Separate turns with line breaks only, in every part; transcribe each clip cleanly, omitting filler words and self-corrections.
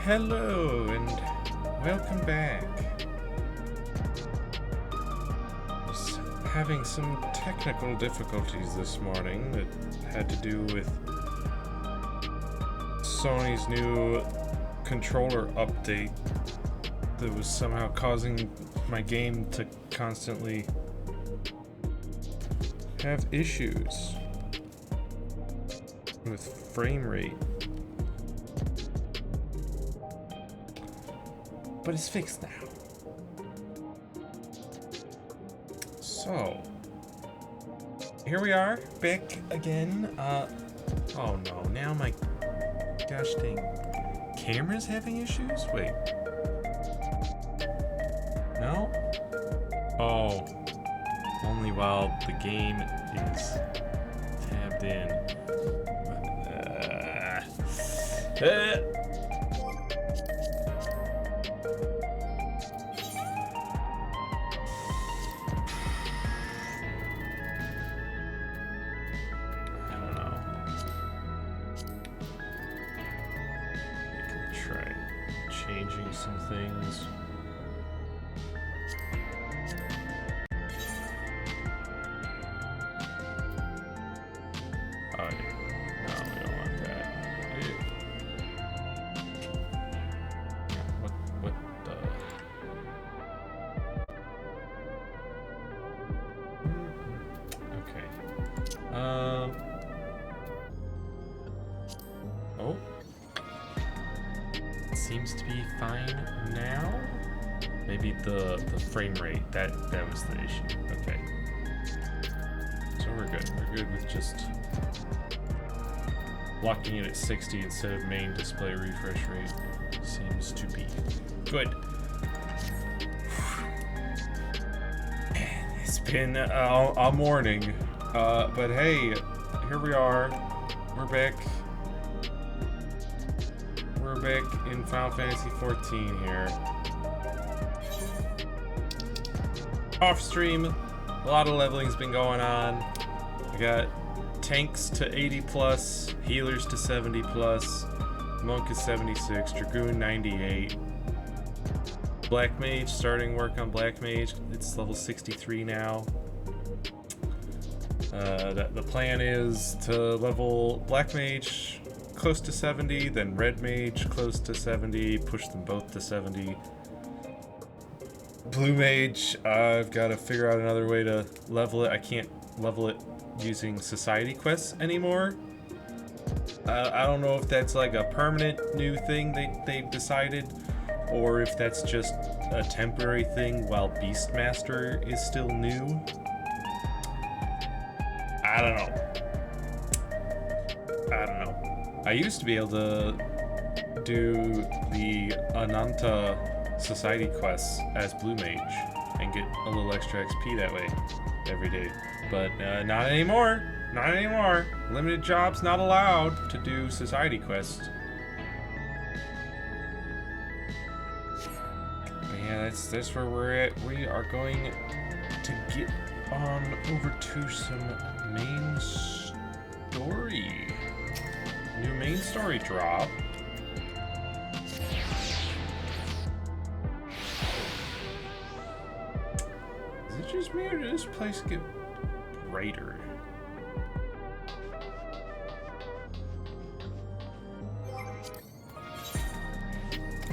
Hello and welcome back. Was having some technical difficulties this morning that had to do with Sony's new controller update that was somehow causing my game to constantly have issues with frame rate. But it's fixed now. So, here we are, back again. Oh no, now my gosh dang camera's having issues? Wait. No? Oh. Only while the game is tabbed in. Changing some things. Oh, no, we don't want that. What the? Okay. Oh. Seems to be fine now. Maybe the frame rate that was the issue. Okay, so we're good. We're good with just locking it at 60 instead of main display refresh rate. Seems to be good. It's been a morning, but hey, here we are. We're back. We're back in Final Fantasy XIV here. Off stream, a lot of leveling's been going on. I got tanks to 80 plus, healers to 70 plus, monk is 76, dragoon 98. Black mage, starting work on black mage. It's level 63 now. The plan is to level black mage close to 70, then red mage close to 70, push them both to 70. Blue mage, I've got to figure out another way to level it. I can't level it using society quests anymore. I don't know if that's like a permanent new thing they've decided, or if that's just a temporary thing while Beastmaster is still new. I don't know. I used to be able to do the Ananta Society quests as Blue Mage and get a little extra XP that way every day. But not anymore. Not anymore. Limited jobs not allowed to do Society quests. But yeah, that's where we're at. We are going to get on over to some main story. New main story drop. Is it just me or did this place get brighter?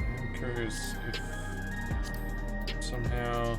I'm curious if somehow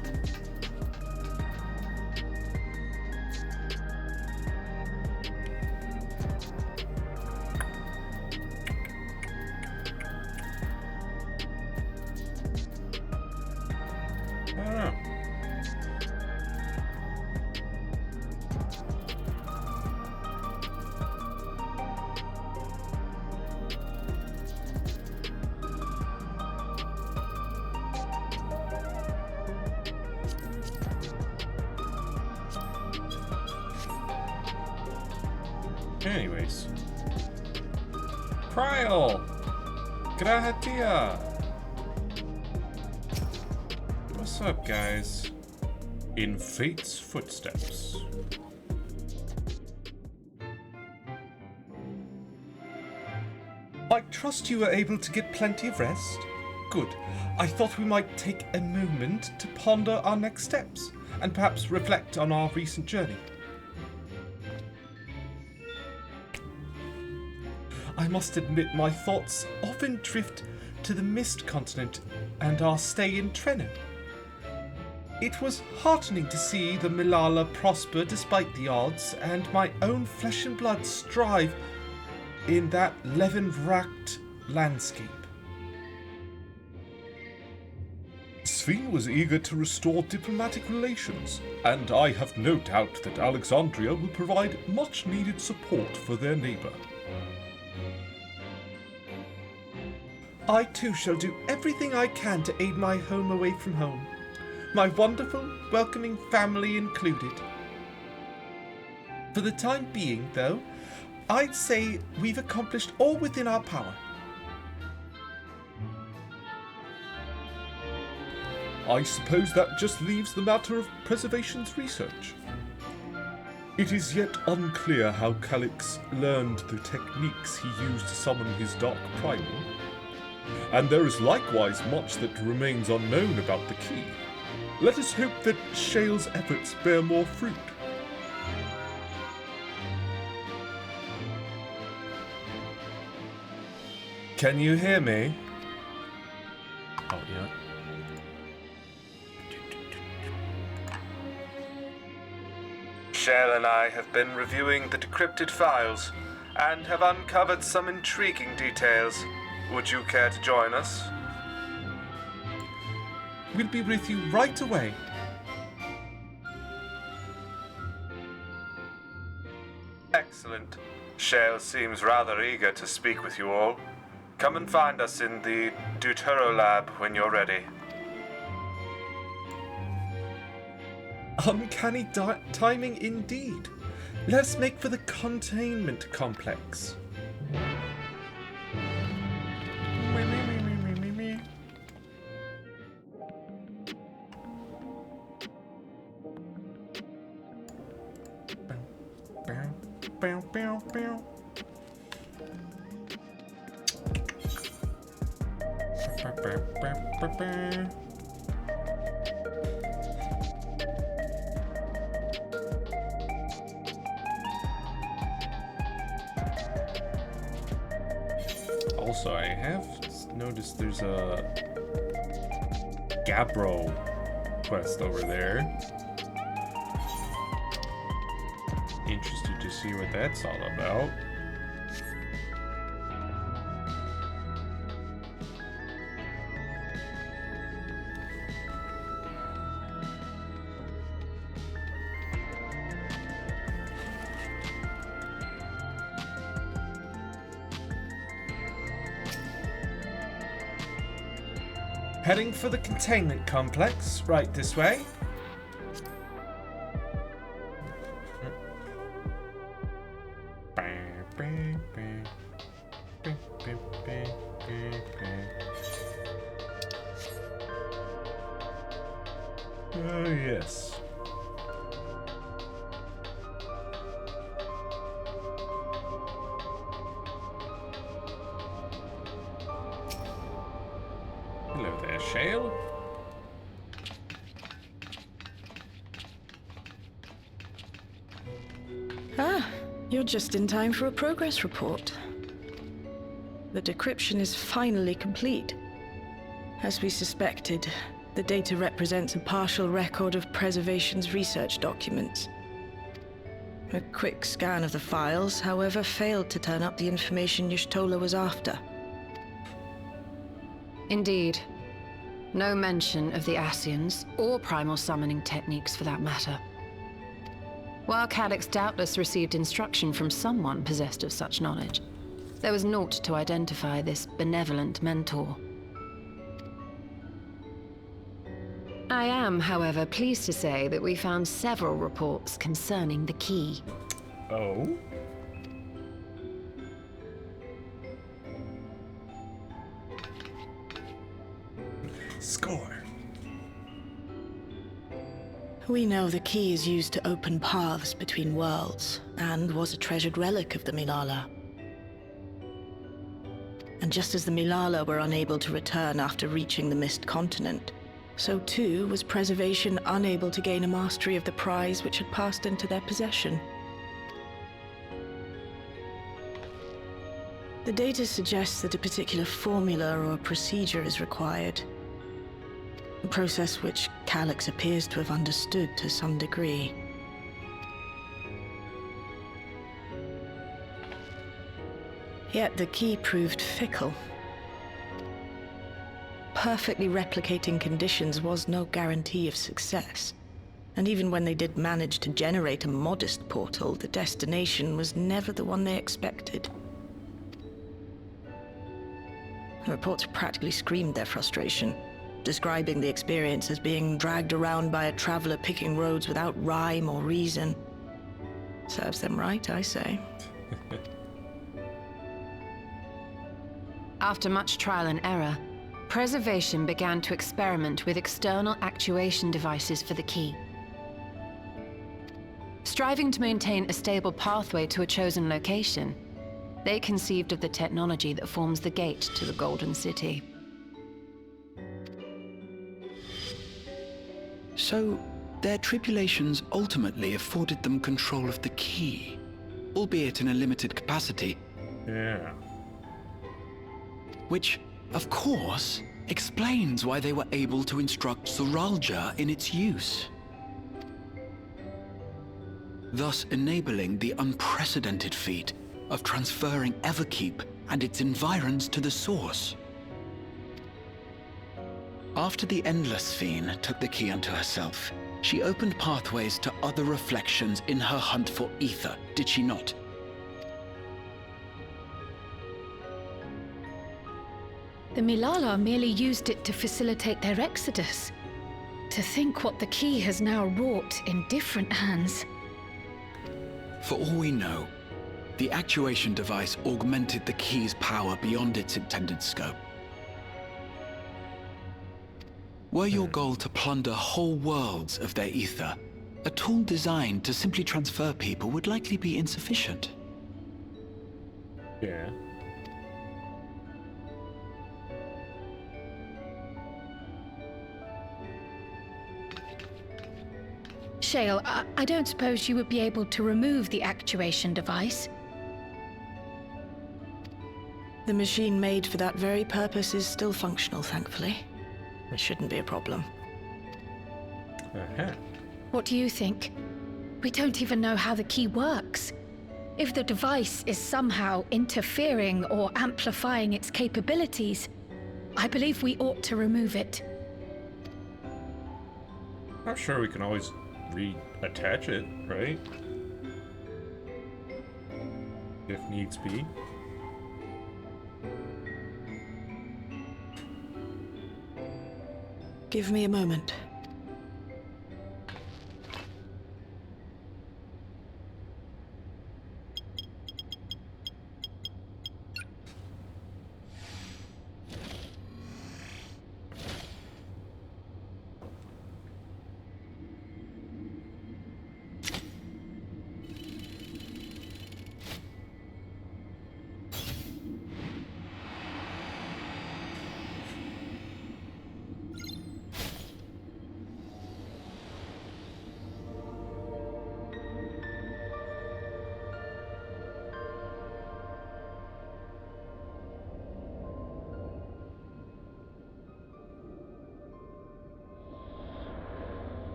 anyways. Prial! Grahatia! What's up, guys? In Fate's footsteps. I trust you were able to get plenty of rest. Good. I thought we might take a moment to ponder our next steps, and perhaps reflect on our recent journey. I must admit my thoughts often drift to the Mist Continent and our stay in Trenno. It was heartening to see the Milala prosper despite the odds, and my own flesh and blood strive in that levin-wracked landscape. Sphene was eager to restore diplomatic relations, and I have no doubt that Alexandria will provide much-needed support for their neighbor. I too shall do everything I can to aid my home away from home, my wonderful, welcoming family included. For the time being, though, I'd say we've accomplished all within our power. I suppose that just leaves the matter of preservation's research. It is yet unclear how Calix learned the techniques he used to summon his Dark Primal, and there is likewise much that remains unknown about the key. Let us hope that Shale's efforts bear more fruit. Can you hear me? Oh, yeah. Shale and I have been reviewing the decrypted files and have uncovered some intriguing details. Would you care to join us? We'll be with you right away. Excellent. Shale seems rather eager to speak with you all. Come and find us in the Deutero lab when you're ready. Uncanny timing indeed. Let's make for the containment complex. Also, I have noticed there's a Gabbro quest over there. Interested to see what that's all about. Heading for the containment complex, right this way. Oh, yes. Hello there, Shale.
Ah, you're just in time for a progress report. The decryption is finally complete. As we suspected, the data represents a partial record of Preservation's research documents. A quick scan of the files, however, failed to turn up the information Y'shtola was after.
Indeed. No mention of the Ascians, or primal summoning techniques for that matter. While Calix doubtless received instruction from someone possessed of such knowledge, there was naught to identify this benevolent mentor. I am, however, pleased to say that we found several reports concerning the key.
Oh? Score.
We know the key is used to open paths between worlds, and was a treasured relic of the Milala. And just as the Milala were unable to return after reaching the Mist Continent, so too was Preservation unable to gain a mastery of the prize which had passed into their possession. The data suggests that a particular formula or procedure is required, a process which Calyx appears to have understood to some degree. Yet the key proved fickle. Perfectly replicating conditions was no guarantee of success. And even when they did manage to generate a modest portal, the destination was never the one they expected. The reports practically screamed their frustration, describing the experience as being dragged around by a traveler picking roads without rhyme or reason. Serves them right, I say.
After much trial and error, Preservation began to experiment with external actuation devices for the key. Striving to maintain a stable pathway to a chosen location, they conceived of the technology that forms the gate to the Golden City.
So, their tribulations ultimately afforded them control of the key, albeit in a limited capacity.
Yeah.
Which, of course, explains why they were able to instruct Zoralja in its use, thus enabling the unprecedented feat of transferring Everkeep and its environs to the Source. After the Endless Fiend took the key unto herself, she opened pathways to other reflections in her hunt for Ether, did she not?
The Milala merely used it to facilitate their exodus. To think what the key has now wrought in different hands.
For all we know, the actuation device augmented the key's power beyond its intended scope. Were your goal to plunder whole worlds of their ether, a tool designed to simply transfer people would likely be insufficient.
Yeah.
Shale, I don't suppose you would be able to remove the actuation device?
The machine made for that very purpose is still functional, thankfully. It shouldn't be a problem.
Uh-huh.
What do you think? We don't even know how the key works. If the device is somehow interfering or amplifying its capabilities, I believe we ought to remove it.
I'm sure we can always reattach it, right? If needs be.
Give me a moment.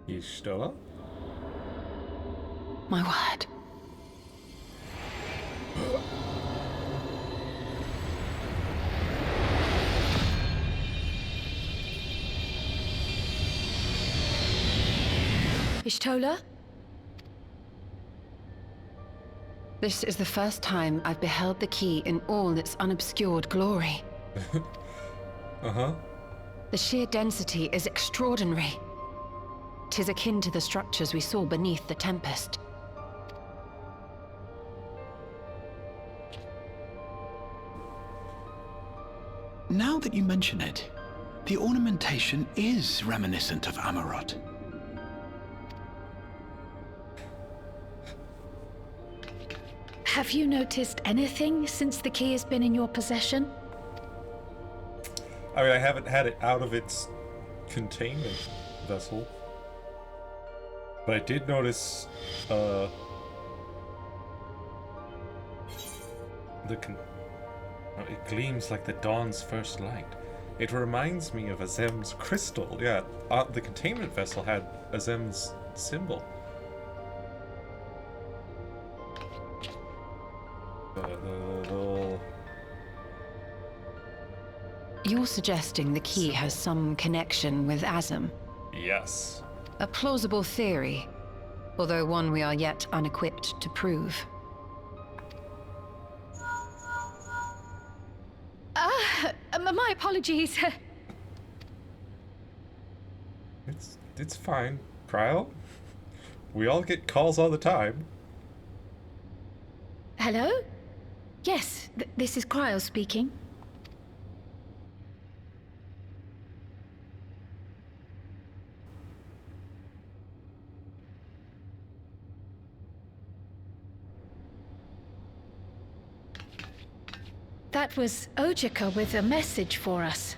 He's still up?
My word.
Y'shtola?
This is the first time I've beheld the key in all its unobscured glory.
Uh-huh.
The sheer density is extraordinary. 'Tis akin to the structures we saw beneath the Tempest.
Now that you mention it, the ornamentation is reminiscent of Amarot.
Have you noticed anything since the key has been in your possession?
I mean, I haven't had it out of its containment vessel. But I did notice, it gleams like the dawn's first light. It reminds me of Azem's crystal. Yeah, the containment vessel had Azem's symbol.
You're suggesting the key has some connection with Azem?
Yes.
A plausible theory, although one we are yet unequipped to prove.
My apologies.
It's fine, Cryo. We all get calls all the time.
Hello? Yes, this is Cryo speaking. That was Ojika with a message for us.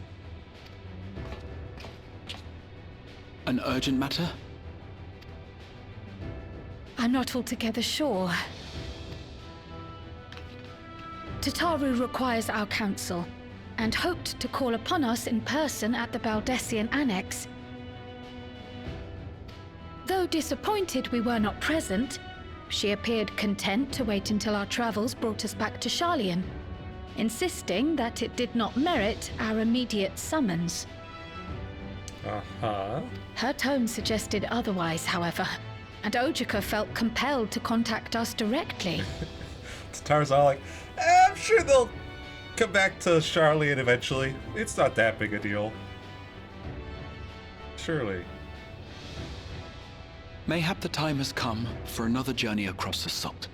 An urgent matter?
I'm not altogether sure. Tataru requires our counsel, and hoped to call upon us in person at the Baldessian Annex. Though disappointed we were not present, she appeared content to wait until our travels brought us back to Sharlayan, insisting that it did not merit our immediate summons.
Uh-huh.
Her tone suggested otherwise, however, and Ojika felt compelled to contact us directly.
Tataru's all like, I'm sure they'll come back to Sharlayan eventually. It's not that big a deal. Surely.
Mayhap the time has come for another journey across the salt.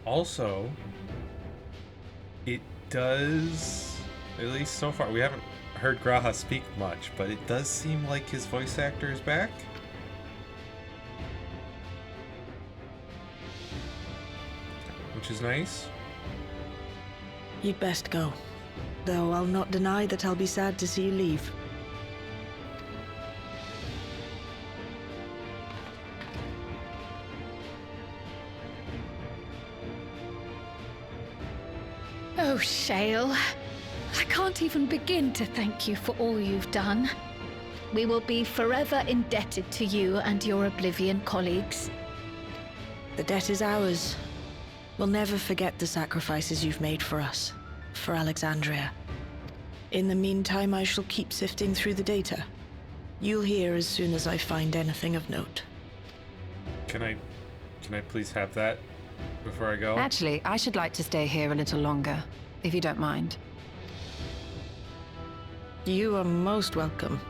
Also, it does, at least so far, we haven't heard Graha speak much, but it does seem like his voice actor is back. Which is nice.
You'd best go. Though I'll not deny that I'll be sad to see you leave.
Oh, Shale. I can't even begin to thank you for all you've done. We will be forever indebted to you and your Oblivion colleagues.
The debt is ours. We'll never forget the sacrifices you've made for us, for Alexandria. In the meantime, I shall keep sifting through the data. You'll hear as soon as I find anything of note.
Can I please have that before I go?
Actually, I should like to stay here a little longer, if you don't mind.
You are most welcome.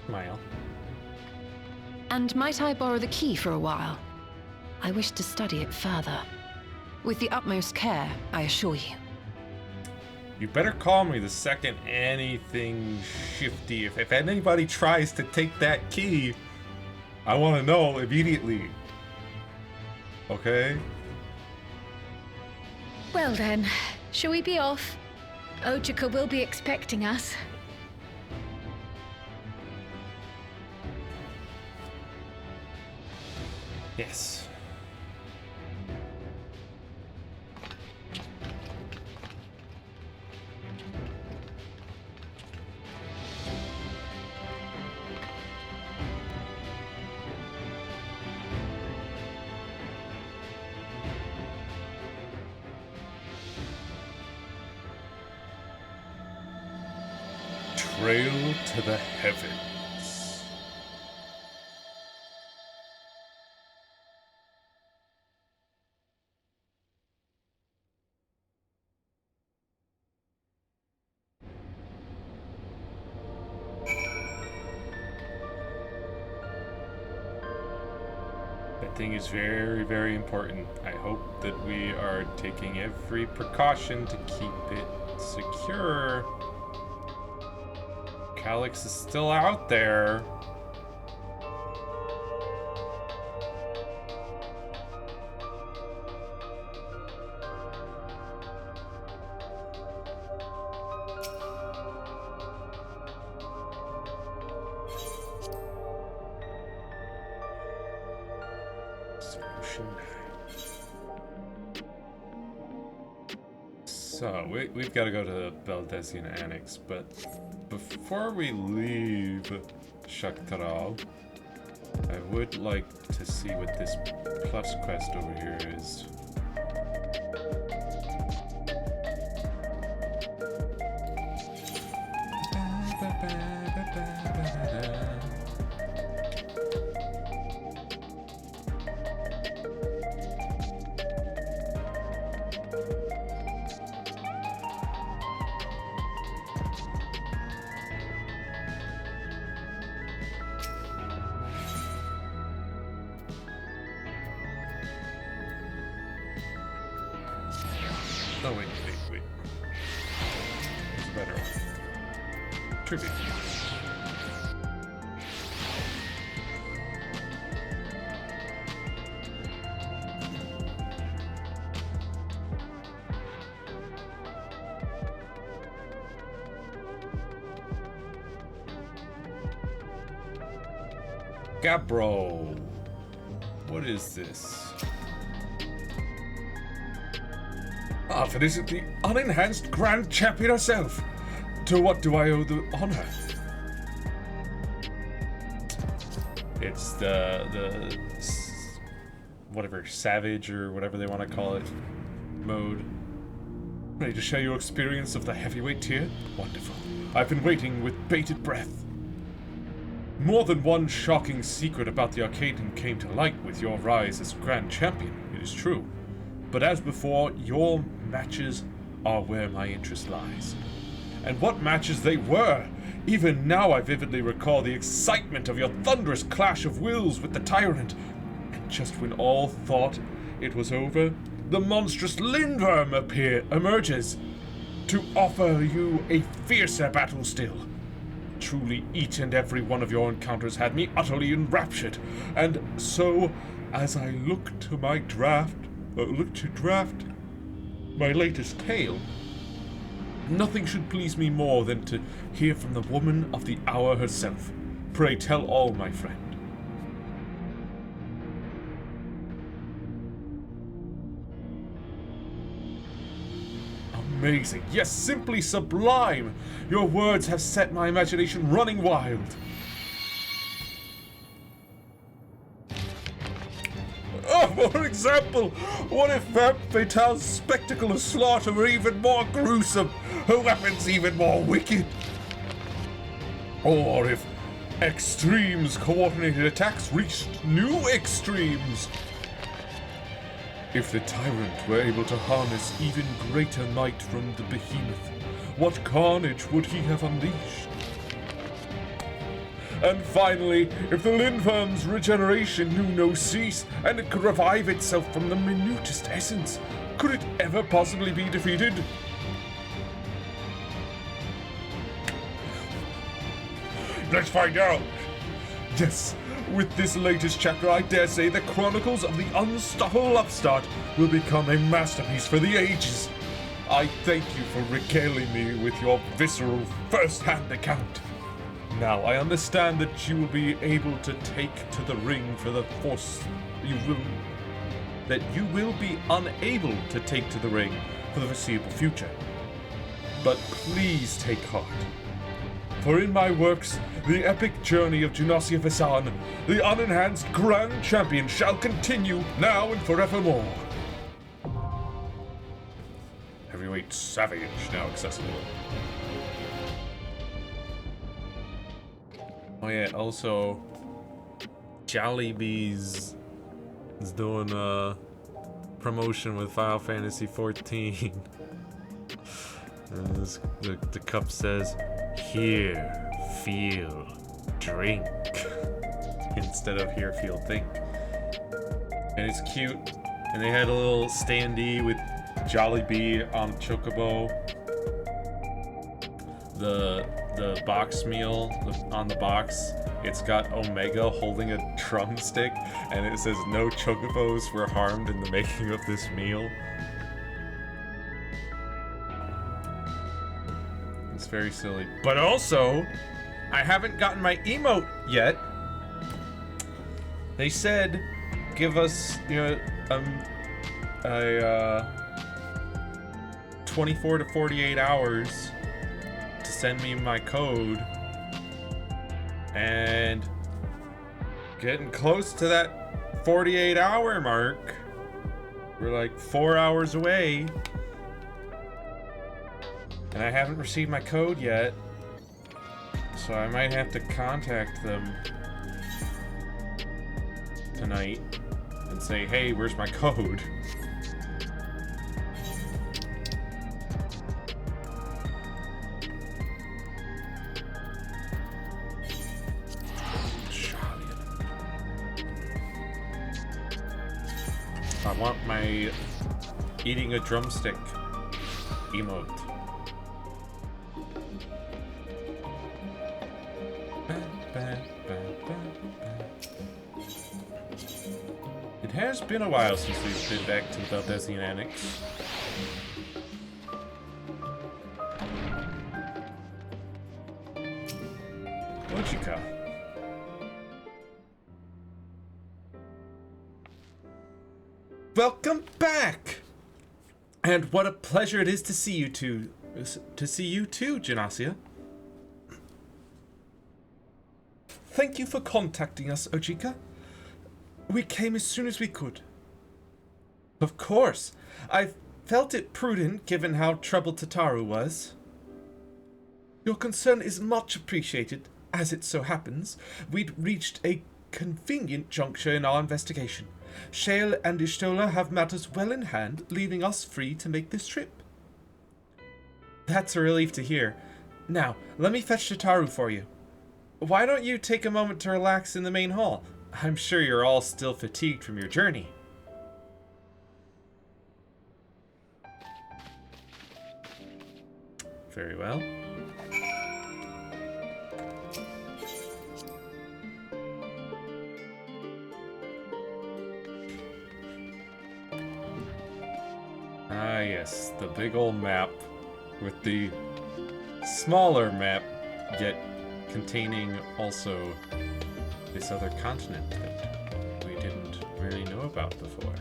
Smile.
And might I borrow the key for a while? I wish to study it further. With the utmost care, I assure you.
You better call me the second anything shifty. If anybody tries to take that key, I want to know immediately. Okay?
Well then, shall we be off? Ojika will be expecting us.
Yes. Trail to the heavens. That thing is very, very important. I hope that we are taking every precaution to keep it secure. Calyx is still out there. Ocean 9. So, we've got to go to the Baldesion Annex, but before we leave Shaktaral, I would like to see what this plus quest over here is. Oh, wait. There's a better one. Tribute. Gabbro. What is this? Ah, but is it the unenhanced Grand Champion herself? To what do I owe the honor? It's the whatever, savage or whatever they want to call it, mode. Ready to share your experience of the heavyweight tier? Wonderful. I've been waiting with bated breath. More than one shocking secret about the Arcadian came to light with your rise as Grand Champion, it is true. But as before, your matches are where my interest lies. And what matches they were! Even now I vividly recall the excitement of your thunderous clash of wills with the Tyrant. And just when all thought it was over, the monstrous Lindworm emerges to offer you a fiercer battle still. Truly, each and every one of your encounters had me utterly enraptured. And so, as I look to draft my latest tale, nothing should please me more than to hear from the woman of the hour herself. Pray tell all, my friend. Amazing, yes, simply sublime! Your words have set my imagination running wild. Oh, for example, what if Femme Fatale's spectacle of slaughter were even more gruesome, her weapons even more wicked? Or if Extreme's coordinated attacks reached new extremes? If the Tyrant were able to harness even greater might from the Behemoth, what carnage would he have unleashed? And finally, if the Lindworm's regeneration knew no cease, and it could revive itself from the minutest essence, could it ever possibly be defeated? Let's find out! Yes, with this latest chapter, I dare say the Chronicles of the Unstoppable Upstart will become a masterpiece for the ages. I thank you for regaling me with your visceral first-hand account. Now, I understand that you will be able to take to the ring for the Force. You will be unable to take to the ring for the foreseeable future. But please take heart. For in my works, the epic journey of Junasia Vasan, the unenhanced Grand Champion, shall continue now and forevermore. Heavyweight Savage now accessible. Oh yeah, also Jollibees is doing a promotion with Final Fantasy XIV. And the cup says, "Hear, feel, drink," instead of "hear, feel, think." And it's cute. And they had a little standee with Jollibee on Chocobo. The box meal on the box, it's got Omega holding a drumstick, and it says no chocobos were harmed in the making of this meal. It's very silly. But also, I haven't gotten my emote yet. They said give us, a 24 to 48 hours to send me my code, and getting close to that 48-hour mark. We're like 4 hours away, and I haven't received my code yet, so I might have to contact them tonight and say, hey, where's my code? I want my eating a drumstick emote. It has been a while since we've been back to the Valdesian Annex. Ojika. Welcome back! And what a pleasure it is to see you two. To see you too, Genasia. Thank you for contacting us, Ojika. We came as soon as we could. Of course. I felt it prudent given how troubled Tataru was. Your concern is much appreciated. As it so happens, we'd reached a convenient juncture in our investigation. Shale and Y'shtola have matters well in hand, leaving us free to make this trip. That's a relief to hear. Now, let me fetch Tataru for you. Why don't you take a moment to relax in the main hall? I'm sure you're all still fatigued from your journey. Very well. Ah, yes, the big old map with the smaller map, yet containing also this other continent that we didn't really know about before.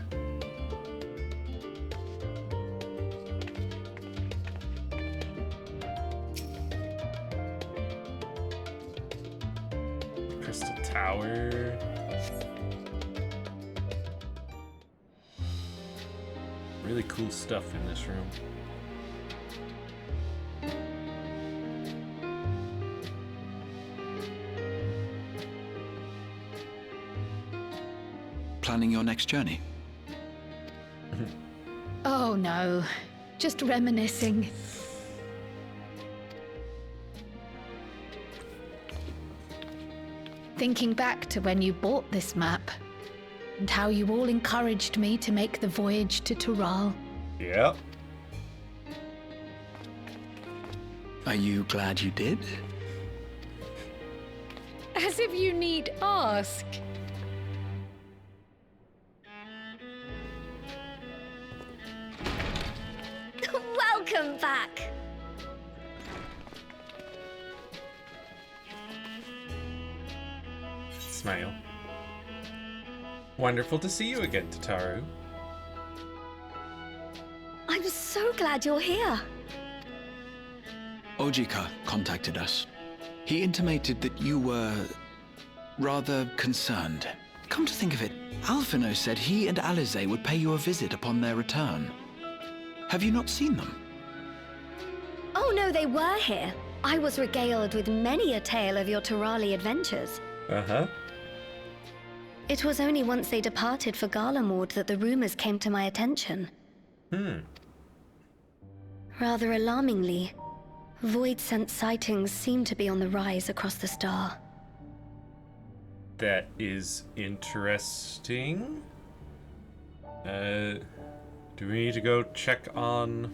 Crystal Tower. Really cool stuff in this room.
Planning your next journey?
Oh no, just reminiscing. Thinking back to when you bought this map, and how you all encouraged me to make the voyage to Tural.
Yep.
Are you glad you did?
As if you need ask.
Welcome back.
Smile. Wonderful to see you again, Tataru.
I'm so glad you're here.
Ojika contacted us. He intimated that you were rather concerned. Come to think of it, Alphino said he and Alize would pay you a visit upon their return. Have you not seen them?
Oh no, they were here. I was regaled with many a tale of your Turali adventures.
Uh-huh.
It was only once they departed for Garlemord that the rumors came to my attention. Rather alarmingly, void-sent sightings seem to be on the rise across the star.
That is interesting. Do we need to go check on...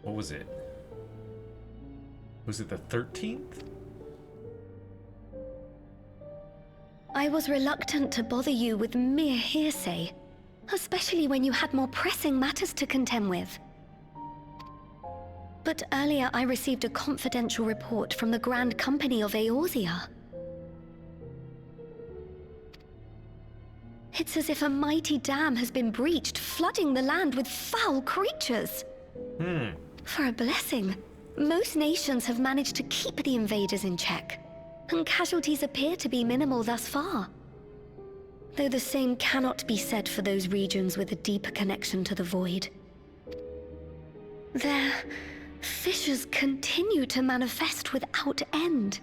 What was it? Was it the 13th?
I was reluctant to bother you with mere hearsay, especially when you had more pressing matters to contend with. But earlier I received a confidential report from the Grand Company of Eorzea. It's as if a mighty dam has been breached, flooding the land with foul creatures. For a blessing, most nations have managed to keep the invaders in check, and casualties appear to be minimal thus far. Though the same cannot be said for those regions with a deeper connection to the Void. Their fissures continue to manifest without end,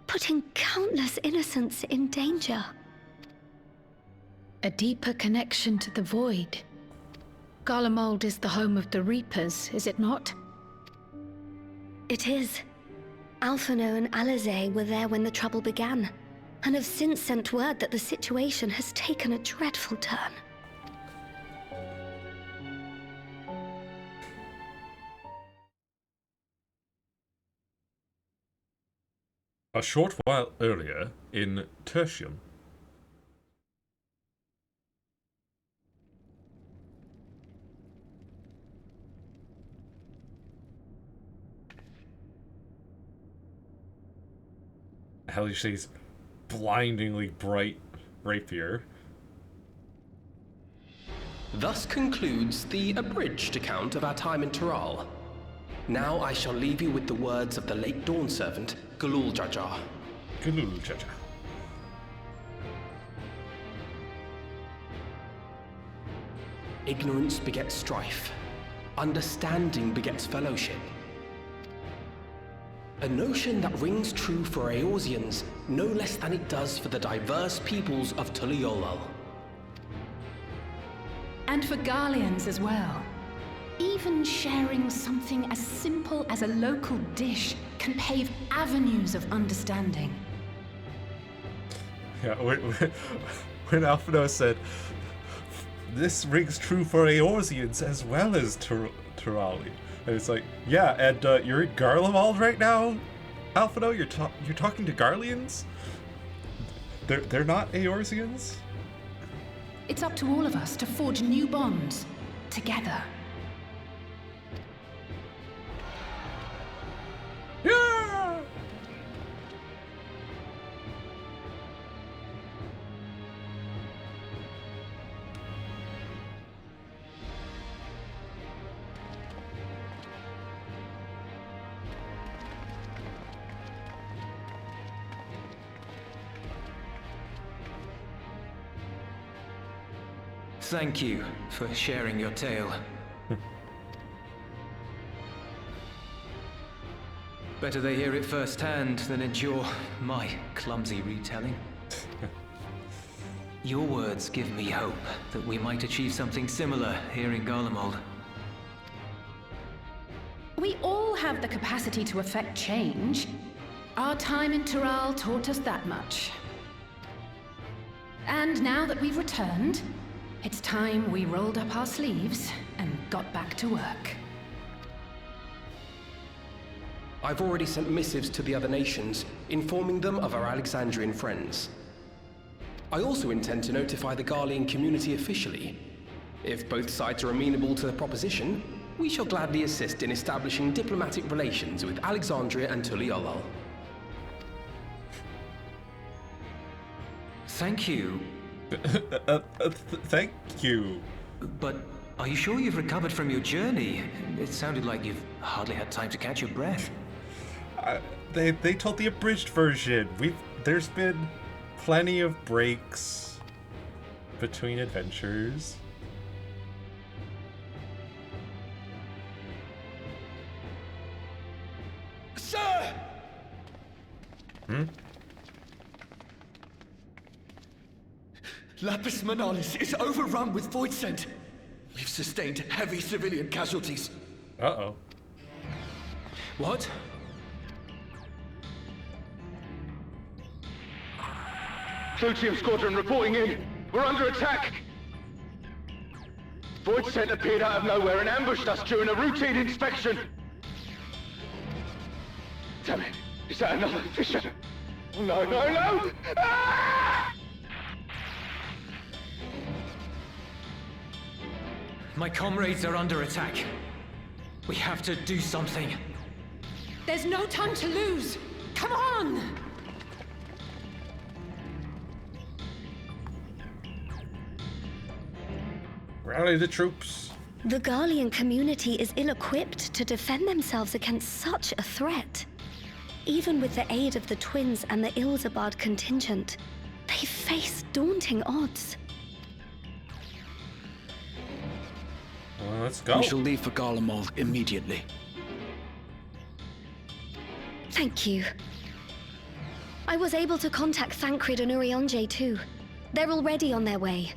putting countless innocents in danger.
A deeper connection to the Void. Garlemald is the home of the Reapers, is it not?
It is. Alphinaud and Alizé were there when the trouble began, and have since sent word that the situation has taken a dreadful turn.
A short while earlier, in Tertium. Helishay's blindingly bright rapier.
Thus concludes the abridged account of our time in Tural. Now I shall leave you with the words of the late Dawn Servant, Galul Jajar.
Galul Jajar.
Ignorance begets strife. Understanding begets fellowship. A notion that rings true for Eorzeans no less than it does for the diverse peoples of Tuliyollal.
And for Garleans as well. Even sharing something as simple as a local dish can pave avenues of understanding.
Yeah, when Alphinaud said, this rings true for Eorzeans as well as Turali. And it's like, yeah, and you're in Garlemald right now, Alphinaud? You're talking to Garleans? They're not Eorzeans?
It's up to all of us to forge new bonds, together.
Yeah!
Thank you for sharing your tale. Better they hear it firsthand than endure my clumsy retelling. Your words give me hope that we might achieve something similar here in Garlemald.
We all have the capacity to affect change. Our time in Tural taught us that much. And now that we've returned, it's time we rolled up our sleeves and got back to work.
I've already sent missives to the other nations, informing them of our Alexandrian friends. I also intend to notify the Garlean community officially. If both sides are amenable to the proposition, we shall gladly assist in establishing diplomatic relations with Alexandria and Tuliyollal.
Thank you.
Thank you.
But are you sure you've recovered from your journey? It sounded like you've hardly had time to catch your breath.
They told the abridged version. There's been plenty of breaks between adventures.
Sir! Lapis Manalis is overrun with void scent. We've sustained heavy civilian casualties.
Uh-oh.
What?
Clutium Squadron reporting in. We're under attack. Void scent appeared out of nowhere and ambushed us during a routine inspection. Damn it. Is that another fissure? No, no, no! Ah!
My comrades are under attack. We have to do something.
There's no time to lose! Come on!
Rally the troops.
The Garlean community is ill-equipped to defend themselves against such a threat. Even with the aid of the twins and the Ilsabard contingent, they face daunting odds.
Well, let's go.
We shall leave for Garlemald immediately.
Thank you. I was able to contact Thancred and Urianger too. They're already on their way.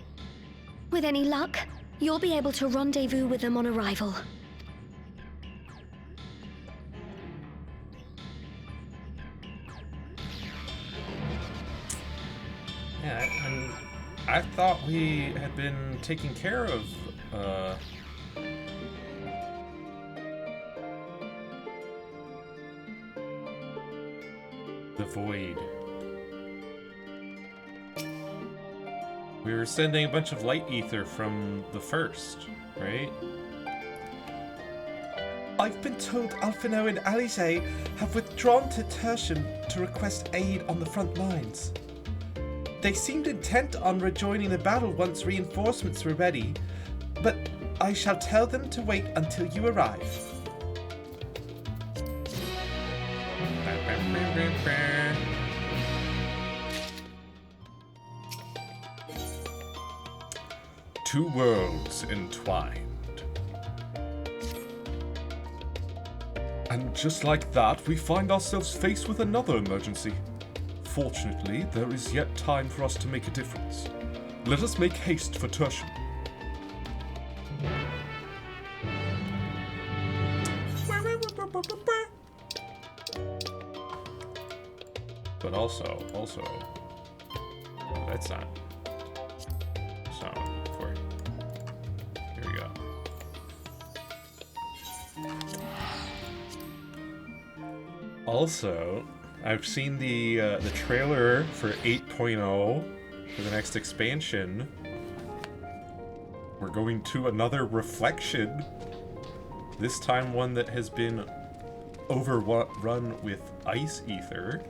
With any luck, you'll be able to rendezvous with them on arrival.
Yeah, and I thought we had been taking care of, the Void. We were sending a bunch of light ether from the first, right?
I've been told Alphinaud and Alizé have withdrawn to Tertium to request aid on the front lines. They seemed intent on rejoining the battle once reinforcements were ready, but I shall tell them to wait until you arrive.
Two worlds entwined. And just like that, we find ourselves faced with another emergency. Fortunately, there is yet time for us to make a difference. Let us make haste for Tertium. But also, that's not sound for. Here we go. Also, I've seen the trailer for 8.0 for the next expansion. We're going to another reflection. This time one that has been overrun with ice ether.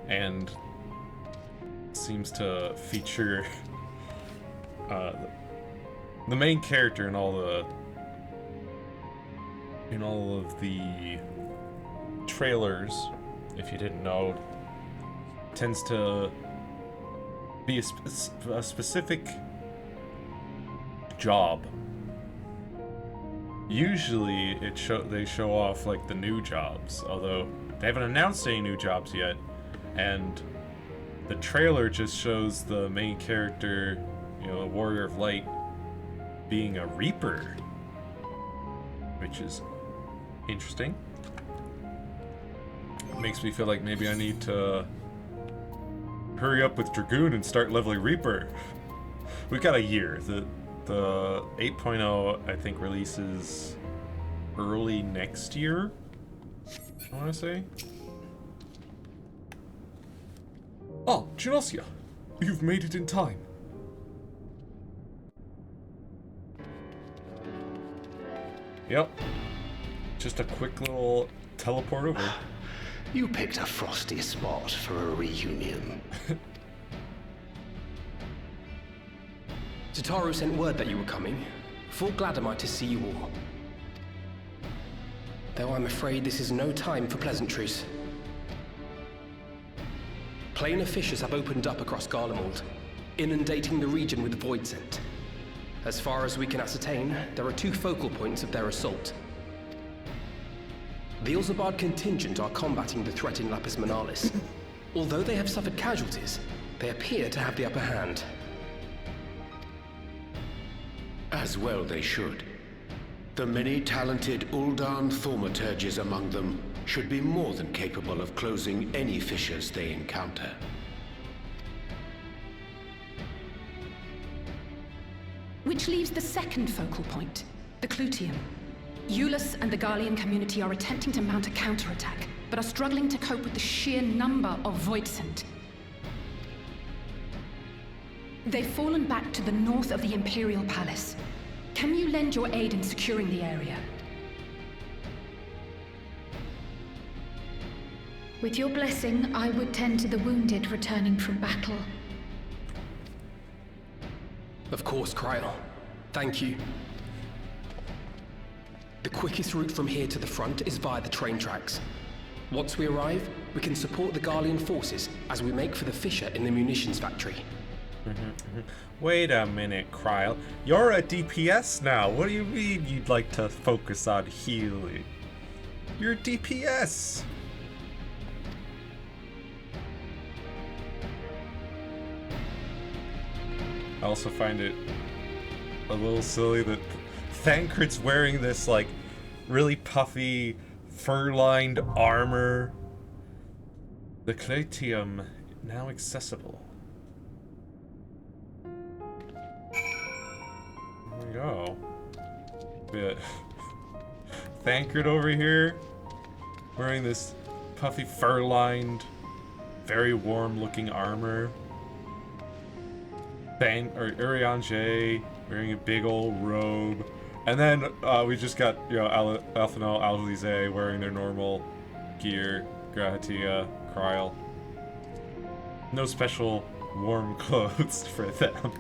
And seems to feature the main character in all of the trailers, if you didn't know, tends to be a specific job. Usually they show off like the new jobs, although they haven't announced any new jobs yet, and the trailer just shows the main character, the Warrior of Light, being a Reaper, which is interesting. Makes me feel like maybe I need to hurry up with Dragoon and start leveling Reaper. We've got a year. The 8.0 I think releases early next year, I want to say.
Ah, Genossia, you've made it in time.
Yep. Just a quick little teleport over.
You picked a frosty spot for a reunion.
Tataru sent word that you were coming. Full glad am I to see you all. Though I'm afraid this is no time for pleasantries. Planar fissures have opened up across Garlemald, inundating the region with void scent. As far as we can ascertain, there are two focal points of their assault. The Ilsabard contingent are combating the threat in Lapis Manalis. Although they have suffered casualties, they appear to have the upper hand.
As well they should. The many talented Uldan thaumaturges among them should be more than capable of closing any fissures they encounter.
Which leaves the second focal point, the Clutium. Eulus and the Garlean community are attempting to mount a counterattack, but are struggling to cope with the sheer number of Voidsent. They've fallen back to the north of the Imperial Palace. Can you lend your aid in securing the area?
With your blessing, I would tend to the wounded returning from battle.
Of course, Kryl. Thank you. The quickest route from here to the front is via the train tracks. Once we arrive, we can support the Garlean forces as we make for the fissure in the munitions factory.
Wait a minute, Kryl. You're a DPS now. What do you mean you'd like to focus on healing? You're DPS. I also find it a little silly that Thancred's wearing this, like, really puffy, fur-lined armor. The Clutium now accessible. There we go. But Thancred over here, wearing this puffy, fur-lined, very warm-looking armor. Urianger wearing a big old robe, and then we just got, you know, Alphinaud, Alisaie wearing their normal gear. Gratia, Kryl. No special warm clothes for them.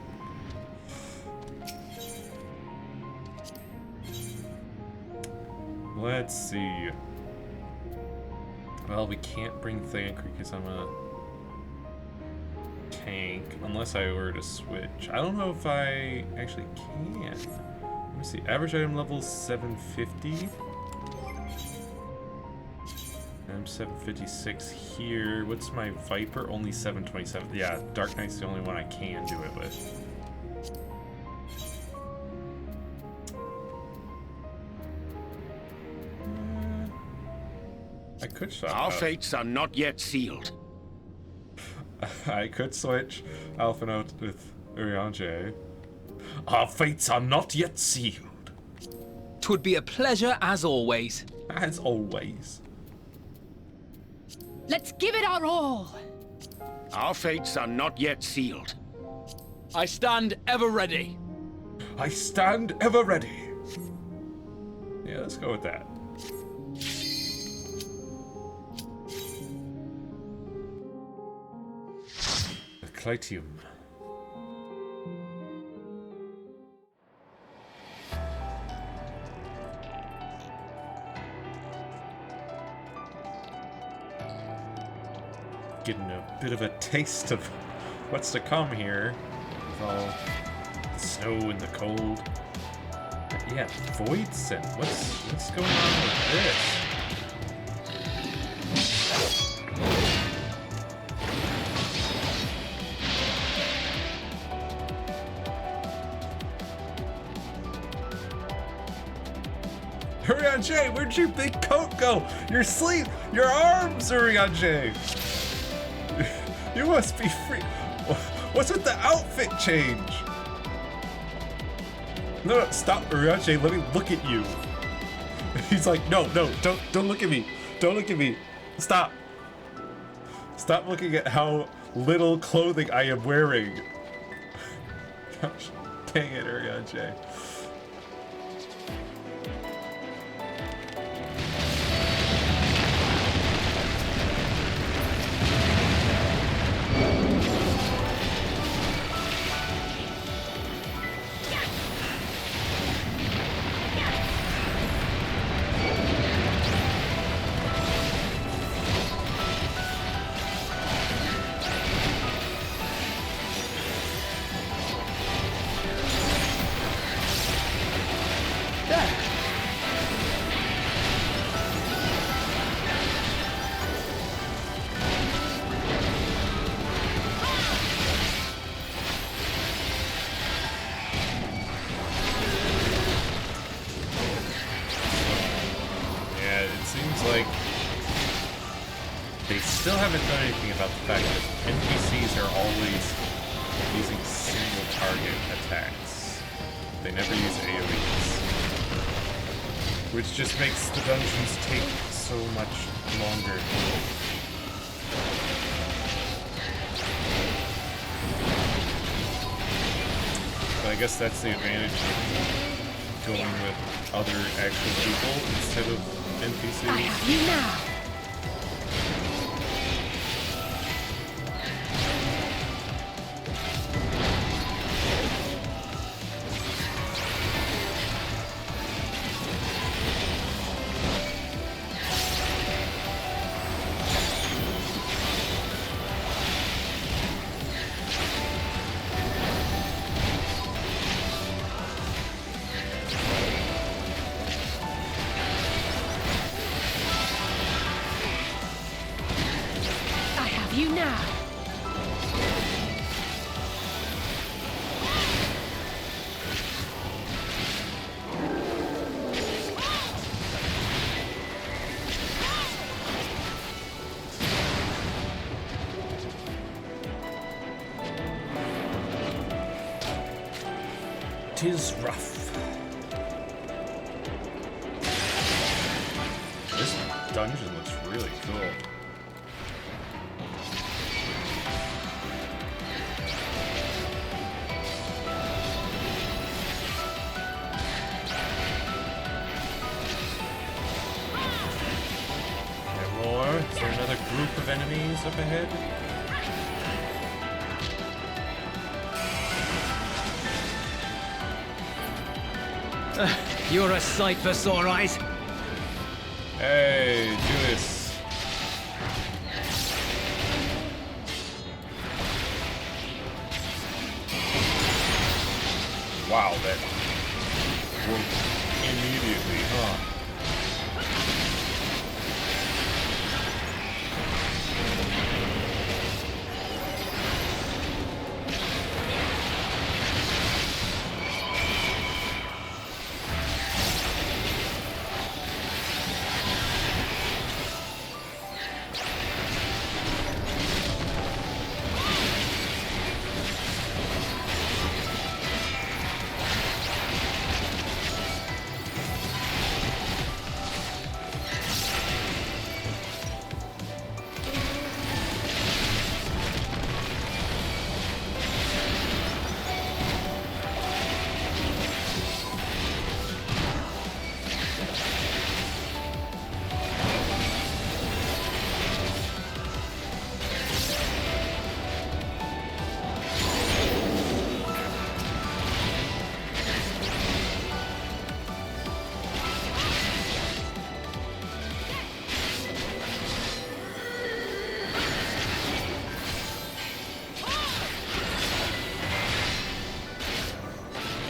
Let's see. Well, we can't bring Thancred because I'm a tank, unless I were to switch. I don't know if I actually can. Let me see. Average item level 750. I'm 756 here. What's my Viper? Only 727. Yeah, Dark Knight's the only one I can do it with. I could swap
Our
out.
fates are not yet sealed.
I could switch Alphinaud with Urianger. Our fates are not yet sealed.
'Twould be a pleasure as always.
As always.
Let's give it our all.
Our fates are not yet sealed.
I stand ever ready.
I stand ever ready. Yeah, let's go with that. The Clutium. Getting a bit of a taste of what's to come here with all the snow and the cold. But yeah, Voidsent. What's going on with this? Urianger, where'd your big coat go? Your sleeve, your arms, Urianger. You must be free. What's with the outfit change? No, stop, Urianger. Let me look at you. He's like, no, don't look at me. Don't look at me. Stop. Stop looking at how little clothing I am wearing. Gosh, dang it, Urianger. Still haven't done anything about the fact that NPCs are always using single target attacks. They never use AoEs. Which just makes the dungeons take so much longer. But I guess that's the advantage of going with other actual people instead of NPCs.
I have you now. you now.
Tis rough. This dungeon looks really cool. There more? Is there another group of enemies up ahead?
You're a sight for sore eyes.
Hey, do this. Wow, that worked immediately, huh?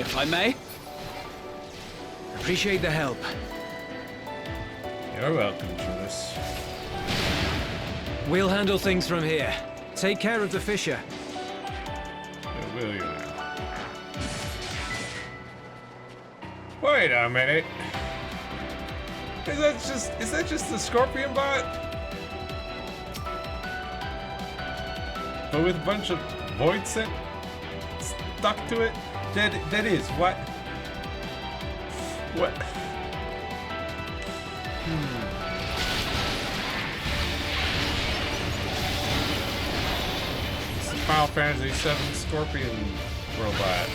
If I may. Appreciate the help.
You're welcome, Judas.
We'll handle things from here. Take care of the Fisher.
Will you now? Wait a minute. Is that just the Scorpion bot? But with a bunch of void scent stuck to it? That is what? What? It's the Final Fantasy VII Scorpion robot.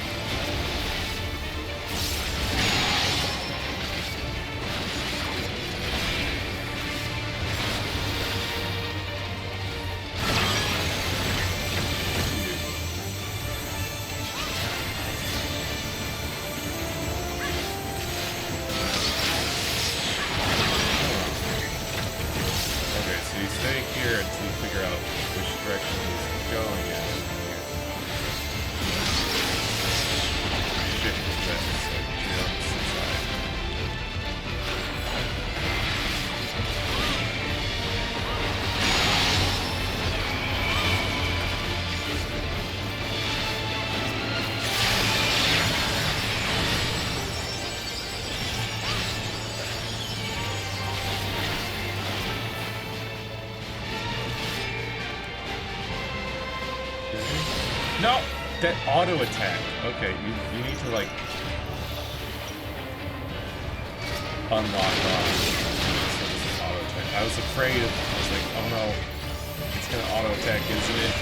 No! That auto attack. Okay, you need to like unlock auto attack. I was afraid of, I was like, oh no, it's gonna auto attack, isn't it?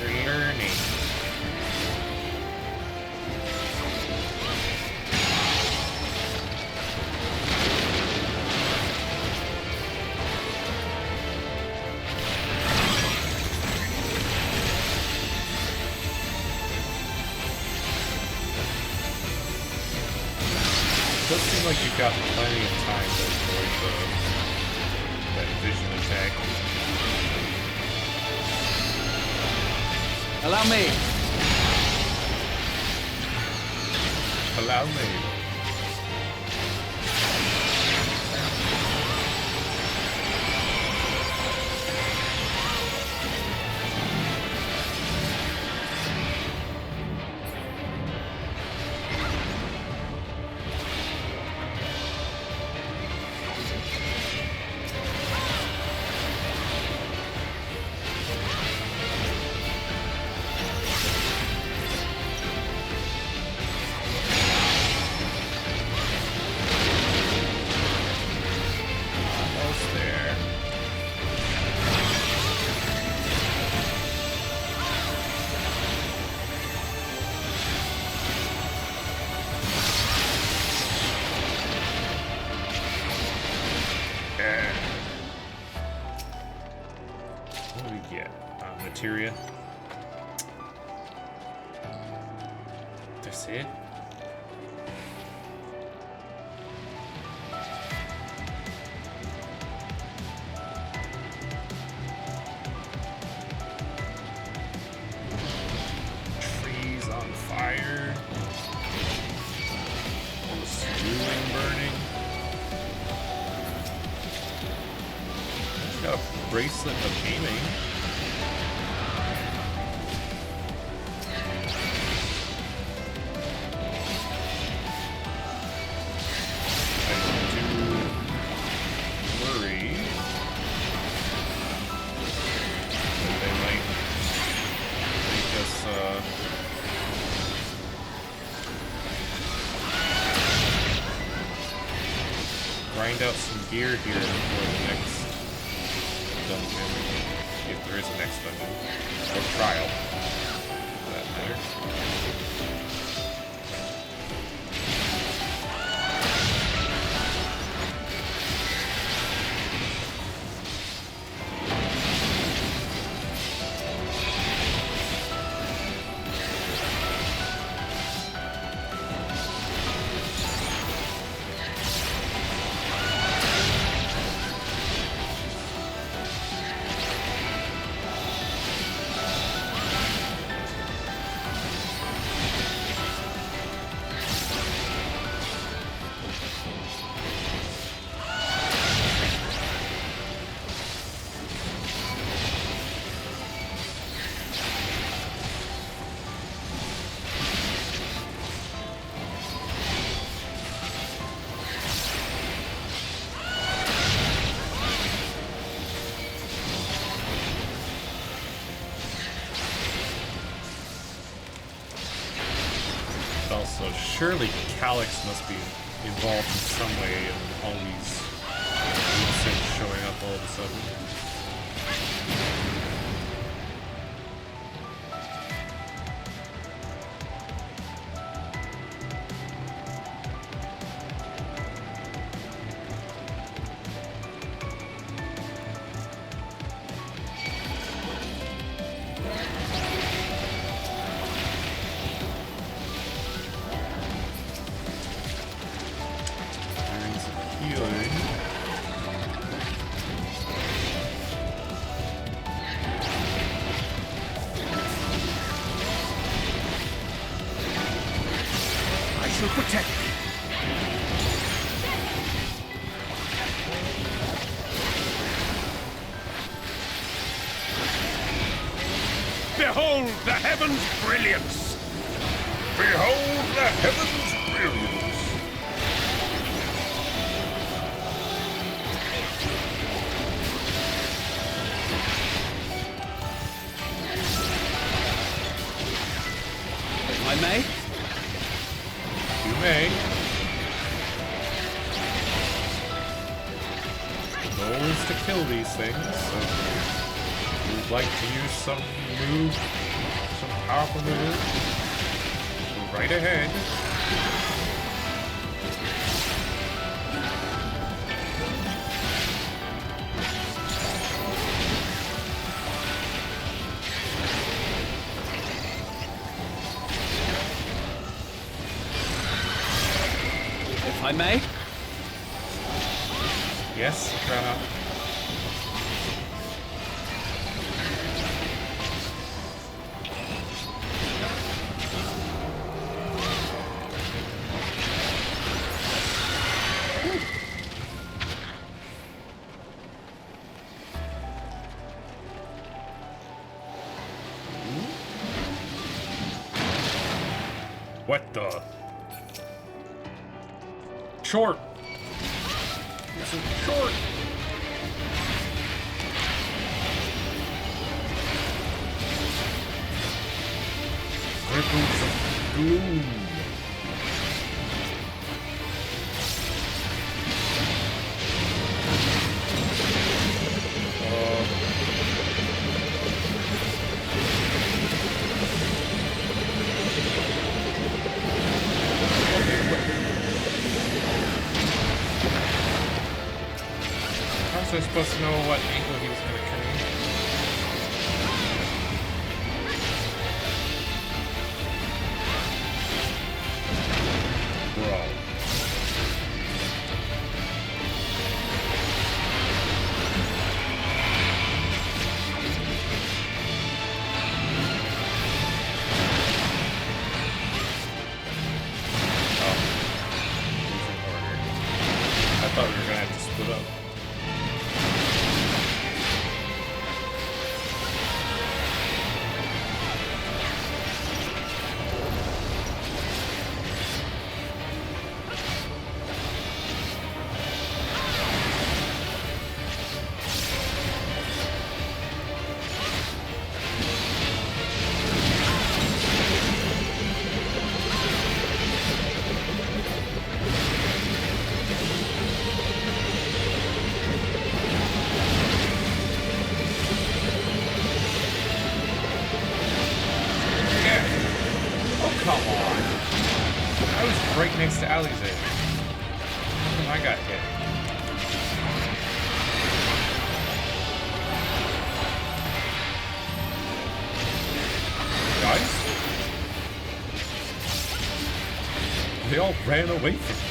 learning. It does seem like you've got plenty of time to avoid that vision attack.
Allow me.
Allow me. What do we get? Materia. That's it? Trees on fire. Stewing burning. Got a bracelet of aiming. Grind out some gear here before the next dungeon, if there is a next dungeon, or trial, for that matter. Also, surely Calyx must be involved in some way in all these things showing up all of a sudden.
Protect.
Behold the heavens' brilliance! Behold the heavens' brilliance!
If I may?
You may. The goal is to kill these things, so if you'd like to use some new powerful move. Right ahead.
If I may?
Yes, What the? Short! It's a short! Ripples of gloom. How was I supposed to know what angle he was going to come in? Bro. I thought we were gonna have to split up. Right next to Alize. How come I got hit? Guys? They all ran away from me.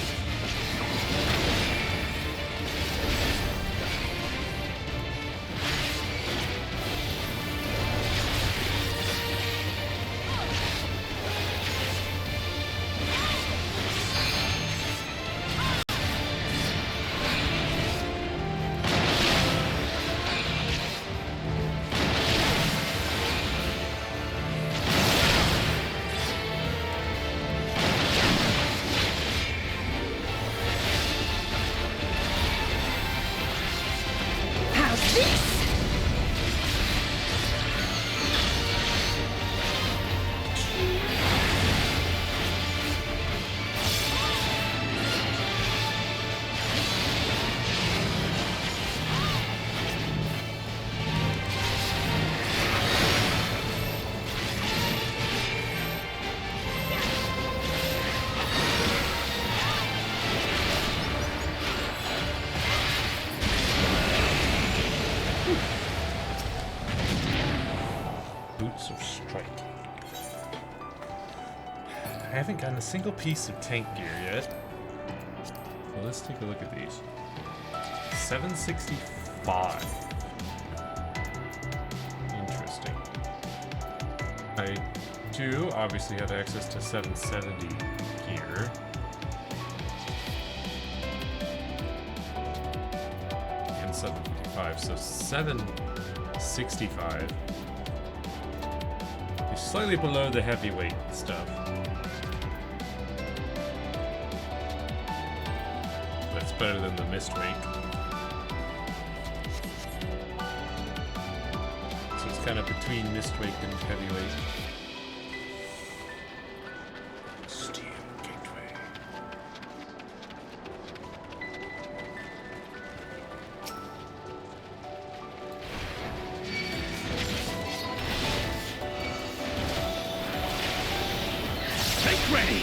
Boots of Strike. I haven't gotten a single piece of tank gear yet. So let's take a look at these. 765. Interesting. I do obviously have access to 770 gear. And 755, so 765. Slightly below the heavyweight stuff. That's better than the Mistwake. So it's kind of between Mistwake and heavyweight. Steel Gateway.
ready.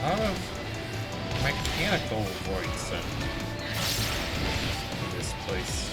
lot of mechanical voids in this place.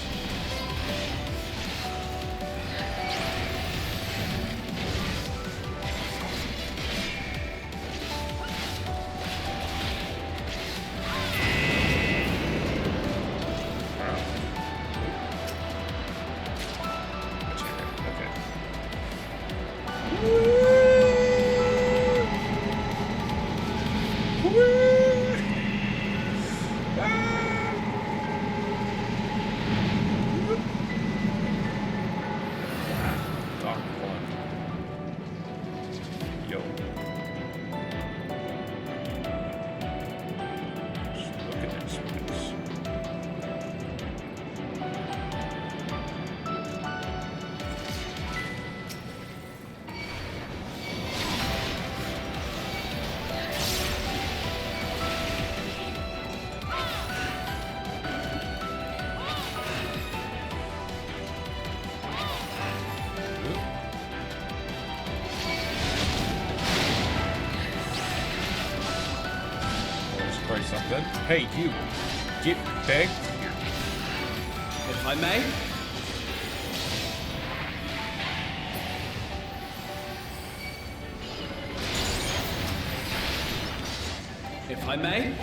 Something. Hey, you! Get back here.
If I may? If I may?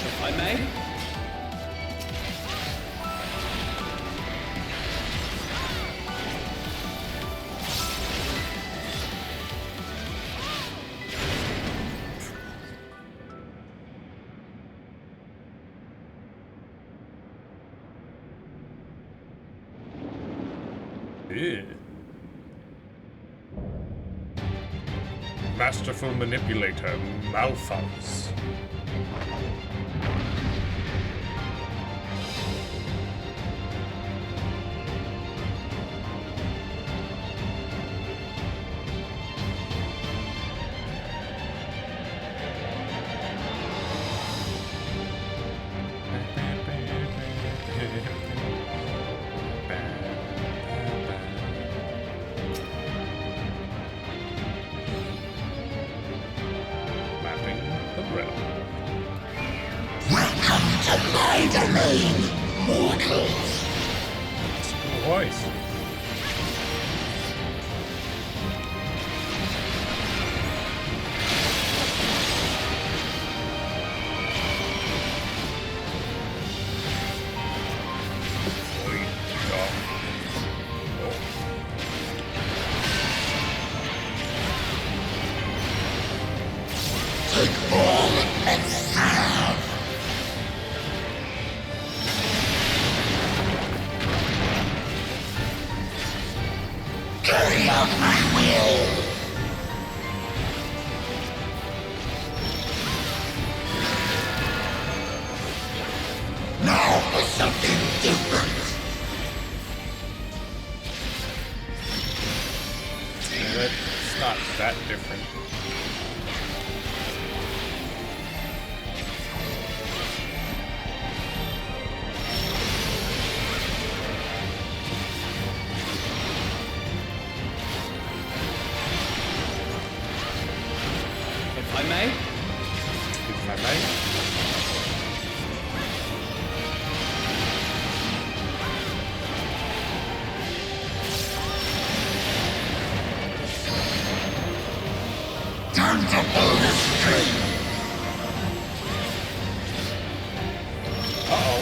If I may?
Ew. Masterful manipulator, Malphals.
Welcome to my domain, mortals.
Voice.
Take all and serve. Carry out my will. Now for something different.
It's not that different.
If I may?
If I may?
Time to pull the string.
Uh-oh.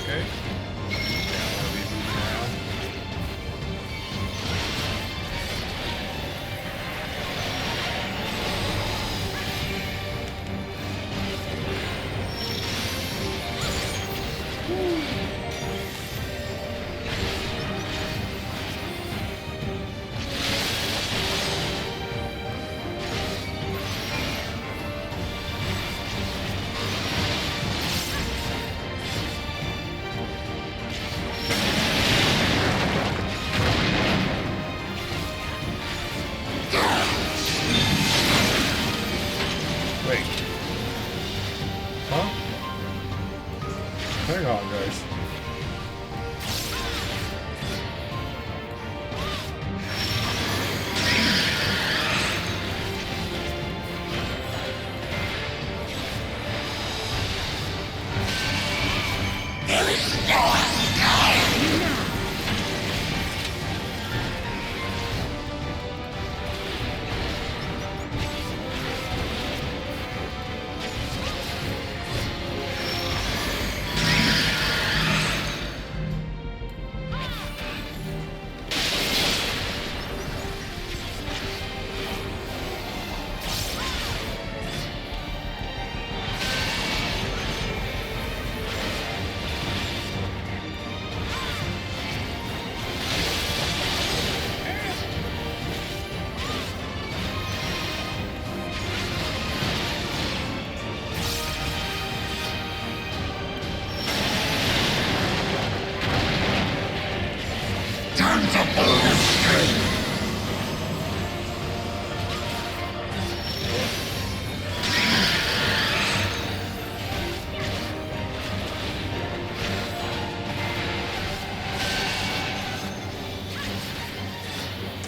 Okay. Yeah, I'll be moving around. Wait. Huh? Hang on, guys.
There is no escape. Time to pull the string.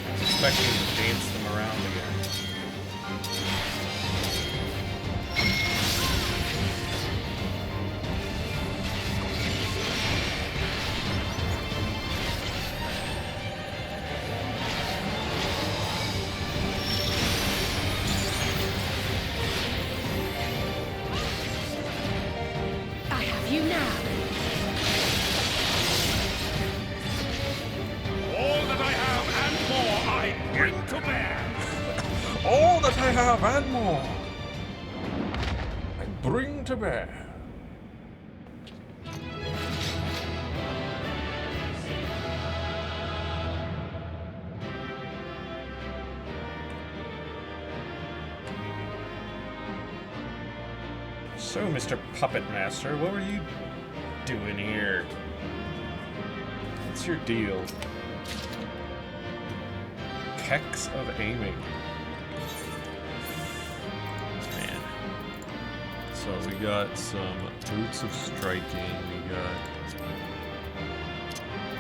I was expecting to dance them around again.
I have you now.
All that I have and more I bring to bear.
All that I have and more, I bring to bear. So, Mr. Puppet Master, what were you doing here? What's your deal? Kex of aiming. Man. So we got some boots of striking, we got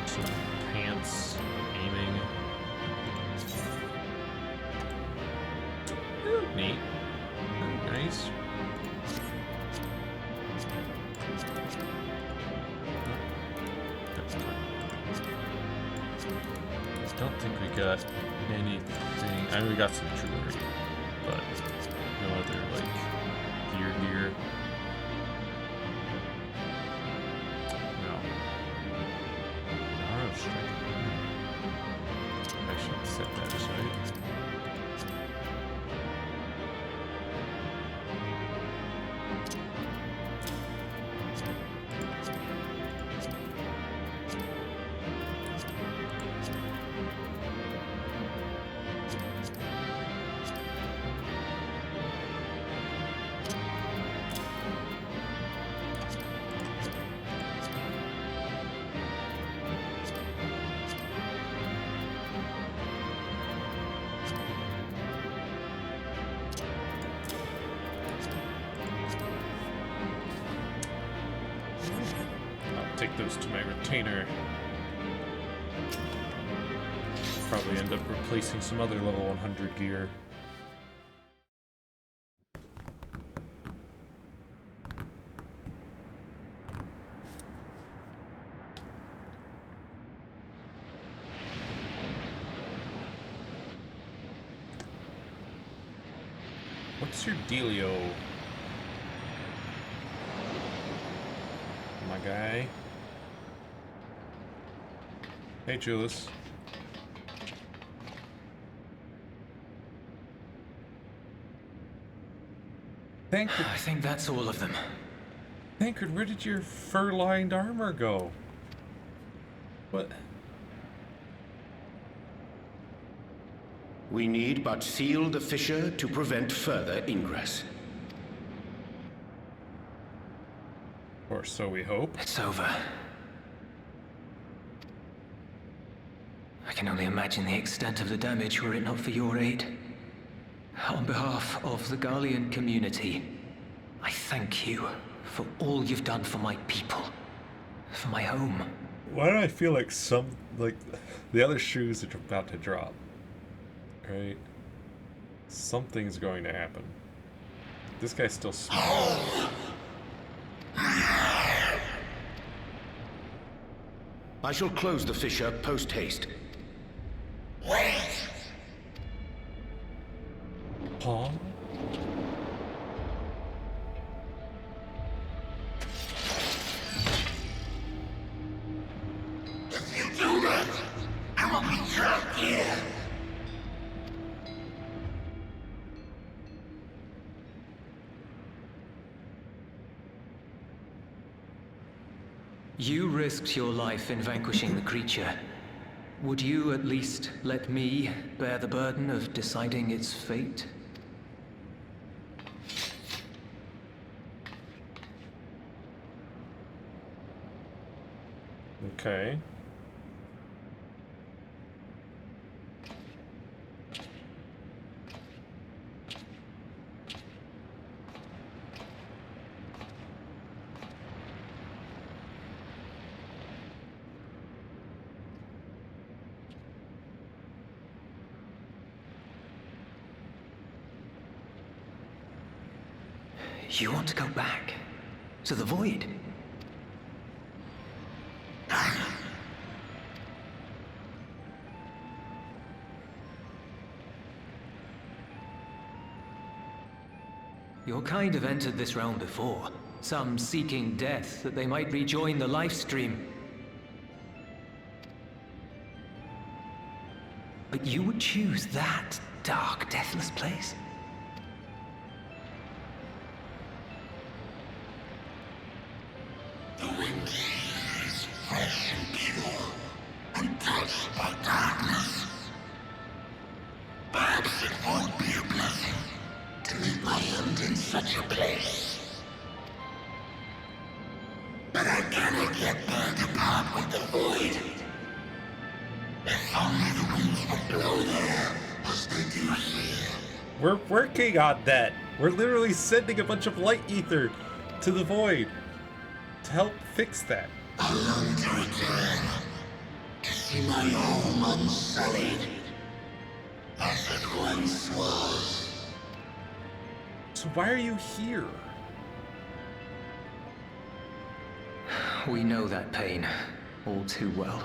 some pants of aiming. They look neat. They're nice. I don't think we got anything. I mean, we got some jewelry, but no other, like, take those to my retainer. Probably end up replacing some other level 100 gear. What's your dealio, my guy? Hey, Julius. Thancred.
I think that's all of them.
Thancred, where did your fur-lined armor go? What?
We need but seal the fissure to prevent further ingress.
Or so we hope.
It's over. I can only imagine the extent of the damage were it not for your aid. On behalf of the Garlean community, I thank you for all you've done for my people, for my home.
Why do I feel like the other shoes are about to drop? Right? Something's going to happen. This guy's still small.
I shall close the fissure post-haste.
Wait!
Huh?
If you do that, I will be trapped here.
You risked your life in vanquishing the creature. Would you at least let me bear the burden of deciding its fate?
Okay.
You want to go back? To the Void? Your kind have entered this realm before. Some seeking death that they might rejoin the life stream. But you would choose that dark, deathless place?
The wind is fresh and pure, untouched by darkness. Perhaps it would be a blessing to meet my end in such a place. But I cannot get there to part with the Void. If only the winds would blow there, as they do here.
We're working on that. We're literally sending a bunch of light ether to the Void to help fix that.
I long to return, to see my home unsullied, as it once was.
So why are you here?
We know that pain all too well.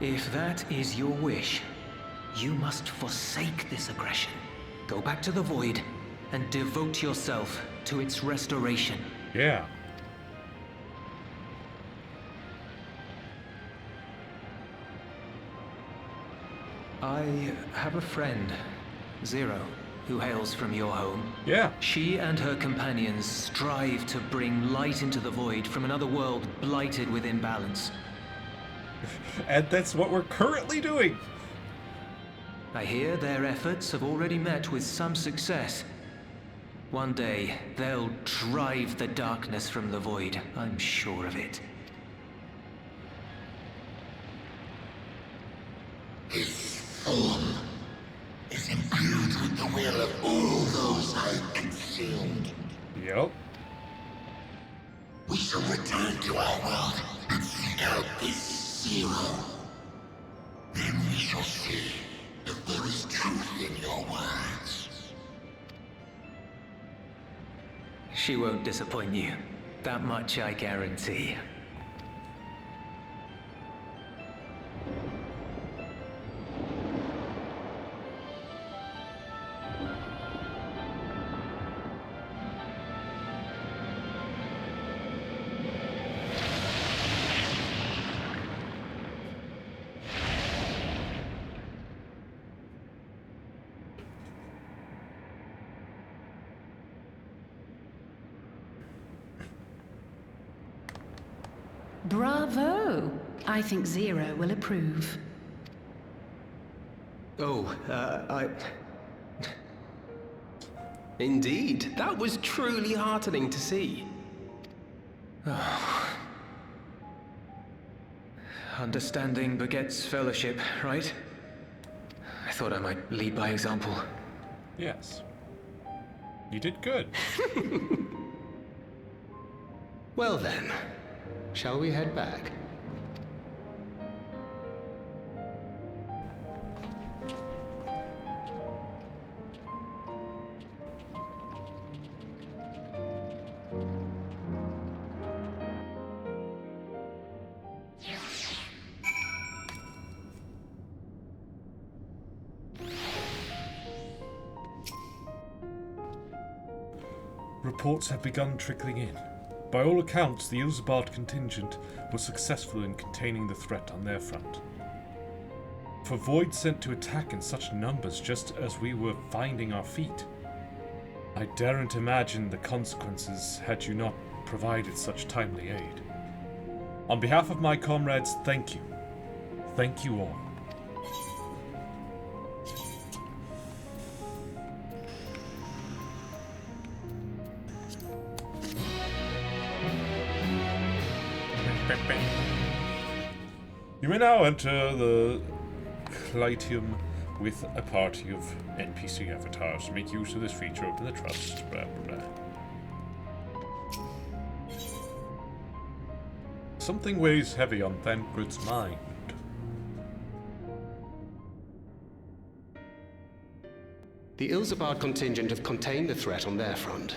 If that is your wish, you must forsake this aggression. Go back to the Void and devote yourself to its restoration.
Yeah.
I have a friend, Zero, who hails from your home.
Yeah.
She and her companions strive to bring light into the Void from another world blighted with imbalance.
And that's what we're currently doing.
I hear their efforts have already met with some success. One day, they'll drive the darkness from the Void, I'm sure of it.
His form is imbued with the will of all those I've consumed.
Yep.
We shall return to our world and seek out this Zero. Then we shall see if there is truth in your words.
She won't disappoint you. That much I guarantee.
Bravo! I think Zero will approve.
Indeed, that was truly heartening to see.
Understanding begets fellowship, right? I thought I might lead by example.
Yes. You did good.
Well then, shall we head back?
Reports have begun trickling in. By all accounts, the Ilsabard contingent was successful in containing the threat on their front. For Void sent to attack in such numbers just as we were finding our feet, I daren't imagine the consequences had you not provided such timely aid. On behalf of my comrades, thank you. Thank you all. You may now enter the Clytium with a party of NPC avatars. Make use of this feature, open the trust, blah blah blah. Something weighs heavy on Thancred's mind.
The Ilsabard contingent have contained the threat on their front.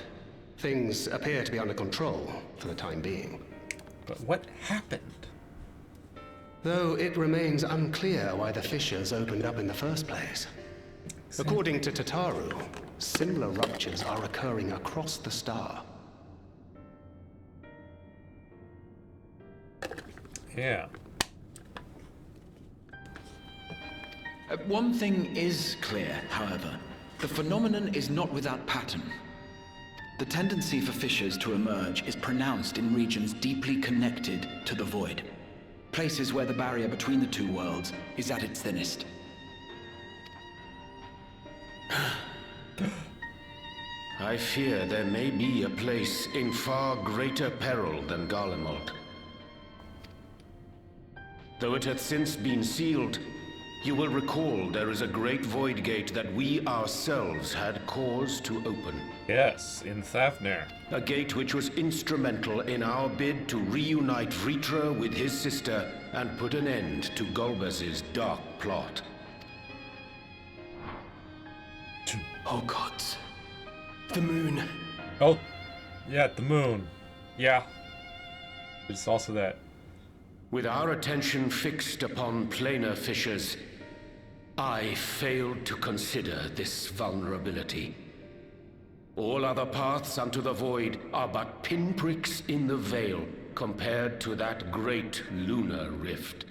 Things appear to be under control for the time being.
But what happened?
Though it remains unclear why the fissures opened up in the first place. According to Tataru, similar ruptures are occurring across the star.
Yeah.
One thing is clear, however. The phenomenon is not without pattern. The tendency for fissures to emerge is pronounced in regions deeply connected to the Void. Places where the barrier between the two worlds is at its thinnest.
I fear there may be a place in far greater peril than Garlemald. Though it hath since been sealed, you will recall there is a great void gate that we ourselves had cause to open.
Yes, in Thavner.
A gate which was instrumental in our bid to reunite Vritra with his sister and put an end to Golbez's dark plot.
Oh gods. The moon.
Oh, yeah, the moon. Yeah. It's also that.
With our attention fixed upon planar fissures, I failed to consider this vulnerability. All other paths unto the void are but pinpricks in the veil compared to that great lunar rift.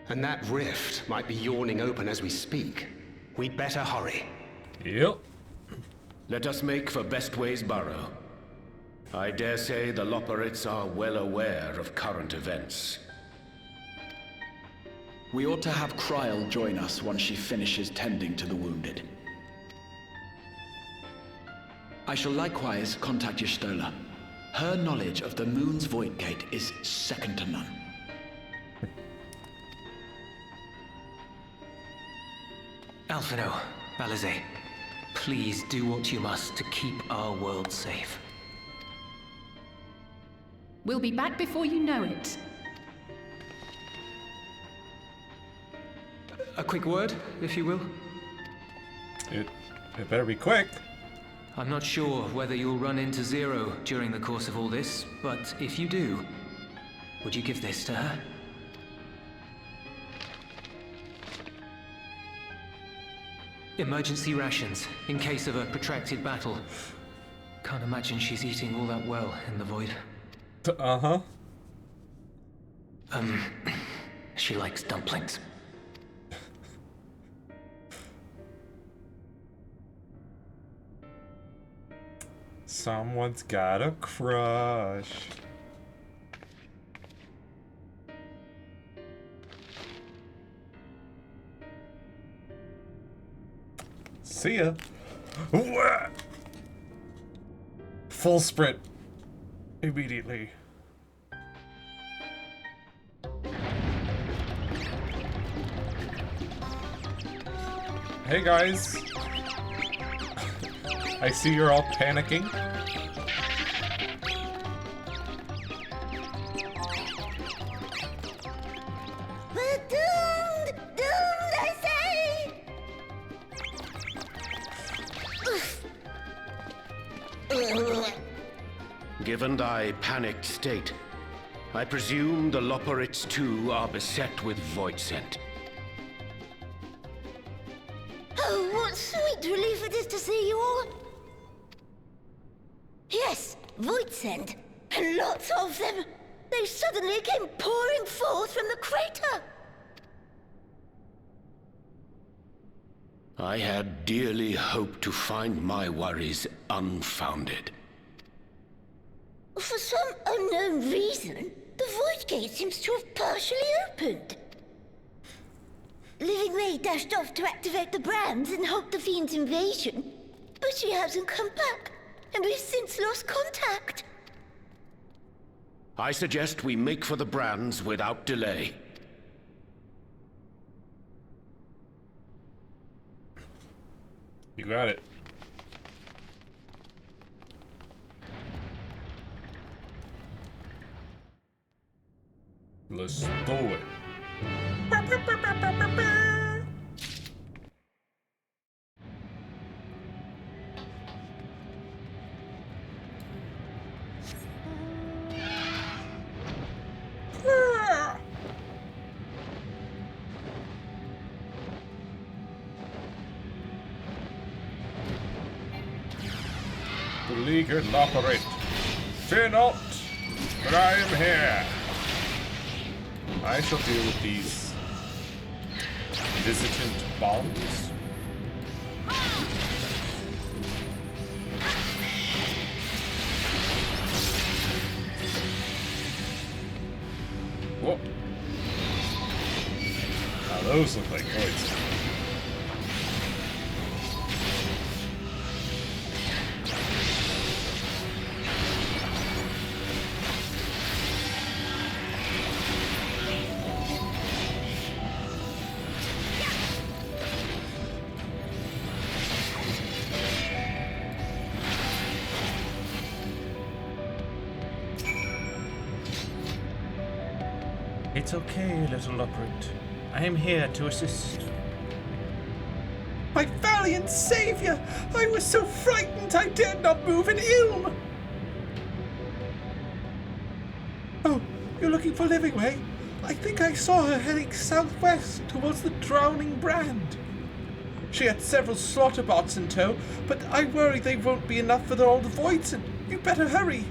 And that rift might be yawning open as we speak. We'd better hurry.
Yep.
Let us make for Bestways Burrow. I dare say the Loporrits are well aware of current events.
We ought to have Kryl join us once she finishes tending to the wounded. I shall likewise contact Y'shtola. Her knowledge of the moon's void gate is second to none.
Alphino, Alize, please do what you must to keep our world safe.
We'll be back before you know it.
A quick word, if you will.
It better be quick.
I'm not sure whether you'll run into Zero during the course of all this, but if you do, would you give this to her? Emergency rations, in case of a protracted battle. Can't imagine she's eating all that well in the void.
Uh-huh.
She likes dumplings.
Someone's got a crush. See ya. Full sprint. Immediately. Hey guys. I see you're all panicking.
We're doomed! Doomed, I say!
Given thy panicked state, I presume the Loporrits too are beset with void scent.
Oh, what sweet relief it is to see you all! Yes, Voidsend, and lots of them. They suddenly came pouring forth from the crater.
I had dearly hoped to find my worries unfounded.
For some unknown reason, the Void Gate seems to have partially opened. Living May dashed off to activate the brands and halt the Fiend's invasion, but she hasn't come back, and we've since lost contact.
I suggest we make for the brands without delay.
You got it. Let's do it. Beleaguered Loporrit, fear not, for I am here. I shall deal with these visitant bombs. Whoa. Now those look like voids. It's okay, little Loporrit. I am here to assist.
My valiant savior! I was so frightened I dared not move an ilm! Oh, you're looking for Livingway? I think I saw her heading southwest towards the Drowning Brand. She had several slaughter bots in tow, but I worry they won't be enough for all the voids, and you better hurry.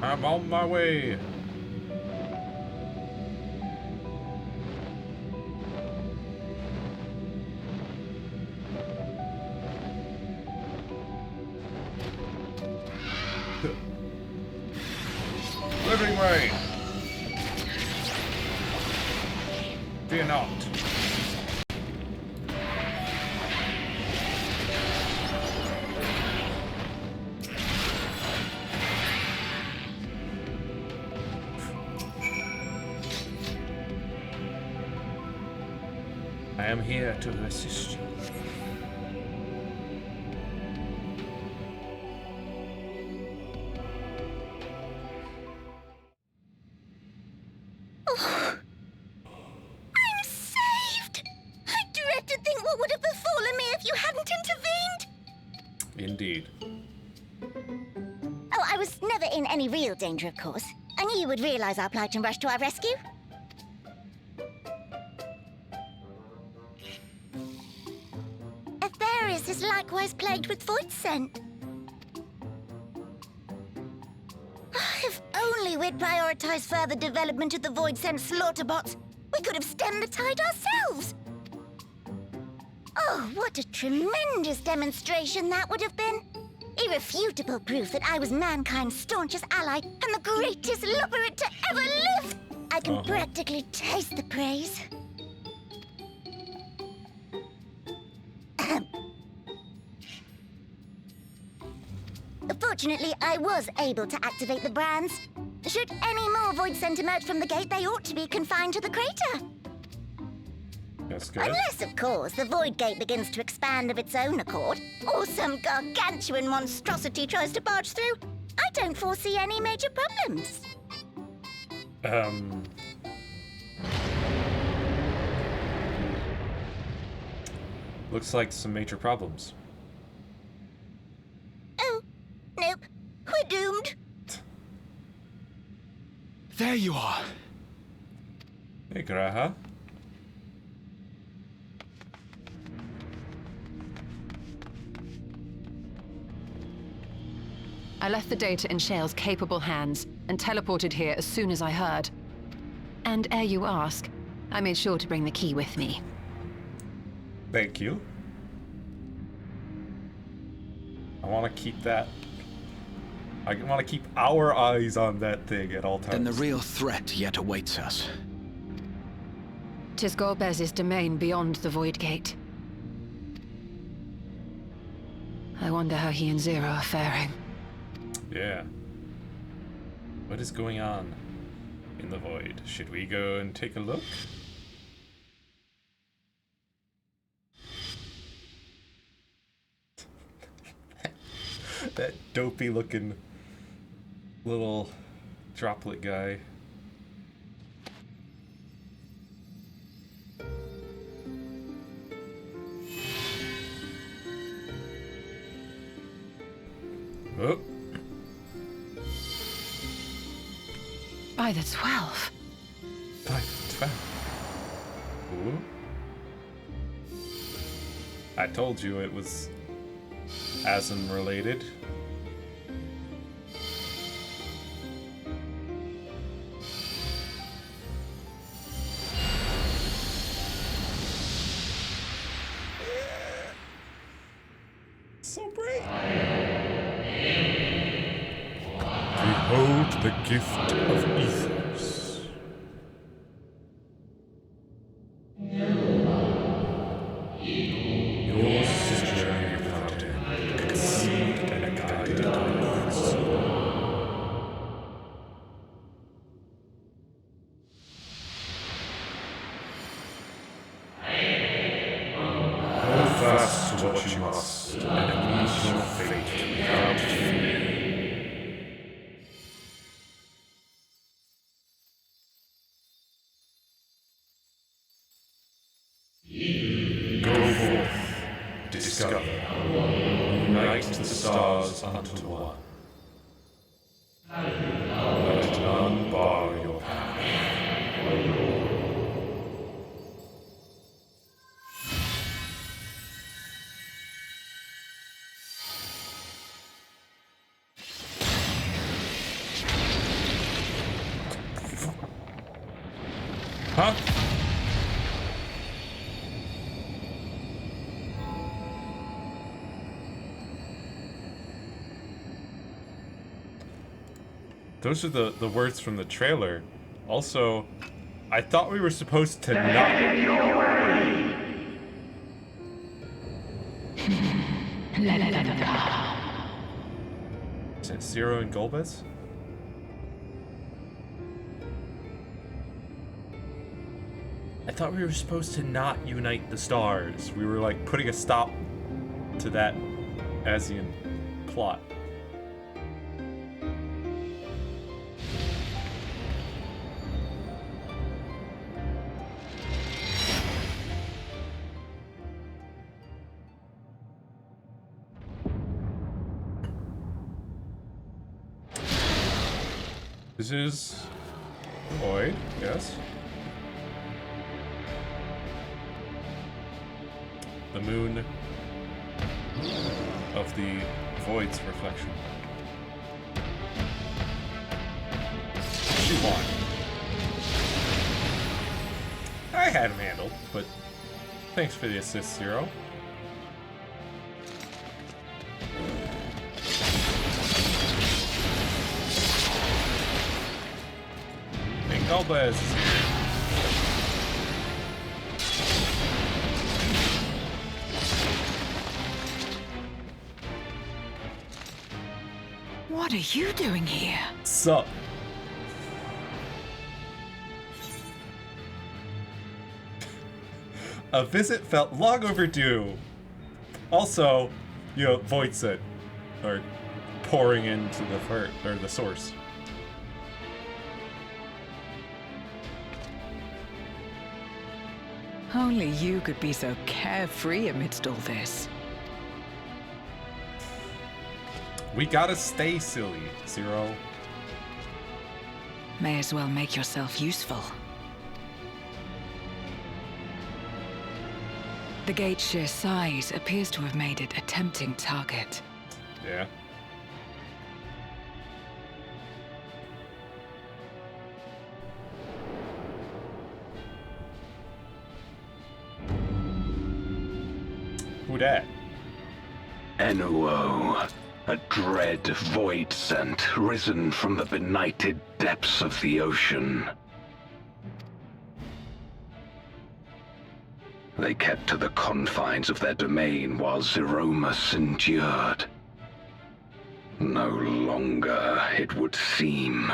I'm on my way. Livingway. Fear not. I am here to assist you.
Oh, I'm saved! I dread to think what would have befallen me if you hadn't intervened!
Indeed.
Oh, I was never in any real danger, of course. I knew you would realize our plight and rush to our rescue. Aetherius is likewise plagued with void scent. If only we'd prioritized further development of the void scent slaughterbots, we could have stemmed the tide ourselves. Oh, what a tremendous demonstration that would have been. Irrefutable proof that I was mankind's staunchest ally and the greatest lubberite to ever live. I can practically taste the praise. Fortunately, I was able to activate the brands. Should any more void scent emerge from the gate, they ought to be confined to the crater.
That's good.
Unless, of course, the void gate begins to expand of its own accord, or some gargantuan monstrosity tries to barge through. I don't foresee any major problems.
Looks like some major problems.
Oh, nope. We're doomed.
There you are.
Hey, G'raha.
I left the data in Shale's capable hands and teleported here as soon as I heard. And ere you ask, I made sure to bring the key with me.
Thank you. I want to keep that. I want to keep our eyes on that thing at all times.
Then the real threat yet awaits us.
'Tis Golbez's domain beyond the Void Gate. I wonder how he and Zero are faring.
Yeah. What is going on in the void? Should we go and take a look? That dopey looking little droplet guy. Oh.
By the 12.
By the 12. Ooh. I told you it was Asm related. So brave. Behold the gift of ethos. Your sister without end, conceived and guided by his soul. Hold fast to what you must, and meet your fate without fear. Go forth, discover, unite the stars unto one. Let none bar your path. Huh? Those are the words from the trailer. Also, I thought we were supposed to not. Is it Zero and Golbez? I thought we were supposed to not unite the stars. We were like putting a stop to that Asian plot. This is Void, yes. The moon of the Void's reflection. She won. I had him handled, but thanks for the assist, Zero. And Galbaz is here.
What are you doing here?
Sup? A visit felt long overdue. Also, you know, Voidsent are pouring into the source.
Only you could be so carefree amidst all this.
We gotta stay silly, Zero.
May as well make yourself useful. The gate's sheer size appears to have made it a tempting target.
Yeah. Who dat?
Enuo, a dread Voidsent risen from the benighted depths of the ocean. They kept to the confines of their domain while Zeromus endured. No longer, it would seem.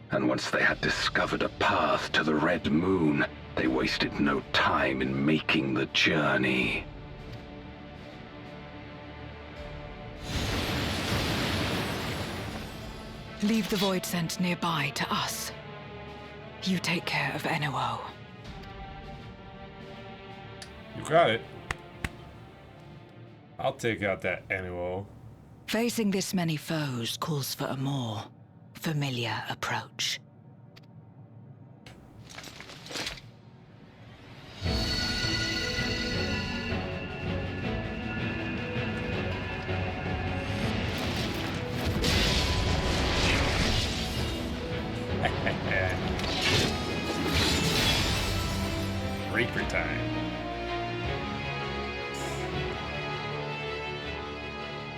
And once they had discovered a path to the Red Moon, they wasted no time in making the journey.
Leave the Voidsent nearby to us. You take care of Enuo.
You got it. I'll take out that Enuo.
Facing this many foes calls for a more familiar approach.
Reaper time.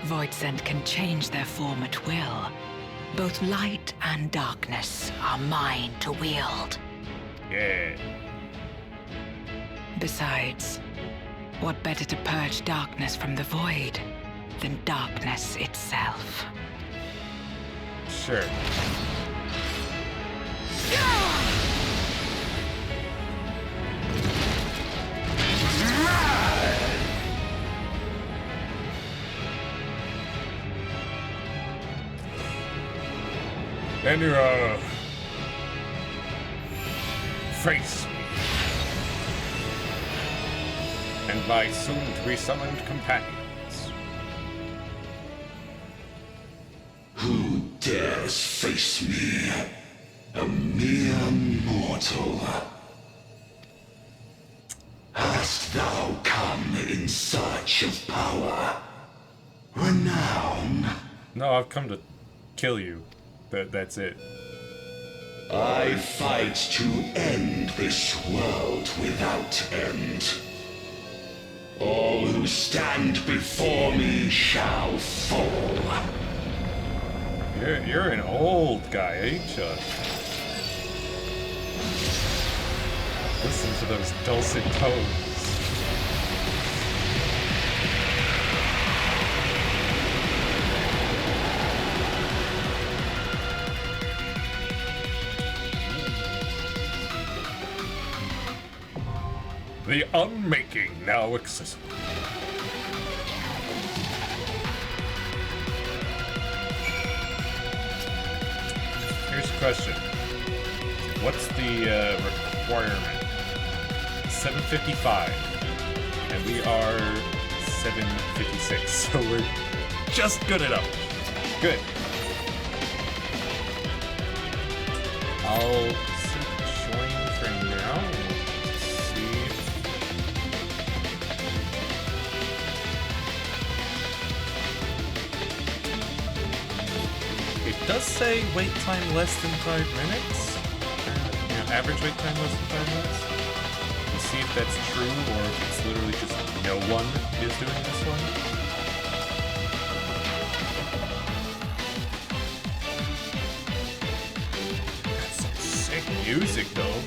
Voidsent can change their form at will. Both light and darkness are mine to wield.
Yeah.
Besides, what better to purge darkness from the void than darkness itself?
Sure. Enuo, face me, and my soon-to-be summoned companions.
Who dares face me? A mere mortal. Hast thou come in search of power? Renown?
No, I've come to kill you. That's it.
I fight to end this world without end. All who stand before me shall fall.
You're an old guy, ain't ya? Listen to those dulcet tones. The Unmaking, now accessible. Here's a question. What's the requirement? 755. And we are 756, so we're just good enough. Good. I'll join for now. Let's see. It does say wait time less than 5 minutes. You know, average wait time less than 5 minutes. We'll see if that's true or if it's literally just no one is doing this one. Music though.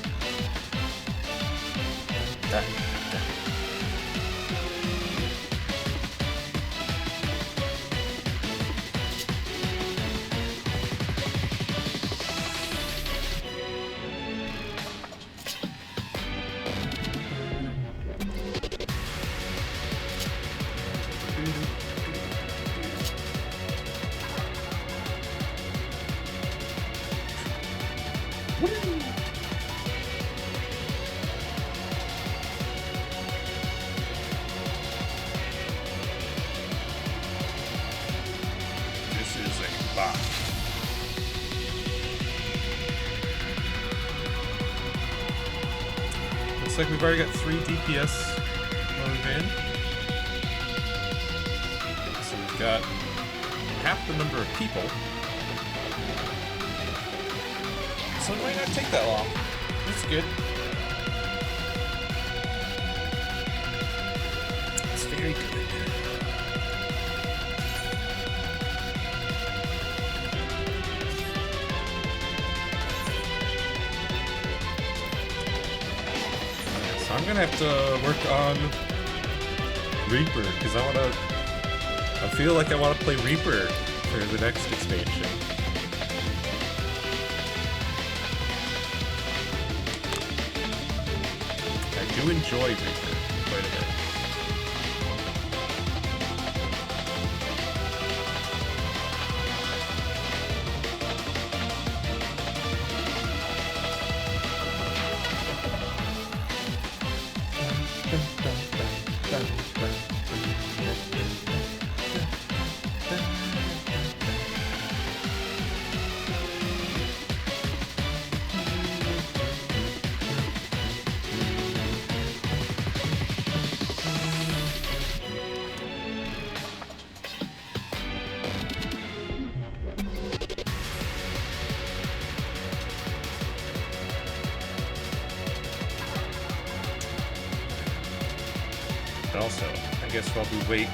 Looks like we've already got 3 DPS loaded in. So we've got half the number of people. So it might not take that long. That's good. It's very good. I'm gonna have to work on Reaper because I feel like I want to play Reaper for the next expansion. I do enjoy Reaper quite a bit. Also, I guess while we wait,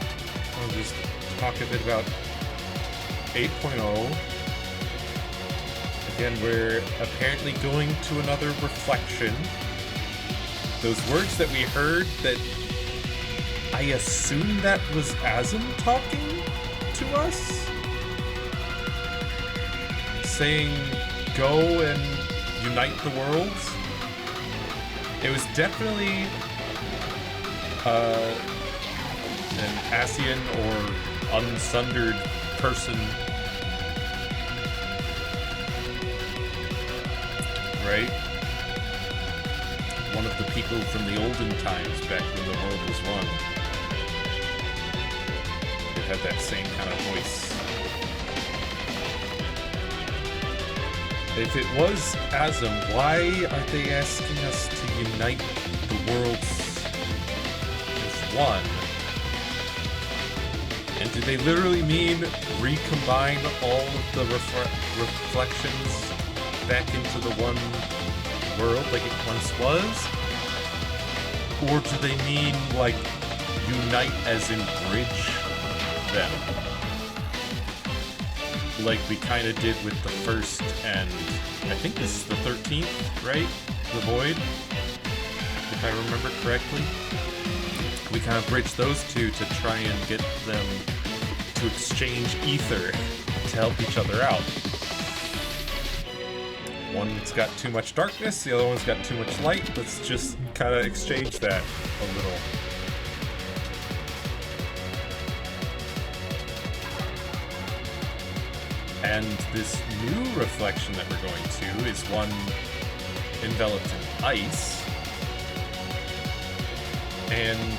I'll just talk a bit about 8.0. Again, we're apparently going to another reflection. Those words that we heard that I assume that was Azim talking to us? Saying, go and unite the worlds? It was definitely an Ascian or unsundered person, right? One of the people from the olden times back when the world was one. It had that same kind of voice. If it was Azim, why are they asking us to unite the worlds one? And do they literally mean recombine all of the reflections back into the one world like it once was? Or do they mean like unite as in bridge them? Like we kind of did with the first and I think this is the 13th, right? The Void, if I remember correctly. We kind of bridged those two to try and get them to exchange ether to help each other out. One's got too much darkness, the other one's got too much light. Let's just kind of exchange that a little. And this new reflection that we're going to is one enveloped in ice. And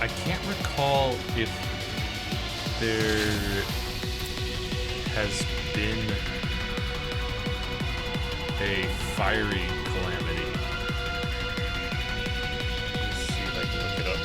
I can't recall if there has been a fiery calamity. Let's see if I can look it up.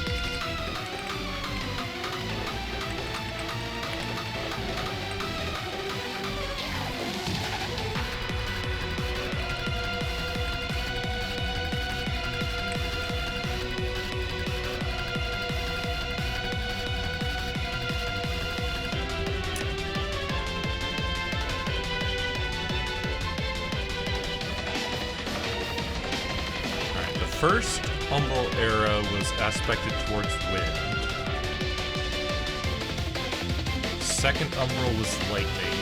First Umbral era was aspected towards wind. Second Umbral was lightning,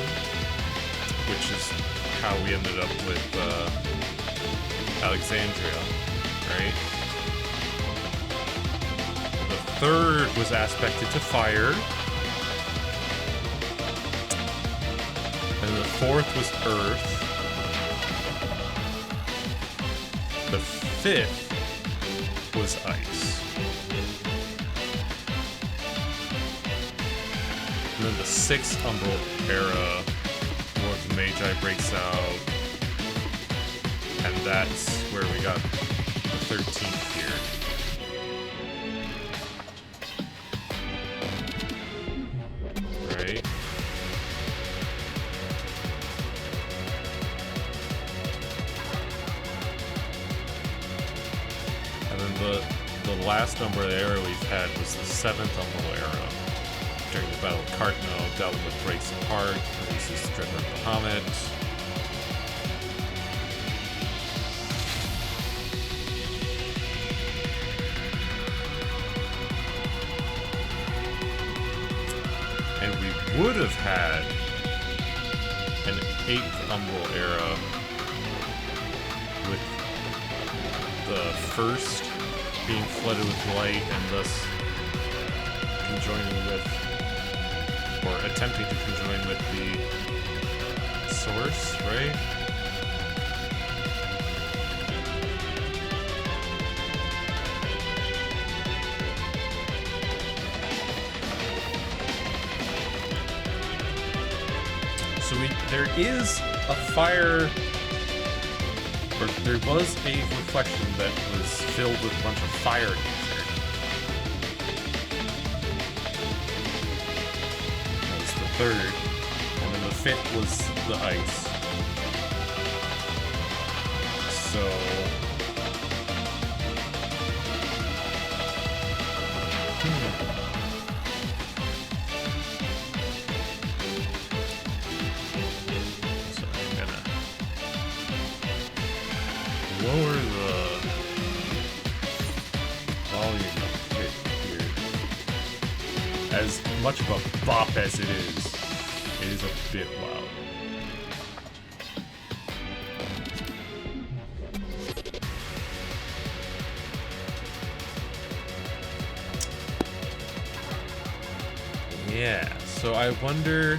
which is how we ended up with Alexandria, right? The third was aspected to fire. And the fourth was earth. The fifth was ice. And then the sixth Umbral era, War of the Magi breaks out, and that's where we got the 13th here. Right? The last Umbral era we've had was the 7th Umbral era. During the Battle of Cartno, Dalamud breaks apart, releases Dreadnought Bahamut. And we would have had an 8th Umbral era with the first being flooded with light and thus conjoining with, or attempting to conjoin with the source, right? So there is a fire, or there was a reflection that was filled with a bunch of fire ether. That was the third. And then the fifth was the ice. So... So I'm gonna lower the volume a bit here. As much of a bop as it is a bit loud. Yeah, so I wonder,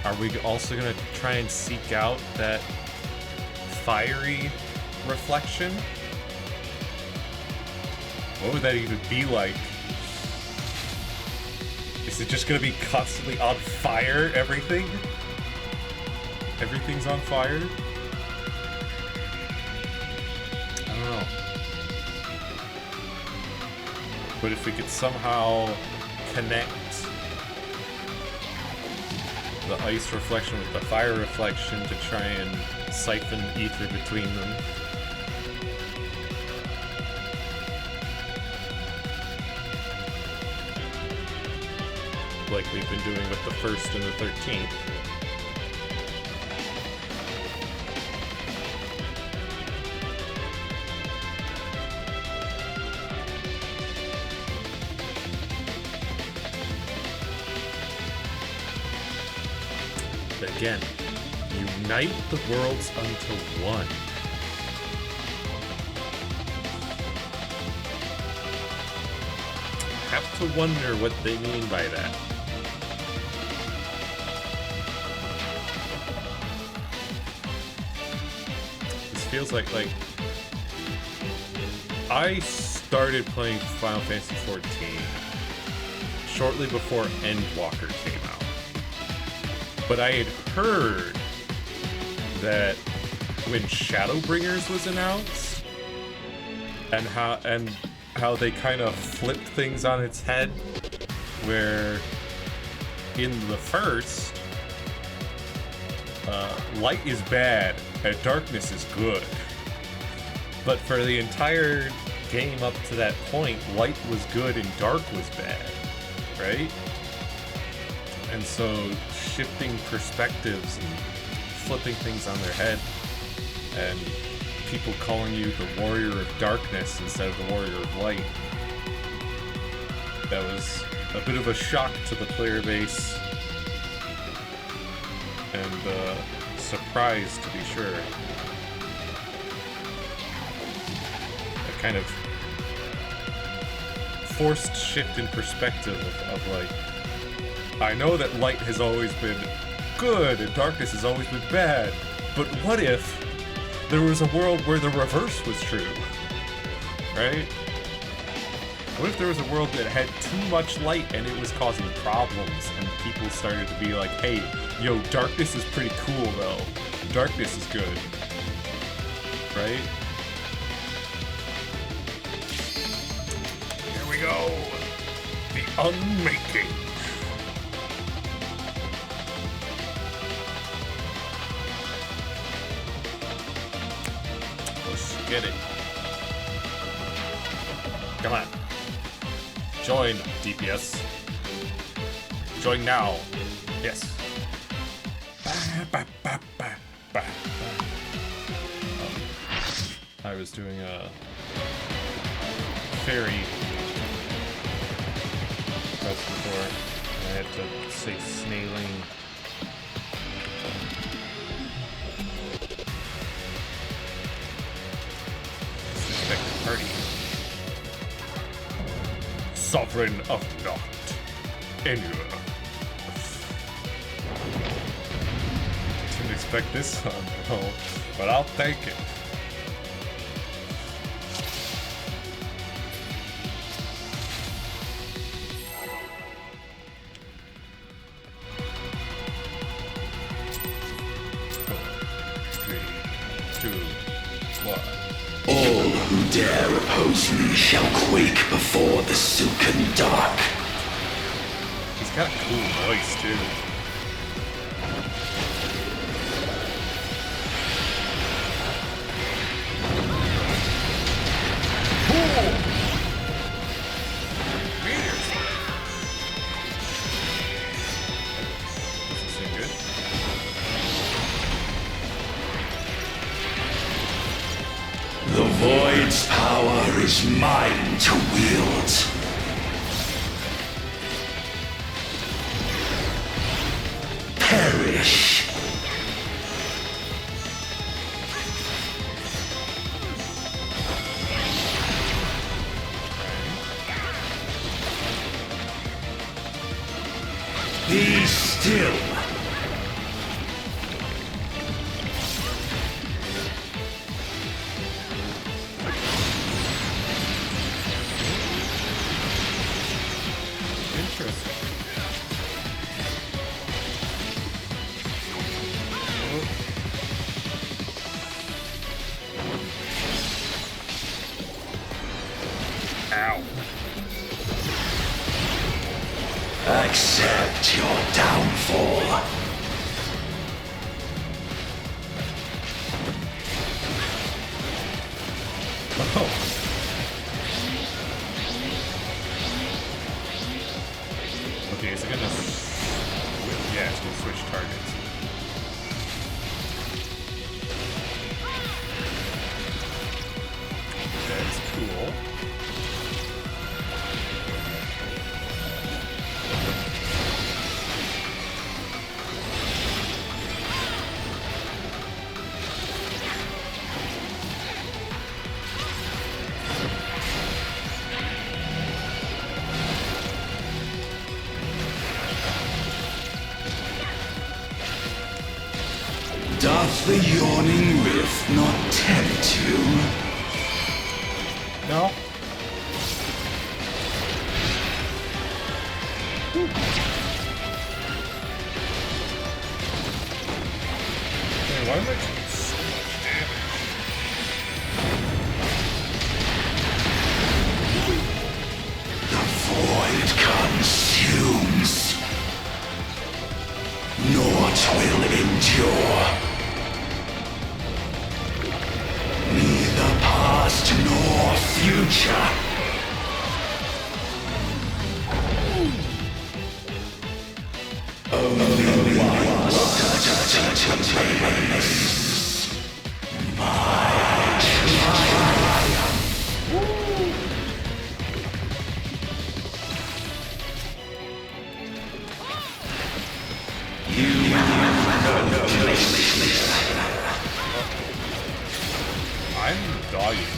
are we also gonna try and seek out that fiery reflection? What would that even be like? Is it just gonna be constantly on fire, everything? Everything's on fire? I don't know. But if we could somehow connect the ice reflection with the fire reflection to try and siphon ether between them. Like we've been doing with the 1st and the 13th. But again, Unite the worlds unto one. Have to wonder what they mean by that. This feels like I started playing Final Fantasy XIV shortly before Endwalker came out. But I had heard that when Shadowbringers was announced and how they kind of flipped things on its head, where in the first, light is bad and darkness is good. But for the entire game up to that point, light was good and dark was bad, right? And so shifting perspectives and flipping things on their head, and people calling you the warrior of darkness instead of the warrior of light, that was a bit of a shock to the player base, and surprise to be sure. A kind of forced shift in perspective of like, I know that light has always been good and darkness has always been bad, but what if there was a world where the reverse was true, right? What if there was a world that had too much light and it was causing problems, and people started to be like, hey, yo, darkness is pretty cool though. Darkness is good, right? Here we go. The Unmaking. Let's get it. Come on. Join, DPS. Join now. Yes. I was doing a fairy quest before, and I had to say snailing. Disrespect the party. Sovereign of Naught. Anywhere. Didn't expect this one, no, but I'll take it.
All who dare oppose me shall quake before the silken dark.
He's got a cool voice, too. Cool! Meteors! Does this seem good?
The Void's power is mine to wield. Perish. Be still. Accept your downfall.
Oh. Okay, is it gonna... Yeah, it's gonna switch targets. That's cool.
Doth the yawning rift not tempt you?
No. Wait, why am I doing so much damage?
The void consumes. Naught will endure. Neither past nor future. Only one such remains. My triumph. You have no place.
I'm dying.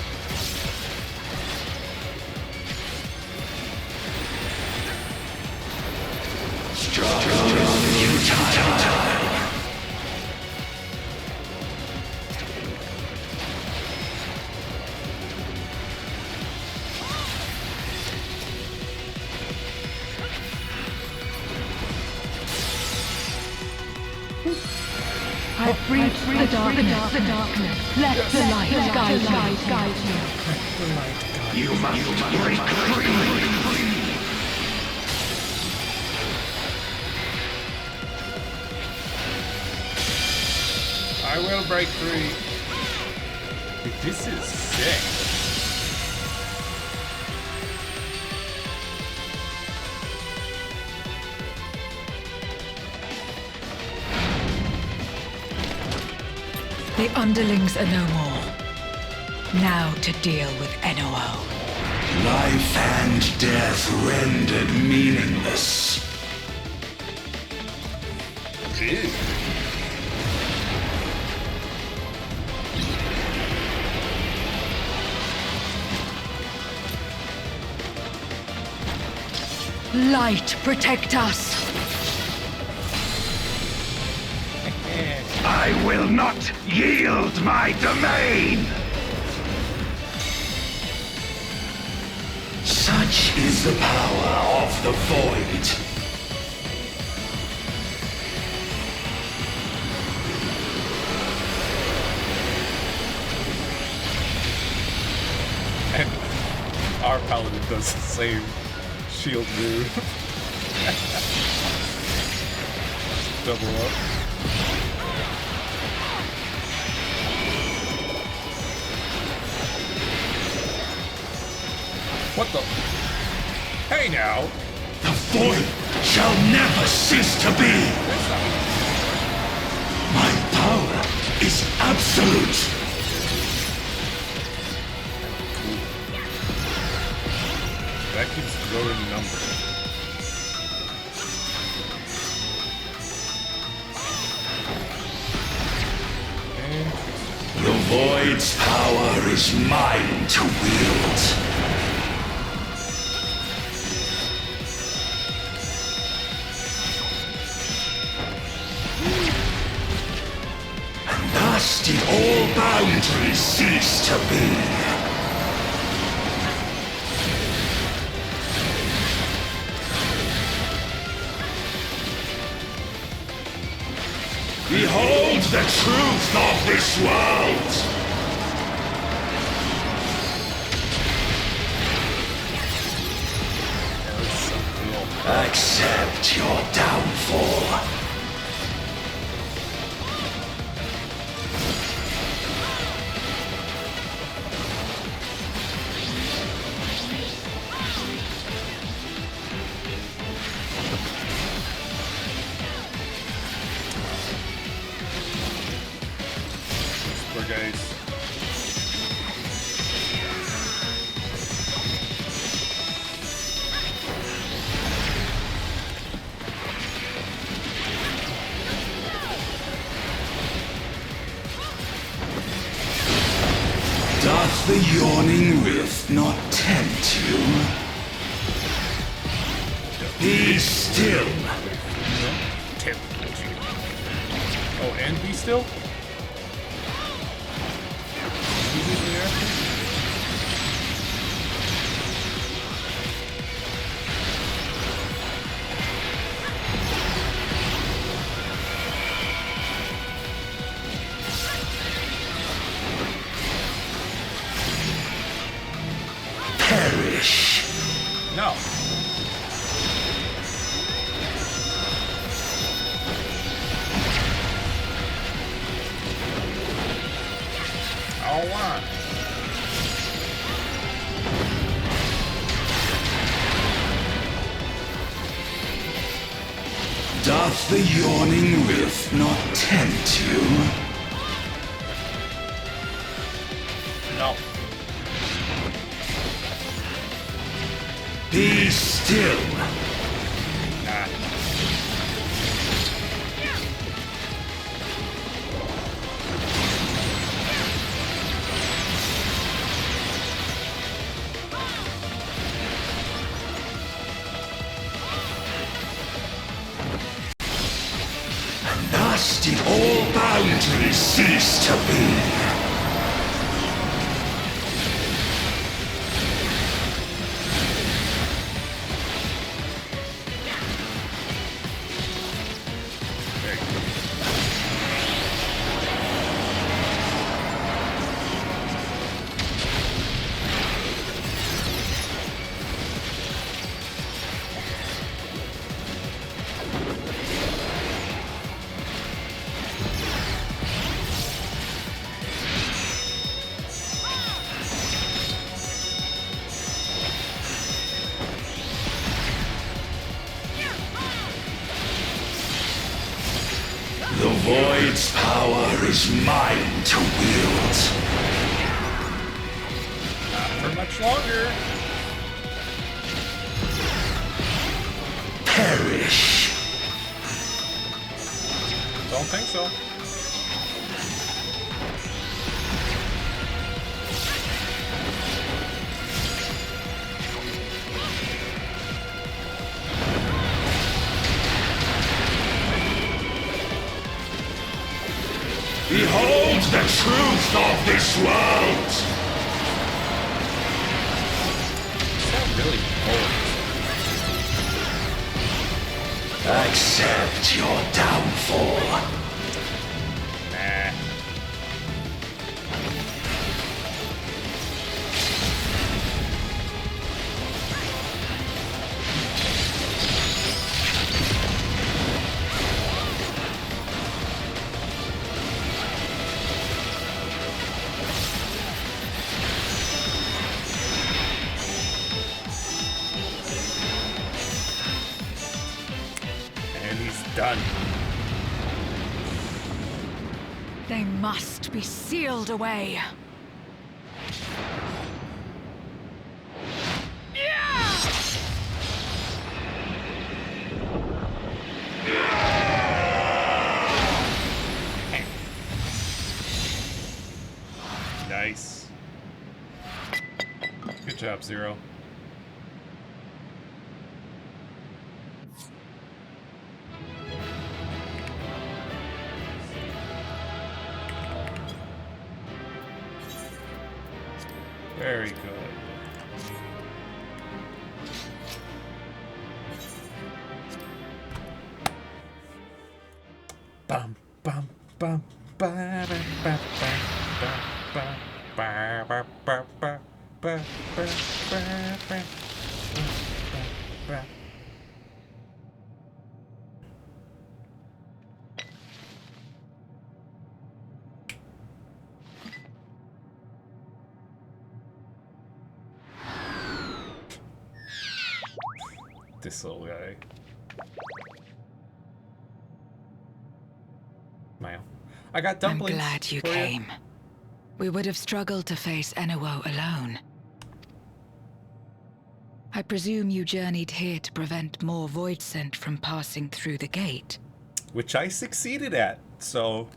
I breached the darkness. Let the light guide you.
You must break free.
I will break free. Dude, this is sick.
The underlings are no more. Now to deal with NOO.
Life and death rendered meaningless.
Jeez.
Light, protect us.
I will not yield my domain! Such is the power of the Void.
And our paladin does the same shield move. Double up. What the? Hey now!
The Void shall never cease to be! My power is absolute!
That keeps growing number.
The Void's power is mine to wield. And thus did all boundaries cease to be. Behold the truth of this world! Accept your downfall.
Guys.
Doth the yawning rift not tempt you? Be still.
Tempt you. Oh, and be still? after?
Perish.
No. All right.
Doth the yawning rift not tempt you?
No.
Be still.
Nah.
Thus did all boundaries cease to be. The Void's power is mine to wield.
Not for much longer.
Perish.
Don't think so.
Behold the truth of this world!
Sound really cold.
Accept your downfall.
Nah. And he's done.
They must be sealed away.
Nice. Good job, Zero. Very good. Bum bum bum ba ba ba ba ba ba ba ba ba ba ba ba ba. This little guy. Wow. I got dumplings.
I'm glad you came. We would have struggled to face Enuo alone. I presume you journeyed here to prevent more Voidsent from passing through the gate.
Which I succeeded at, so...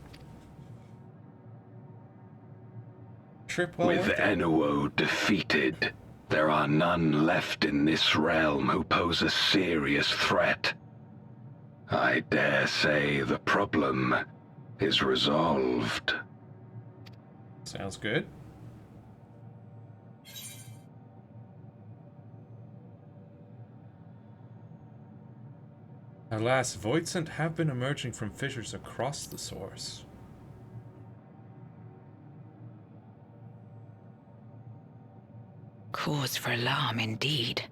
Trip well
With
worth it.
Enuo defeated, there are none left in this realm who pose a serious threat. I dare say the problem is resolved.
Sounds good. Alas, Voidsent have been emerging from fissures across the source.
Cause for alarm indeed.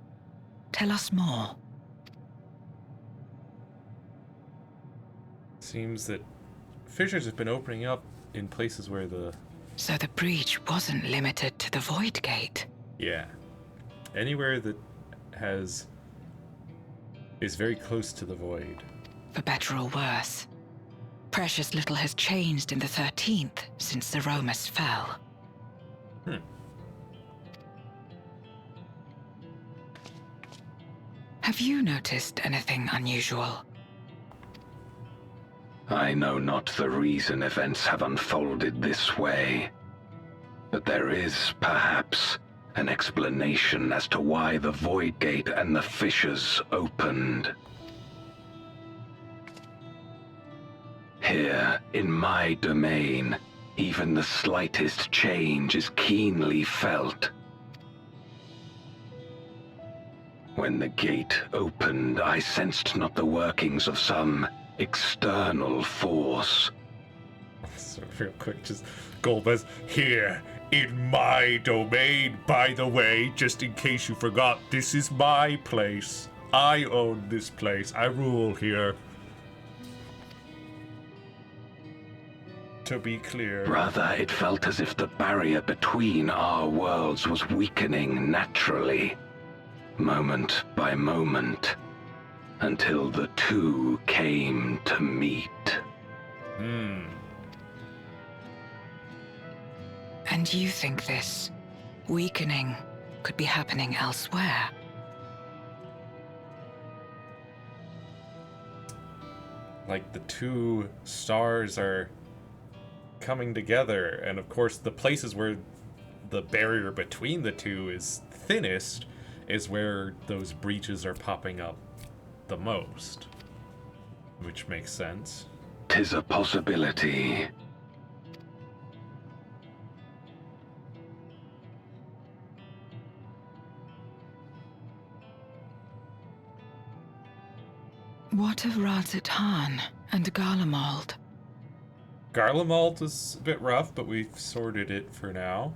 Tell us more.
Seems that fissures have been opening up in places where the...
So the breach wasn't limited to the Void Gate.
Yeah. Anywhere that is very close to the Void.
For better or worse, precious little has changed in the 13th since Zeromus fell. Have you noticed anything unusual?
I know not the reason events have unfolded this way, but there is, perhaps, an explanation as to why the Void Gate and the fissures opened. Here, in my domain, even the slightest change is keenly felt. When the gate opened, I sensed not the workings of some external force.
So real quick, just Golbez, here, in my domain, by the way, just in case you forgot, this is my place. I own this place. I rule here. To be clear.
Rather, it felt as if the barrier between our worlds was weakening naturally, moment by moment, until the two came to meet.
And you think this weakening could be happening elsewhere?
Like the two stars are coming together, and of course the places where the barrier between the two is thinnest is where those breaches are popping up the most, which makes sense.
'Tis a possibility.
What of Radz-at-Han and Garlemald?
Garlemald is a bit rough, but we've sorted it for now.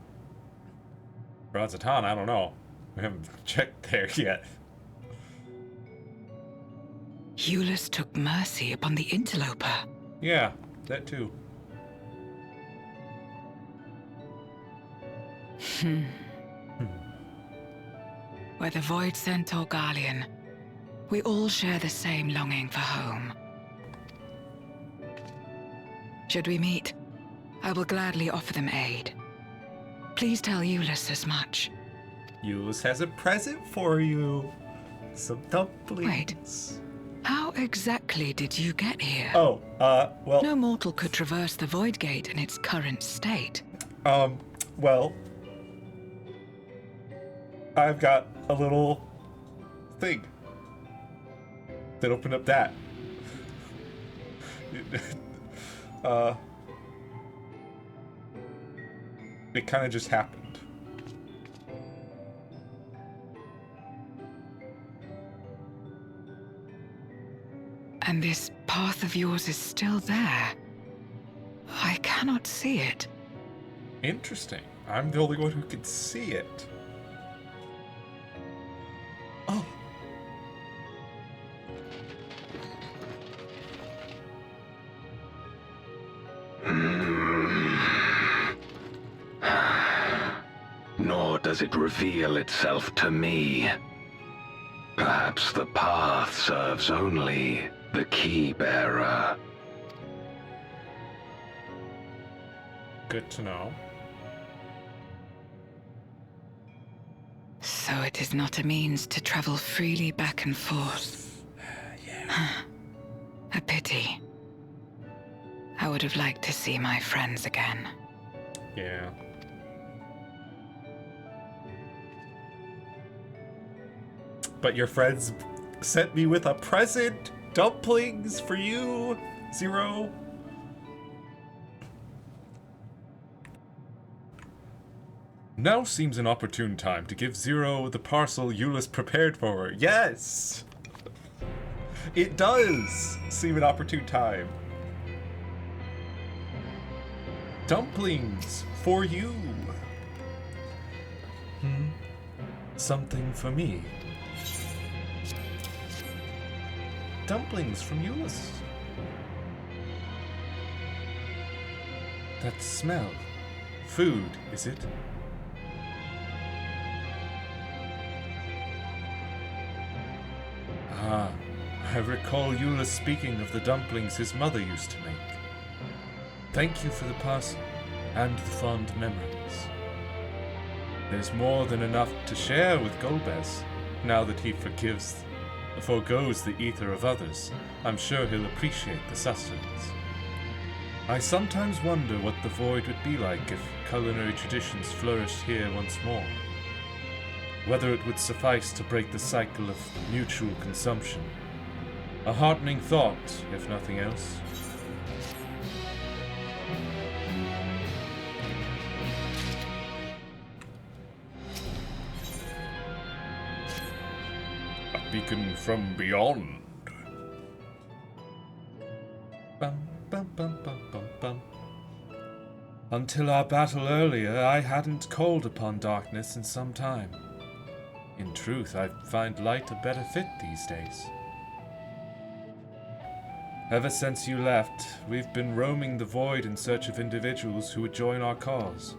Radz-at-Han, I don't know. We haven't checked there yet.
Eulus took mercy upon the interloper.
Yeah, that too.
Whether Voidsent or Garlean, we all share the same longing for home. Should we meet, I will gladly offer them aid. Please tell Eulus as much.
Eulus has a present for you. Some dumplings.
Wait. How exactly did you get here?
Oh, well...
No mortal could traverse the Void Gate in its current state.
Well... I've got a little thing that opened up that. It kind of just happened.
And this path of yours is still there. I cannot see it.
Interesting. I'm the only one who can see it. Oh.
Nor does it reveal itself to me. Perhaps the path serves only the key bearer.
Good to know.
So it is not a means to travel freely back and forth.
Yeah.
A pity. I would have liked to see my friends again.
Yeah. But your friends sent me with a present. Dumplings for you, Zero. Now seems an opportune time to give Zero the parcel Eulus prepared for her. Yes! It does seem an opportune time. Dumplings for you. Something for me. Dumplings from Euless. That smell. Food, is it? Ah, I recall Euless speaking of the dumplings his mother used to make. Thank you for the parcel and the fond memories. There's more than enough to share with Golbez, now that he forgoes the ether of others. I'm sure he'll appreciate the sustenance. I sometimes wonder what the Void would be like if culinary traditions flourished here once more. Whether it would suffice to break the cycle of mutual consumption. A heartening thought, if nothing else. A beacon from beyond. Bum, bum, bum, bum, bum, bum. Until our battle earlier, I hadn't called upon darkness in some time. In truth, I find light a better fit these days. Ever since you left, we've been roaming the Void in search of individuals who would join our cause.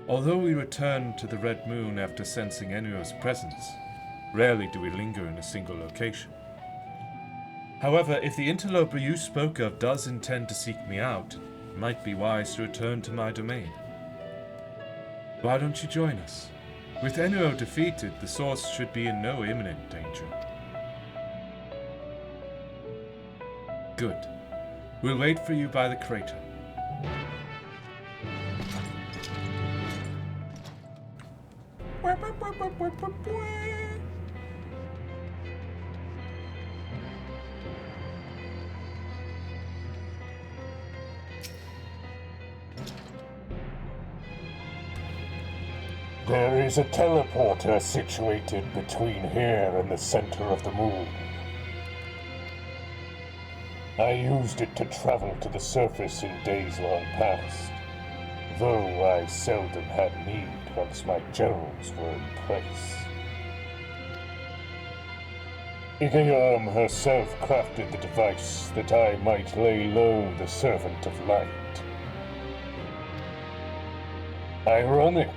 Although we return to the Red Moon after sensing Enuo's presence, rarely do we linger in a single location. However, if the interloper you spoke of does intend to seek me out, it might be wise to return to my domain. Why don't you join us? With Enuo defeated, the Source should be in no imminent danger. Good. We'll wait for you by the crater.
There is a teleporter situated between here and the center of the moon. I used it to travel to the surface in days long past, though I seldom had need once my generals were in place. Igayorm herself crafted the device that I might lay low the Servant of Light. Ironic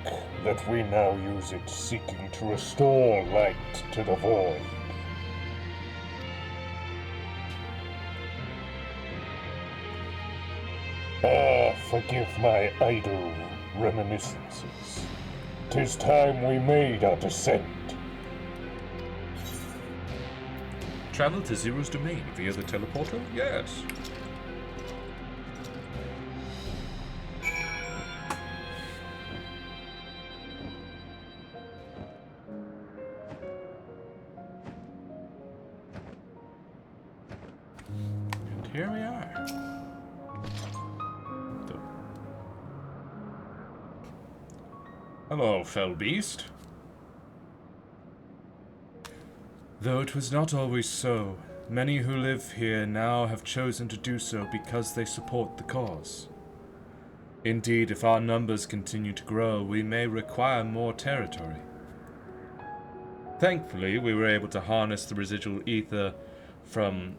that we now use it seeking to restore light to the Void. Forgive my idle reminiscences. 'Tis time we made our descent.
Travel to Zero's domain via the teleporter? Yes. And here we are. Hello, fell beast. Though it was not always so, many who live here now have chosen to do so because they support the cause. Indeed, if our numbers continue to grow, we may require more territory. Thankfully, we were able to harness the residual ether from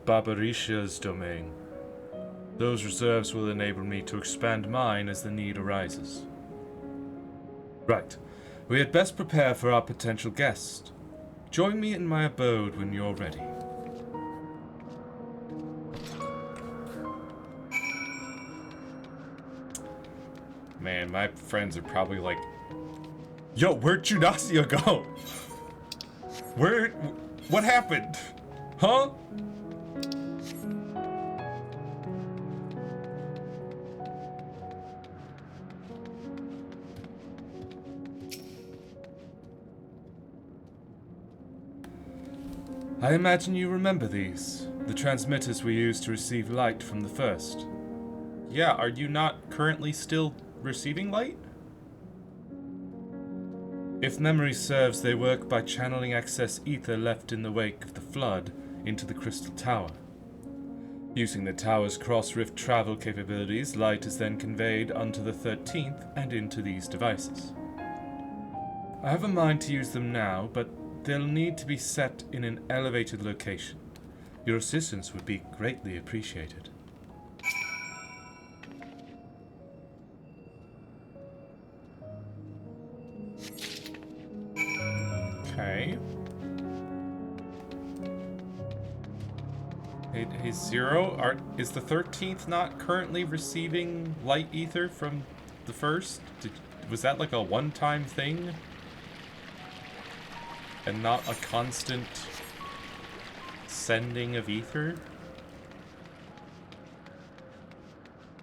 Barbarisha's domain. Those reserves will enable me to expand mine as the need arises. Right. We had best prepare for our potential guest. Join me in my abode when you're ready. Man, my friends are probably like, yo, where'd Junasia go? What happened? Huh? I imagine you remember these, the transmitters we used to receive light from the first. Yeah, are you not currently still receiving light? If memory serves, they work by channeling excess ether left in the wake of the flood into the Crystal Tower. Using the tower's cross-rift travel capabilities, light is then conveyed onto the 13th and into these devices. I have a mind to use them now, but they'll need to be set in an elevated location. Your assistance would be greatly appreciated. Okay. Hey, Zero, is the 13th not currently receiving light ether from the first? Was that like a one-time thing? And not a constant sending of ether?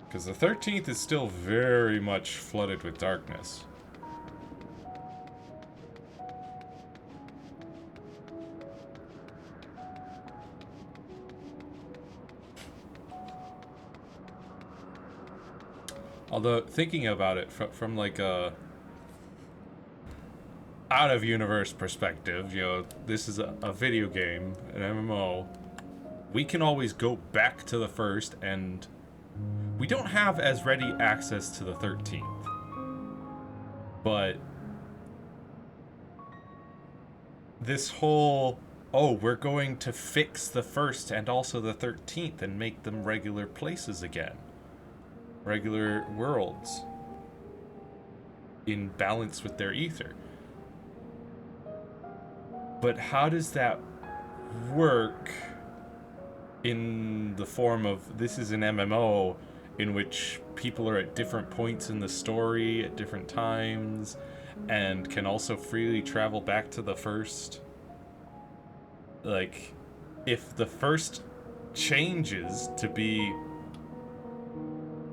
Because the 13th is still very much flooded with darkness. Although, thinking about it from like a out-of-universe perspective, you know, this is a video game, an MMO. We can always go back to the first, and we don't have as ready access to the 13th. But this whole, oh, we're going to fix the first and also the 13th and make them regular places again. Regular worlds in balance with their ether. But how does that work in the form of, this is an MMO in which people are at different points in the story at different times and can also freely travel back to the first? Like, if the first changes to be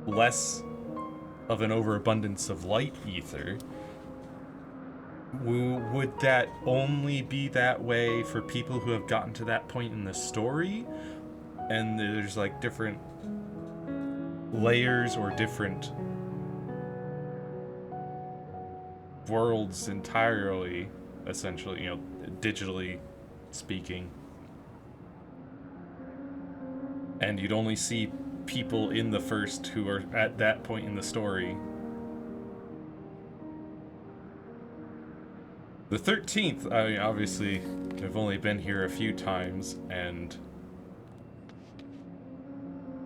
less of an overabundance of light ether, would that only be that way for people who have gotten to that point in the story? And there's like different layers or different worlds entirely, essentially, you know, digitally speaking. And you'd only see people in the first who are at that point in the story. The 13th, I mean, obviously, I've only been here a few times, and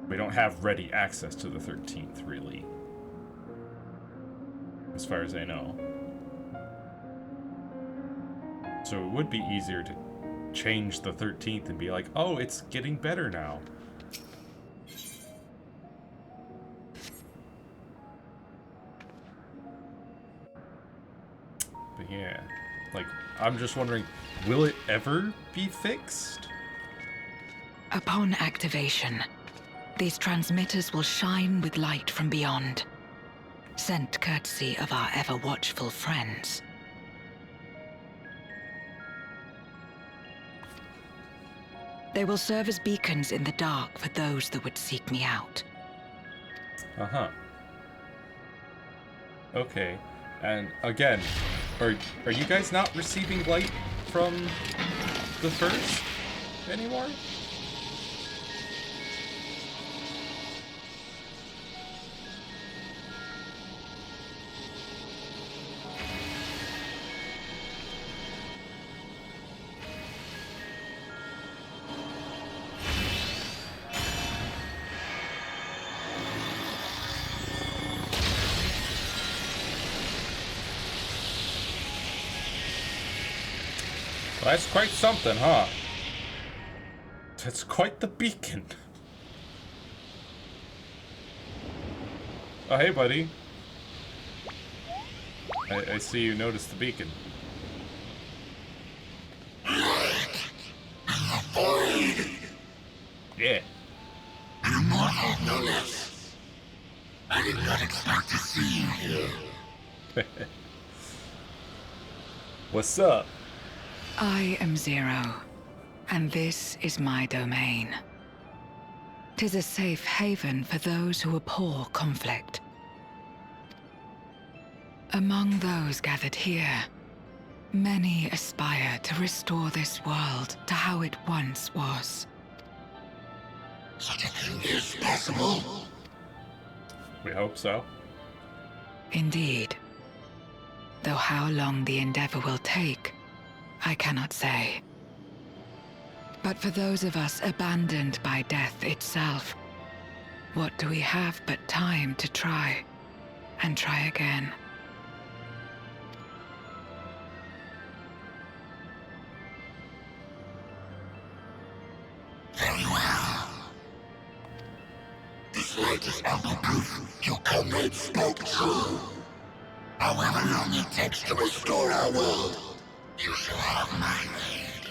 we don't have ready access to the 13th, really. As far as I know. So it would be easier to change the 13th and be like, oh, it's getting better now. But yeah, like, I'm just wondering, will it ever be fixed?
Upon activation, these transmitters will shine with light from beyond, sent courtesy of our ever-watchful friends. They will serve as beacons in the dark for those that would seek me out.
Uh-huh. Okay. And again, are you guys not receiving light from the first anymore? Well, that's quite something, huh? That's quite the beacon. Oh, hey, buddy. I see you noticed the beacon. Yeah.
Immortal Nullis. I did not expect to see you here.
What's up?
I am Zero, and this is my domain. 'Tis a safe haven for those who abhor conflict. Among those gathered here, Many aspire to restore this world to how it once was.
Such a thing is possible.
We hope so.
Indeed. Though how long the endeavor will take, I cannot say. But for those of us abandoned by death itself, what do we have but time to try, and try again?
Very well. This light is ample proof your comrades spoke true. However long it takes to restore our world, you shall have my aid.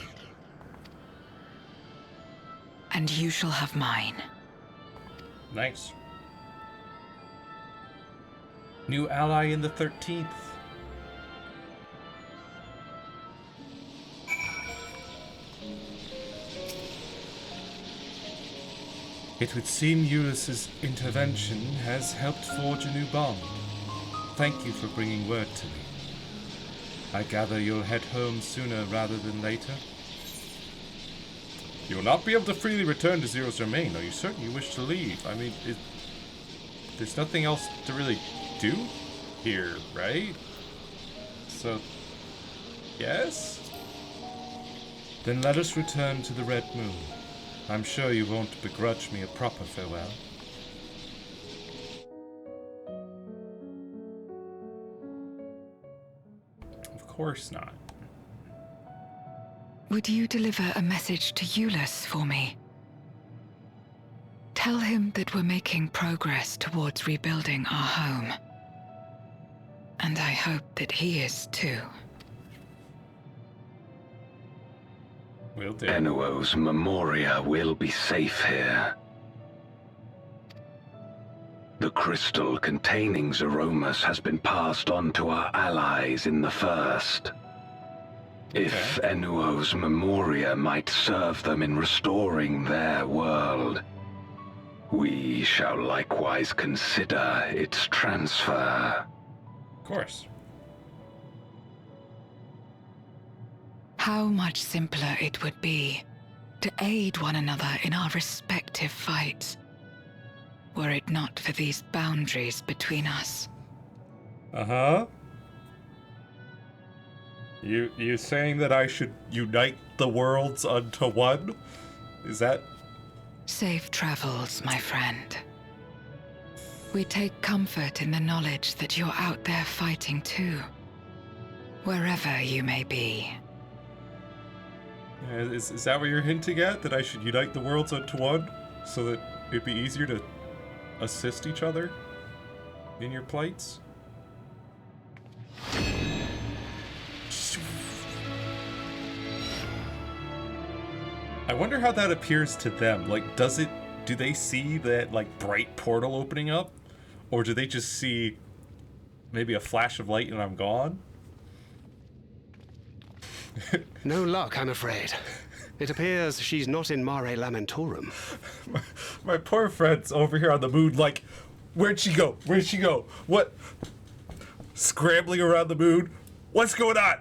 And you shall have mine.
Nice. New ally in the 13th. It would seem Ulysses' intervention has helped forge a new bond. Thank you for bringing word to me. I gather you'll head home sooner rather than later? You will not be able to freely return to Zero's domain, though you certainly wish to leave. I mean, there's nothing else to really do here, right? So, yes? Then let us return to the Red Moon. I'm sure you won't begrudge me a proper farewell. Of course not.
Would you deliver a message to Eulus for me? Tell him that we're making progress towards rebuilding our home. And I hope that he is too.
Will do.
Enuo's Memoria will be safe here. The crystal containing Zeromus has been passed on to our allies in the First. If Enuo's Memoria might serve them in restoring their world, we shall likewise consider its transfer.
Of course.
How much simpler it would be to aid one another in our respective fights, were it not for these boundaries between us.
Uh-huh. You saying that I should unite the worlds unto one? Is that...
Safe travels, my friend. We take comfort in the knowledge that you're out there fighting too, wherever you may be.
Is that what you're hinting at? That I should unite the worlds unto one? So that it'd be easier to assist each other in your plights? I wonder how that appears to them. Like, do they see that, like, bright portal opening up? Or do they just see maybe a flash of light and I'm gone?
No luck, I'm afraid. It appears she's not in Mare Lamentorum.
My poor friend's over here on the moon, like, where'd she go? Where'd she go? What? Scrambling around the moon? What's going on?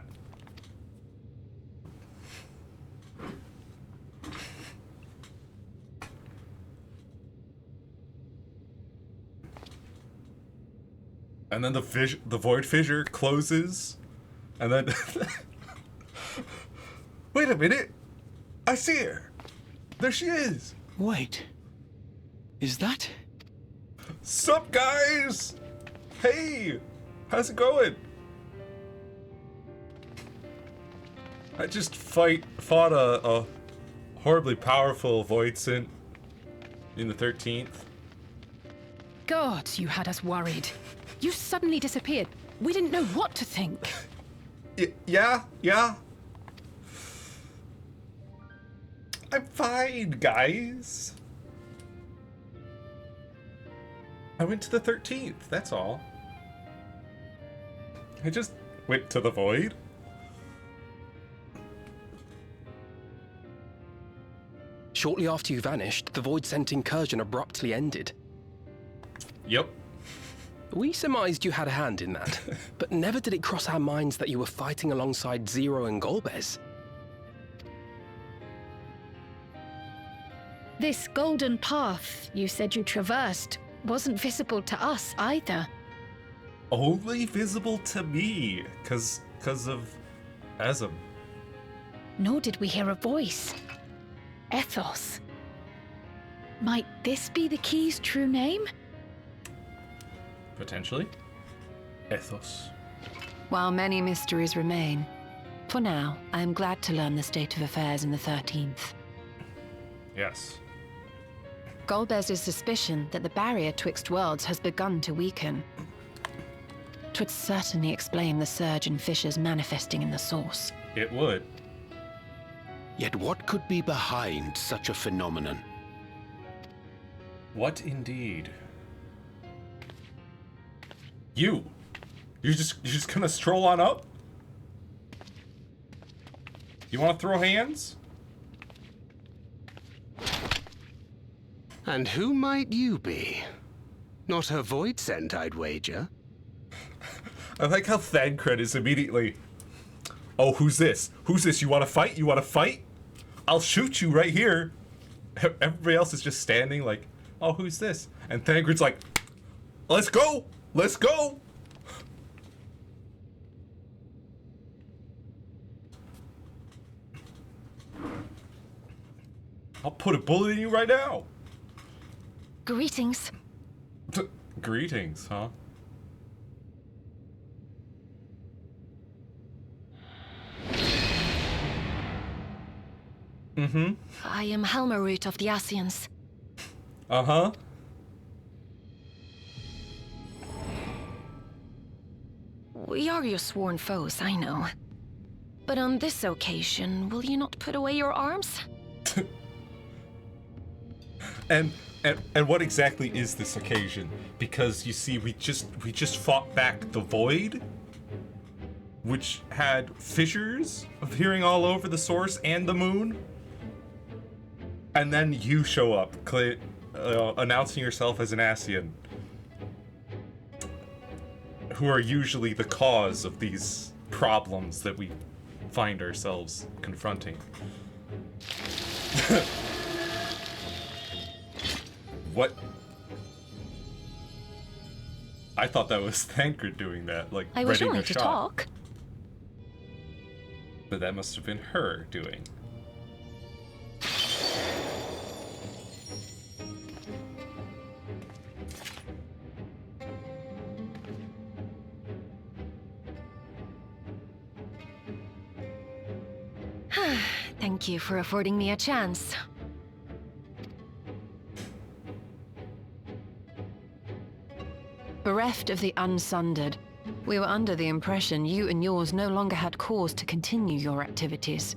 And then the void fissure closes, and then... Wait a minute! I see her! There she is!
Wait. Is that...
Sup, guys? Hey! How's it going? I just fought a horribly powerful void synth in the 13th.
God, you had us worried. You suddenly disappeared. We didn't know what to think.
Yeah. I'm fine, guys. I went to the 13th, that's all. I just went to the void.
Shortly after you vanished, the Void Scent incursion abruptly ended.
Yep.
We surmised you had a hand in that, but never did it cross our minds that you were fighting alongside Zero and Golbez.
This golden path you said you traversed wasn't visible to us either.
Only visible to me, cause of Asm.
Nor did we hear a voice. Ethos. Might this be the key's true name?
Potentially. Ethos.
While many mysteries remain, for now, I am glad to learn the state of affairs in the 13th.
Yes.
Golbez's suspicion that the barrier twixt worlds has begun to weaken. 'Twould certainly explain the surge in fissures manifesting in the source.
It would.
Yet what could be behind such a phenomenon?
What indeed? You're just gonna stroll on up? You wanna throw hands?
And who might you be? Not a Voidsent, I'd wager.
I like how Thancred is immediately, oh, who's this? Who's this? You wanna fight? You wanna fight? I'll shoot you right here. Everybody else is just standing like, oh, who's this? And Thancred's like, let's go! Let's go! I'll put a bullet in you right now.
Greetings.
Greetings, huh? Mm-hmm.
I am Helmarut of the Ascians.
Uh-huh.
We are your sworn foes, I know. But on this occasion, will you not put away your arms?
And what exactly is this occasion? Because you see, we just fought back the Void, which had fissures appearing all over the source and the moon. And then you show up, announcing yourself as an Ascian, who are usually the cause of these problems that we find ourselves confronting. What? I thought that was Thancred doing that, like
I was
readying
only
a
to
shot.
talk.
But that must have been her doing.
Thank you for affording me a chance.
Bereft of the Unsundered, we were under the impression you and yours no longer had cause to continue your activities.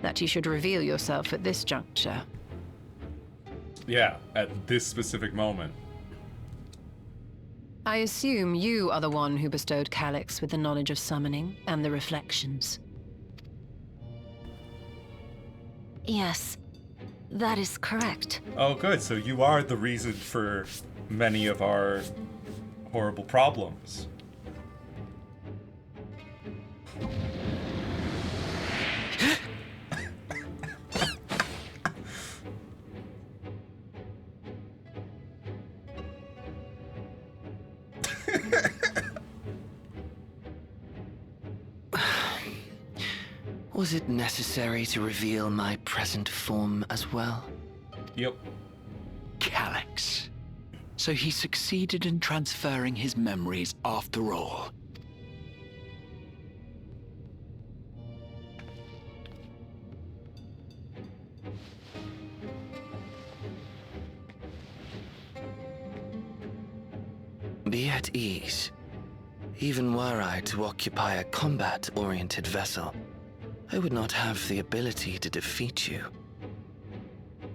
That you should reveal yourself at this juncture.
Yeah, at this specific moment.
I assume you are the one who bestowed Calyx with the knowledge of summoning and the reflections.
Yes, that is correct.
Oh, good. So you are the reason for many of our horrible problems.
Was it necessary to reveal my present form as well?
Yep.
Calyx. So he succeeded in transferring his memories after all. Be at ease. Even were I to occupy a combat-oriented vessel, I would not have the ability to defeat you.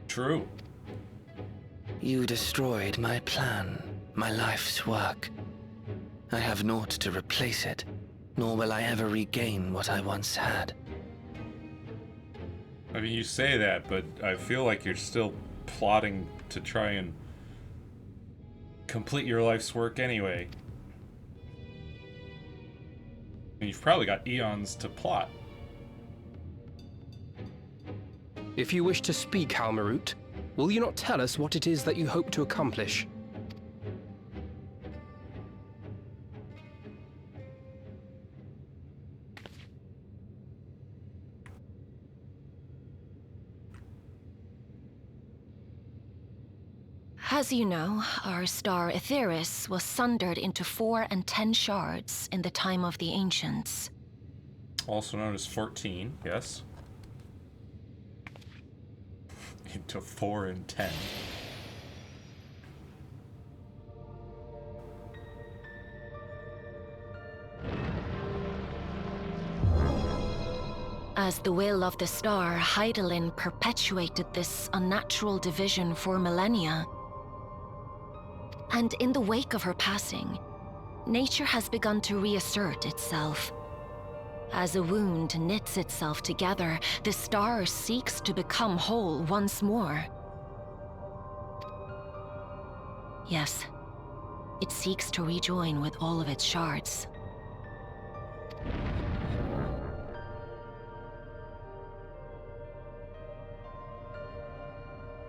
True.
You destroyed my plan, my life's work. I have naught to replace it, nor will I ever regain what I once had.
I mean, you say that, but I feel like you're still plotting to try and complete your life's work anyway. And you've probably got eons to plot.
If you wish to speak, Halmarut, will you not tell us what it is that you hope to accomplish?
As you know, our star Aetheris was sundered into 4 and 10 shards in the time of the Ancients.
Also known as 14, yes. Into 4 and 10.
As the will of the star, Hydaelyn perpetuated this unnatural division for millennia. And in the wake of her passing, nature has begun to reassert itself. As a wound knits itself together, the star seeks to become whole once more. Yes, it seeks to rejoin with all of its shards.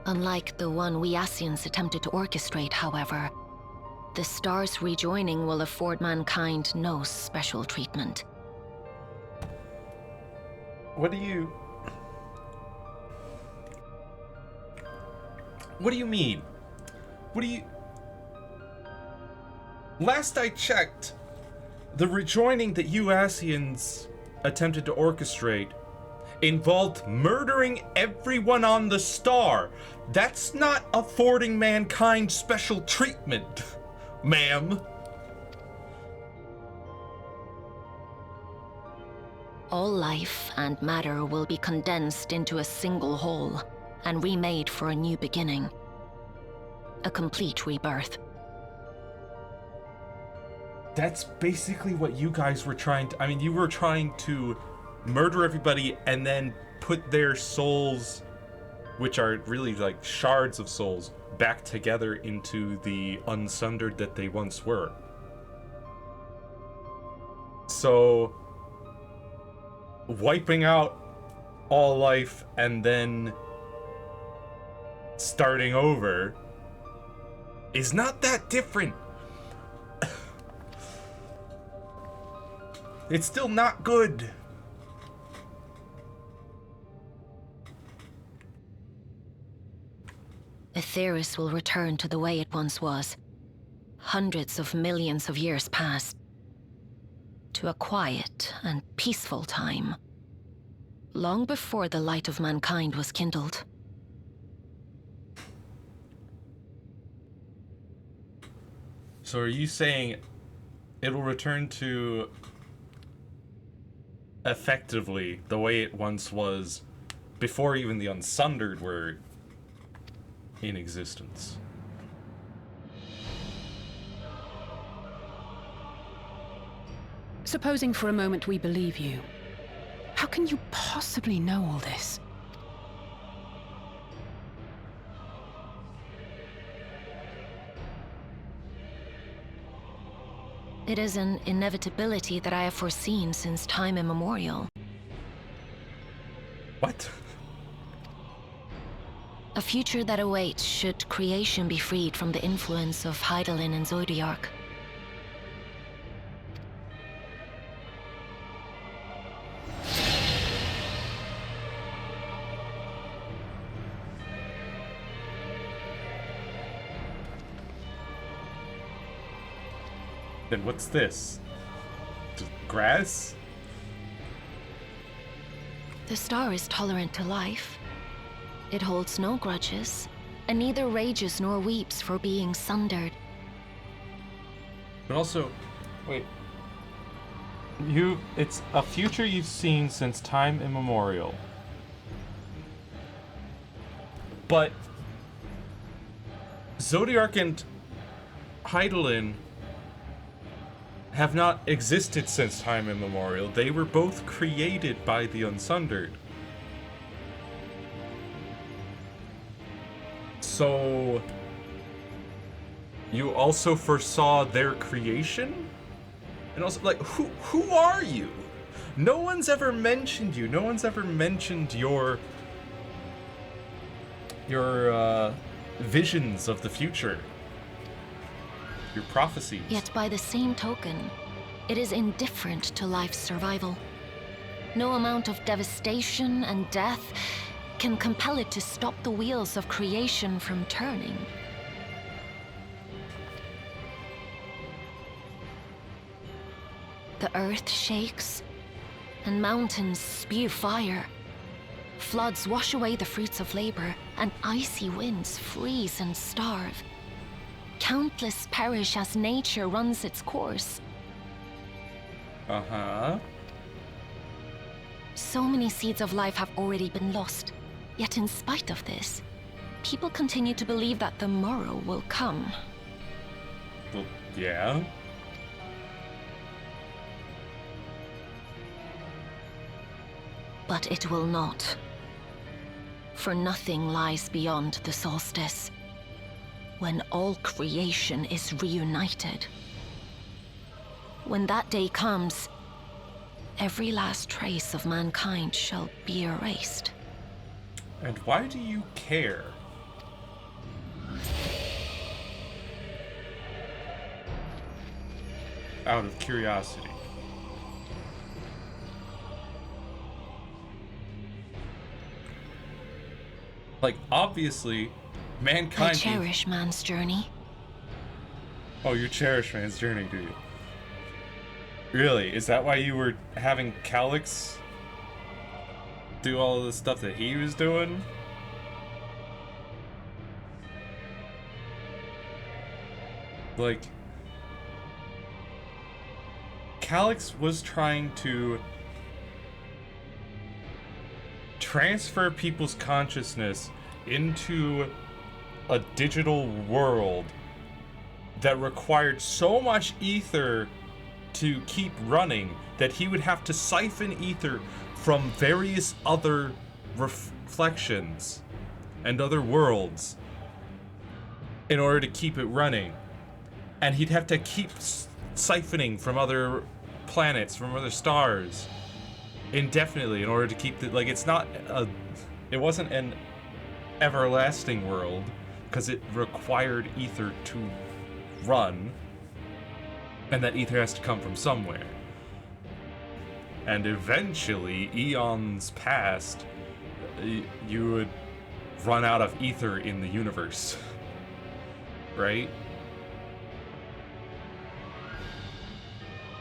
Unlike the one we Ascians attempted to orchestrate, however, the star's rejoining will afford mankind no special treatment.
What do you mean? Last I checked, the rejoining that you Ascians attempted to orchestrate involved murdering everyone on the star. That's not affording mankind special treatment, ma'am.
All life and matter will be condensed into a single whole and remade for a new beginning. A complete rebirth.
That's basically what you guys were trying to... I mean, you were trying to murder everybody and then put their souls, which are really like shards of souls, back together into the unsundered that they once were. So, wiping out all life and then starting over is not that different. It's still not good.
Aetheris will return to the way it once was. Hundreds of millions of years past. To a quiet and peaceful time. Long before the light of mankind was kindled.
So are you saying it'll return to effectively the way it once was before even the Unsundered were in existence?
Supposing for a moment we believe you, how can you possibly know all this?
It is an inevitability that I have foreseen since time immemorial.
What?
A future that awaits should creation be freed from the influence of Hydaelyn and Zodiark.
Then what's this? Just grass?
The star is tolerant to life. It holds no grudges, and neither rages nor weeps for being sundered.
But also, wait. It's a future you've seen since time immemorial. But Zodiark and Hydaelyn have not existed since time immemorial. They were both created by the Unsundered. So you also foresaw their creation? And also, like, who are you? No one's ever mentioned you. No one's ever mentioned your visions of the future. Your prophecies.
Yet by the same token, it is indifferent to life's survival. No amount of devastation and death can compel it to stop the wheels of creation from turning. The earth shakes, and mountains spew fire. Floods wash away the fruits of labor, and icy winds freeze and starve. Countless perish as nature runs its course.
Uh-huh.
So many seeds of life have already been lost. Yet in spite of this, people continue to believe that the morrow will come.
Well, yeah.
But it will not. For nothing lies beyond the solstice, when all creation is reunited. When that day comes, every last trace of mankind shall be erased.
And why do you care? Out of curiosity. Like, obviously, mankind...
I cherish man's journey.
Oh, you cherish man's journey, do you? Really? Is that why you were having Calix do all of the stuff that he was doing? Like, Calix was trying to transfer people's consciousness into a digital world that required so much ether to keep running that he would have to siphon ether from various other reflections and other worlds in order to keep it running. And he'd have to keep siphoning from other planets, from other stars, indefinitely in order to keep the, like, it's not a, it wasn't an everlasting world because it required ether to run, and that ether has to come from somewhere. And eventually, eons past, you would run out of ether in the universe, right?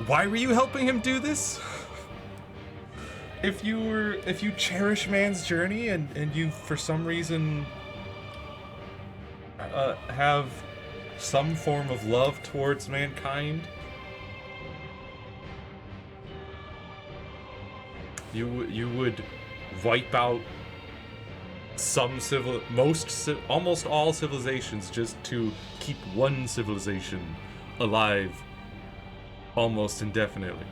Why were you helping him do this? If you cherish man's journey and you for some reason have some form of love towards mankind, you would wipe out almost all civilizations just to keep one civilization alive almost indefinitely.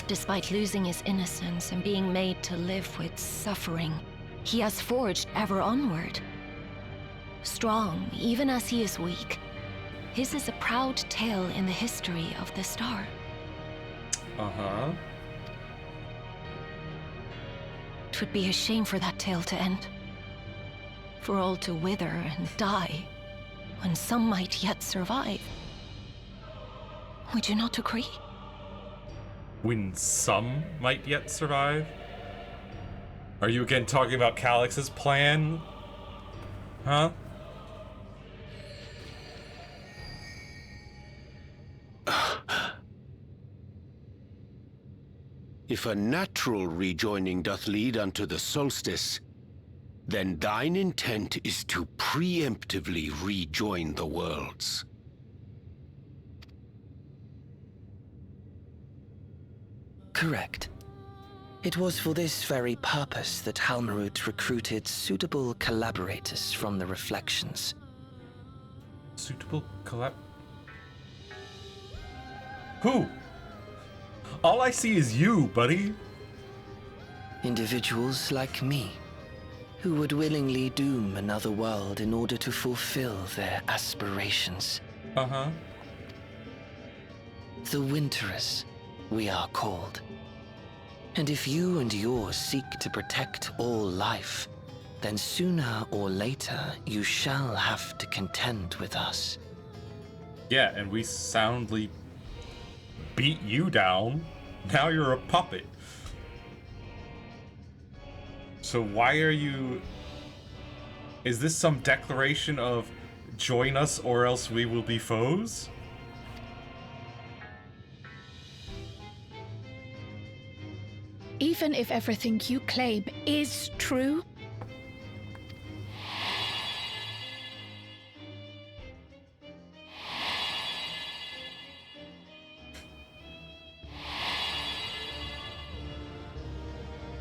Despite losing his innocence and being made to live with suffering, he has forged ever onward. Strong, even as he is weak, his is a proud tale in the history of the star.
Uh-huh.
It would be a shame for that tale to end. For all to wither and die, when some might yet survive. Would you not agree?
When some might yet survive? Are you again talking about Calix's plan? Huh?
If a natural rejoining doth lead unto the solstice, then thine intent is to preemptively rejoin the worlds.
Correct. It was for this very purpose that Halmarut recruited suitable collaborators from the Reflections.
Suitable Who? All I see is you, buddy.
Individuals like me. who would willingly doom another world in order to fulfill their aspirations.
Uh-huh.
The Winterers, we are called. And if you and yours seek to protect all life, then sooner or later you shall have to contend with us.
Yeah, and we soundly beat you down. Now you're a puppet. So why are you... Is this some declaration of join us or else we will be foes?
Even if everything you claim is true,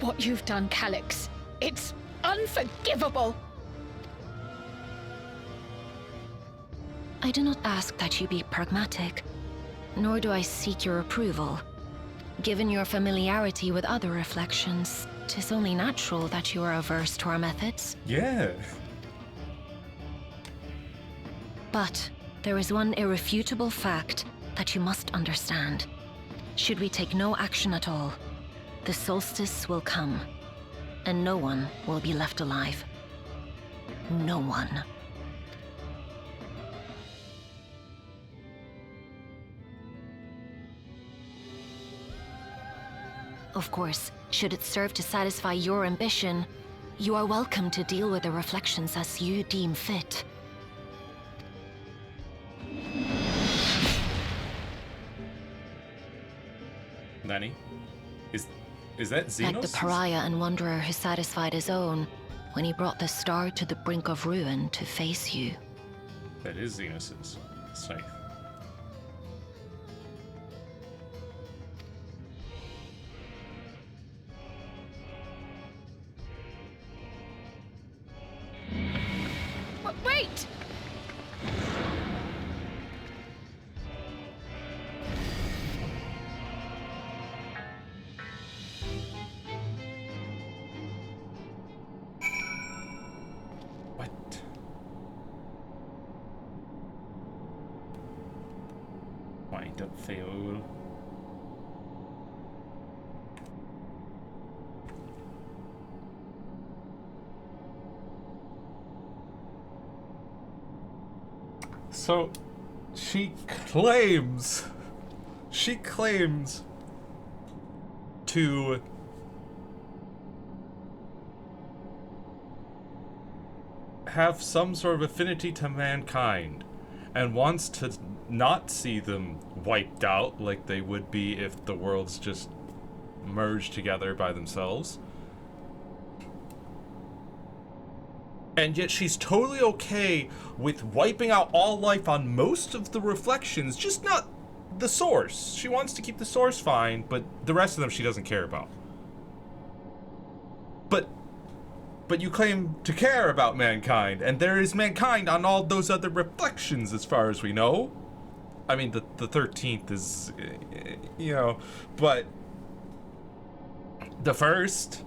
what you've done, Calix, it's unforgivable!
I do not ask that you be pragmatic, nor do I seek your approval. Given your familiarity with other reflections, 'tis only natural that you are averse to our methods.
Yeah.
But there is one irrefutable fact that you must understand. Should we take no action at all, the solstice will come, and no one will be left alive. No one. Of course, should it serve to satisfy your ambition, you are welcome to deal with the reflections as you deem fit.
Lenny? Is that Xenos?
Like the pariah and wanderer who satisfied his own when he brought the star to the brink of ruin to face you.
That is Xenos's scythe.
Wait!
Wind up fail. So, she claims to have some sort of affinity to mankind and wants to not see them wiped out like they would be if the worlds just merged together by themselves. And yet she's totally okay with wiping out all life on most of the reflections, just not the source. She wants to keep the source fine, but the rest of them she doesn't care about. But you claim to care about mankind, and there is mankind on all those other reflections as far as we know. I mean, the 13th is, you know, but the first,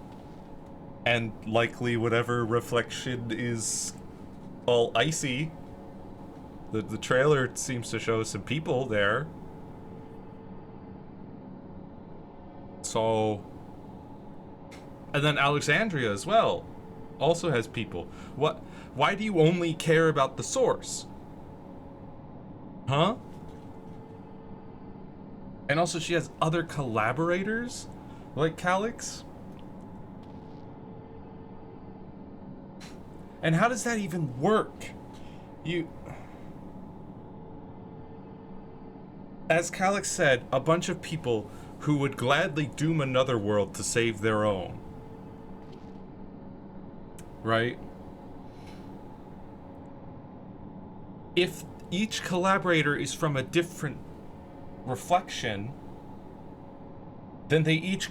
and likely whatever reflection is all icy. The trailer seems to show some people there. So, and then Alexandria as well also has people. Why do you only care about the source? Huh? And also she has other collaborators like Calix. And how does that even work? As Calix said, a bunch of people who would gladly doom another world to save their own. Right? If each collaborator is from a different reflection, then they each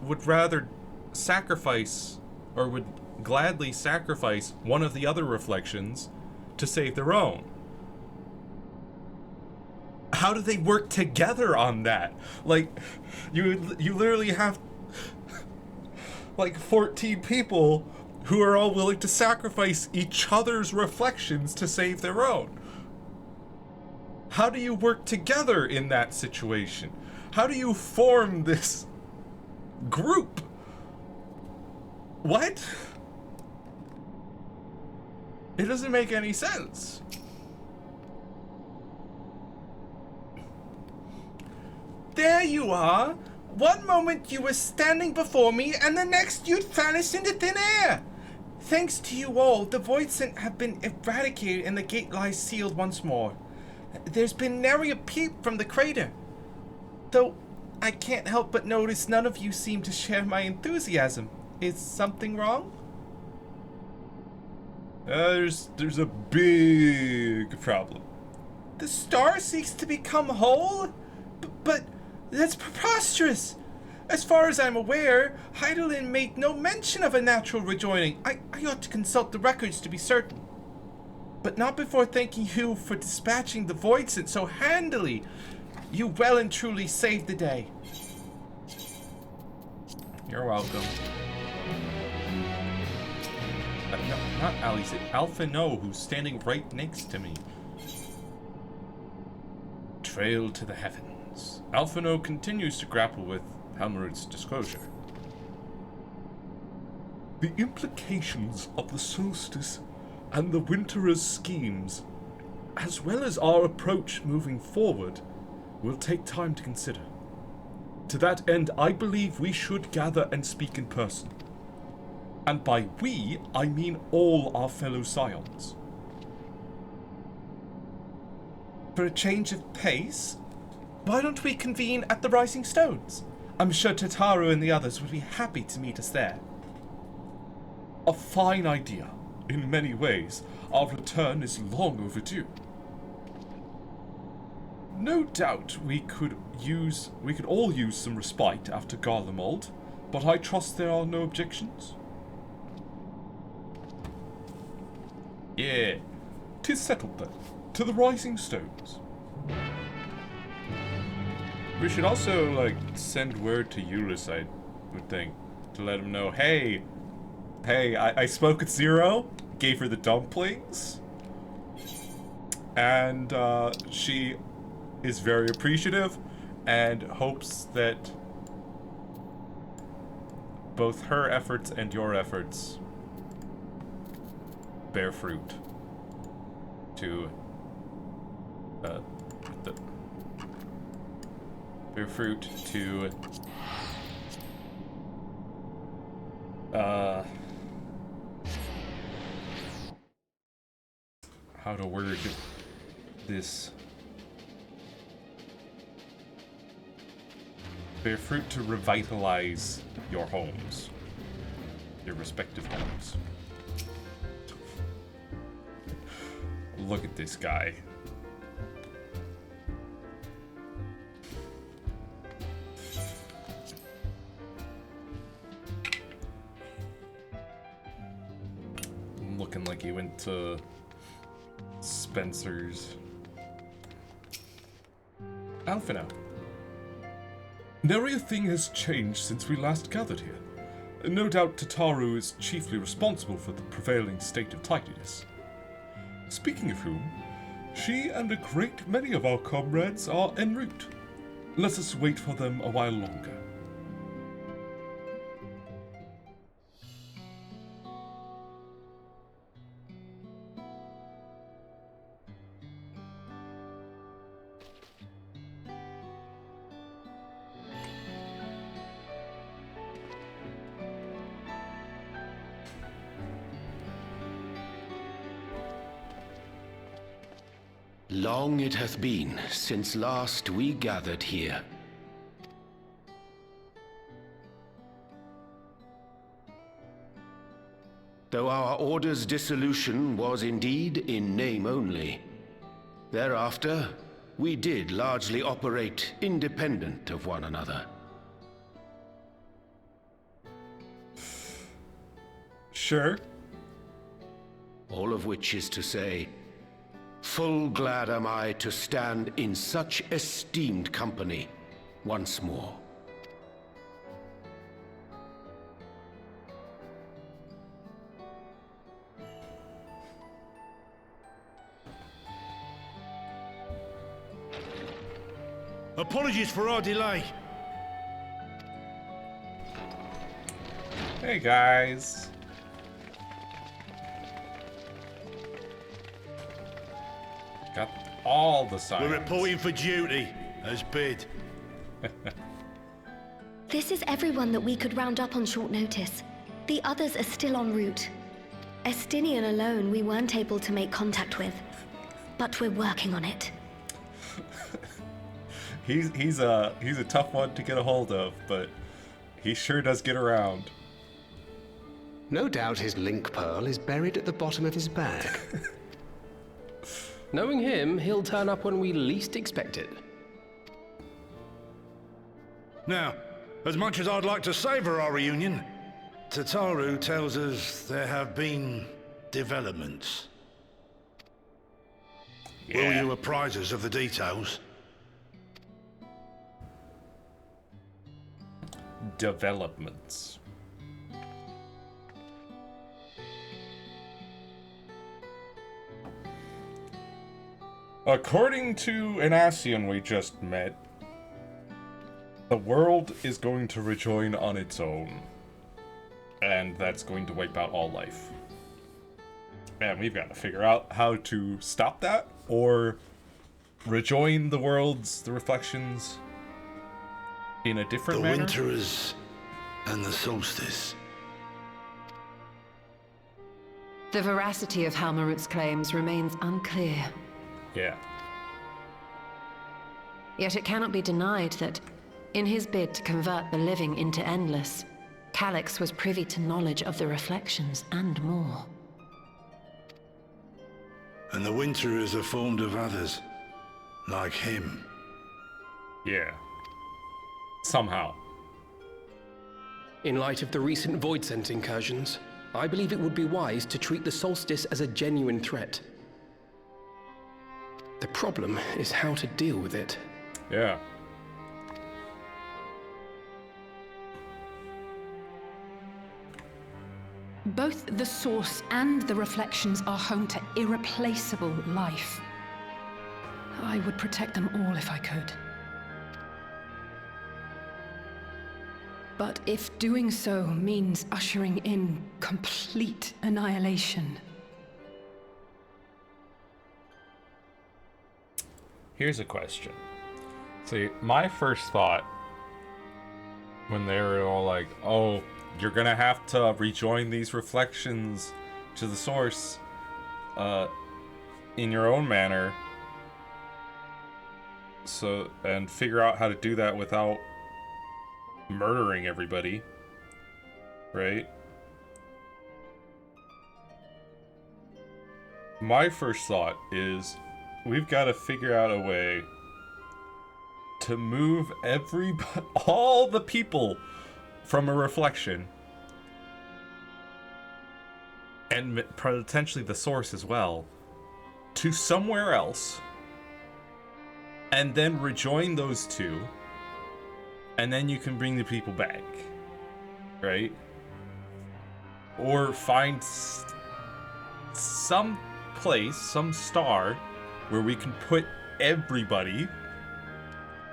would rather sacrifice, or would gladly sacrifice one of the other reflections to save their own. How do they work together on that? Like, you literally have like 14 people who are all willing to sacrifice each other's reflections to save their own. How do you work together in that situation? How do you form this group? What? It doesn't make any sense.
There you are! One moment you were standing before me, and the next you'd vanished into thin air! Thanks to you all, the Voidsent have been eradicated and the gate lies sealed once more. There's been nary a peep from the crater. Though, I can't help but notice none of you seem to share my enthusiasm. Is something wrong?
There's a big problem.
The star seeks to become whole? But that's preposterous! As far as I'm aware, Hydaelyn made no mention of a natural rejoining. I ought to consult the records to be certain. But not before thanking you for dispatching the Voidsent so handily. You well and truly saved the day.
You're welcome. No, not Alice, Alphinaud, who's standing right next to me. Trail to the heavens. Alphinaud continues to grapple with Helmerud's disclosure.
The implications of the solstice and the Winterer's schemes, as well as our approach moving forward, will take time to consider. To that end, I believe we should gather and speak in person. And by we, I mean all our fellow Scions.
For a change of pace, why don't we convene at the Rising Stones? I'm sure Tataru and the others would be happy to meet us there.
A fine idea. In many ways, our return is long overdue. No doubt we could all use some respite after Garlemald, but I trust there are no objections.
Yeah.
'Tis settled then. To the Rising Stones.
We should also, like, send word to Euless, I would think, to let him know, hey, I spoke with Zero, gave her the dumplings, and she is very appreciative and hopes that both her efforts and your efforts bear fruit to bear fruit to how to word this. Bear fruit to revitalize your homes, your respective homes. Look at this guy. Looking like he went to Spencer's.
Alphinaud. Nary a thing has changed since we last gathered here. No doubt Tataru is chiefly responsible for the prevailing state of tidiness. Speaking of whom, she and a great many of our comrades are en route. Let us wait for them a while longer.
Long it hath been since last we gathered here. Though our Order's dissolution was indeed in name only, thereafter we did largely operate independent of one another.
Sure.
All of which is to say, full glad am I to stand in such esteemed company once more.
Apologies for our delay.
Hey guys. Got all the signs.
We're reporting for duty, as bid.
This is everyone that we could round up on short notice. The others are still en route. Estinian alone we weren't able to make contact with. But we're working on it.
He's a tough one to get a hold of, but he sure does get around.
No doubt his link pearl is buried at the bottom of his bag.
Knowing him, he'll turn up when we least expect it.
Now, as much as I'd like to savour our reunion, Tataru tells us there have been developments. Will you apprise us of the details?
Developments. According to an Ascian we just met, the world is going to rejoin on its own. And that's going to wipe out all life. And we've got to figure out how to stop that, or rejoin the worlds, the reflections, in a different manner.
The Winterers and the Solstice.
The veracity of Halmarut's claims remains unclear.
Yeah.
Yet it cannot be denied that, in his bid to convert the living into endless, Calix was privy to knowledge of the reflections and more.
And the Winterers are formed of others, like him.
Yeah. Somehow.
In light of the recent Voidsent incursions, I believe it would be wise to treat the Solstice as a genuine threat. The problem is how to deal with it.
Yeah.
Both the Source and the Reflections are home to irreplaceable life. I would protect them all if I could. But if doing so means ushering in complete annihilation...
Here's a question. See, my first thought, when they were all like, oh, you're gonna have to rejoin these reflections to the Source in your own manner, so, and figure out how to do that without murdering everybody, right? My first thought is, we've got to figure out a way to move all the people from a reflection, and potentially the Source as well, to somewhere else, and then rejoin those two, and then you can bring the people back, right? Or find some place, some star, where we can put everybody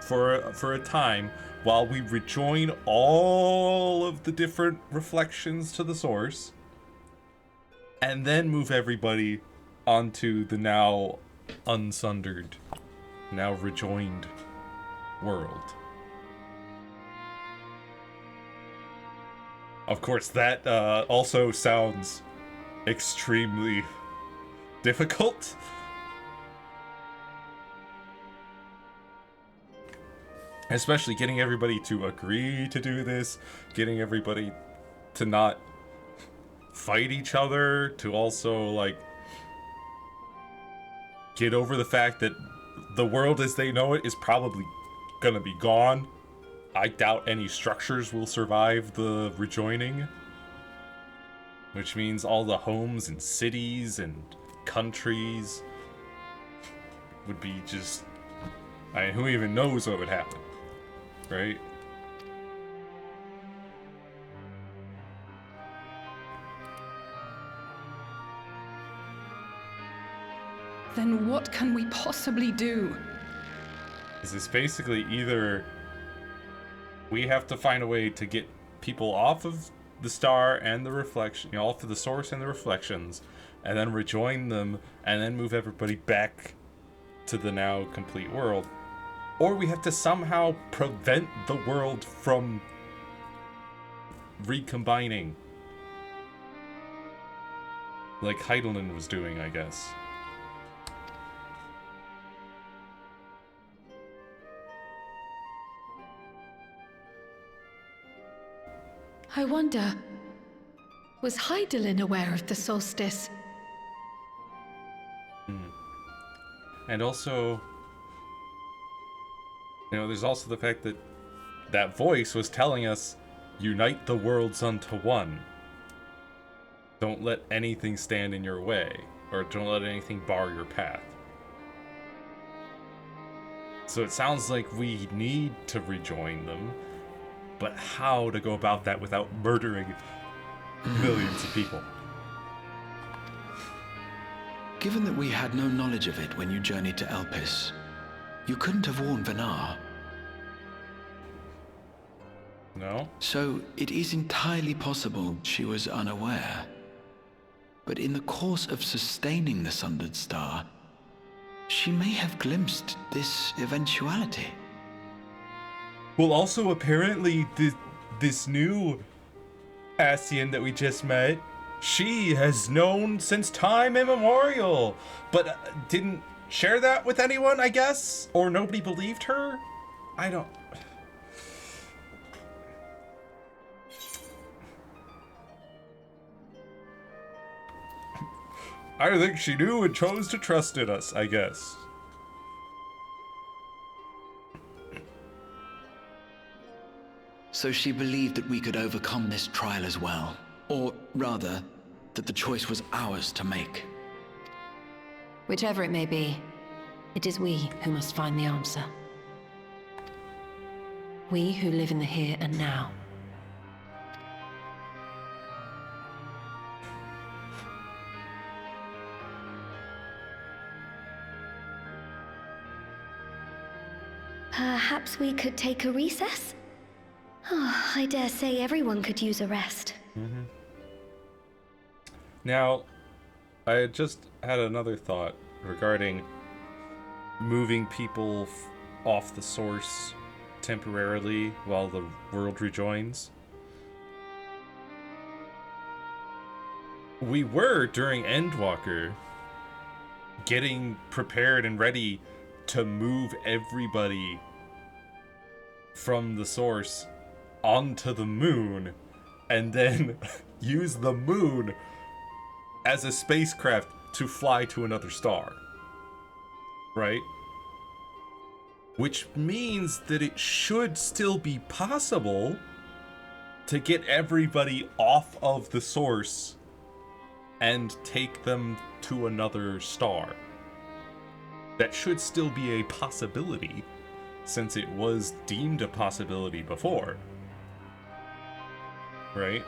for a time while we rejoin all of the different reflections to the Source, and then move everybody onto the now unsundered, now rejoined world. Of course, that also sounds extremely difficult. Especially getting everybody to agree to do this, getting everybody to not fight each other, to also, like, get over the fact that the world as they know it is probably gonna be gone. I doubt any structures will survive the rejoining. Which means all the homes and cities and countries would be just... I mean, who even knows what would happen? Right?
Then what can we possibly do?
Is it's basically either we have to find a way to get people off of the star and the reflection, you know, off of the source and the reflections, and then rejoin them, and then move everybody back to the now complete world. Or we have to somehow prevent the world from recombining. Like Heidelin was doing, I guess.
I wonder, was Heidelin aware of the solstice?
And also, you know, there's also the fact that that voice was telling us, unite the worlds unto one. Don't let anything stand in your way, or don't let anything bar your path. So it sounds like we need to rejoin them, but how to go about that without murdering millions of people?
Given that we had no knowledge of it when you journeyed to Elpis, you couldn't have warned Vanar.
No?
So it is entirely possible she was unaware. But in the course of sustaining the Sundered Star, she may have glimpsed this eventuality.
Well, also apparently this new Ascian that we just met, she has known since time immemorial, but didn't share that with anyone, I guess? Or nobody believed her? I don't... I think she knew and chose to trust in us, I guess.
So she believed that we could overcome this trial as well. Or rather, that the choice was ours to make.
Whichever it may be, it is we who must find the answer. We who live in the here and now.
Perhaps we could take a recess? Oh, I dare say everyone could use a rest.
Mm-hmm. Now, I just had another thought regarding moving people off the source temporarily while the world rejoins. We were, during Endwalker, getting prepared and ready to move everybody from the source onto the moon and then use the moon as a spacecraft to fly to another star. Right? Which means that it should still be possible to get everybody off of the source and take them to another star. That should still be a possibility, since it was deemed a possibility before. Right?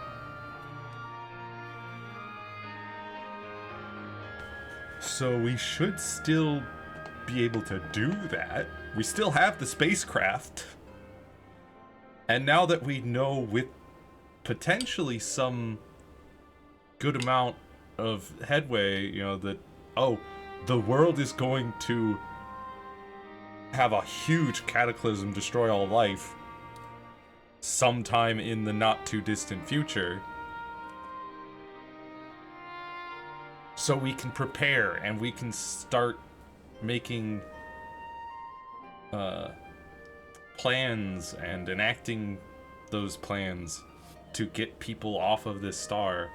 So we should still be able to do that. We still have the spacecraft. And now that we know with potentially some good amount of headway, you know, that, oh, the world is going to have a huge cataclysm destroy all life sometime in the not too distant future. So we can prepare and we can start making plans and enacting those plans to get people off of this star.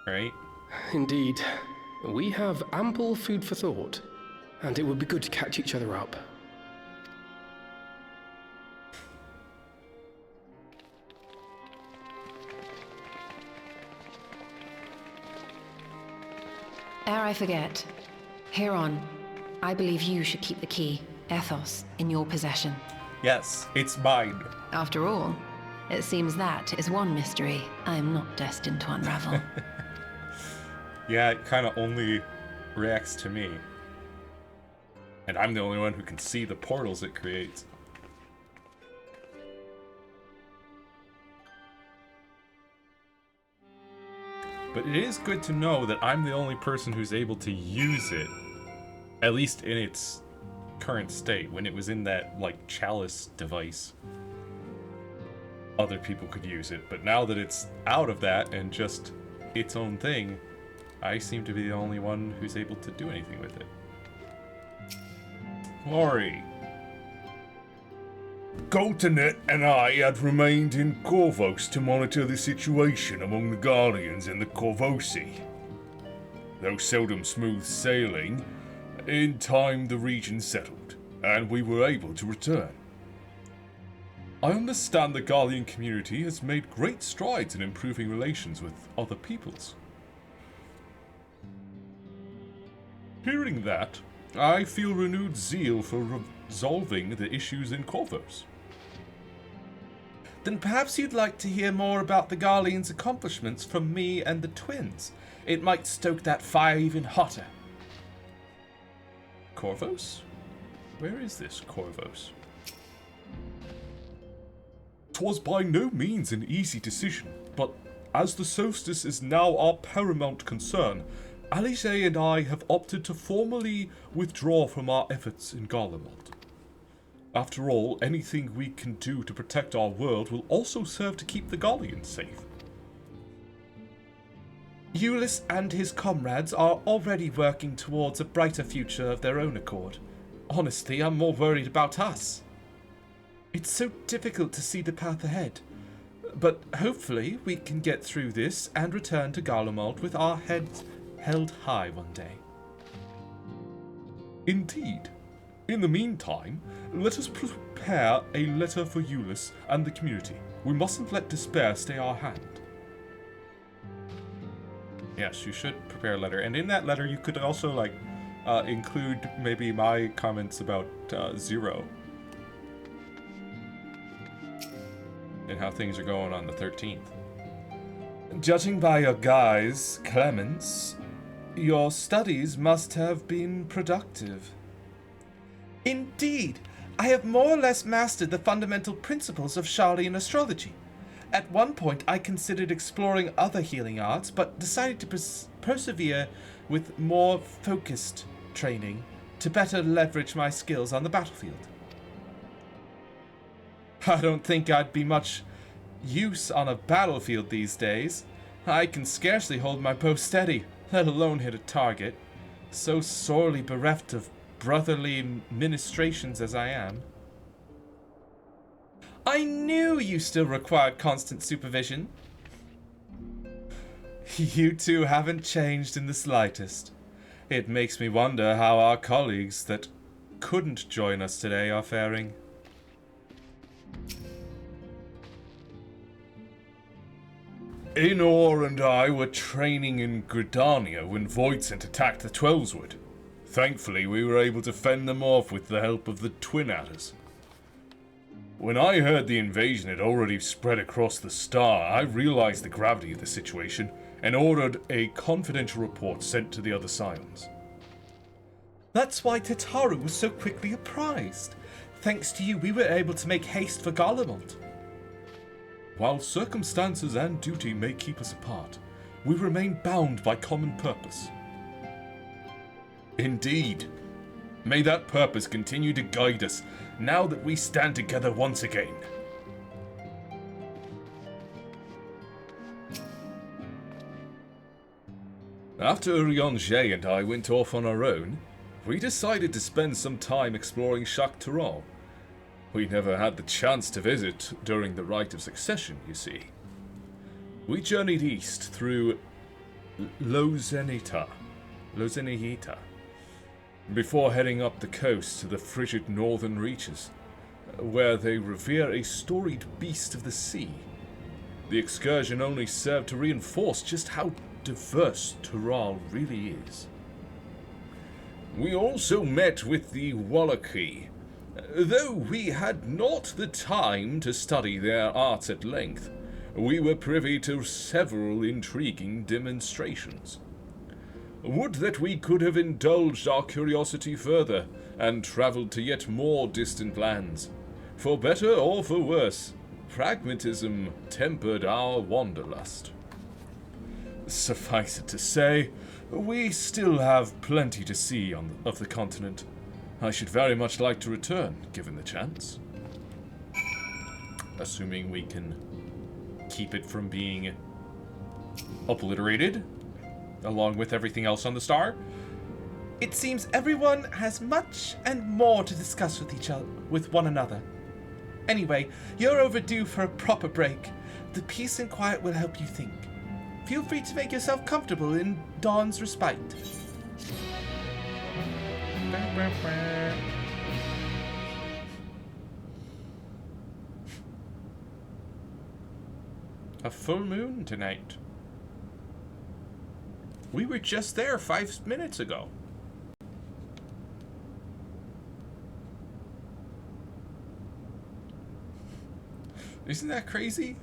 Right?
Indeed. We have ample food for thought, and it would be good to catch each other up.
Ere I forget, Heron, I believe you should keep the key, Ethos, in your possession.
Yes, it's mine.
After all, it seems that is one mystery I am not destined to unravel.
Yeah, it kind of only reacts to me. And I'm the only one who can see the portals it creates. But it is good to know that I'm the only person who's able to use it, at least in its current state. When it was in that, like, chalice device, other people could use it. But now that it's out of that and just its own thing, I seem to be the only one who's able to do anything with it. Lori.
Goltanet and I had remained in Corvos to monitor the situation among the Guardians and the Corvosi. Though seldom smooth sailing, in time the region settled, and we were able to return. I understand the Guardian community has made great strides in improving relations with other peoples. Hearing that, I feel renewed zeal for resolving the issues in Corvos.
Then perhaps you'd like to hear more about the Garlean's accomplishments from me and the twins. It might stoke that fire even hotter.
Corvos? Where is this Corvos?
'Twas by no means an easy decision, but as the solstice is now our paramount concern, Alice and I have opted to formally withdraw from our efforts in Garlemald. After all, anything we can do to protect our world will also serve to keep the Garleans safe.
Euless and his comrades are already working towards a brighter future of their own accord. Honestly, I'm more worried about us. It's so difficult to see the path ahead. But hopefully we can get through this and return to Garlemald with our heads held high one day.
Indeed. In the meantime, let us prepare a letter for Euless and the community. We mustn't let despair stay our hand.
Yes, you should prepare a letter. And in that letter, you could also, like, include maybe my comments about Zero. And how things are going on the 13th.
Judging by your guise, Clemens, your studies must have been productive. Indeed, I have more or less mastered the fundamental principles of Sharlayan astrology. At one point, I considered exploring other healing arts, but decided to persevere with more focused training to better leverage my skills on the battlefield. I don't think I'd be much use on a battlefield these days. I can scarcely hold my bow steady, let alone hit a target, so sorely bereft of brotherly ministrations as I am. I knew you still required constant supervision. You two haven't changed in the slightest. It makes me wonder how our colleagues that couldn't join us today are faring.
Inor and I were training in Gridania when Voidsent attacked the Twellswood. Thankfully, we were able to fend them off with the help of the Twin Adders. When I heard the invasion had already spread across the star, I realized the gravity of the situation and ordered a confidential report sent to the other Scions.
That's why Tataru was so quickly apprised. Thanks to you, we were able to make haste for Garlemald.
While circumstances and duty may keep us apart, we remain bound by common purpose. Indeed. May that purpose continue to guide us now that we stand together once again. After Urianger and I went off on our own, we decided to spend some time exploring Shak Tural. We never had the chance to visit during the Rite of Succession, you see. We journeyed east through Lozenita, before heading up the coast to the frigid northern reaches, where they revere a storied beast of the sea. The excursion only served to reinforce just how diverse Tural really is. We also met with the Wallachie. Though we had not the time to study their arts at length, we were privy to several intriguing demonstrations. Would that we could have indulged our curiosity further, and traveled to yet more distant lands. For better or for worse, pragmatism tempered our wanderlust. Suffice it to say, we still have plenty to see of the continent. I should very much like to return, given the chance. Assuming we can keep it from being obliterated, along with everything else on the star.
It seems everyone has much and more to discuss with one another. Anyway, you're overdue for a proper break. The peace and quiet will help you think. Feel free to make yourself comfortable in Dawn's respite.
A full moon tonight. We were just there 5 minutes ago. Isn't that crazy?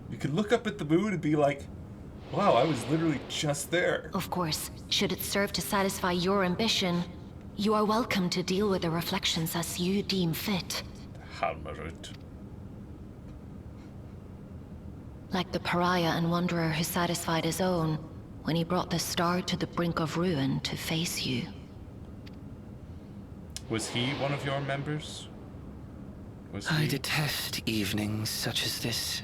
You could look up at the moon and be like, wow, I was literally just there.
Of course, should it serve to satisfy your ambition, you are welcome to deal with the reflections as you deem fit.
Halmarut.
Like the pariah and wanderer who satisfied his own when he brought the star to the brink of ruin to face you.
Was he one of your members?
I detest evenings such as this.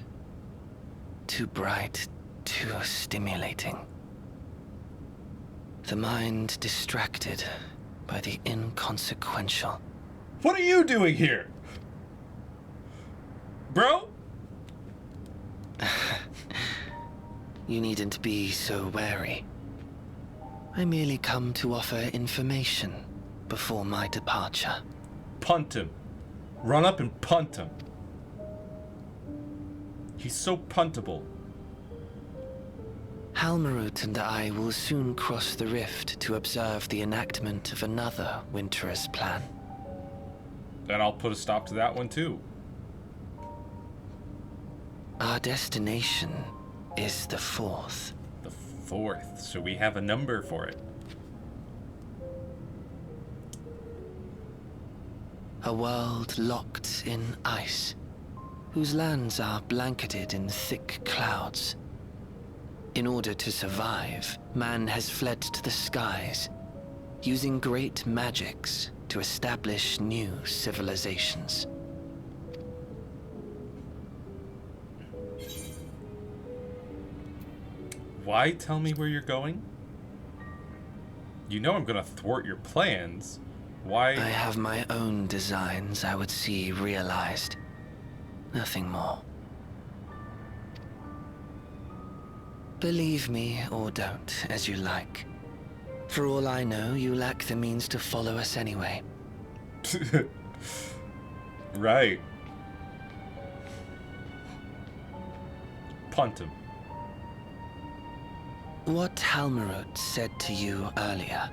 Too bright, too stimulating. The mind distracted by the inconsequential.
What are you doing here? Bro?
You needn't be so wary. I merely come to offer information before my departure.
Punt him. Run up and punt him. He's so puntable.
Halmarut and I will soon cross the rift to observe the enactment of another Winter's plan.
Then I'll put a stop to that one too.
Our destination is the 4th.
The 4th, so we have a number for it.
A world locked in ice, whose lands are blanketed in thick clouds. In order to survive, man has fled to the skies, using great magics to establish new civilizations.
Why tell me where you're going? You know I'm gonna thwart your plans. Why?
I have my own designs I would see realized. Nothing more. Believe me or don't, as you like. For all I know, you lack the means to follow us anyway.
Right. Punt him.
What Halmarut said to you earlier.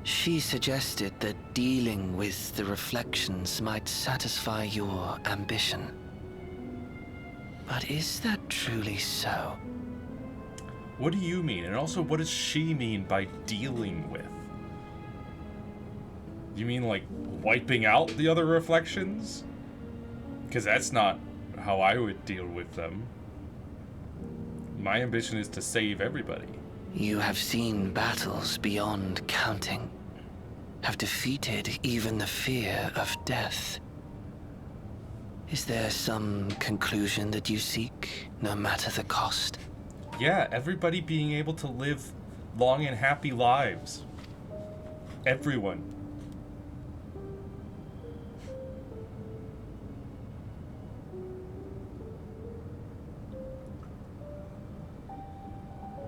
She suggested that dealing with the reflections might satisfy your ambition. But is that truly so?
What do you mean? And also, what does she mean by dealing with? You mean like wiping out the other reflections? Because that's not how I would deal with them. My ambition is to save everybody.
You have seen battles beyond counting, have defeated even the fear of death. Is there some conclusion that you seek, no matter the cost?
Yeah, everybody being able to live long and happy lives. Everyone.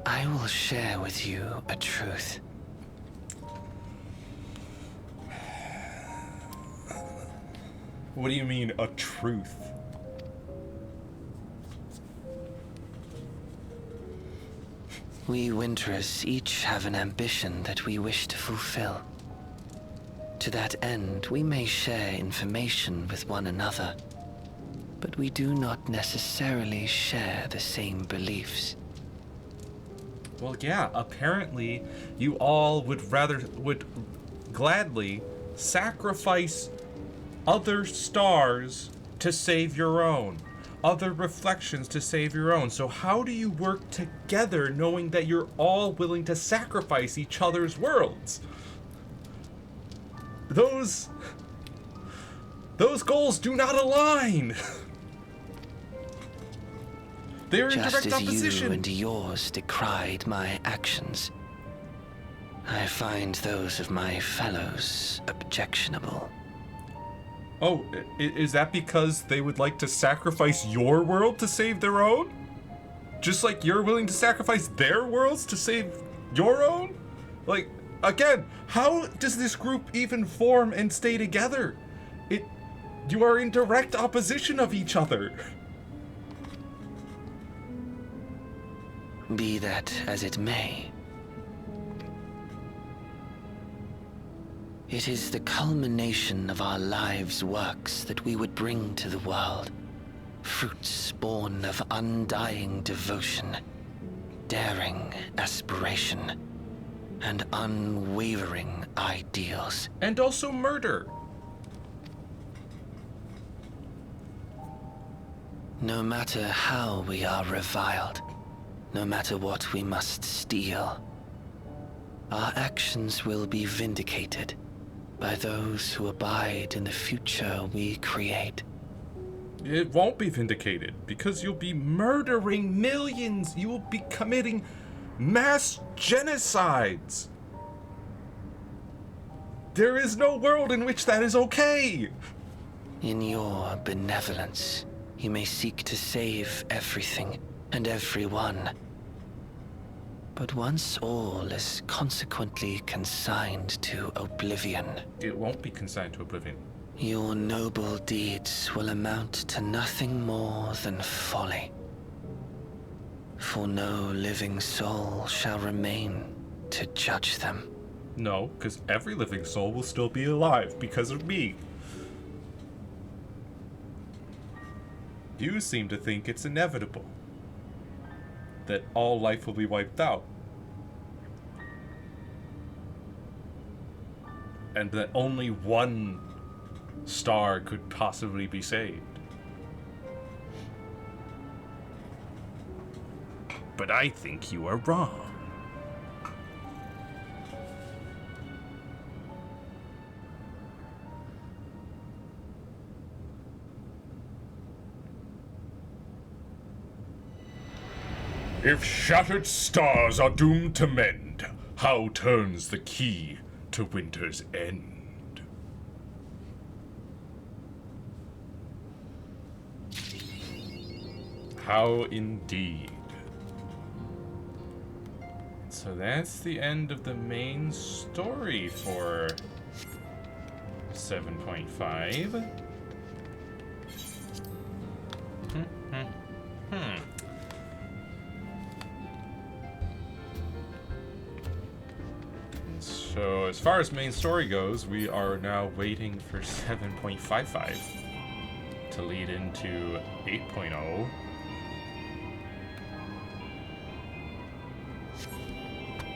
I will share with you a truth.
What do you mean, a truth?
We Winterers each have an ambition that we wish to fulfill. To that end, we may share information with one another. but we do not necessarily share the same beliefs.
Well, yeah, apparently you all would gladly sacrifice other stars to save your own, other reflections to save your own. So how do you work together knowing that you're all willing to sacrifice each other's worlds? Those goals do not align. They're in direct opposition.
Just as you and yours decried my actions, I find those of my fellows objectionable.
Oh, is that because they would like to sacrifice your world to save their own? Just like you're willing to sacrifice their worlds to save your own? Like, again, how does this group even form and stay together? You are in direct opposition of each other.
Be that as it may, it is the culmination of our lives' works that we would bring to the world. Fruits born of undying devotion, daring aspiration, and unwavering ideals.
And also murder.
No matter how we are reviled, no matter what we must steal, our actions will be vindicated by those who abide in the future we create.
It won't be vindicated because you'll be murdering millions. You will be committing mass genocides. There is no world in which that is okay.
In your benevolence, you may seek to save everything and everyone. But once all is consequently consigned to oblivion...
It won't be consigned to oblivion.
Your noble deeds will amount to nothing more than folly. For no living soul shall remain to judge them.
No, because every living soul will still be alive because of me. You seem to think it's inevitable that all life will be wiped out. And that only one star could possibly be saved. But I think you are wrong.
If shattered stars are doomed to mend, how turns the key to winter's end?
How indeed. So that's the end of the main story for 7.5. So as far as main story goes, we are now waiting for 7.55 to lead into 8.0.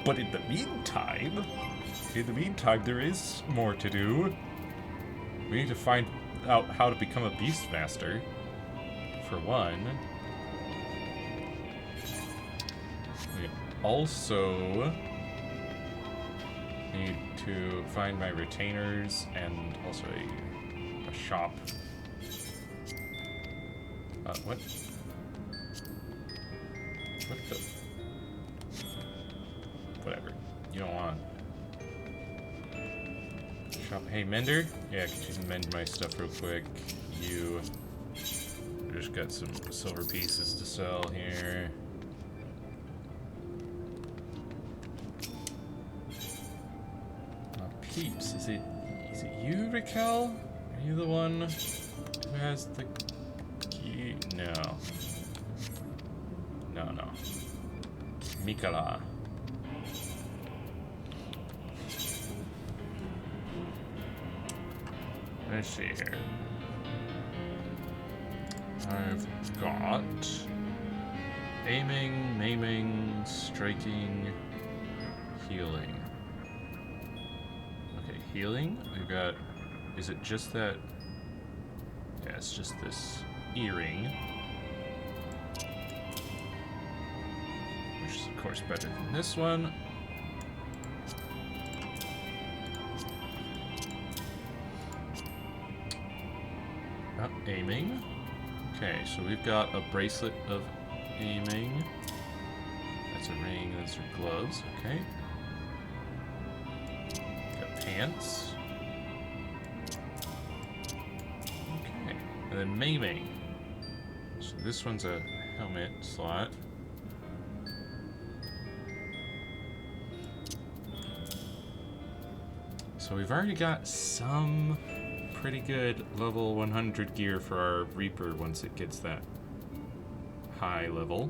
But in the meantime, there is more to do. We need to find out how to become a Beastmaster, for one. We also need to find my retainers and also a shop. What? What the? Whatever. You don't want. Shop. Hey, Mender? Yeah, could you mend my stuff real quick? You. I just got some silver pieces to sell here. Peeps, is it you, Raquel? Are you the one who has the key? No. No. Mikala. Let's see here. I've got aiming, maiming, striking, healing. Okay, healing. We've got. Is it just that? Yeah, it's just this earring. Which is, of course, better than this one. Aiming. Okay, so we've got a bracelet of aiming. That's a ring, those are gloves, okay. Got pants. Okay, and then maiming. So this one's a helmet slot. So we've already got some pretty good level 100 gear for our Reaper once it gets that high level.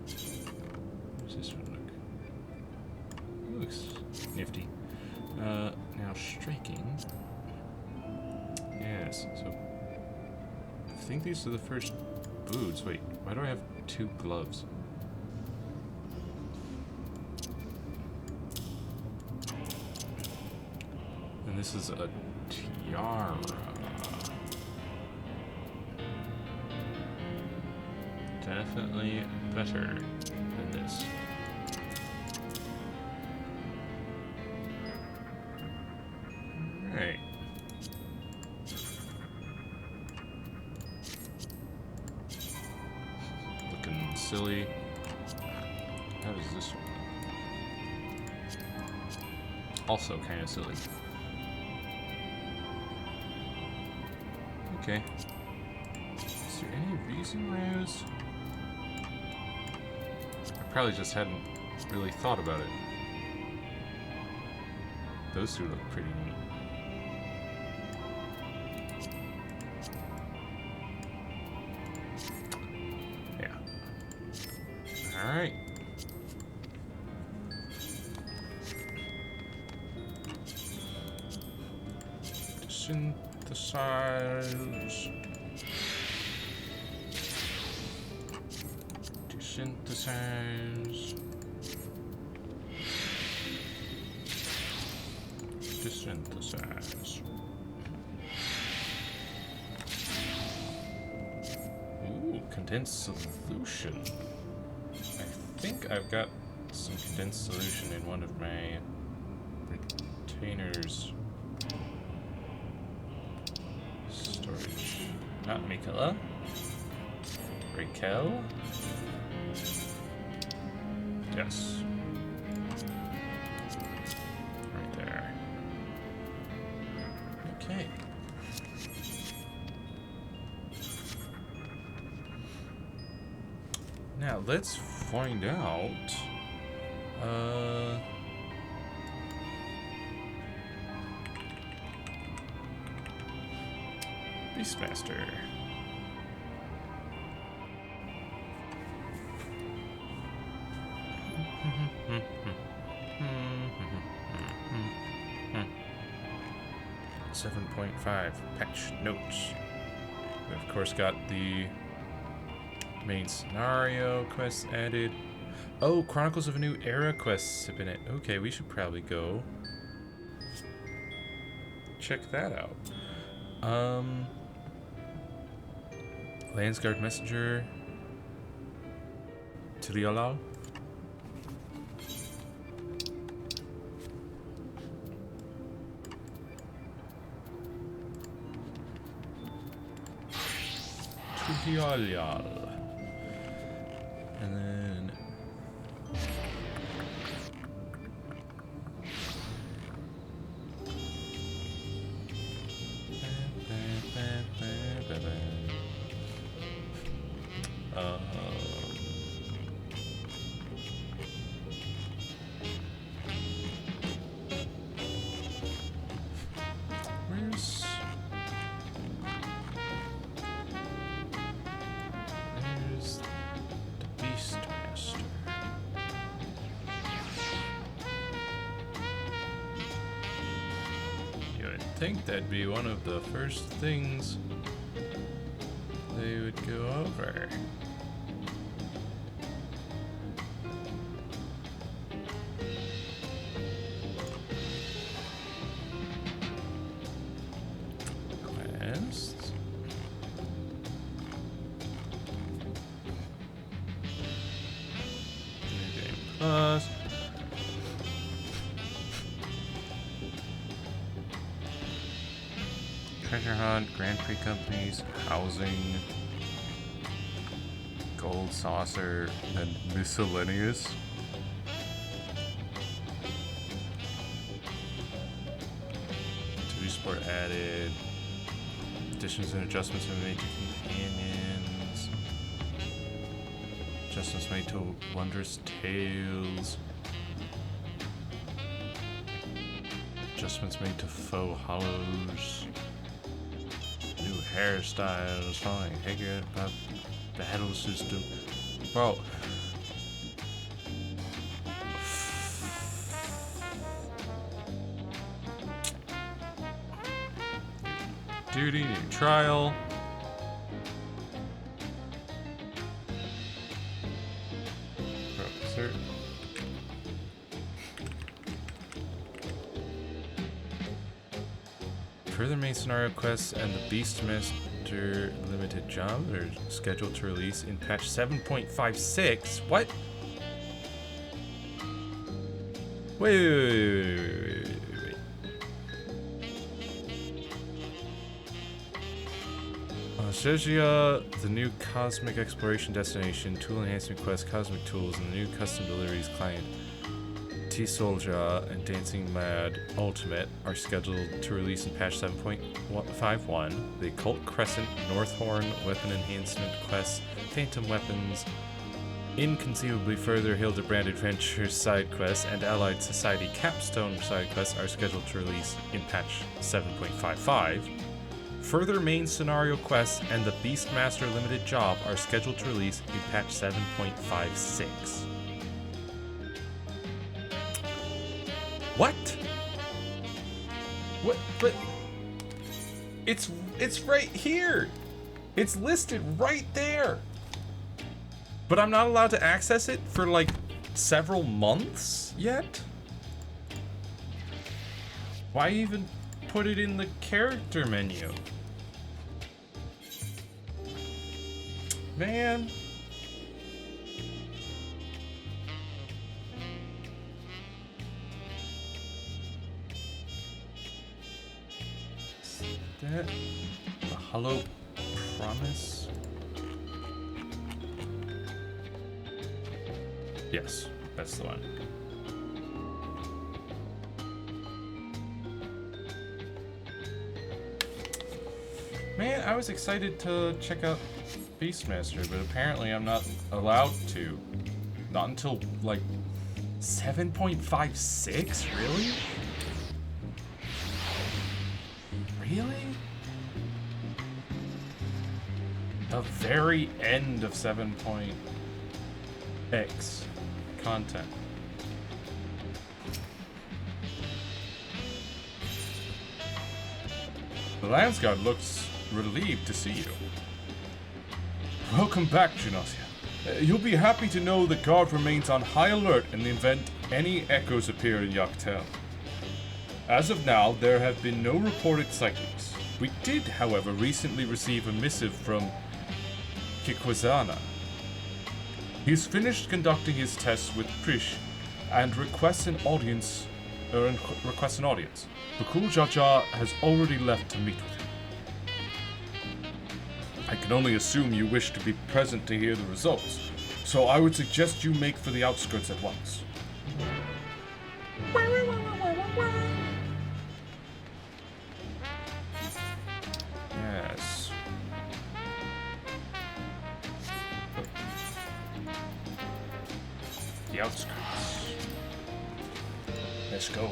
Does this one look? It looks nifty. Now striking. Yes, so I think these are the first boots. Wait, why do I have 2 gloves? And this is a tiara. Definitely better than this. Alright. Looking silly. How does this one look? Also kind of silly. Okay. Is there any reason Rose? I probably just hadn't really thought about it. Those two look pretty neat. Yeah. Alright. Synthesize. Desynthesize. Desynthesize. Ooh, condensed solution. I think I've got some condensed solution in one of my retainers. Storage. Not Mikola. Raquel. Yes. Right there. Okay. Now let's find out. Beastmaster. .5 patch notes. We of course got the main scenario quests added. Oh, Chronicles of a New Era quests have been it. Okay, we should probably go check that out. Landsguard Messenger Tiliala. Tiliala. And then I think that'd be one of the first things they would go over. Quests. New game plus. Treasure hunt, Grand Prix companies, housing, gold saucer, and miscellaneous. Activity support added. Additions and adjustments have been made to companions. Adjustments made to Wondrous Tales. Adjustments made to Faux Hollows. New hairstyles, fine, haircut, pop, battle system. Bro. Duty, new trial. Sir. Further main scenario quests and the Beastmaster limited job are scheduled to release in patch 7.56. What? Wait. Shejia, the new cosmic exploration destination, tool enhancement quest, cosmic tools, and the new custom deliveries client, T-Soldier and Dancing Mad Ultimate are scheduled to release in patch 7.51. The Occult Crescent, Northhorn, weapon enhancement quests, Phantom Weapons, Inconceivably Further Hildebrand Adventures side quests, and Allied Society Capstone side quests are scheduled to release in patch 7.55. Further main scenario quests and the Beastmaster limited job are scheduled to release in patch 7.56. What? What? But it's right here. It's listed right there. But I'm not allowed to access it for like several months yet? Why even put it in the character menu? Man. Is that the Hollow Promise? Yes, that's the one. Man, I was excited to check out Beastmaster, but apparently I'm not allowed to. Not until, like, 7.56? Really? Really? The very end of 7.x content. The Landsguard looks relieved to see you. Welcome back, Genosia. You'll be happy to know the guard remains on high alert in the event any echoes appear in Yaktel. As of now, there have been no reported sightings. We did, however, recently receive a missive from Kikwazana. He's finished conducting his tests with Prish and requests an audience. Bakul Jaja has already left to meet with him. I can only assume you wish to be present to hear the results, so I would suggest you make for the outskirts at once. Yes. The outskirts. Let's go.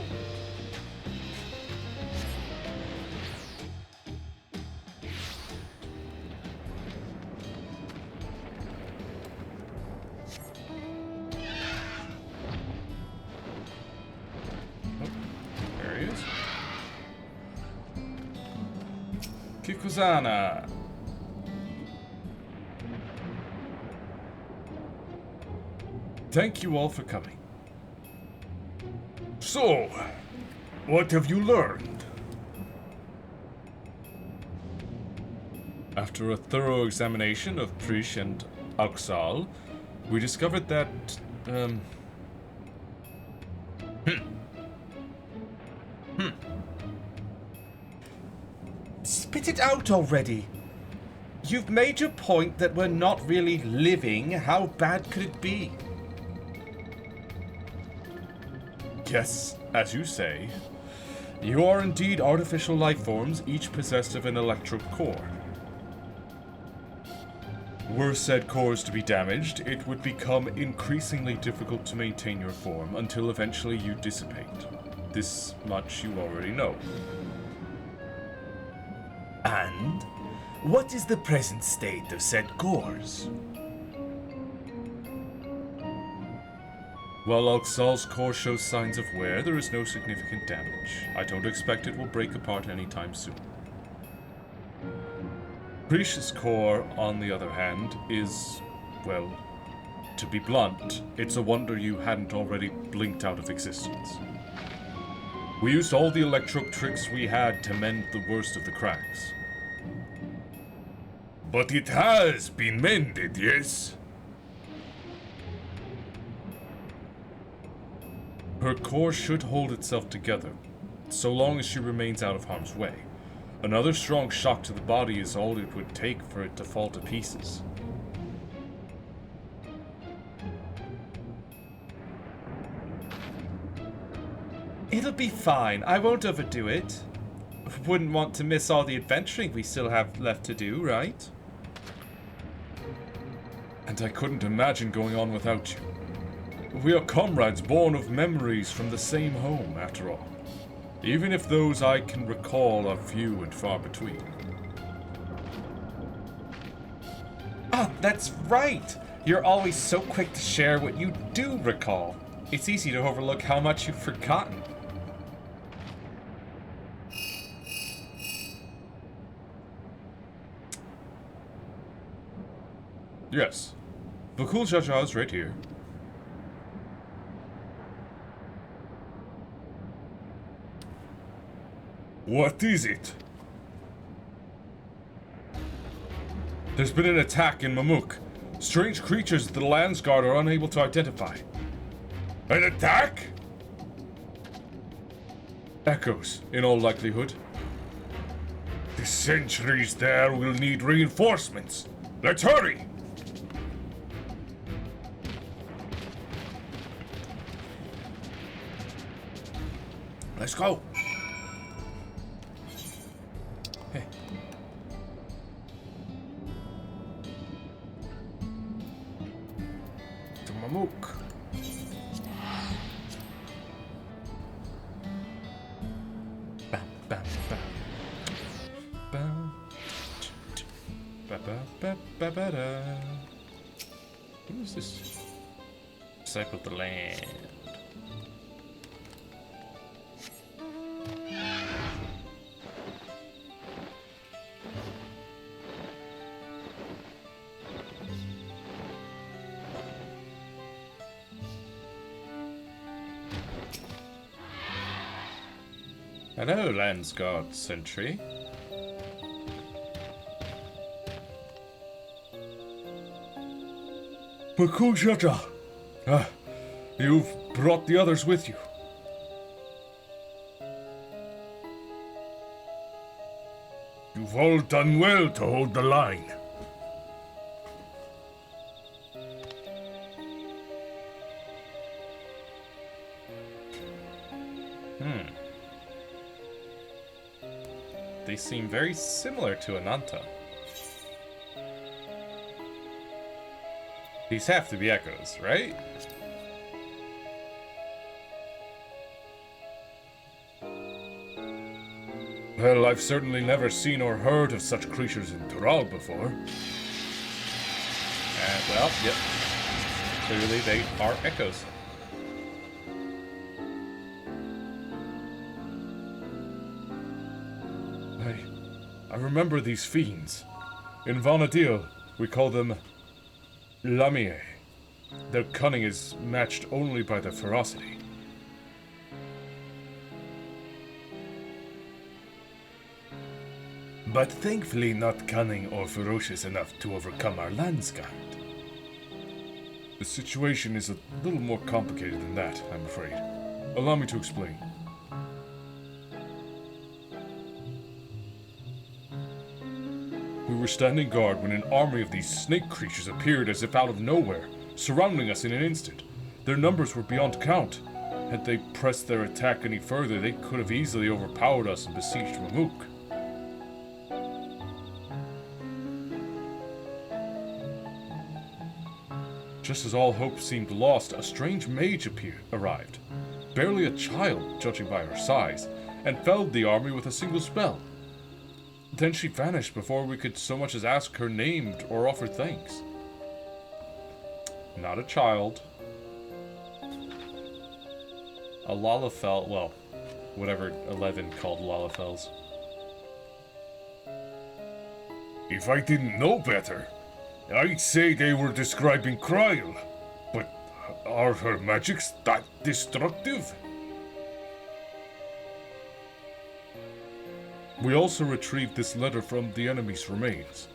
Kikwazana.
thank you all for coming. So, what have you learned? After a thorough examination of Prish and Auxal, we discovered that,
Spit it out already. You've made your point that we're not really living. How bad could it be?
Yes, as you say, you are indeed artificial life forms, each possessed of an electro core. Were said cores to be damaged, it would become increasingly difficult to maintain your form until eventually you dissipate. This much you already know.
And what is the present state of said cores?
While Auxal's core shows signs of wear, there is no significant damage. I don't expect it will break apart anytime soon. Prish's core, on the other hand, is, well, to be blunt, it's a wonder you hadn't already blinked out of existence. We used all the electro tricks we had to mend the worst of the cracks.
But it has been mended, yes?
Her core should hold itself together, so long as she remains out of harm's way. Another strong shock to the body is all it would take for it to fall to pieces.
It'll be fine. I won't overdo it. Wouldn't want to miss all the adventuring we still have left to do, right?
And I couldn't imagine going on without you. We are comrades born of memories from the same home, after all. Even if those I can recall are few and far between.
Ah, that's right! You're always so quick to share what you do recall. It's easy to overlook how much you've forgotten.
Yes. Vakul Jaja is right here.
What is it?
There's been an attack in Mamuk. Strange creatures that the Landsguard are unable to identify.
An attack?
Echoes, in all likelihood.
The sentries there will need reinforcements. Let's hurry!
Let's go.
Hey.
To Mamuk.
Bam, bam, bam. Bam. Ba ba ba ba ba da. Who is this? Disciple of the Land. Hello, Landsguard sentry.
Vakul Jaja.
You've brought the others with you.
You've all done well to hold the line.
They seem very similar to Ananta. These have to be echoes, right?
Well, I've certainly never seen or heard of such creatures in Tural before.
Well, yep. Clearly they are echoes.
I remember these fiends. In Vanadil, we call them Lamie. Their cunning is matched only by their ferocity.
But thankfully not cunning or ferocious enough to overcome our Landsguard.
The situation is a little more complicated than that, I'm afraid. Allow me to explain. We were standing guard when an army of these snake creatures appeared as if out of nowhere, surrounding us in an instant. Their numbers were beyond count. Had they pressed their attack any further, they could have easily overpowered us and besieged Ramook. Just as all hope seemed lost, a strange mage arrived, barely a child, judging by her size, and felled the army with a single spell. Then she vanished before we could so much as ask her name or offer thanks. Not a child. A Lalafell, well, whatever 11 called Lalafells.
If I didn't know better, I'd say they were describing Kryl. But are her magics that destructive?
We also retrieved this letter from the enemy's remains.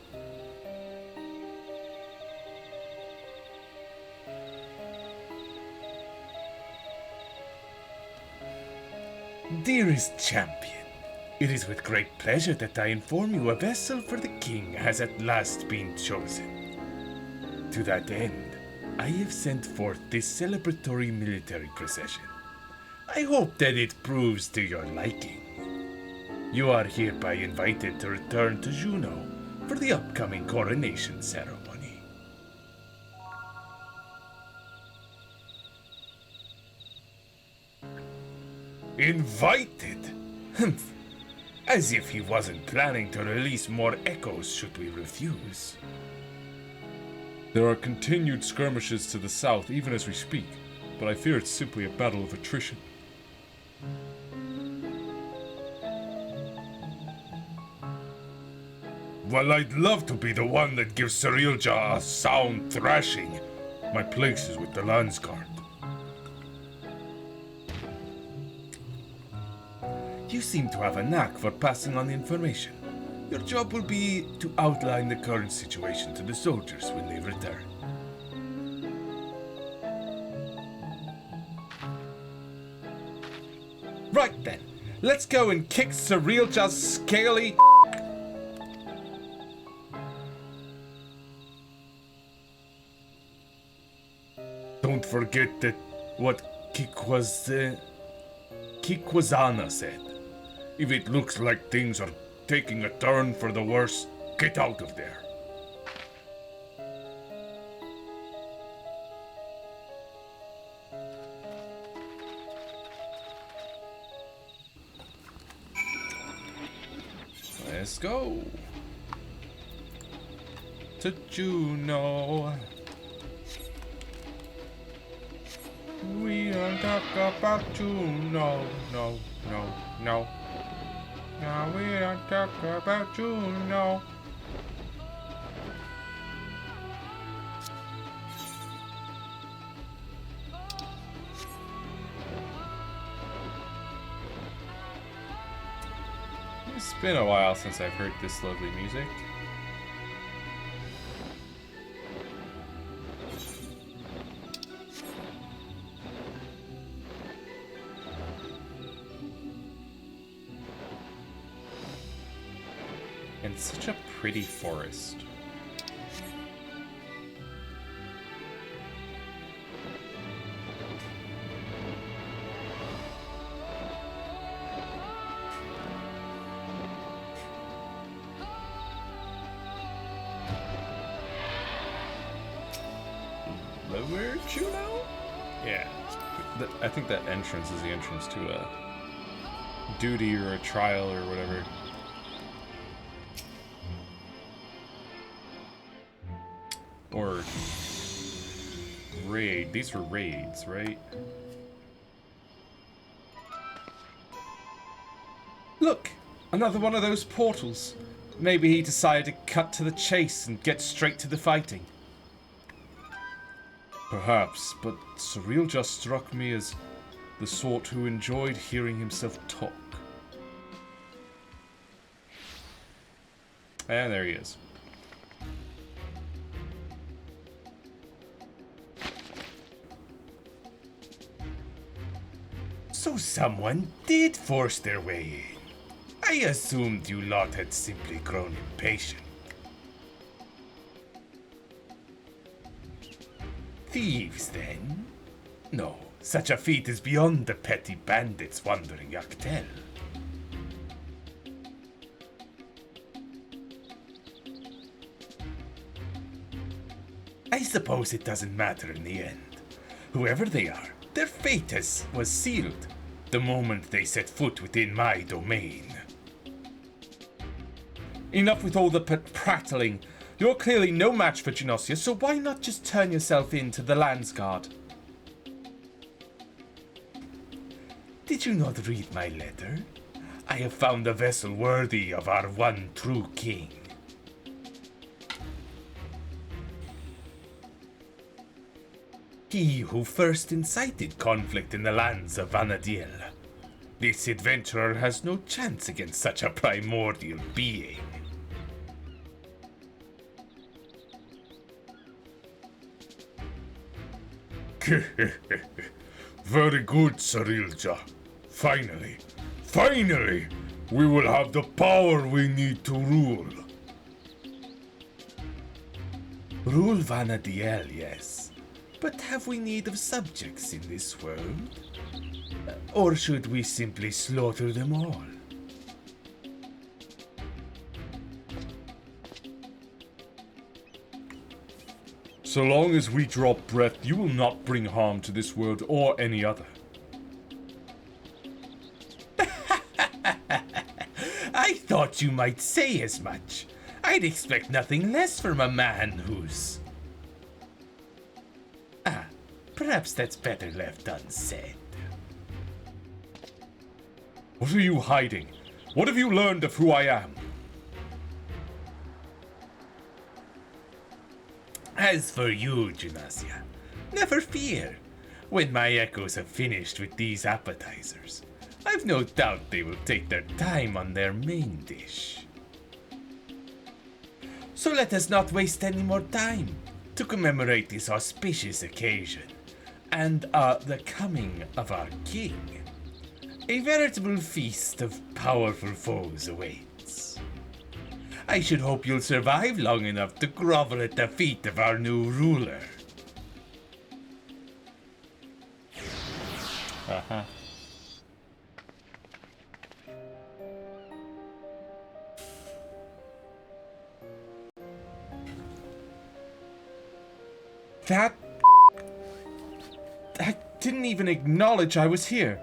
Dearest champion, it is with great pleasure that I inform you a vessel for the king has at last been chosen. To that end, I have sent forth this celebratory military procession. I hope that it proves to your liking. You are hereby invited to return to Juno for the upcoming coronation ceremony. Invited? Humph. As if he wasn't planning to release more echoes should we refuse.
There are continued skirmishes to the south even as we speak, but I fear it's simply a battle of attrition.
Well, I'd love to be the one that gives Cirilja a sound thrashing. My place is with the Landsguard. You seem to have a knack for passing on information. Your job will be to outline the current situation to the soldiers when they return. Right then, let's go and kick Cirilja's scaly. Don't forget that what Kikwazana said. If it looks like things are taking a turn for the worse, get out of there.
Let's go to Juno. We don't talk about Juno. No. Now we don't talk about Juno. It's been a while since I've heard this lovely music. And such a pretty forest. Lower Juno? Yeah. I think that entrance is the entrance to a duty or a trial or whatever. Or raid. These were raids, right?
Look! Another one of those portals. Maybe he decided to cut to the chase and get straight to the fighting.
Perhaps, but Cyril just struck me as the sort who enjoyed hearing himself talk. And there he is.
So someone did force their way in. I assumed you lot had simply grown impatient. Thieves, then? No, such a feat is beyond the petty bandits wandering Yaktel. I suppose it doesn't matter in the end. Whoever they are, their fate was sealed the moment they set foot within my domain.
Enough with all the prattling. You're clearly no match for Genossia, so why not just turn yourself in to the Landsguard?
Did you not read my letter? I have found a vessel worthy of our one true king. He who first incited conflict in the lands of Vana'diel. This adventurer has no chance against such a primordial being.
Very good, Cyrilja. Finally, we will have the power we need to rule.
Rule Vana'diel, yes. But have we need of subjects in this world? Or should we simply slaughter them all?
So long as we draw breath, you will not bring harm to this world or any other.
I thought you might say as much. I'd expect nothing less from a man who's... perhaps that's better left unsaid.
What are you hiding? What have you learned of who I am?
As for you, Genossia, never fear. When my echoes have finished with these appetizers, I've no doubt they will take their time on their main dish. So let us not waste any more time to commemorate this auspicious occasion and the coming of our king. A veritable feast of powerful foes awaits. I should hope you'll survive long enough to grovel at the feet of our new ruler.
Uh-huh. That... I didn't even acknowledge I was here.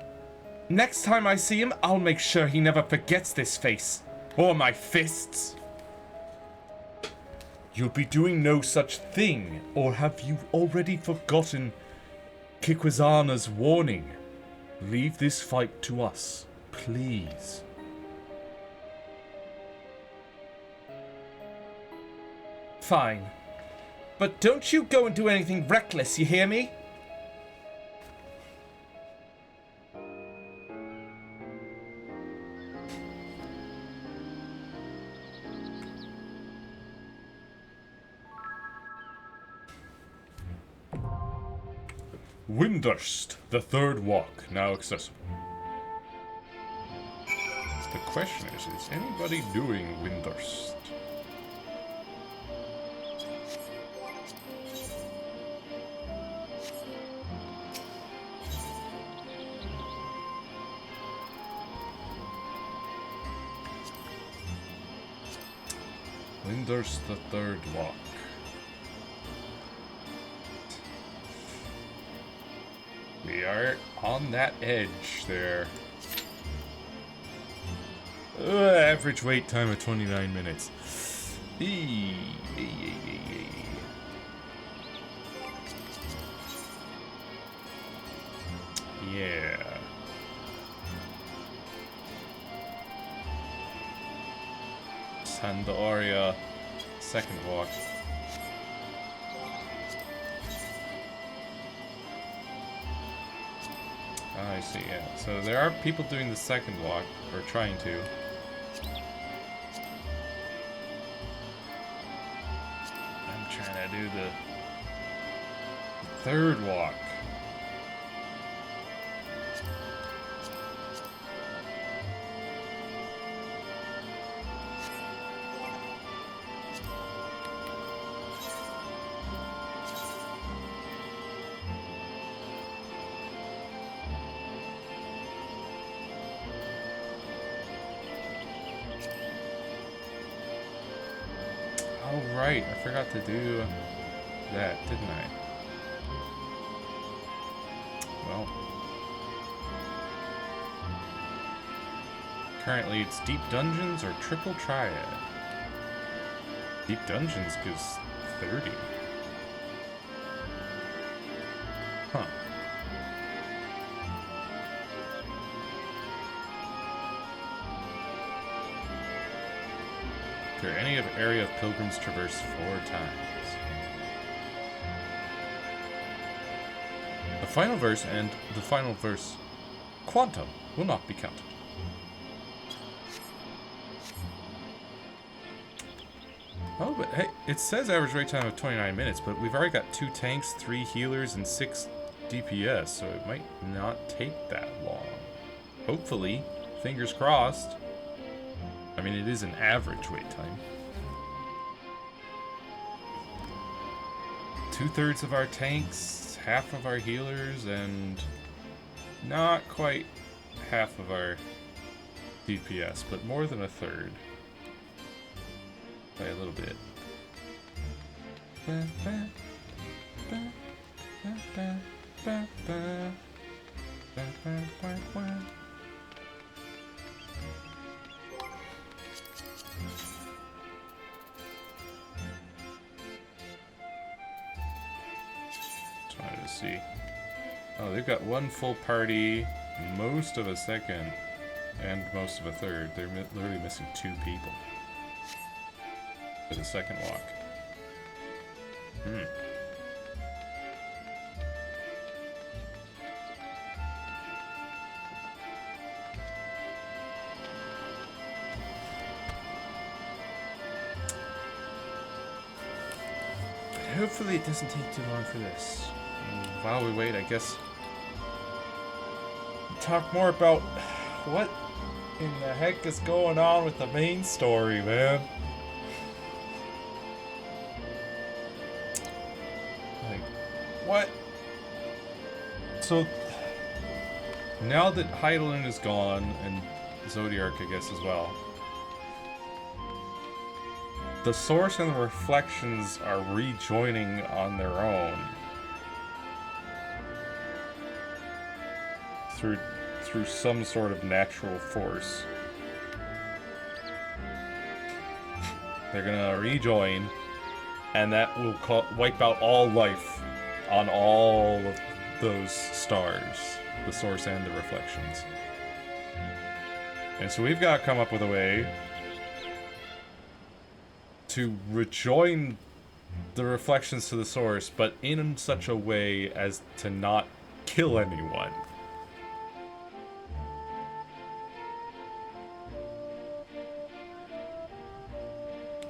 Next time I see him, I'll make sure he never forgets this face. Or my fists. You'll be doing no such thing, or have you already forgotten Kikwazana's warning? Leave this fight to us, please. Fine. But don't you go and do anything reckless, you hear me?
Windurst, the third walk, now accessible. The question is anybody doing Windurst? Windurst, the third walk. We are on that edge there. Average wait time of 29 minutes. Yeah. Sandoria, second walk.
I see, yeah. So there are people doing the second walk, or trying to. I'm trying to do the third walk. Oh, right. I forgot to do that, didn't I? Well. Currently, it's Deep Dungeons or Triple Triad. Deep Dungeons gives 30. Huh. Clear any area of pilgrims traversed 4 times. The final verse and the final verse quantum will not be counted. Oh, but hey, it says average wait time of 29 minutes, but we've already got 2 tanks, 3 healers, and 6 DPS, so it might not take that long. Hopefully. Fingers crossed. I mean, it is an average wait time. 2/3 of our tanks, half of our healers, and not quite half of our DPS, but more than 1/3. By a little bit. Trying to see. Oh, they've got 1 full party, most of a second, and most of a third. They're literally missing 2 people for the second walk. But hopefully it doesn't take too long for this. And while we wait, I guess talk more about what in the heck is going on with the main story, man. Like, what? So, now that Hydaelyn is gone, and Zodiark, I guess, as well, the Source and the Reflections are rejoining on their own. Through some sort of natural force. They're gonna rejoin, and that will wipe out all life on all of those stars, the Source and the Reflections. And so we've got to come up with a way to rejoin the Reflections to the Source, but in such a way as to not kill anyone.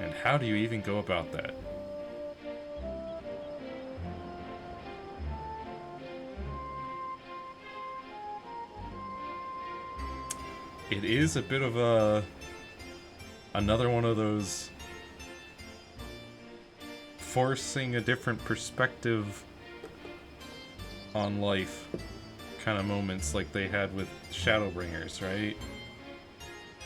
And how do you even go about that? It is a bit of another one of those forcing a different perspective on life kind of moments like they had with Shadowbringers, right?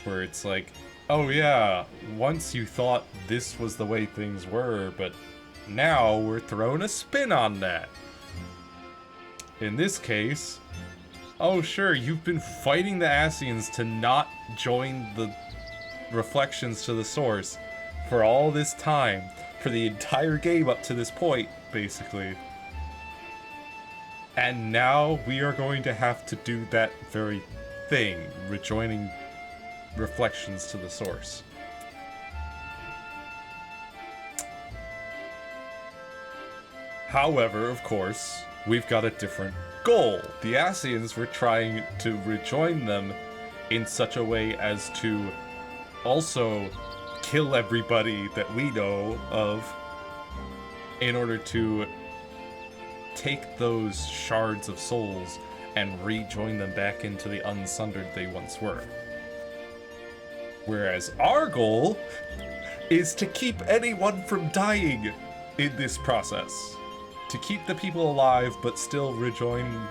Where it's like, oh yeah, once you thought this was the way things were, but now we're throwing a spin on that. In this case, oh sure, you've been fighting the Ascians to not join the Reflections to the Source for all this time, for the entire game up to this point, basically. And now we are going to have to do that very thing, rejoining Reflections to the Source. However, of course, we've got a different goal. The Ascians were trying to rejoin them in such a way as to also kill everybody that we know of in order to take those shards of souls and rejoin them back into the unsundered they once were. Whereas our goal is to keep anyone from dying in this process. To keep the people alive, but still rejoin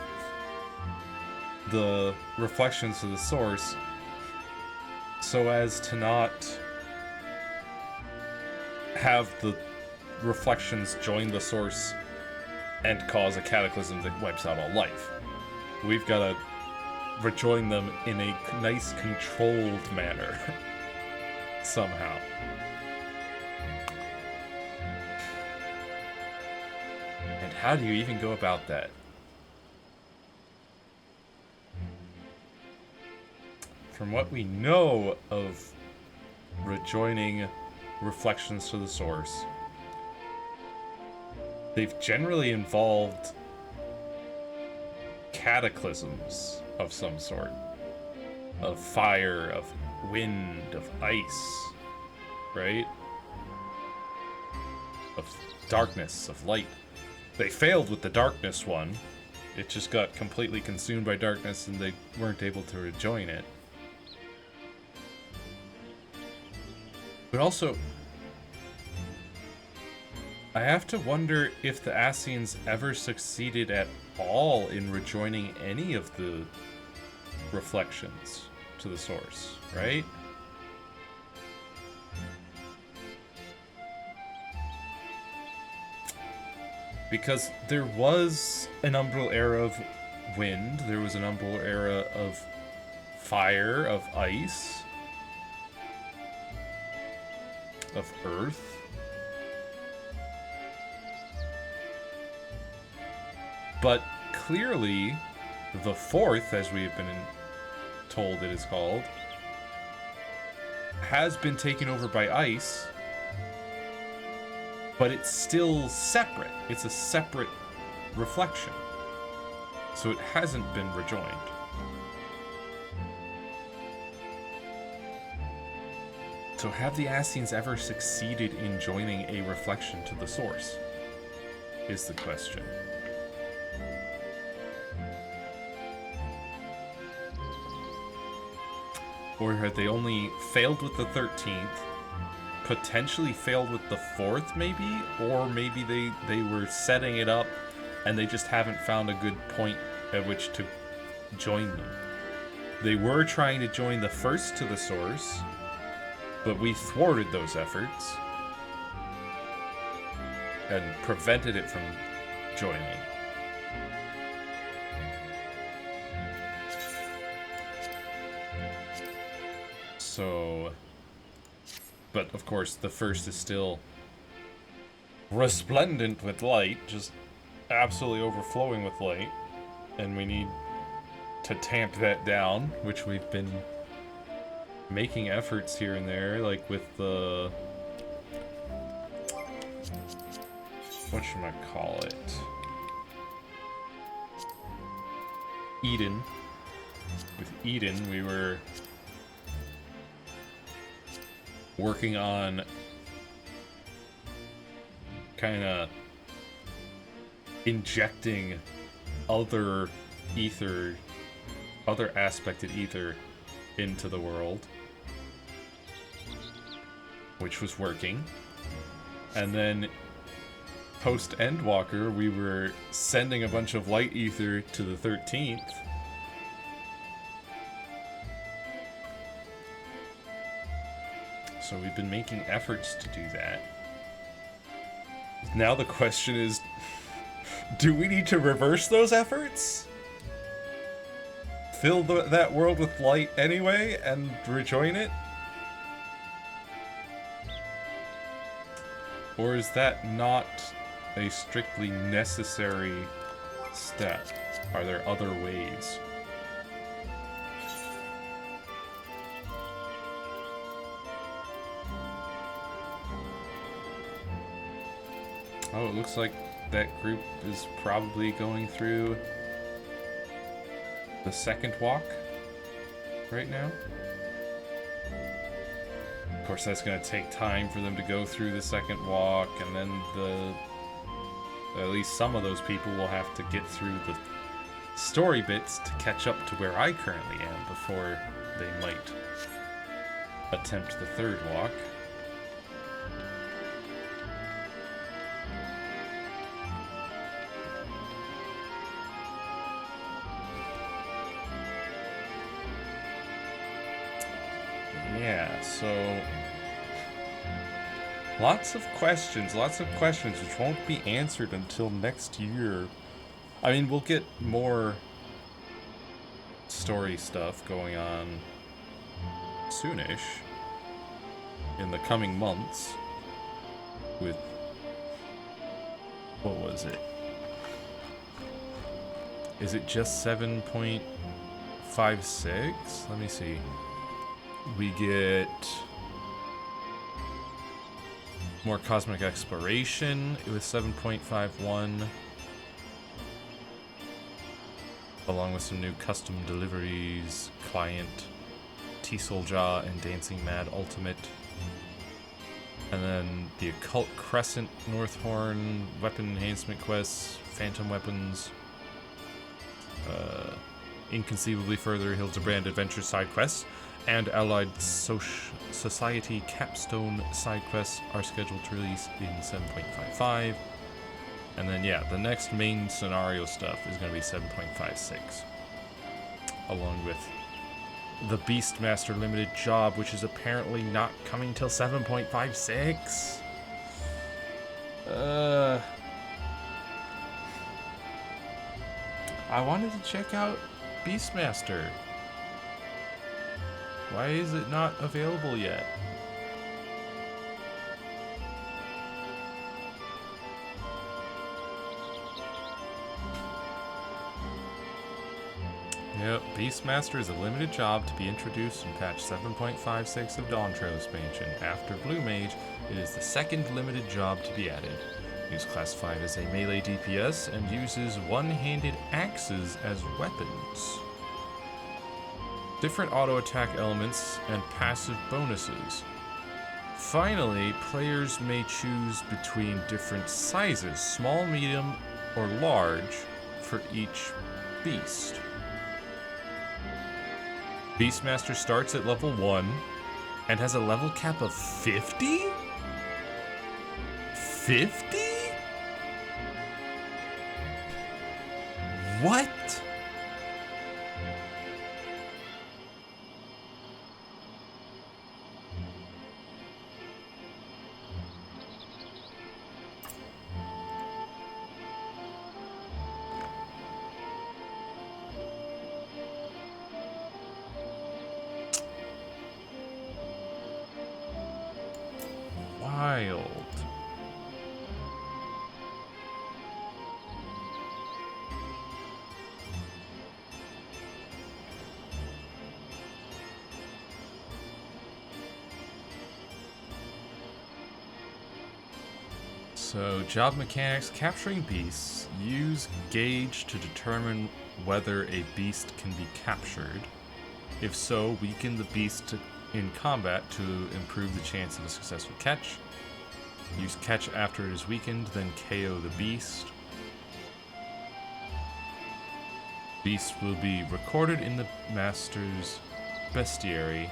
the reflections to the source, so as to not have the reflections join the source and cause a cataclysm that wipes out all life. We've got to rejoin them in a nice, controlled manner. Somehow. And how do you even go about that? From what we know of rejoining reflections to the source, they've generally involved cataclysms of some sort. Of fire, of wind, of ice, right? Of darkness, of light. They failed with the darkness one. It just got completely consumed by darkness and they weren't able to rejoin it. But also, I have to wonder if the Ascians ever succeeded at all in rejoining any of the reflections to the source, right? Because there was an umbral era of wind, there was an umbral era of fire, of ice, of earth. But clearly, the fourth, as we have been told it is called, has been taken over by ice, but it's still separate. It's a separate reflection. So it hasn't been rejoined. So have the Ascians ever succeeded in joining a reflection to the source? Is the question. Or had they only failed with the 13th, potentially failed with the 4th maybe? Or maybe they were setting it up and they just haven't found a good point at which to join them. They were trying to join the first to the source, but we thwarted those efforts and prevented it from joining. So, but of course the first is still resplendent with light, just absolutely overflowing with light, and we need to tamp that down, which we've been making efforts here and there, like with the, whatchamacallit, Eden. With Eden, we were working on kind of injecting other ether, other aspected ether into the world, which was working. And then post Endwalker, we were sending a bunch of light ether to the 13th. So we've been making efforts to do that. Now the question is, do we need to reverse those efforts? Fill that world with light anyway and rejoin it? Or is that not a strictly necessary step? Are there other ways? Oh, it looks like that group is probably going through the second walk right now. Of course, that's going to take time for them to go through the second walk, and then at least some of those people will have to get through the story bits to catch up to where I currently am before they might attempt the third walk. Yeah, so lots of questions which won't be answered until next year. I mean, we'll get more story stuff going on soonish in the coming months with, what was it? Is it just 7.56? Let me see. We get more cosmic exploration with 7.51, along with some new custom deliveries, Client, T-Soljaw, and Dancing Mad Ultimate. And then the Occult Crescent, Northhorn, Weapon Enhancement Quests, Phantom Weapons, Inconceivably Further Hildebrand Adventure side quests, and Allied Society Capstone side quests are scheduled to release in 7.55. And then, yeah, the next main scenario stuff is going to be 7.56. Along with the Beastmaster Limited Job, which is apparently not coming till 7.56. I wanted to check out Beastmaster. Why is it not available yet? Yep, Beastmaster is a limited job to be introduced in patch 7.56 of Dawn Trail expansion. After Blue Mage, it is the second limited job to be added. It is classified as a melee DPS and uses one-handed axes as weapons. Different auto attack elements and passive bonuses. Finally, players may choose between different sizes, small, medium, or large, for each beast. Beastmaster starts at level 1 and has a level cap of 50? 50? What? Wild. So, job mechanics: capturing beasts. Use gauge to determine whether a beast can be captured. If so, weaken the beast in combat to improve the chance of a successful catch. Use catch after it is weakened, then KO the beast. Beast will be recorded in the master's bestiary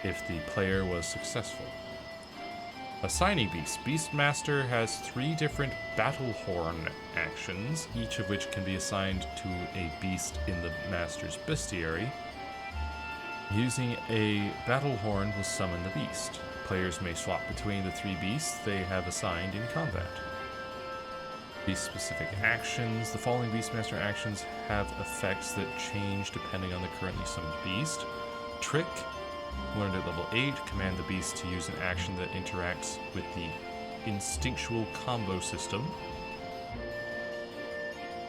if the player was successful. Assigning beasts. Beastmaster has 3 different battle horn actions, each of which can be assigned to a beast in the master's bestiary. Using a battle horn will summon the beast. Players may swap between the 3 beasts they have assigned in combat. Beast-specific actions. The following Beastmaster actions have effects that change depending on the currently summoned beast. Trick. Learned at level 8. Command the beast to use an action that interacts with the instinctual combo system.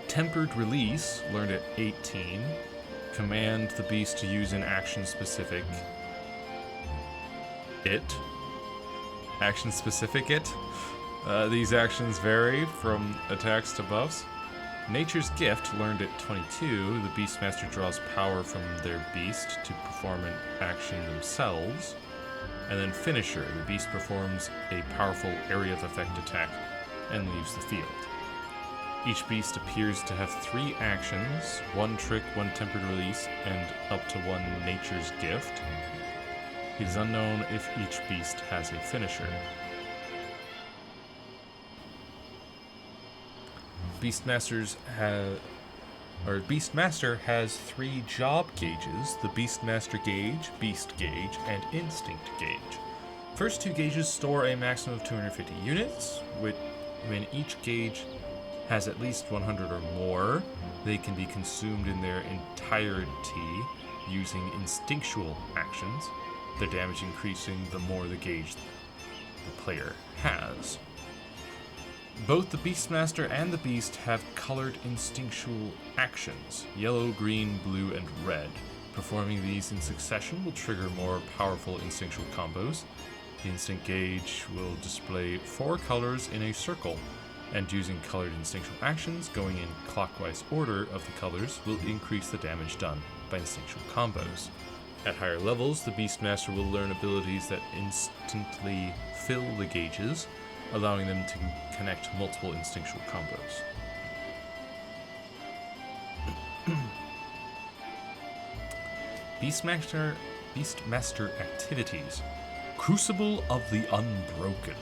Tempered Release. Learned at 18. Command the beast to use an action specific it. Action specific it. These actions vary from attacks to buffs. Nature's Gift, learned at 22, the Beastmaster draws power from their beast to perform an action themselves. And then Finisher, the beast performs a powerful area of effect attack and leaves the field. Each beast appears to have 3 actions, 1 trick, 1 tempered release, and up to 1 Nature's Gift. It is unknown if each beast has a finisher. Beastmaster has 3 job gauges: the Beastmaster Gauge, Beast Gauge, and Instinct Gauge. First 2 gauges store a maximum of 250 units, when each gauge has at least 100 or more, they can be consumed in their entirety using instinctual actions, their damage increasing the more the gauge the player has. Both the Beastmaster and the Beast have colored instinctual actions: yellow, green, blue, and red. Performing these in succession will trigger more powerful instinctual combos. The Instinct Gauge will display 4 colors in a circle, and using colored instinctual actions going in clockwise order of the colors will increase the damage done by instinctual combos. At higher levels, the Beastmaster will learn abilities that instantly fill the gauges, allowing them to connect multiple instinctual combos. Beastmaster activities. Crucible of the Unbroken.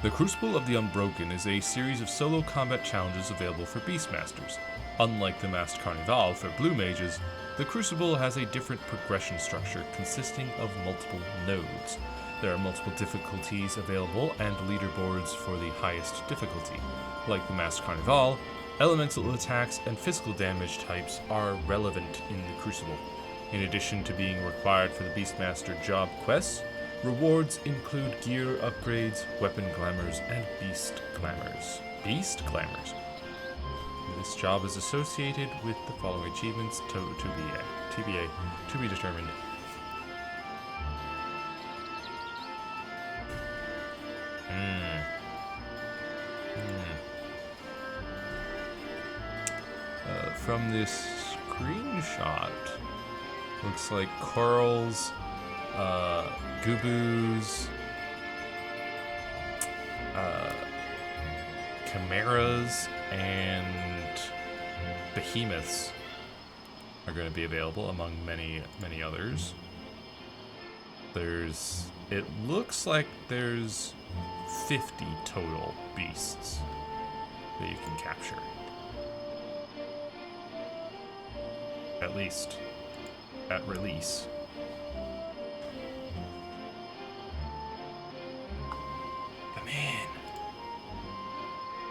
The Crucible of the Unbroken is a series of solo combat challenges available for Beastmasters. Unlike the Masked Carnival for Blue Mages, the Crucible has a different progression structure consisting of multiple nodes. There are multiple difficulties available and leaderboards for the highest difficulty. Like the Masked Carnival, elemental attacks and physical damage types are relevant in the Crucible. In addition to being required for the Beastmaster job quests, rewards include gear upgrades, weapon glamours, and beast glamours. Beast glamours. This job is associated with the following achievements TBA, to be determined. From this screenshot, looks like corals, Gubus, chimeras, and behemoths are going to be available among many others. It looks like there's 50 total beasts that you can capture. At least at release. But man,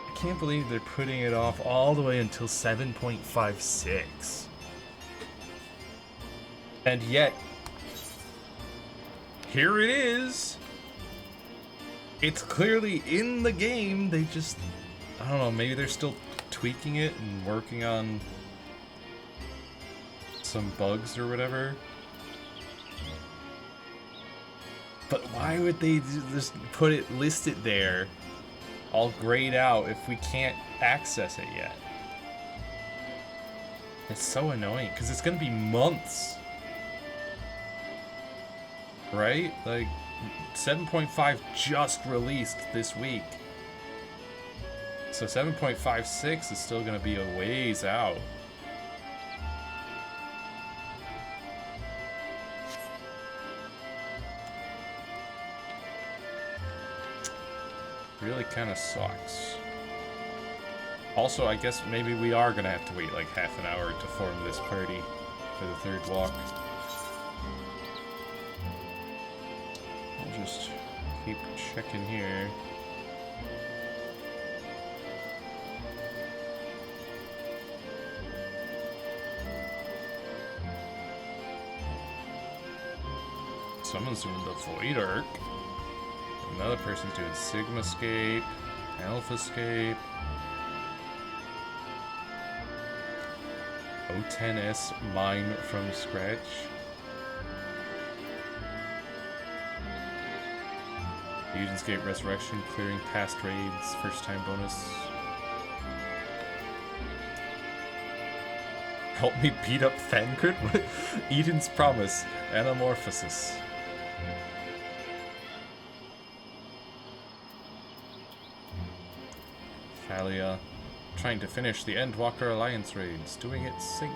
I can't believe they're putting it off all the way until 7.56. And yet, here it is. It's clearly in the game. They just, I don't know, maybe they're still tweaking it and working on some bugs or whatever. But why would they just put it listed there, all grayed out, if we can't access it yet? It's so annoying, because it's going to be months. Right? Like, 7.5 just released this week. So 7.56 is still going to be a ways out. Really kind of sucks. Also, I guess maybe we are going to have to wait like half an hour to form this party for the third walk. I'll just keep checking here. Someone's doing the Void Arc. Another person's doing Sigmascape, Alphascape, O10S Mine from Scratch. Eden's Gate Resurrection, clearing past raids, first time bonus. Help me beat up Thancred? Eden's Promise, Anamorphosis. Thalia, trying to finish the Endwalker Alliance raids, doing it synced.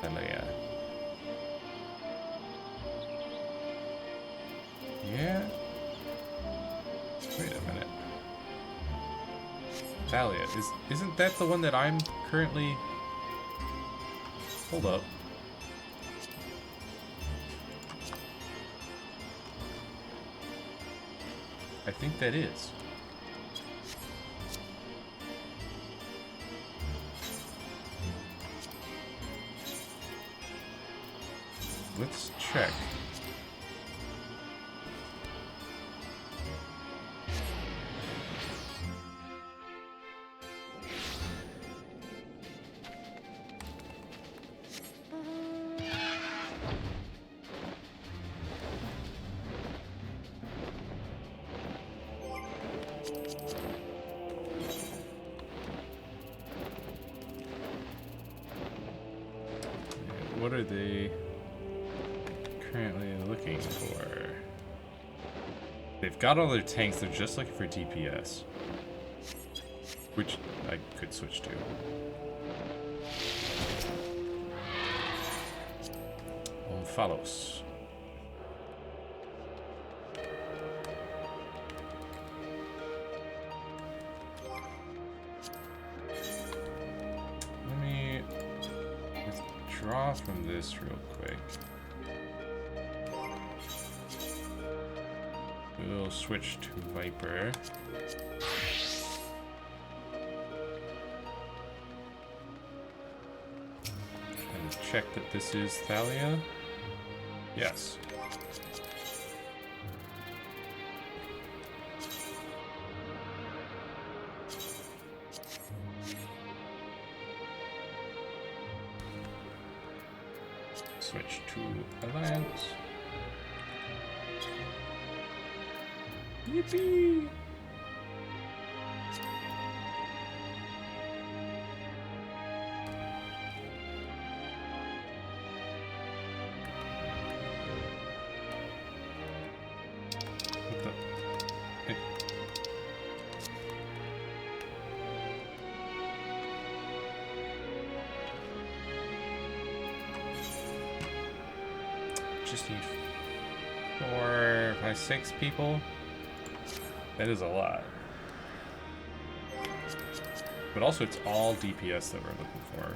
Thalia. Yeah? Wait a minute. Thalia, isn't that the one that I'm currently... Hold up. I think that is. Let's check. What are they currently looking for? They've got all their tanks, they're just looking for DPS. Which I could switch to. Omphalos. Let me withdraw from this real quick. We'll switch to Viper. And check that this is Thalia. Yes. Switch to Alliance. Yippee! What the? Hey. Just need 4, 5, 6 people. That is a lot. But also it's all DPS that we're looking for.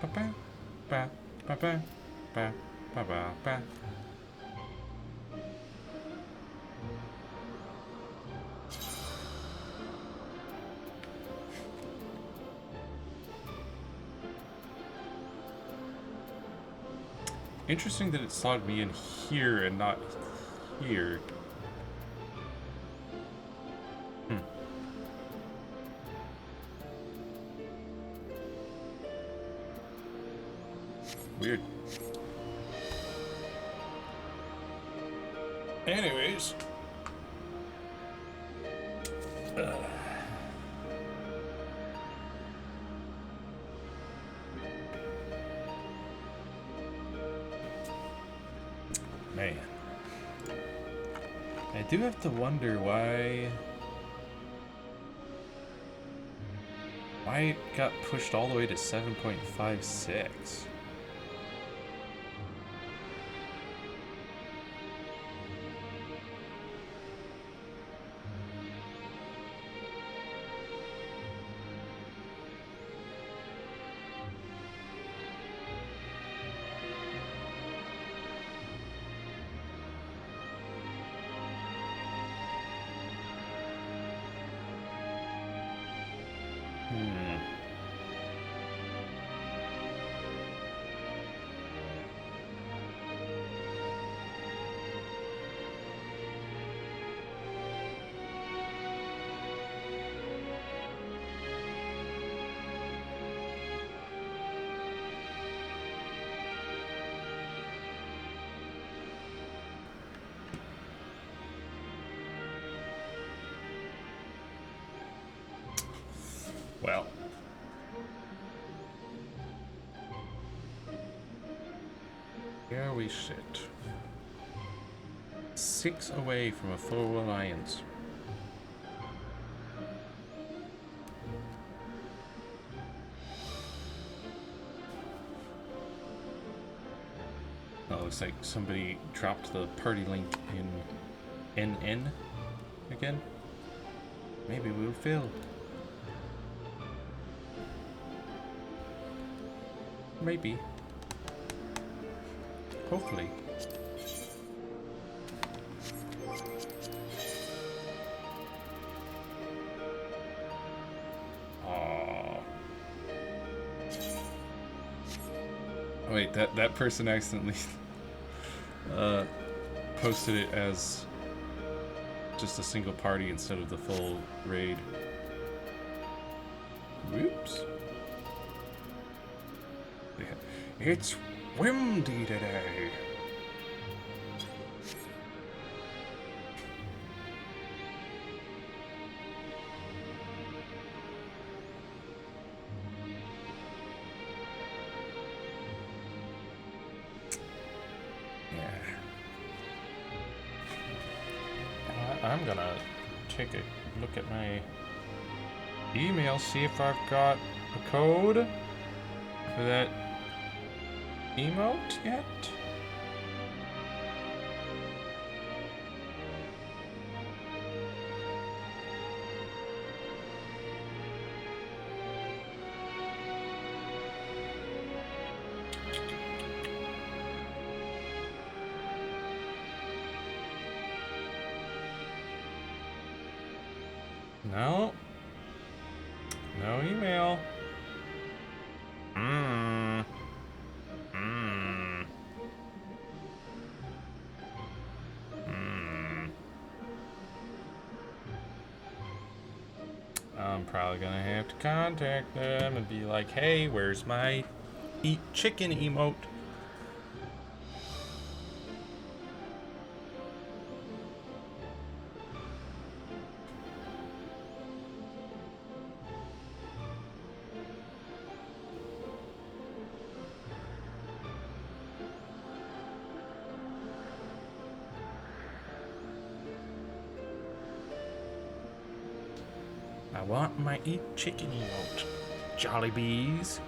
Ba ba ba ba ba ba ba ba. Interesting that it slotted me in here and not here. Weird. Anyways. Man. I do have to wonder why it got pushed all the way to 7.56. Well. Here we sit. 6 away from a full alliance. Oh, looks like somebody dropped the party link in NN again. Maybe we'll fill. Maybe. Hopefully. Aww. Wait, that person accidentally posted it as just a single party instead of the full raid. Whoops. Yeah. It's windy today. I'm gonna take a look at my email, see if I've got a code for that emote yet. No. No email. I'm probably gonna have to contact them and be like, hey, where's my eat chicken emote? I want my eat chicken emote. Jolly bees.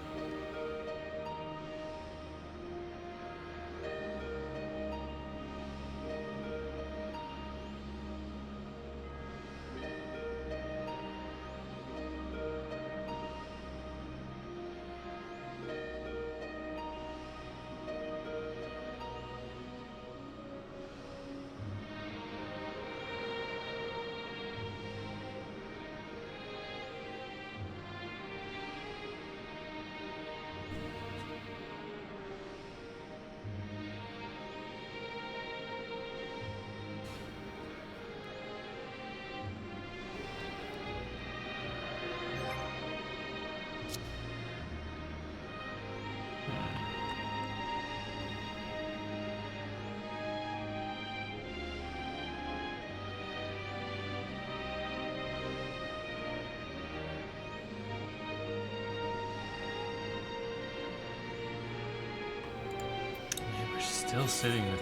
Still sitting with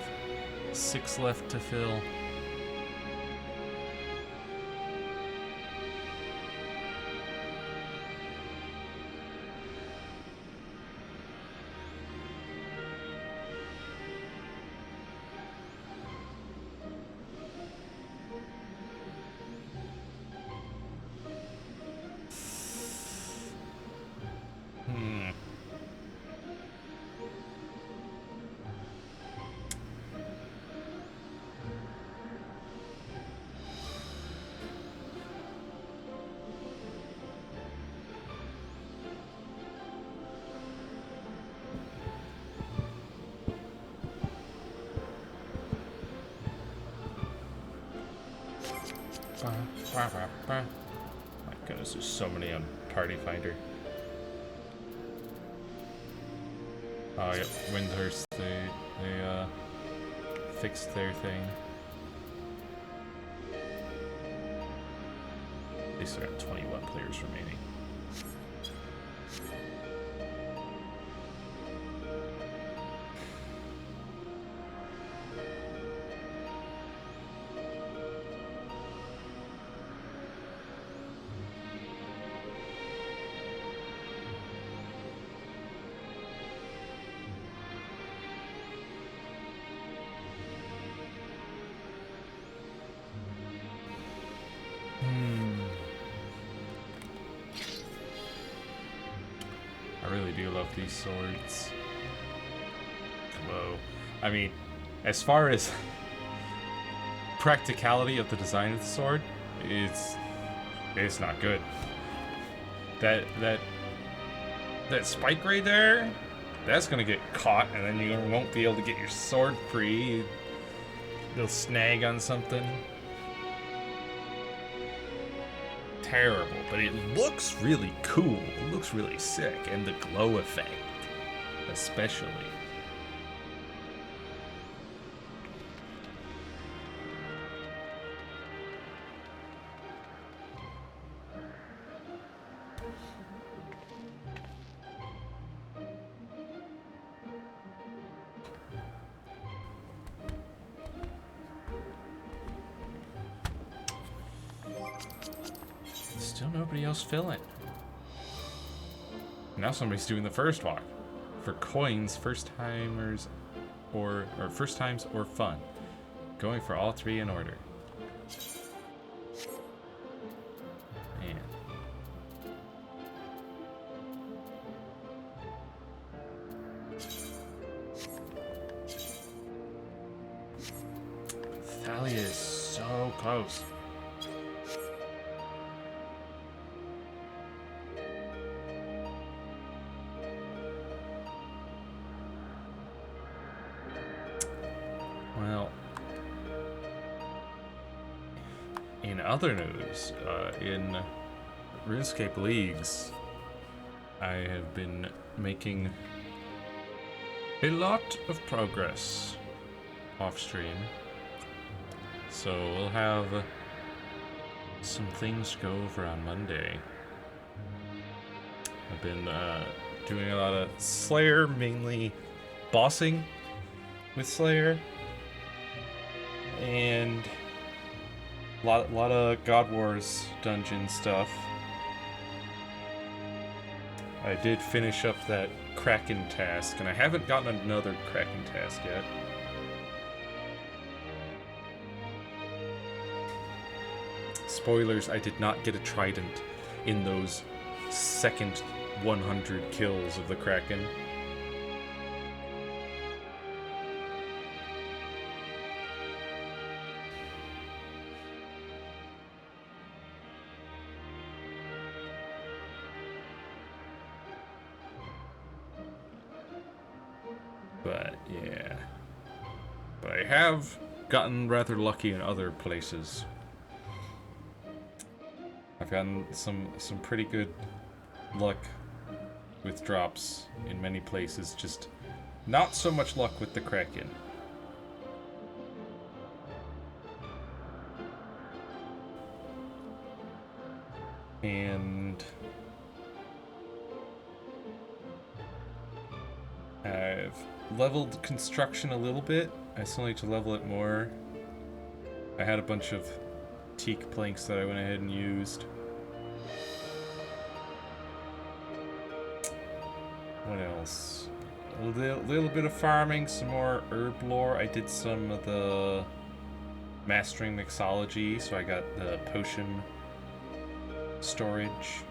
6 left to fill. My goodness, there's so many on Party Finder. Oh, yep, Windhurst, they fixed their thing. They still got 21 players remaining. do love these swords. Whoa. I mean, as far as practicality of the design of the sword, it's not good. That spike right there, that's gonna get caught, and then you won't be able to get your sword free. It'll snag on something. Terrible, but it looks really cool. It looks really sick, and the glow effect, especially. Still nobody else filling. Now somebody's doing the first walk. For coins, first times or fun. Going for all three in order. Man. Thalia is so close. Well, in other news, in RuneScape Leagues, I have been making a lot of progress off stream. So we'll have some things to go over on Monday. I've been doing a lot of Slayer, mainly bossing with Slayer. And a lot of God Wars dungeon stuff. I did finish up that Kraken task, and I haven't gotten another Kraken task yet. Spoilers, I did not get a trident in those second 100 kills of the Kraken. But yeah, but I have gotten rather lucky in other places. I've gotten some pretty good luck with drops in many places, just not so much luck with the Kraken. And I've leveled construction a little bit. I still need to level it more. I had a bunch of teak planks that I went ahead and used. What else? A little bit of farming, some more herb lore. I did some of the mastering mixology, so I got the potion storage.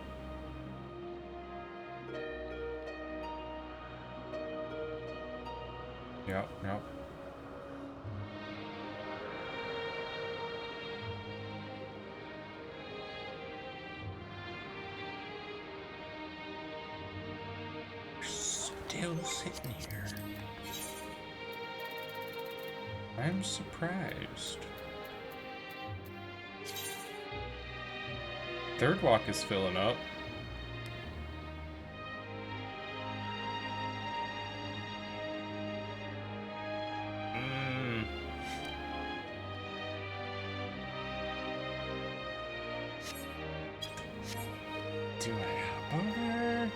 Yep. Still sitting here. I'm surprised. Third walk is filling up. Do I hop over?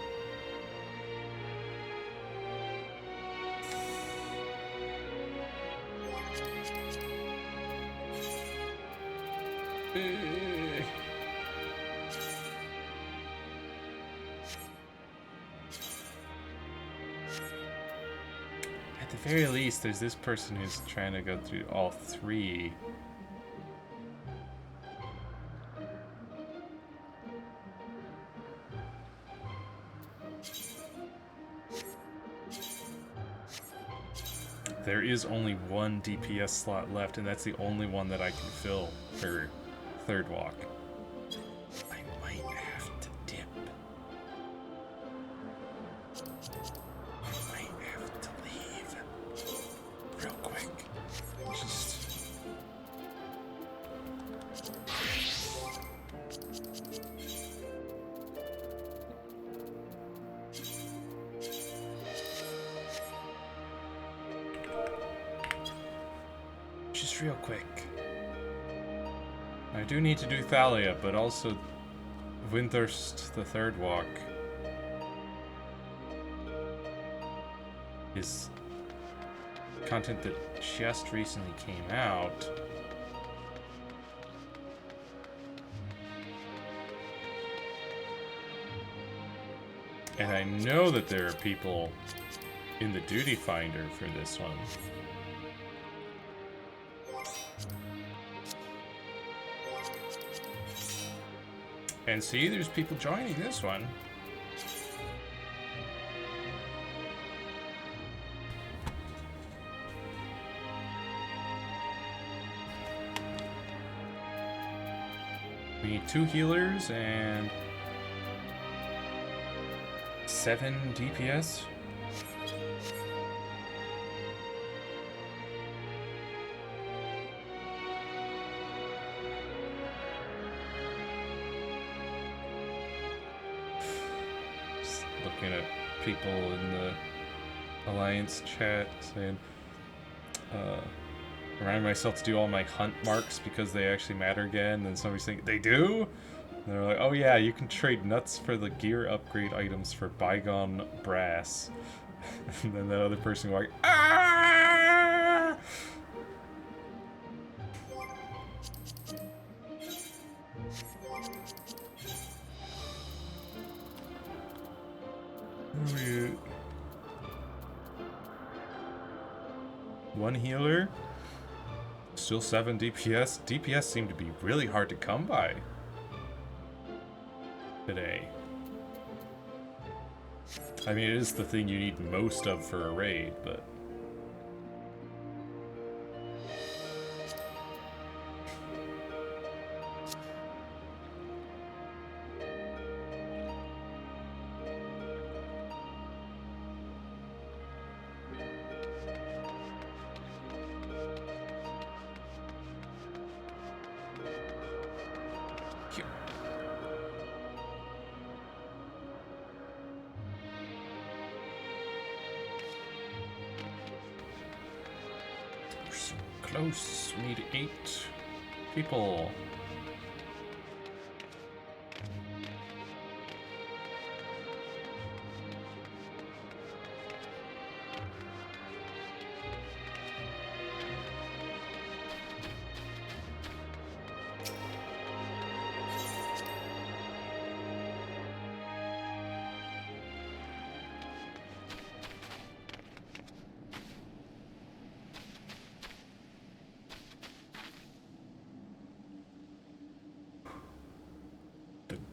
At the very least, there's this person who's trying to go through all three. There is only one DPS slot left, and that's the only one that I can fill for third walk. I might have to dip. I might have to leave real quick. Just... real quick. I do need to do Thalia, but also Windthirst, the third walk, is content that just recently came out. And I know that there are people in the Duty Finder for this one. And see, there's people joining this one. We need 2 healers and 7 DPS. Looking at people in the Alliance chat saying, remind myself to do all my hunt marks because they actually matter again. And somebody's saying, they do? And they're like, oh yeah, you can trade nuts for the gear upgrade items for bygone brass. And then that other person like, ah! One healer, still 7 DPS. DPS seem to be really hard to come by today. I mean, it is the thing you need most of for a raid, but close. We need 8 people.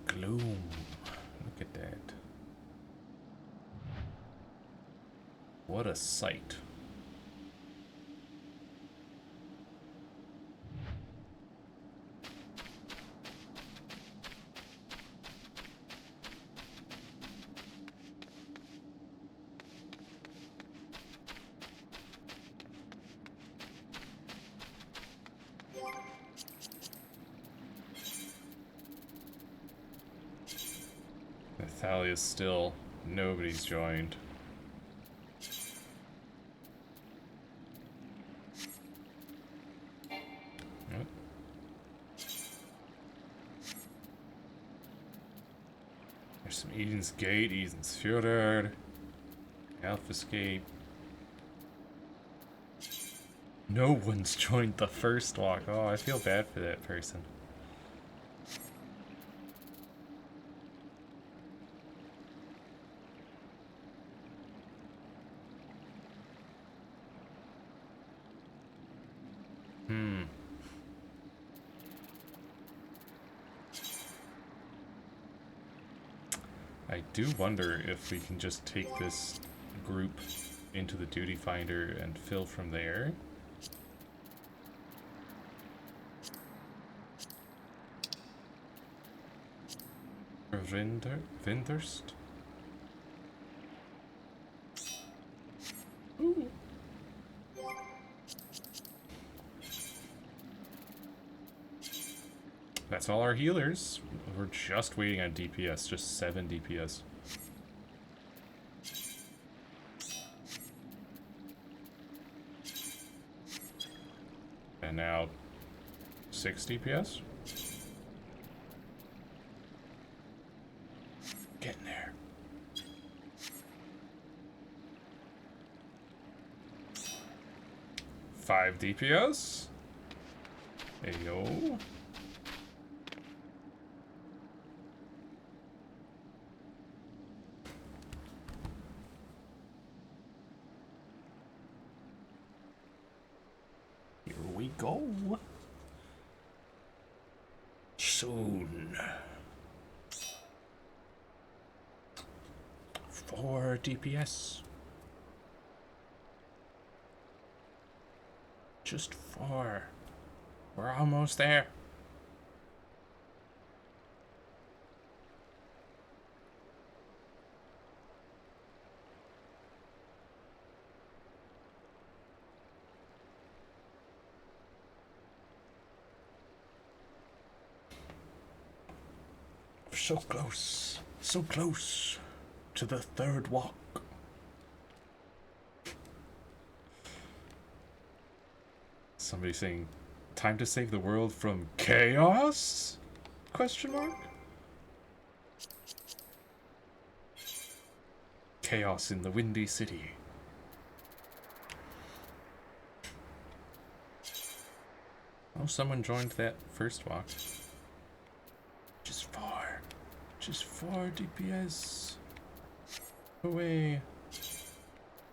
Gloom. Look at that. What a sight. Thalia's still, nobody's joined. Nope. There's some Eden's Gate, Eden's Fjord, Alpha Escape. No one's joined the first walk. Oh, I feel bad for that person. I do wonder if we can just take this group into the duty finder and fill from there. Vindurst. Ooh. That's all our healers. We're just waiting on DPS, just 7 DPS. And now 6 DPS. Getting there. Five DPS. Ayo. Here we go. Soon. 4 DPS. Just 4. We're almost there. So close. So close to the 3rd walk. Somebody saying, time to save the world from chaos? Question mark? Chaos in the Windy City. Oh, someone joined that first walk. Just 4. Just 4 DPS. Away.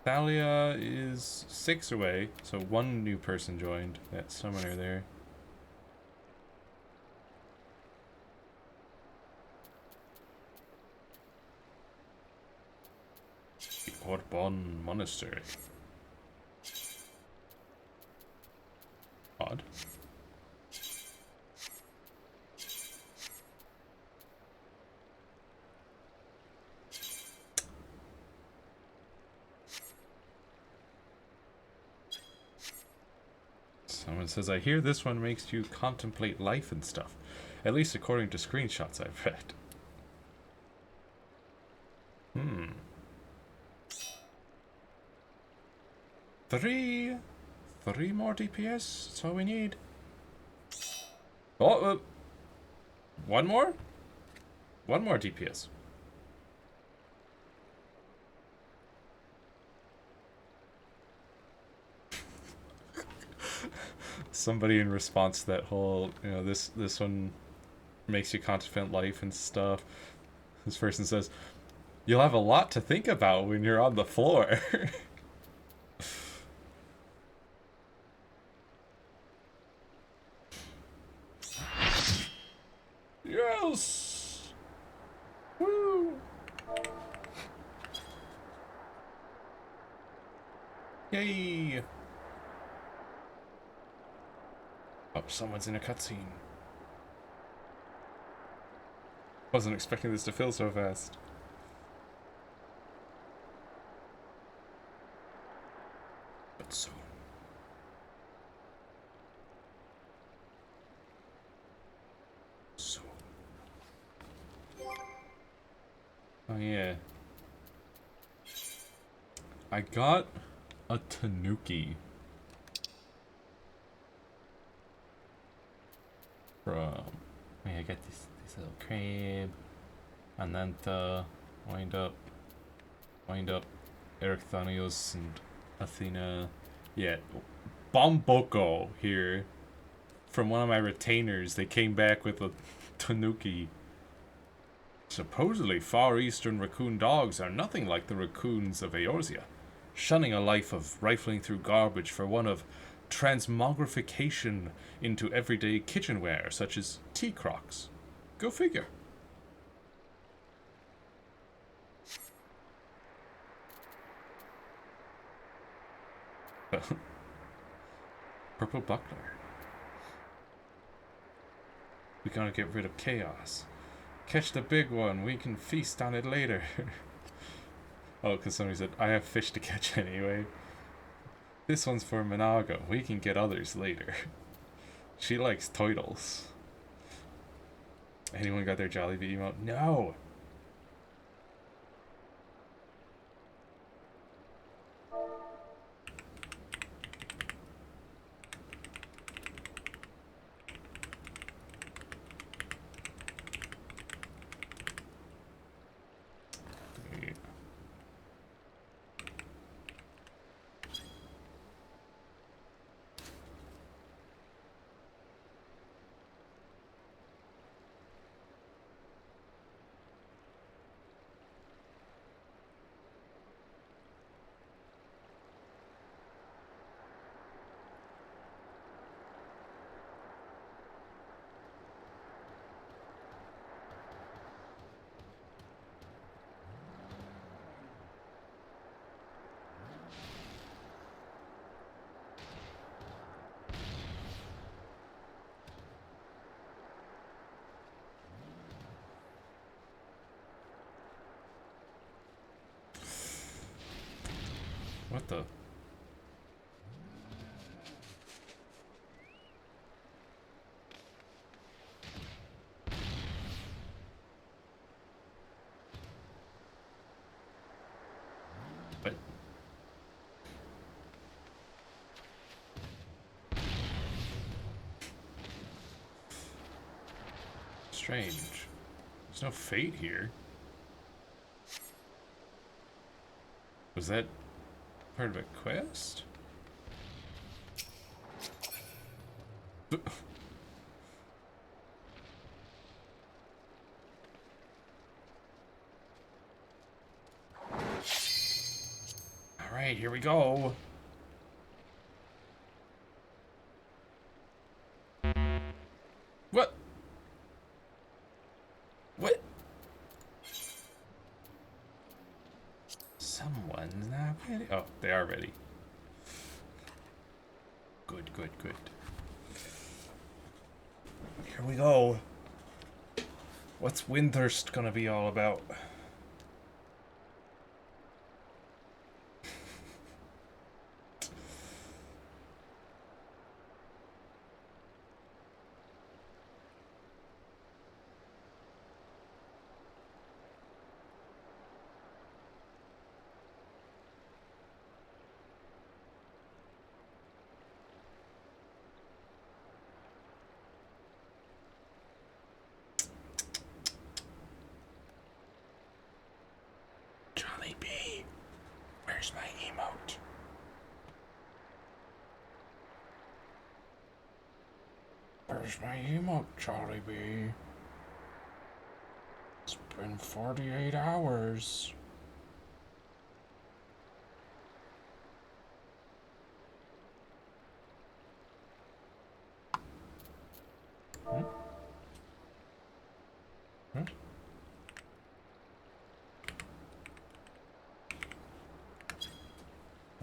Thalia is 6 away, so 1 new person joined. That summoner there. The Orbon Monastery. Odd. Someone says, I hear this one makes you contemplate life and stuff. At least according to screenshots I've read. 3 more DPS, that's all we need. Oh, 1 more? 1 more DPS. Somebody in response to that whole, you know, this one makes you contemplate life and stuff. This person says, you'll have a lot to think about when you're on the floor. Yes! Woo! Yay! Oh, someone's in a cutscene. Wasn't expecting this to fill so fast. But soon. Soon. Oh yeah. I got a Tanuki. From, I got this little crab, and then wind up Ericthonios and Athena. Yeah, Bomboko here. From one of my retainers, they came back with a Tanuki. Supposedly, Far Eastern raccoon dogs are nothing like the raccoons of Eorzea, shunning a life of rifling through garbage for one of transmogrification into everyday kitchenware, such as tea crocks. Go figure. Purple buckler. We gotta get rid of chaos. Catch the big one. We can feast on it later. Oh, because somebody said, I have fish to catch anyway. This one's for Minago. We can get others later. She likes turtles. Anyone got their Jollibee emote? No! What the? What? Strange. There's no fate here. Was that part of a quest? Alright, here we go. What? What? Someone's not ready. Oh, they are ready. Good, good, good. Here we go. What's Windthirst gonna be all about? Where's my emote? Where's my emote, Jollibee? It's been 48 hours. Hmm? Hmm?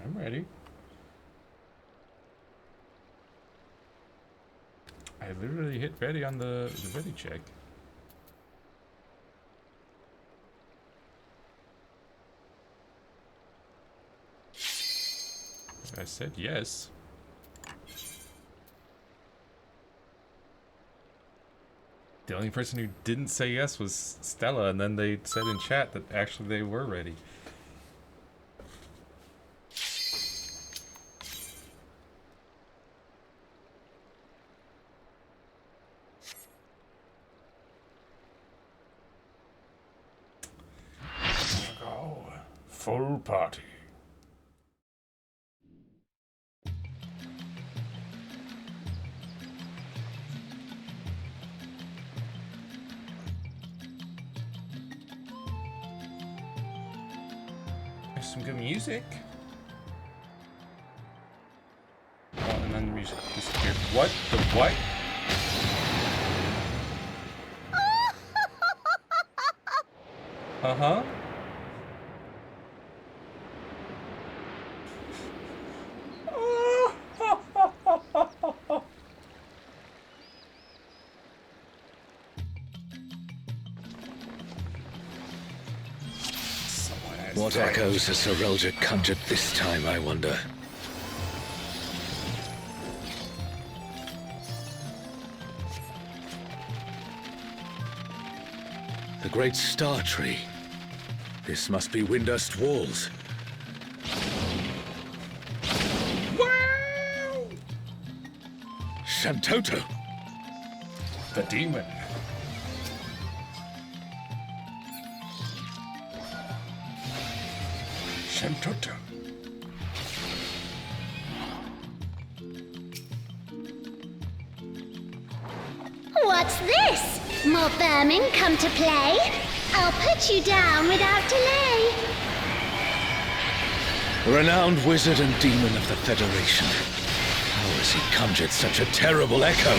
I'm ready. I literally hit ready on the ready check. I said yes. The only person who didn't say yes was Stella, and then they said in chat that actually they were ready. Full party. There's some good music. Oh, and then the music disappeared. What? The what? Uh-huh.
What echoes has Sir Roger conjured this time, I wonder? The great star tree. This must be Windust Walls.
Wow!
Shantoto!
The demon.
Shantoto.
What's this? More vermin come to play? I'll put you down without delay.
Renowned wizard and demon of the Federation. How has he conjured such a terrible echo?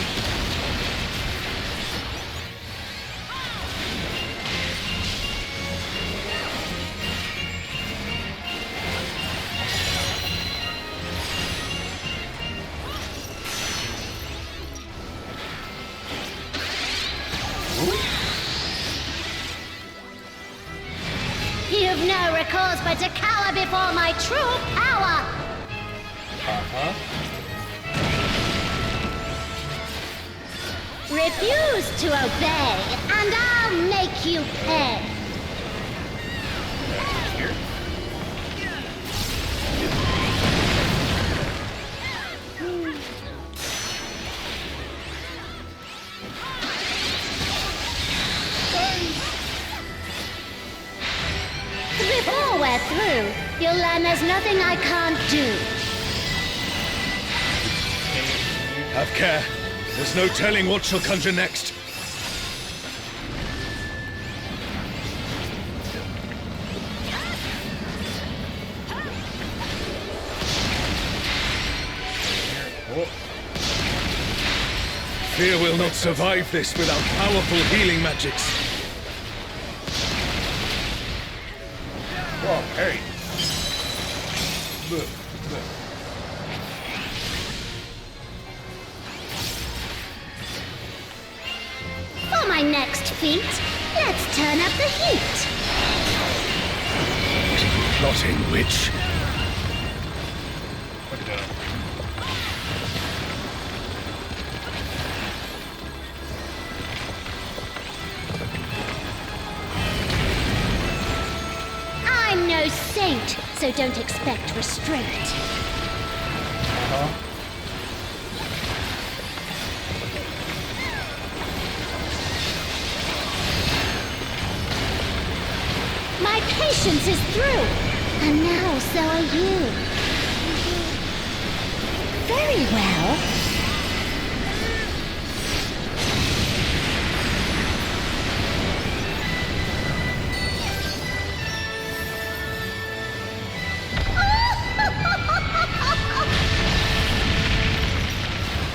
You've no recourse but to cower before my true power. Refuse to obey, and I'll make you pay. Before we're through, you'll learn there's nothing I can't do.
Have care. There's no telling what she'll conjure next. Fear will not survive this without powerful healing magics.
Whoa, Harry. Look.
For my next feat, let's turn up the heat.
What are you plotting, witch?
Look at that.
I'm no saint, so don't expect restraint. My patience is through, and now so are you. Very well.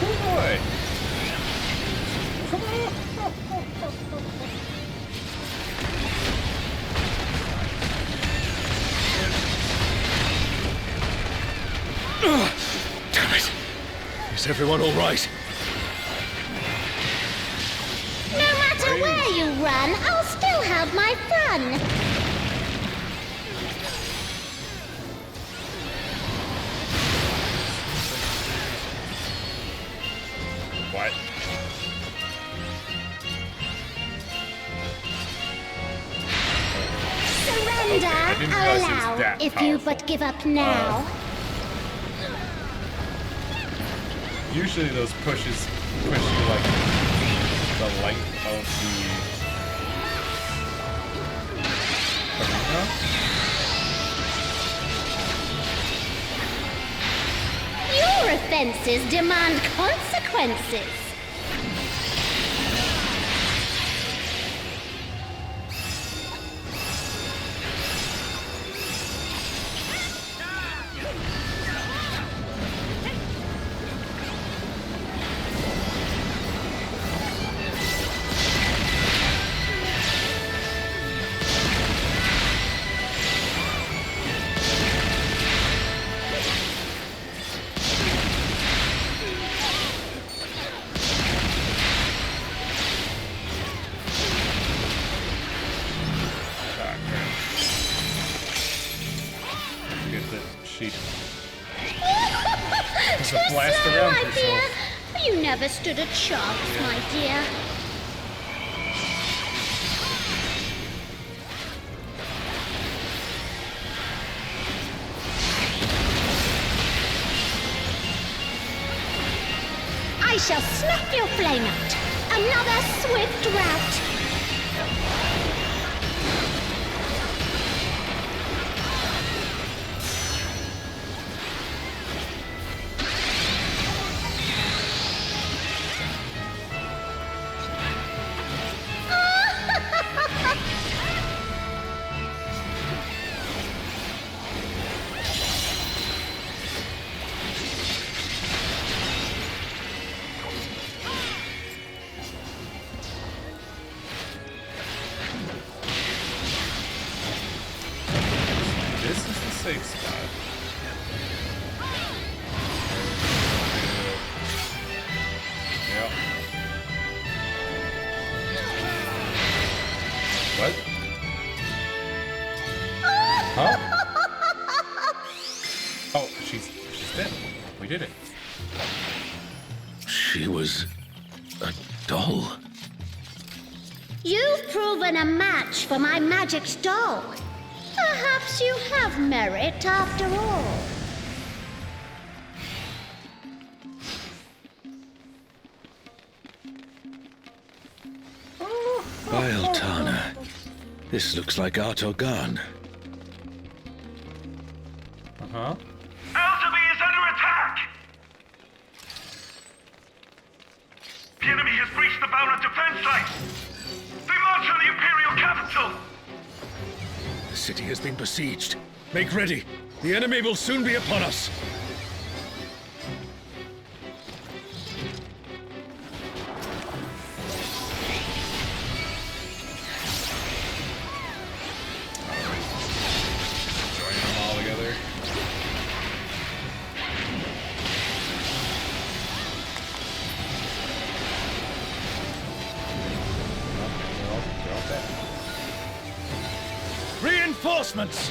Oh boy.
Damn it! Is everyone all right?
No matter where you run, I'll still have my fun.
What?
Surrender,
I didn't
I'll
realize it was
allow,
that
if you but give up now.
Usually those pushes push you like the length of the arena.
Your offenses demand consequences.
she has a blast around
my
herself.
dear. You never stood a chance, my dear. I shall snuff your flame out. Another swift rout.
This is the safe spot. Yep. What? Huh? Oh, she's dead. We did it.
She was a doll.
You've proven a match for my magic doll. Perhaps you have merit after all.
By Altana, this looks like Artogan.
Uh-huh.
Alderby is under attack! The enemy has breached the Balra defense line! They march on the Imperial capital!
The city has been besieged. Make ready. The enemy will soon be upon us.
Join them all together. They're all dead.
Reinforcements!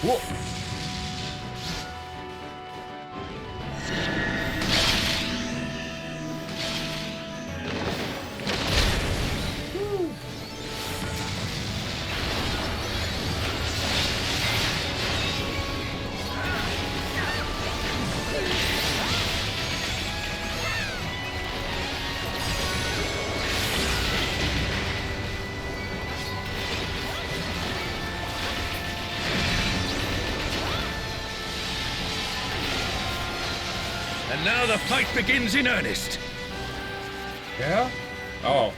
Whoa.
And now the fight begins in earnest.
Yeah? Oh.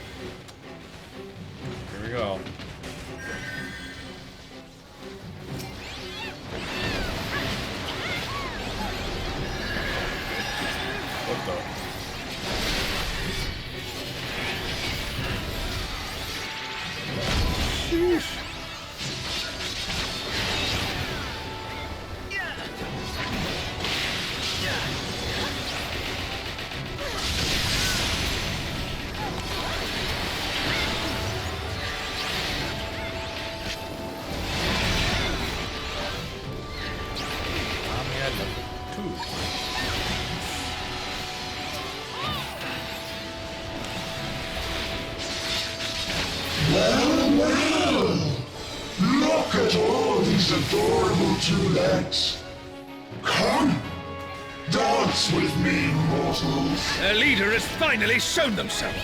Here we go. What the? Sheesh.
Well, well! Look at all these adorable two-legs. Come, dance with me, mortals.
Their leader has finally shown themselves.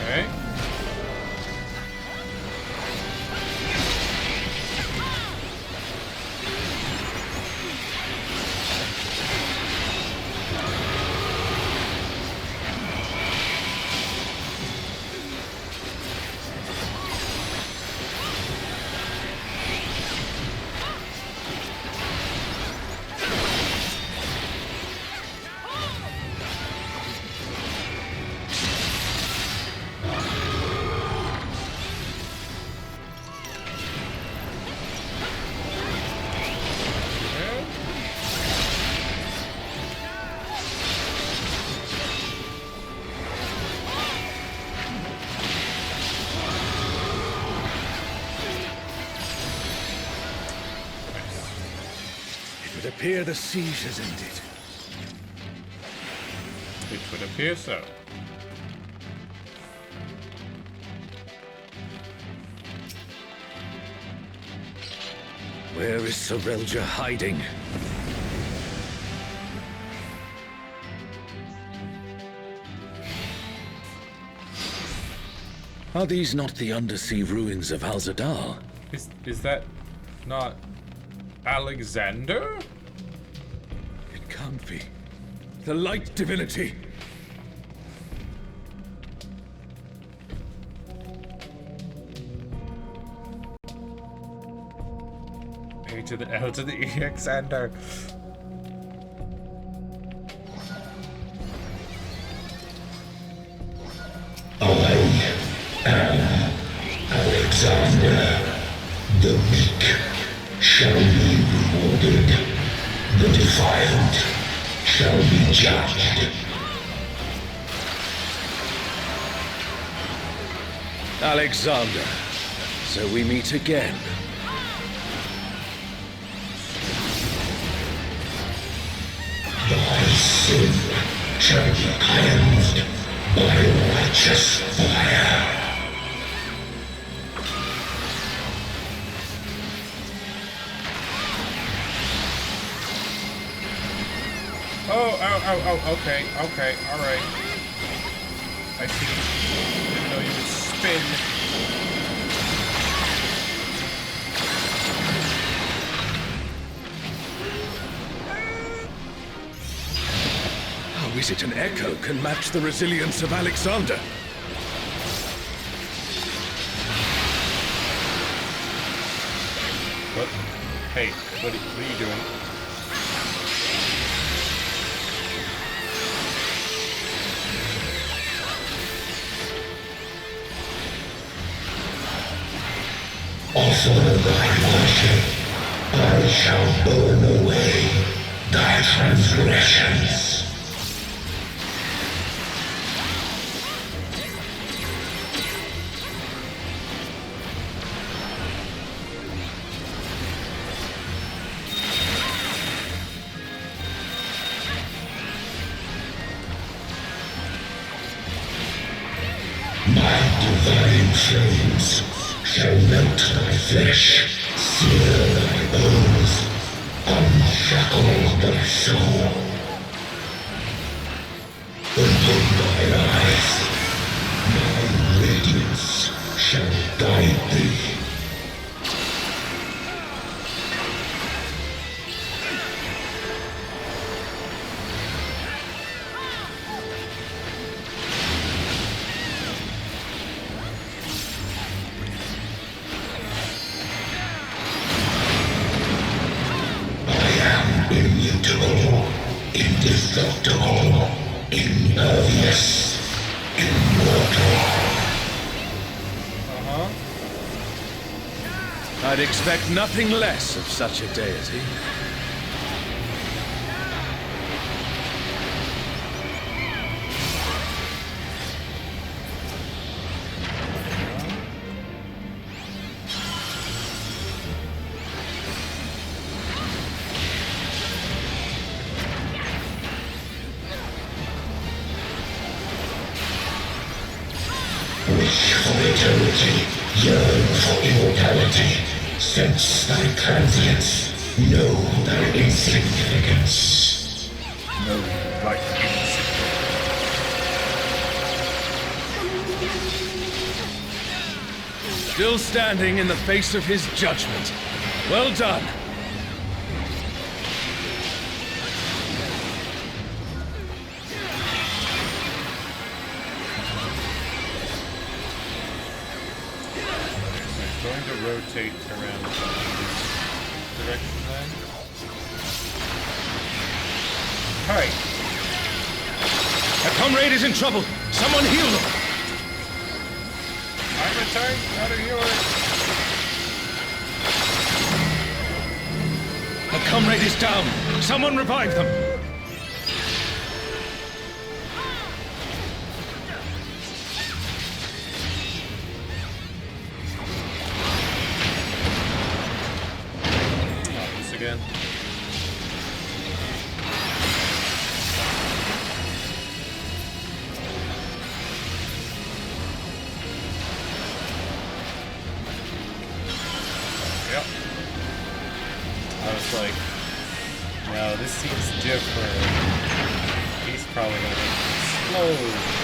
Okay.
It appears the siege has ended.
It would appear so.
Where is Serelja hiding? Are these not the undersea ruins of Al-Zadar?
Is that not Alexander?
It can't be. The light divinity!
A to the L to the E, Alexander.
Alexander, the weak shall be rewarded, the defiant shall be judged.
Alexander, so we meet again.
Thy sin shall be cleansed by righteous fire.
Oh, okay, alright. I see. Didn't know you would spin.
How is it an echo can match the resilience of Alexander?
What? Hey, what are you doing?
Also thy worship, I shall burn away thy transgressions. My divine flames shall melt thy flesh, sear thy bones, unshackle thy soul. Open thine eyes, my radiance shall guide thee. Immutable, indestructible, impervious, immortal.
I'd expect nothing less of such a deity.
Wish for eternity, yearn for immortality. Sense thy transience, know thy insignificance.
No, like
Still standing in the face of his judgment. Well done.
going to rotate around this direction then.
Hurry! A comrade is in trouble! Someone heal them!
I'm a tank, not a healer!
A comrade is down! Someone revive them!
Again. like, no, this seems different. He's probably gonna explode.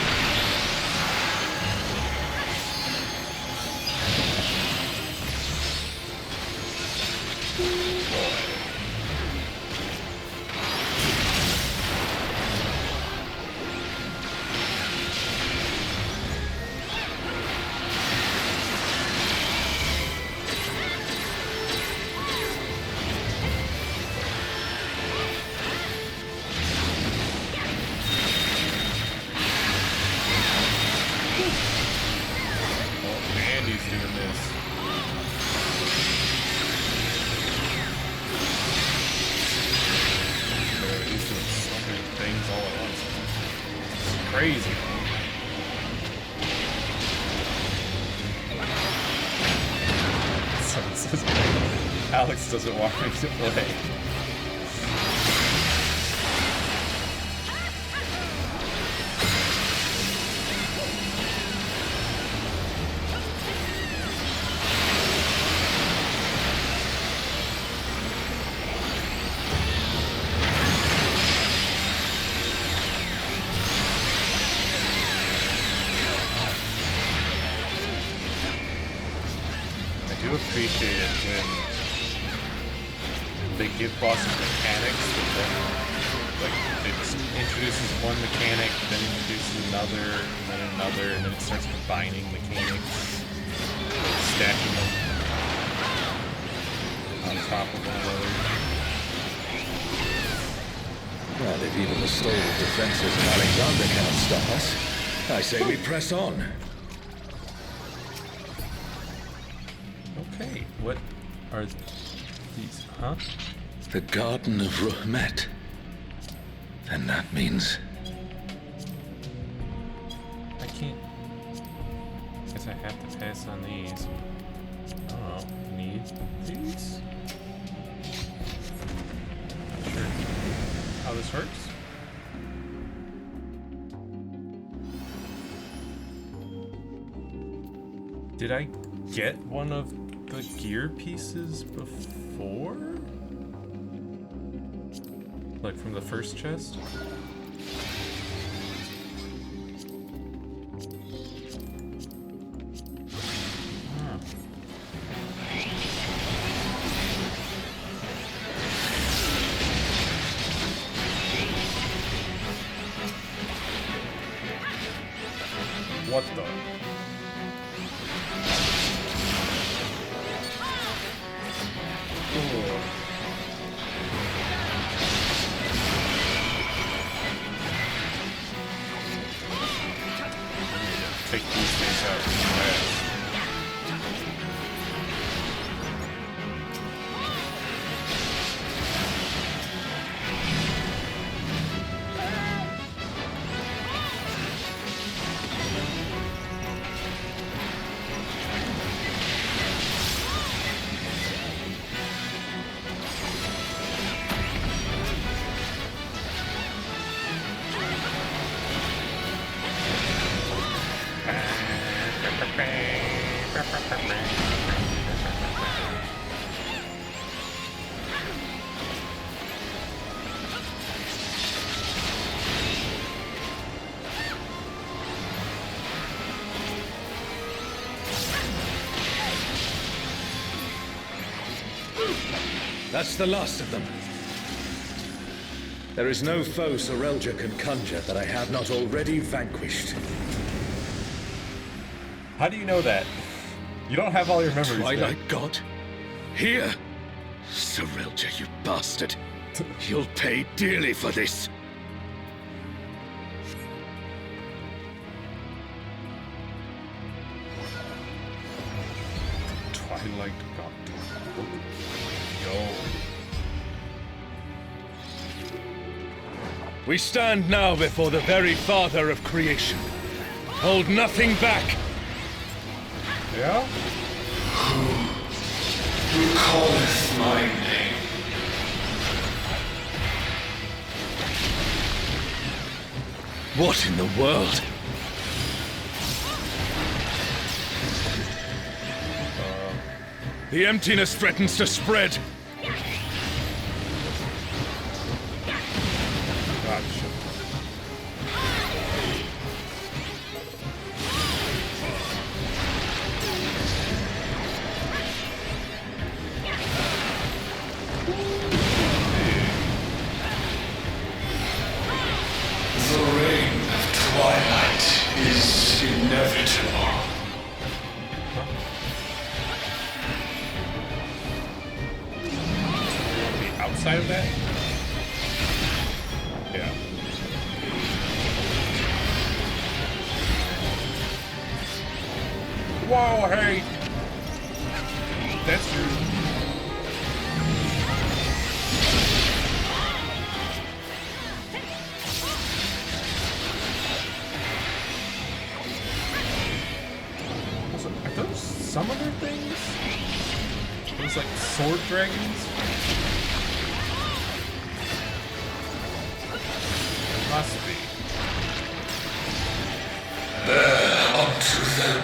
Crazy. Someone says Alex doesn't want me to play. Appreciate it when they give bosses mechanics, but then like it just introduces one mechanic, then introduces another, and then it starts combining mechanics, stacking them on top of one another.
Well, if even the stalwart defenses of Alexander cannot stop us, I say we press on.
Okay, what are these, huh?
The Garden of Ruhmet. Then that means...
I can't... I guess I have to pass on these. I don't know, need these? Not sure how this works. Did I get one of the gear pieces before? Like from the first chest? What the? Take these things out fast.
That's the last of them. There is no foe Sorelja can conjure that I have not already vanquished.
How do you know that? You don't have all your memories.
Twilight God? Here? Sorelja, you bastard. You'll pay dearly for this.
Twilight God. Yo.
We stand now before the very father of creation. Hold nothing back.
Yeah?
Who calleth my name?
What in the world? The emptiness threatens to spread.
outside of that? Yeah. Whoa, hey! That's rude. Are those some other things? Those like sword dragons? Must be.
Bear unto them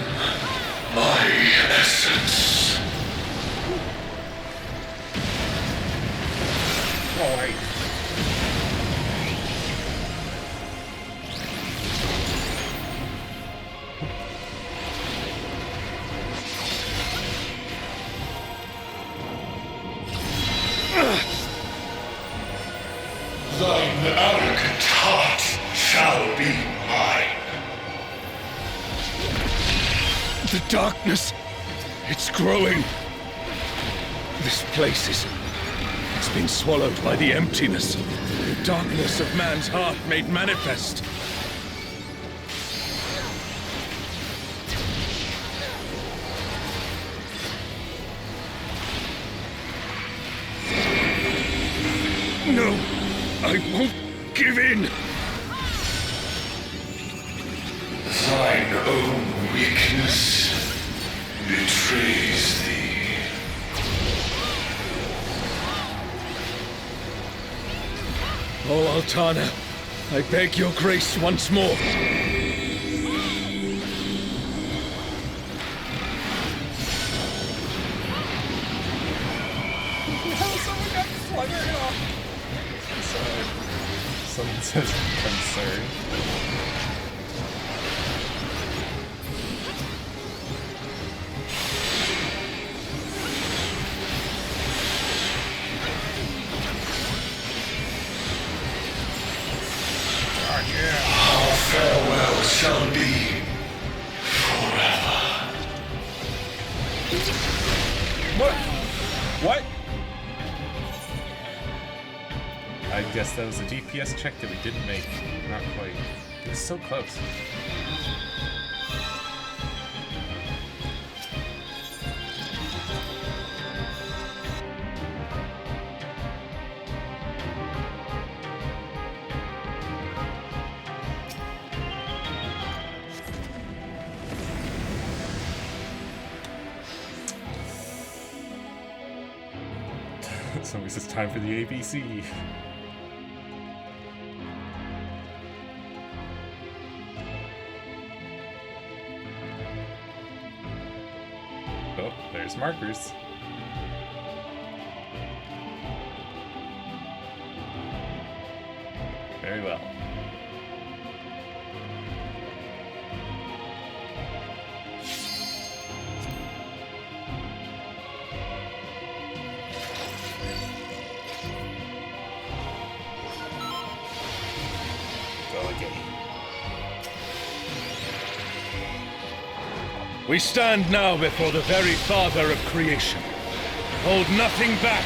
my essence.
Oh, wait.
Thine arrogant heart shall be mine.
The darkness, it's growing. This place it's been swallowed by the emptiness. The darkness of man's heart made manifest. No, I won't give in.
Thine own weakness betrays thee.
Oh, Altana, I beg your grace once more.
Someone says concern.
Our farewell shall be forever.
What? What? I guess that was a DPS check that we didn't make. Not quite. It was so close. Somebody says time for the ABC. Oh, there's markers. Very well.
We stand now before the very Father of creation. Hold nothing back.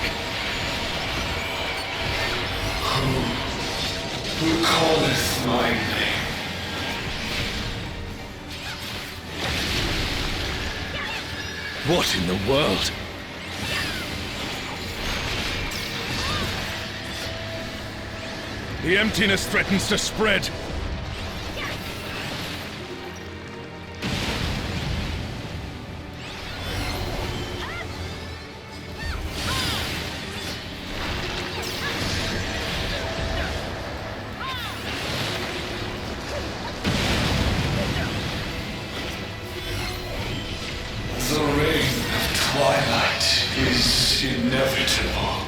Who calleth my name?
What in the world? The emptiness threatens to spread.
The reign of twilight is inevitable.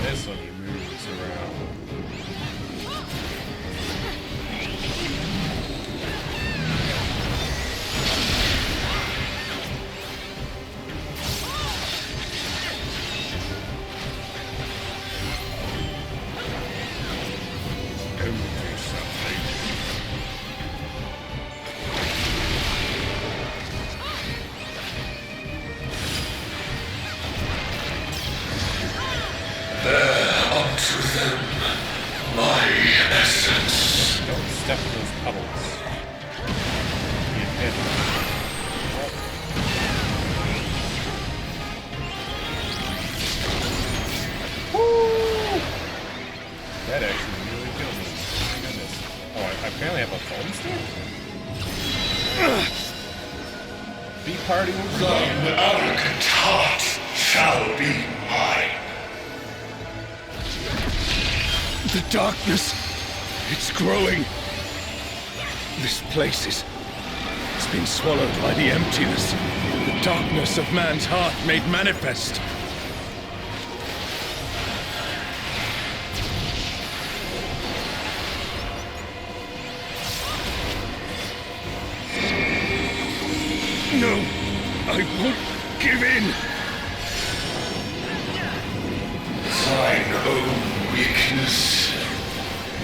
This one he moves around.
to them my essence.
Don't step in those puddles. You hit. Woo! That actually really killed me. Oh my goodness. Oh, I apparently have a foam stick? B-party will
Thine arrogant heart shall be mine.
The darkness, it's growing. This place it's been swallowed by the emptiness. The darkness of man's heart made manifest. No, I won't give in.
Thine own weakness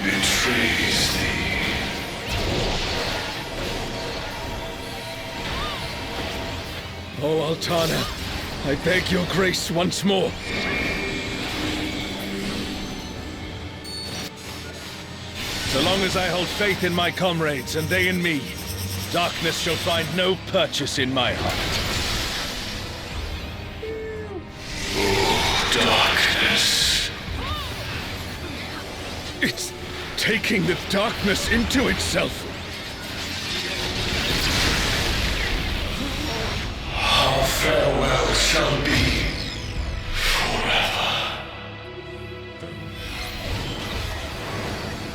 betrays thee.
Oh, Altana, I beg your grace once more. So long as I hold faith in my comrades and they in me, darkness shall find no purchase in my heart.
Oh, darkness.
It's taking the darkness into itself.
Our farewell shall be forever.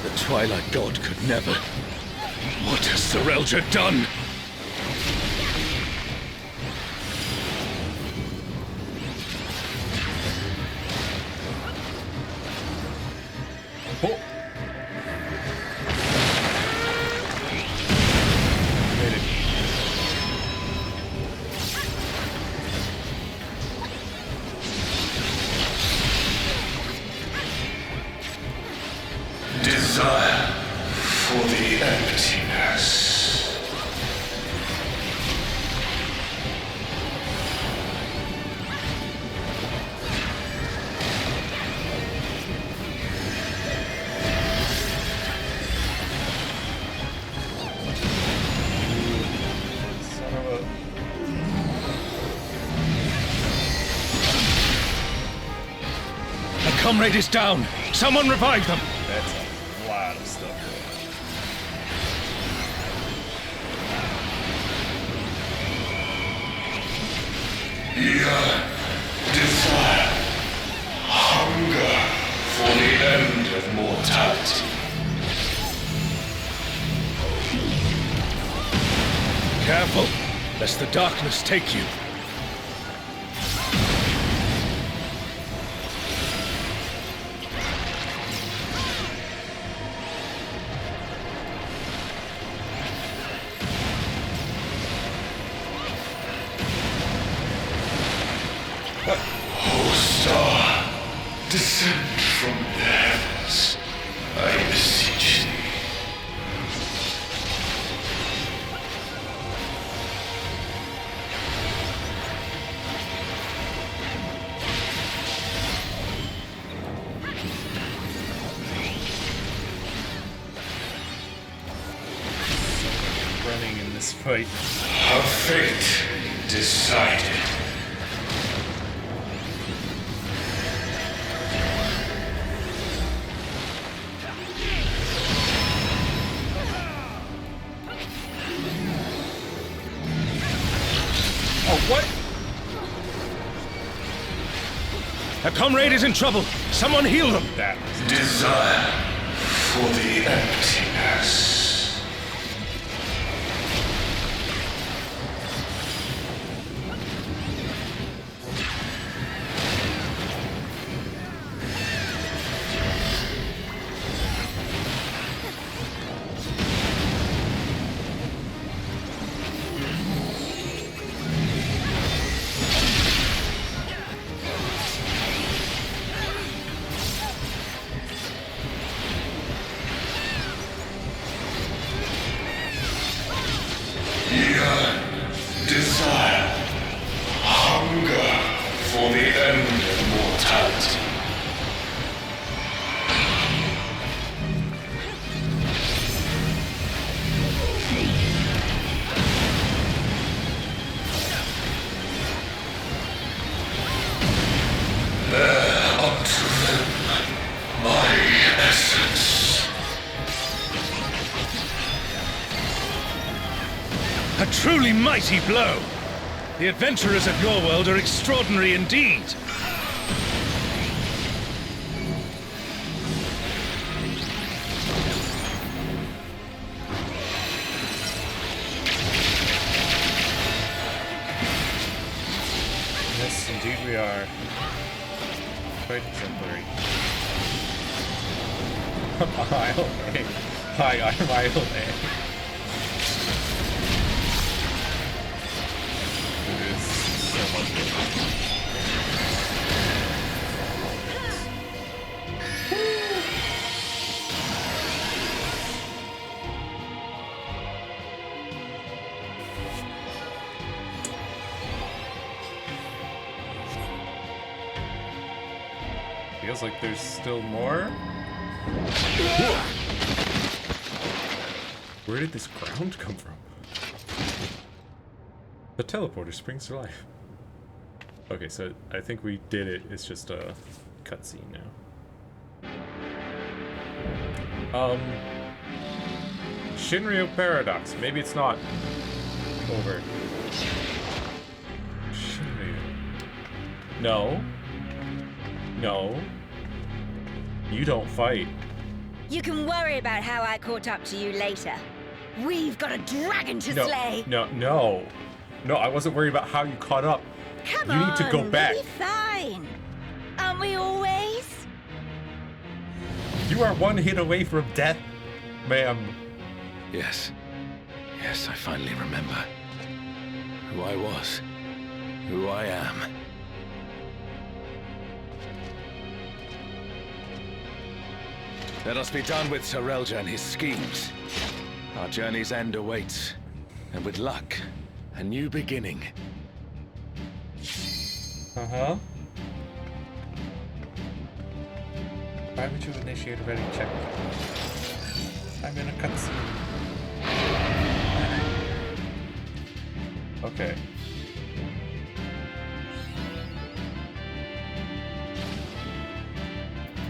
The Twilight God could never. What has Serelja done?
Oh.
Desire for the emptiness.
A comrade is down. Someone revive them.
That's a lot of stuff.
Eager desire, hunger for the end of mortality.
Careful, lest the darkness take you.
O star, descend from the heavens, I beseech thee.
Running in this fight.
Our fate decided.
Oh, what?
A comrade is in trouble. Someone heal them.
That
Desire for the emptiness. Desire, hunger for the end of mortality.
truly mighty blow. The adventurers of your world are extraordinary indeed.
Yes, indeed we are. Quite exemplary. Mile A. Hi, I'm Mile A. It is so much fun. Feels like there's still more. Where did this ground come from? The teleporter springs to life. Okay, so I think we did it. It's just a cutscene now. Shinryu Paradox. Maybe it's not over. Shinryu. No. No. You don't fight.
You can worry about how I caught up to you later. We've got a dragon to slay.
No, I wasn't worried about how you caught up.
Come
you need to go back.
We'll be fine. Aren't we always?
You are one hit away from death, ma'am.
Yes. Yes, I finally remember. Who I was. Who I am. Let us be done with Serelja and his schemes. Our journey's end awaits, and with luck, a new beginning.
Uh-huh. Why would you initiate a ready check? I'm in a cutscene. Okay.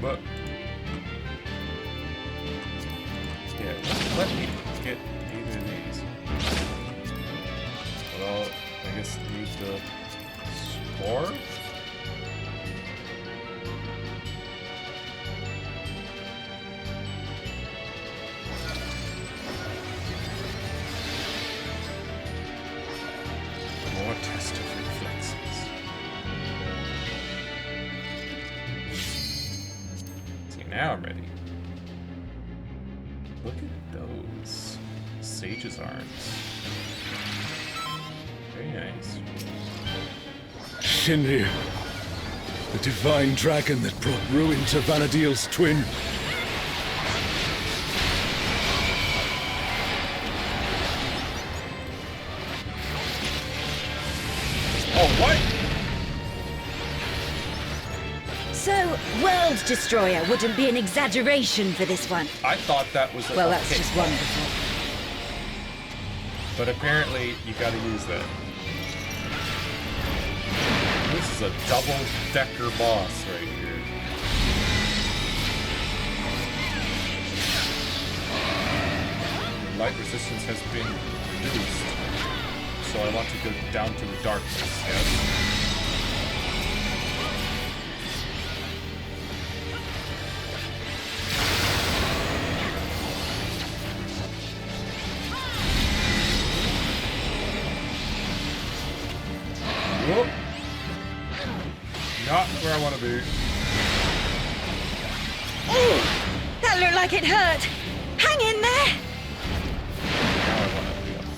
But yeah, let me get either of these. But I'll, I guess, need the spore? More test of reflexes. See, now I'm ready. Look at those. Sage's arms. Very nice.
Shinryu. The divine dragon that brought ruin to Vana'diel's twin.
Oh, what?
So, World Destroyer wouldn't be an exaggeration for this one.
I thought that was
Well, that's just wonderful.
But apparently, you gotta use that. This is a double-decker boss right here. Light resistance has been reduced, so I want to go down to the darkness, yes? Whoop. Not where I want to be.
Ooh, that looked like it hurt. Hang in there.
Now I want to be up here.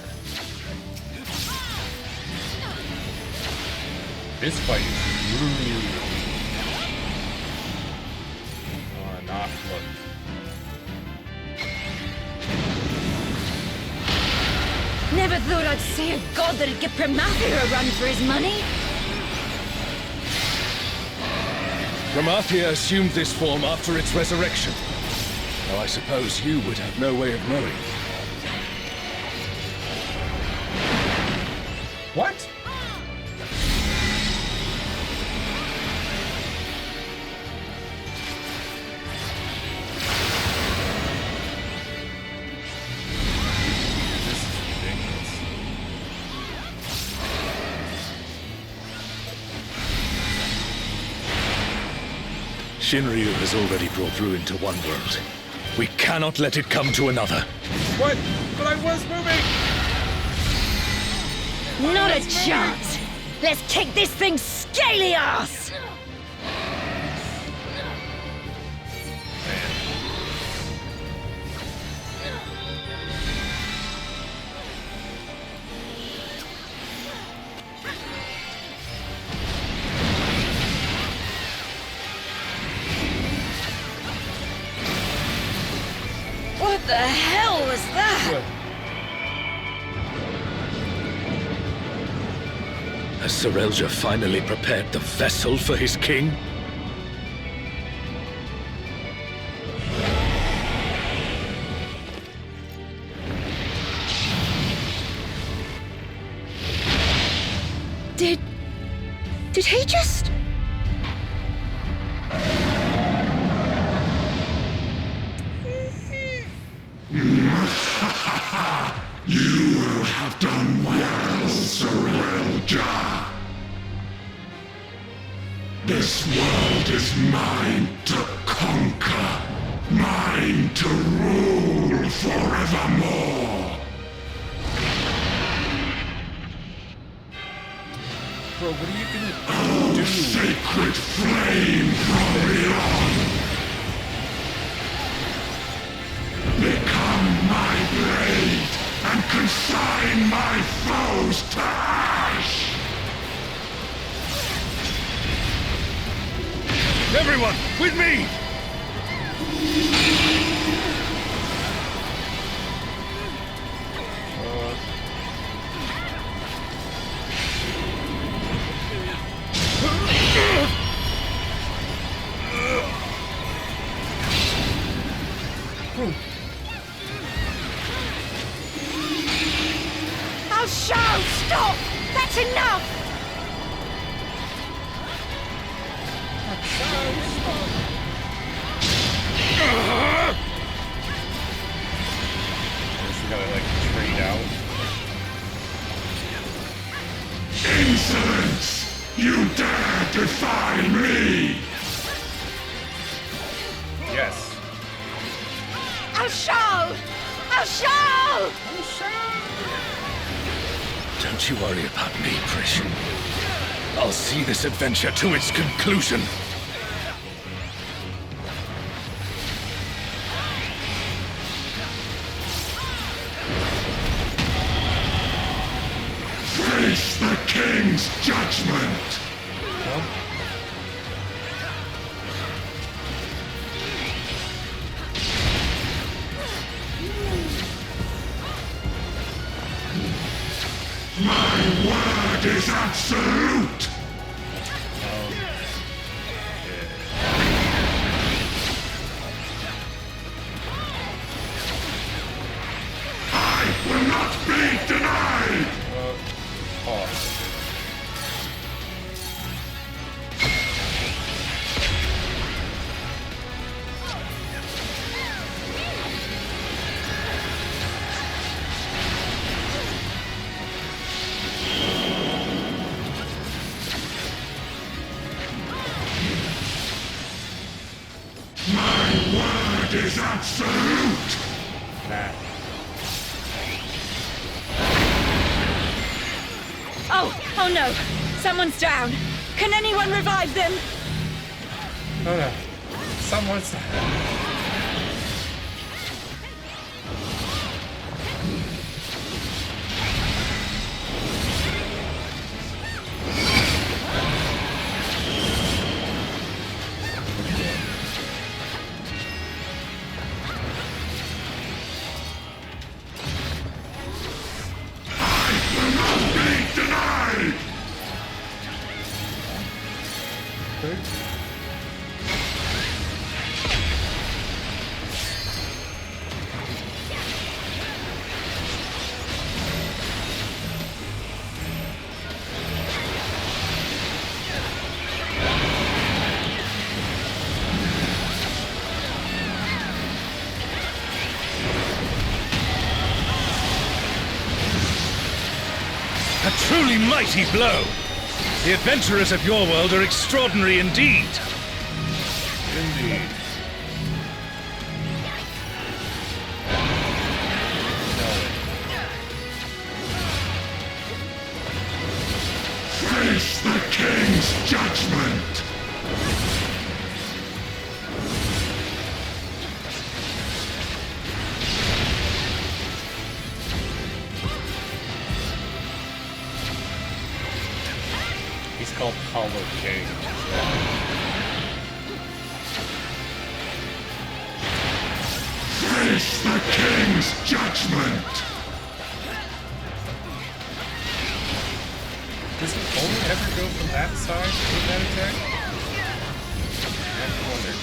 This fight is rude. Or not look.
Never thought I'd see a god that'd give Pramathia a run for his money.
Pramathia assumed this form after its resurrection. Now I suppose you would have no way of knowing.
What? This is ridiculous.
Shinryu has already brought ruin to one world. We cannot let it come to another.
What? But I was moving!
Not a chance! Let's kick this thing's scaly ass! What the hell was that?
Has Serelja finally prepared the vessel for his king?
Did he just...
You will have done well, Serelja. This world is mine to conquer, mine to rule forevermore.
Bro, what are you gonna do?
Sacred flame from beyond. Become my blade and consign my foes to ash!
Everyone, with me!
I'll show! Stop! That's enough!
We gotta like trade out.
Insolence! You dare defy me!
Yes.
I'll show! I'll show!
Don't you worry about me, Prish. I'll see this adventure to its conclusion.
Face the king's judgment! My word is absolute! I will not be denied! My word is absolute!
Oh no! Someone's down! Can anyone revive them?
Oh no. Someone's
Denied!
A truly mighty blow! The adventurers of your world are extraordinary indeed!
indeed.
Face the King's judgment!
He's called Hollow King.
Face the King's judgment!
Does he only ever go from that side with that attack? I have to wonder.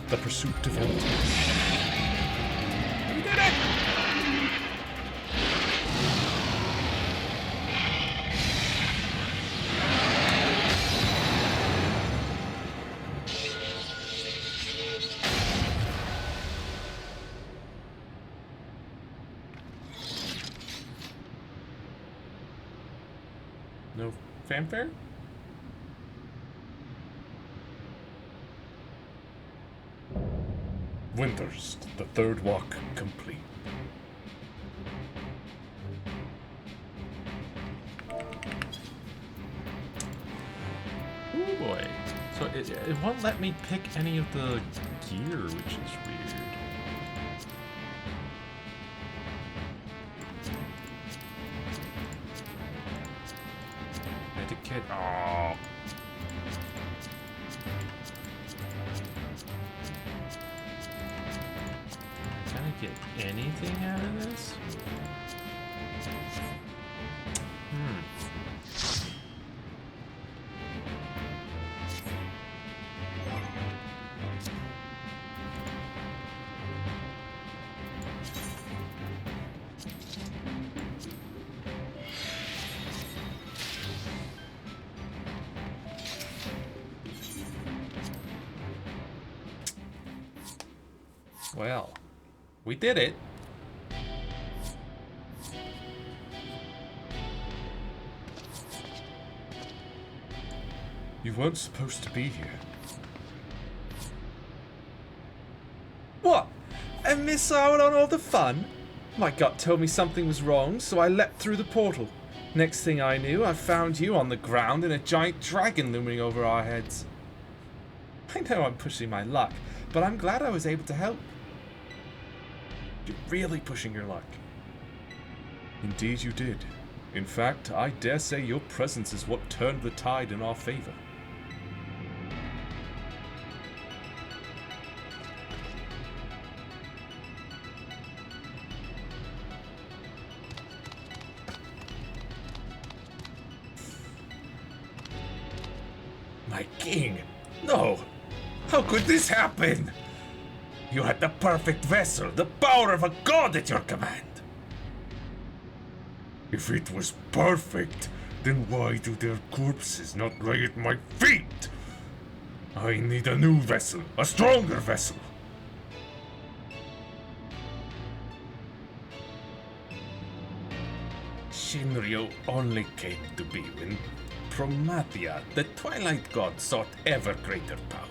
The pursuit developed.
We did it! No fanfare?
Winters, the third walk complete.
Oh boy. So it won't let me pick any of the gear, which is weird. Medikit. Oh. Can I get anything out of this? Well, we did it.
You weren't supposed to be here.
What? And miss out on all the fun? My gut told me something was wrong, so I leapt through the portal. Next thing I knew, I found you on the ground and a giant dragon looming over our heads. I know I'm pushing my luck, but I'm glad I was able to help.
You're really pushing your luck.
Indeed you did. In fact, I dare say your presence is what turned the tide in our favor.
My king! No! How could this happen? You had the perfect vessel, the power of a god at your command. If it was perfect, then why do their corpses not lie at my feet? I need a new vessel, a stronger vessel. Shinryu only came to be when Promathia, the Twilight God, sought ever greater power.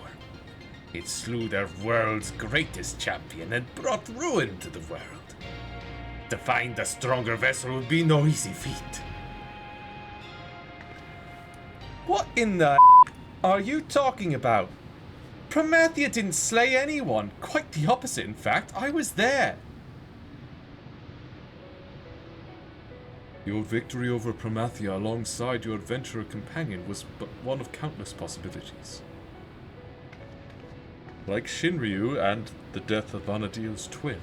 It slew their world's greatest champion and brought ruin to the world. To find a stronger vessel would be no easy feat.
What in the are you talking about? Promathia didn't slay anyone. Quite the opposite, in fact. I was there.
Your victory over Promathia alongside your adventurer companion was but one of countless possibilities. Like Shinryu and the death of Vana'diel's twin.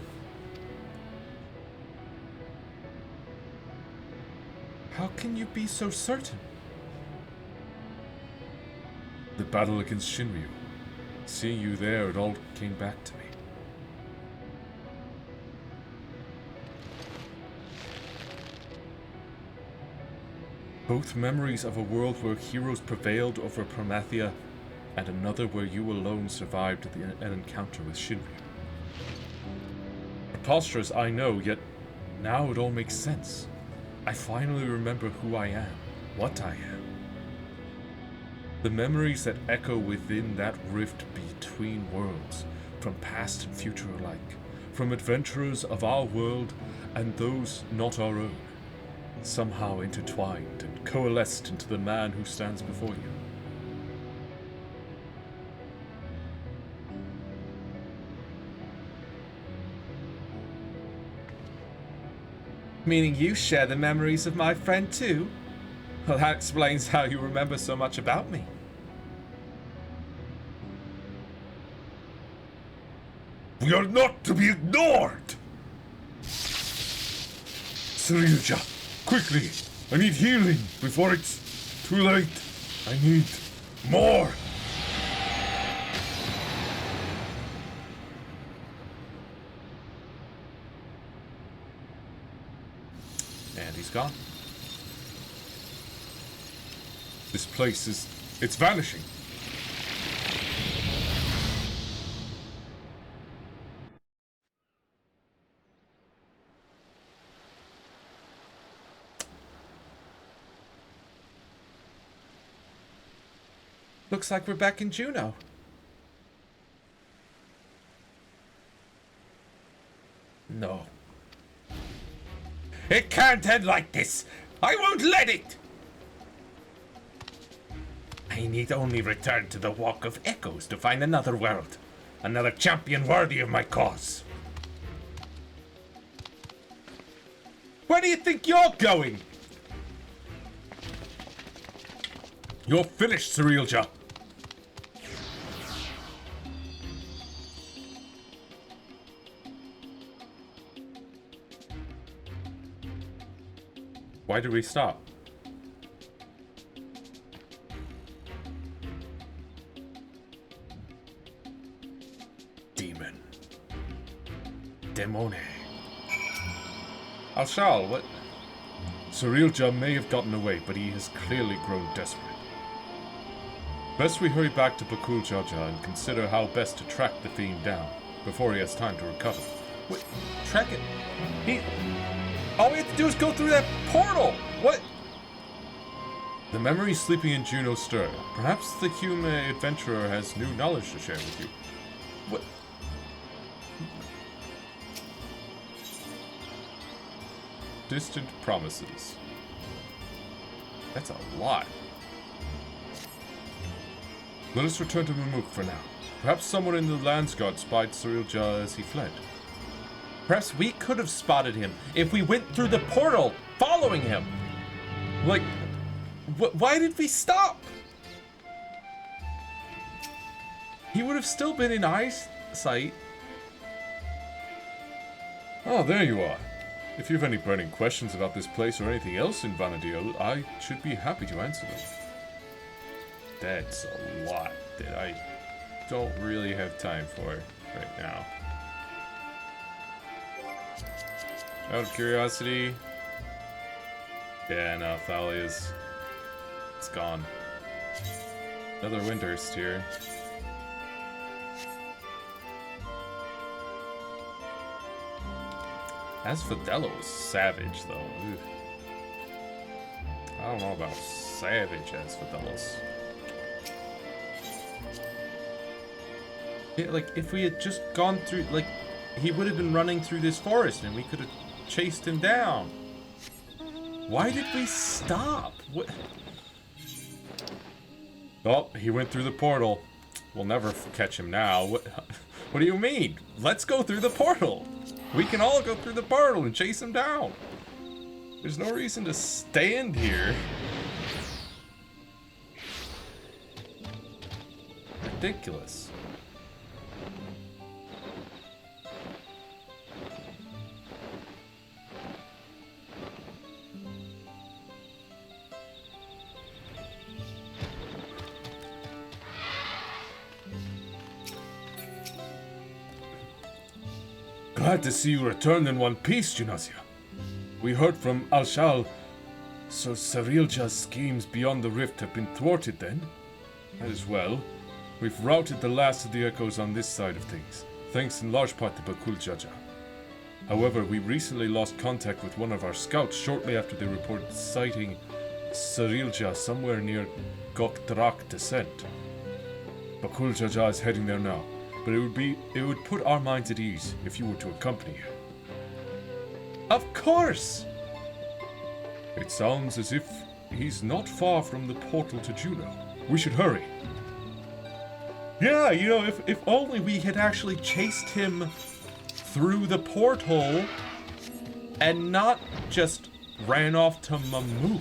How can you be so certain?
The battle against Shinryu. Seeing you there, it all came back to me. Both memories of a world where heroes prevailed over Promathia and another where you alone survived an encounter with Shinryu. Preposterous, I know, yet now it all makes sense. I finally remember who I am, what I am. The memories that echo within that rift between worlds, from past and future alike, from adventurers of our world and those not our own, somehow intertwined and coalesced into the man who stands before you.
Meaning you share the memories of my friend too? Well, that explains how you remember so much about me.
We are not to be ignored! Sarilja, quickly! I need healing before it's too late. I need more!
And he's gone.
This place it's vanishing.
Looks like we're back in Juno.
No. It can't end like this! I won't let it! I need only return to the Walk of Echoes to find another world. Another champion worthy of my cause. Where do you think you're going?
You're finished, Sarilja.
Why did we stop?
Demon. Demone.
Alshal, what?
Sarilja may have gotten away, but he has clearly grown desperate. Best we hurry back to Bakul Jaja and consider how best to track the fiend down before he has time to recover.
Wait, track it? All we have to do is go through that portal! What?
The memories sleeping in Juno stir. Perhaps the Hume adventurer has new knowledge to share with you.
What?
Distant promises.
That's a lot.
Let us return to Mumuk for now. Perhaps someone in the Landsguard spied Sarilja as he fled.
Perhaps we could have spotted him if we went through the portal, following him. Like, why did we stop? He would have still been in eyesight.
Oh, there you are. If you have any burning questions about this place or anything else in Vana'diel, I should be happy to answer them.
That's a lot that I don't really have time for right now. Out of curiosity. Yeah, no, Thalia's. It's gone. Another Windhurst here. Asphodelos savage though. Ugh. I don't know about savage Asphodelos. Yeah, like if we had just gone through, like he would have been running through this forest and we could have chased him down. Why did we stop? What?
Oh, he went through the portal. We'll never catch him now.
What do you mean? Let's go through the portal. We can all go through the portal and chase him down. There's no reason to stand here. Ridiculous.
Glad to see you returned in one piece, Genasia. We heard from Alshal. So Sarilja's schemes beyond the rift have been thwarted then? That is well. We've routed the last of the echoes on this side of things, thanks in large part to Bakul Jaja. However, we recently lost contact with one of our scouts shortly after they reported sighting Sarilja somewhere near Gokdrak Descent. Bakul Jaja is heading there now, but it would put our minds at ease if you were to accompany her.
Of course!
It sounds as if he's not far from the portal to Juno. We should hurry.
Yeah, you know, if only we had actually chased him through the porthole and not just ran off to Mamook.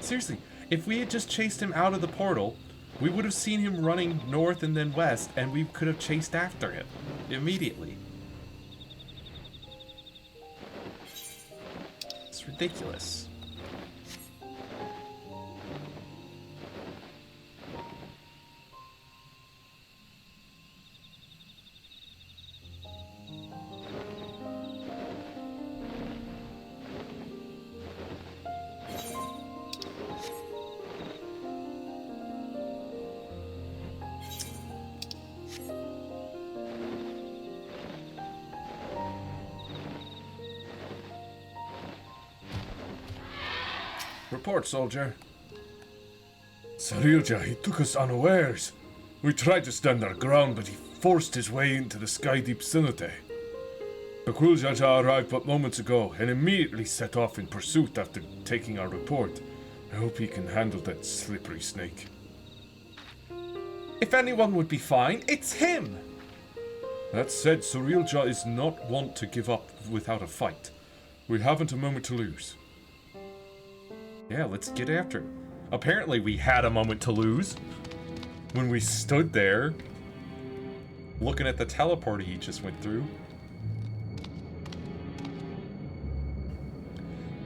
Seriously, if we had just chased him out of the portal, we would have seen him running north and then west, and we could have chased after him immediately. It's ridiculous.
Report, soldier. Sarilja, he took us unawares. We tried to stand our ground, but he forced his way into the Skydeep Cenote. Bakul Jaja arrived but moments ago and immediately set off in pursuit after taking our report. I hope he can handle that slippery snake.
If anyone would be fine, it's him!
That said, Sarilja is not wont to give up without a fight. We haven't a moment to lose.
Yeah, let's get after him. Apparently we had a moment to lose when we stood there looking at the teleporter he just went through.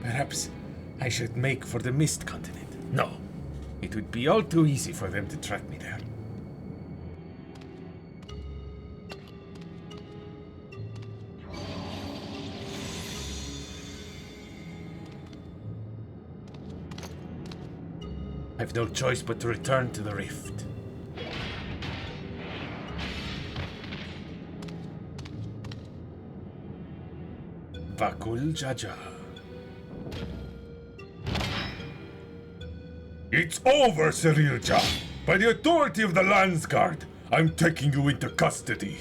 Perhaps I should make for the Mist Continent. No, it would be all too easy for them to track me there. I've no choice but to return to the rift. Bakul Jaja.
It's over, Sarilja! By the authority of the Landsguard, I'm taking you into custody.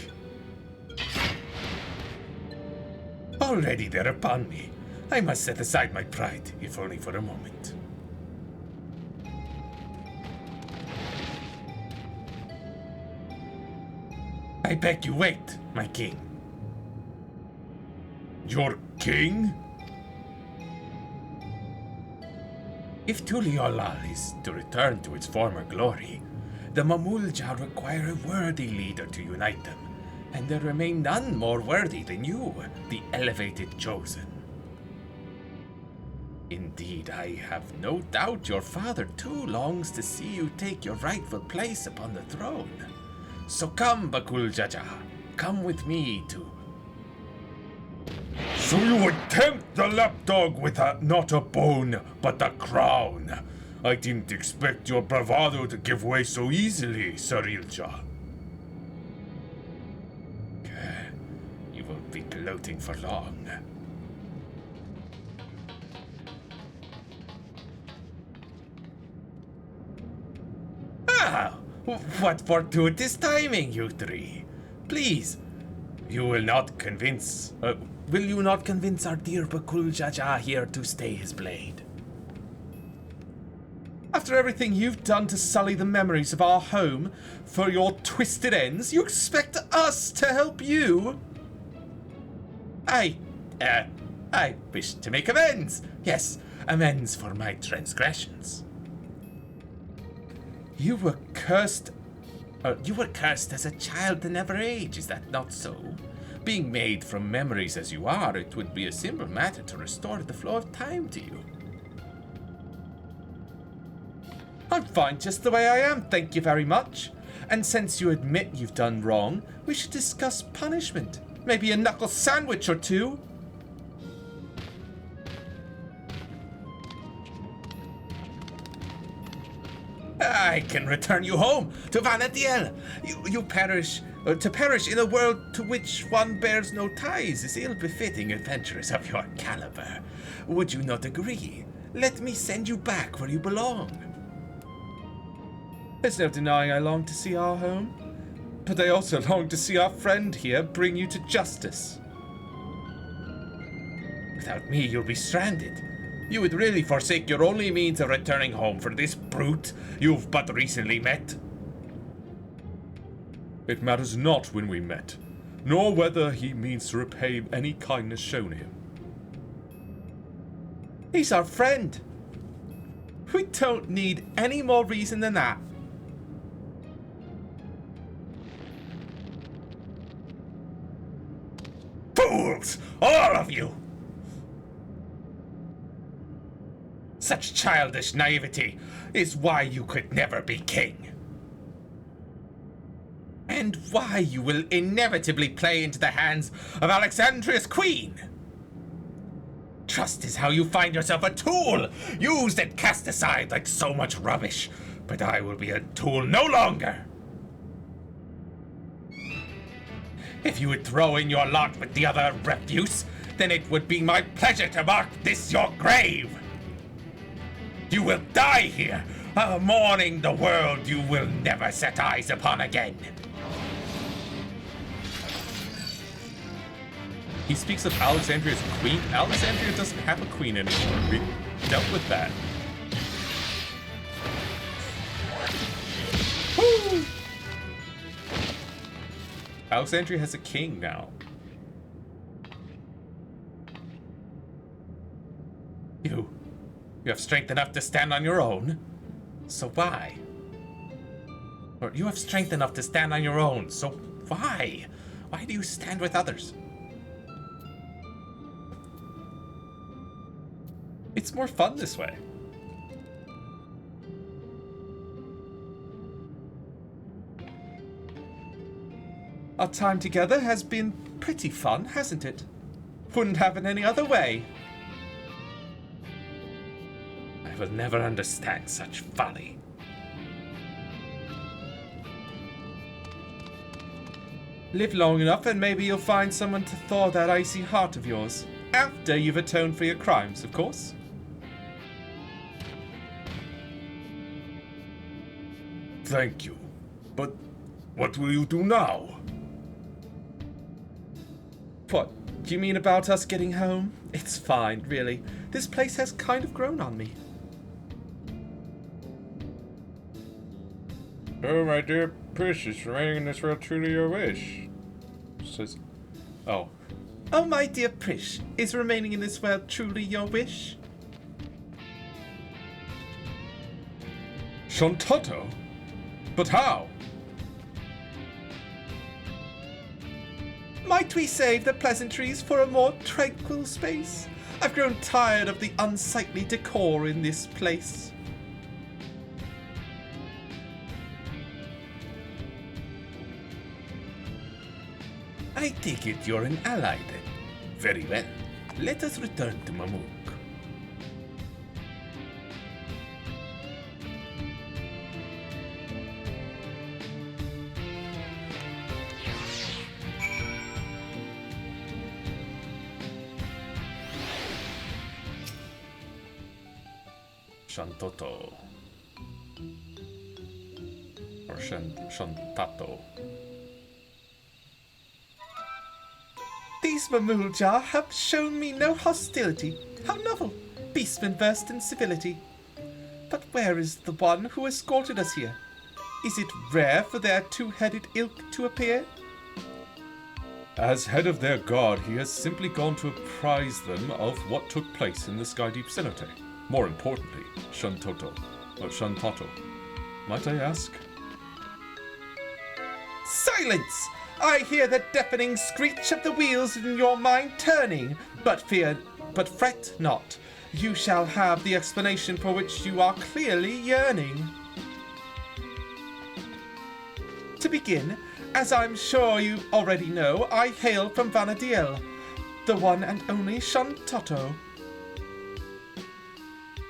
Already they're upon me. I must set aside my pride, if only for a moment. I beg you wait, my king.
Your king?
If Tuliolal is to return to its former glory, the Mamulja require a worthy leader to unite them, and there remain none more worthy than you, the elevated chosen. Indeed, I have no doubt your father too longs to see you take your rightful place upon the throne. So come, Bakul Jaja, come with me to...
So you would tempt the lapdog with not a bone, but a crown. I didn't expect your bravado to give way so easily, Sarilja.
You won't be gloating for long. Ah! What fortuitous timing, you three. Please, you will not convince... will you not convince our dear Bakul Jaja here to stay his blade? After everything you've done to sully the memories of our home for your twisted ends, you expect us to help you? I wish to make amends. Yes, amends for my transgressions. You were cursed as a child to never age, is that not so? Being made from memories as you are, it would be a simple matter to restore the flow of time to you. I'm fine just the way I am, thank you very much. And since you admit you've done wrong, we should discuss punishment. Maybe a knuckle sandwich or two. I can return you home to Vana'diel. To perish in a world to which one bears no ties is ill-befitting adventurers of your caliber. Would you not agree? Let me send you back where you belong.
There's no denying I long to see our home, but I also long to see our friend here bring you to justice.
Without me, you'll be stranded. You would really forsake your only means of returning home for this brute you've but recently met?
It matters not when we met, nor whether he means to repay any kindness shown him.
He's our friend. We don't need any more reason than that.
Fools! All of you! Such childish naivety is why you could never be king. And why you will inevitably play into the hands of Alexandria's queen. Trust is how you find yourself a tool, used and cast aside like so much rubbish. But I will be a tool no longer. If you would throw in your lot with the other refuse, then it would be my pleasure to mark this your grave. You will die here, mourning the world you will never set eyes upon again.
He speaks of Alexandria's queen. Alexandria doesn't have a queen anymore. We dealt with that. Woo! Alexandria has a king now.
You have strength enough to stand on your own? So why? Or you have strength enough to stand on your own, so why? Why do you stand with others?
It's more fun this way.
Our time together has been pretty fun, hasn't it? Wouldn't have it any other way.
I will never understand such folly.
Live long enough and maybe you'll find someone to thaw that icy heart of yours. After you've atoned for your crimes, of course.
Thank you. But what will you do now?
What, do you mean about us getting home? It's fine, really. This place has kind of grown on me.
Oh, my dear Prish, remaining in this world truly your wish? Says... Oh.
Oh, my dear Prish, is remaining in this world truly your wish?
Shantato? But how?
Might we save the pleasantries for a more tranquil space? I've grown tired of the unsightly decor in this place.
I take it you're an ally then. Very well. Let us return to Mamuk.
Shantoto. Or Shantato.
These Mamulja have shown me no hostility. How novel. Beastmen versed in civility. But where is the one who escorted us here? Is it rare for their two-headed ilk to appear?
As head of their guard, he has simply gone to apprise them of what took place in the Skydeep Cenote. More importantly, Shantato. Might I ask?
Silence! I hear the deafening screech of the wheels in your mind turning, but fret not. You shall have the explanation for which you are clearly yearning. To begin, as I'm sure you already know, I hail from Vana'diel, the one and only Shantato.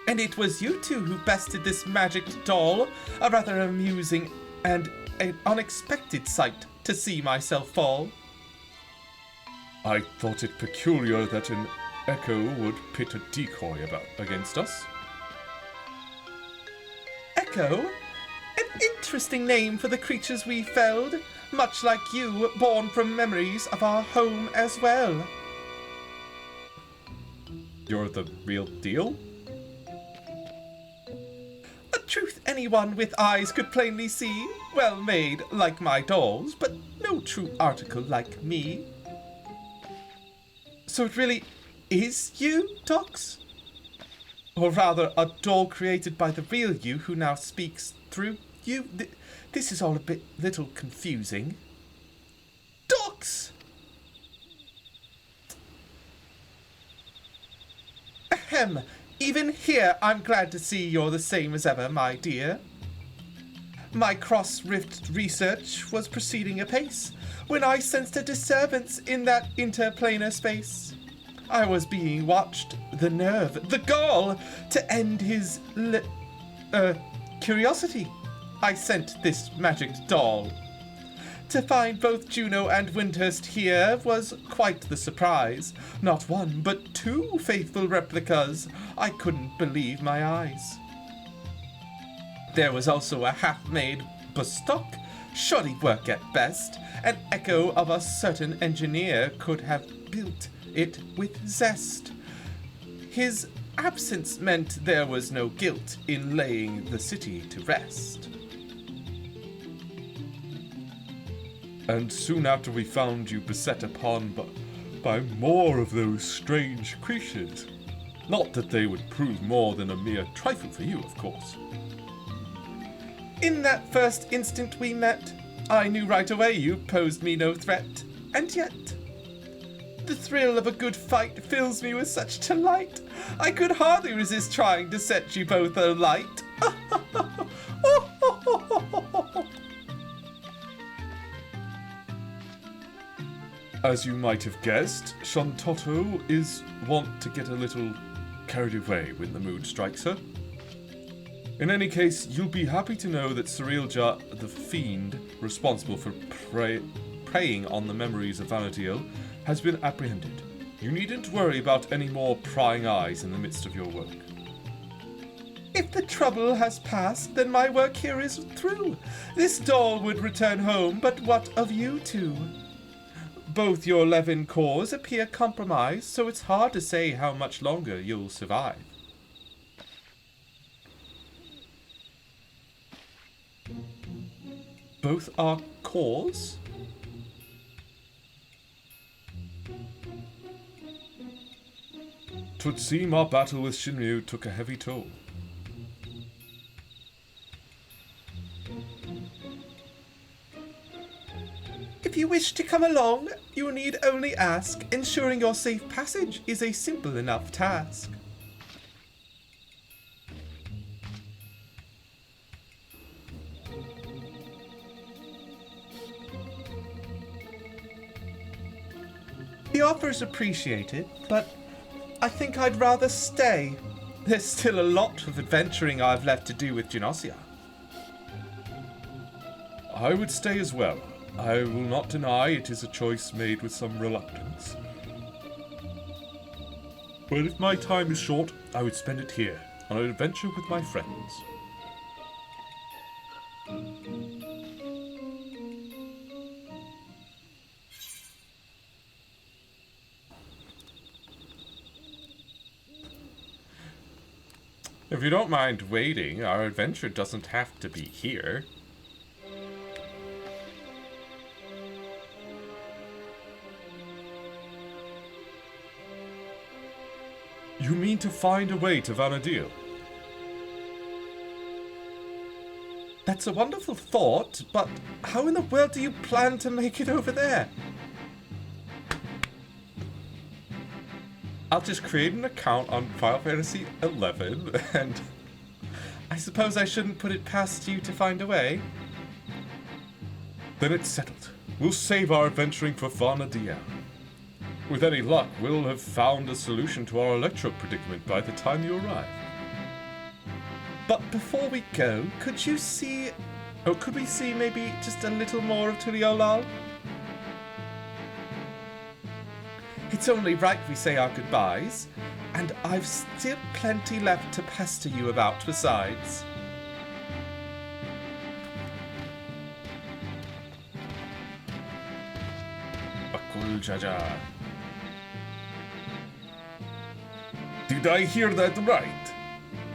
And it was you two who bested this magic doll. A rather amusing and an unexpected sight to see myself fall.
I thought it peculiar that an echo would pit a decoy against us.
Echo? An interesting name for the creatures we felled, much like you, born from memories of our home as well.
You're the real deal?
A truth anyone with eyes could plainly see. Well made, like my dolls, but no true article like me. So it really is you, Dox? Or rather, a doll created by the real you who now speaks through you? This is all a little confusing. Dox! Ahem. Even here, I'm glad to see you're the same as ever, my dear. My cross-rift research was proceeding apace when I sensed a disturbance in that interplanar space. I was being watched. The nerve, the gall, to end his curiosity. I sent this magic doll. To find both Juno and Windhurst here was quite the surprise. Not one, but two faithful replicas. I couldn't believe my eyes. There was also a half-made Bostock, shoddy work at best. An echo of a certain engineer could have built it with zest. His absence meant there was no guilt in laying the city to rest.
And soon after we found you beset upon by more of those strange creatures. Not that they would prove more than a mere trifle for you, of course.
In that first instant we met, I knew right away you posed me no threat. And yet, the thrill of a good fight fills me with such delight. I could hardly resist trying to set you both alight.
As you might have guessed, Shantotto is wont to get a little carried away when the mood strikes her. In any case, you'll be happy to know that Cirilja, the fiend responsible for preying on the memories of Vana'diel, has been apprehended. You needn't worry about any more prying eyes in the midst of your work.
If the trouble has passed, then my work here is through. This doll would return home, but what of you two? Both your Levin cores appear compromised, so it's hard to say how much longer you'll survive. Both our cores?
Twould seem our battle with Shinryu took a heavy toll.
If you wish to come along, you need only ask. Ensuring your safe passage is a simple enough task. The offer's appreciated, but I think I'd rather stay. There's still a lot of adventuring I've left to do with Genossia.
I would stay as well. I will not deny it is a choice made with some reluctance. But if my time is short, I would spend it here, on an adventure with my friends.
If you don't mind waiting, our adventure doesn't have to be here.
You mean to find a way to Vana'diel?
That's a wonderful thought, but how in the world do you plan to make it over there?
I'll just create an account on Final Fantasy XI, and
I suppose I shouldn't put it past you to find a way.
Then it's settled. We'll save our adventuring for Vana'diel. With any luck, we'll have found a solution to our electro predicament by the time you arrive.
But before we go, could we see maybe just a little more of Tuliolal? It's only right we say our goodbyes, and I've still plenty left to pester you about besides.
Akul Jaja. Did I hear that right?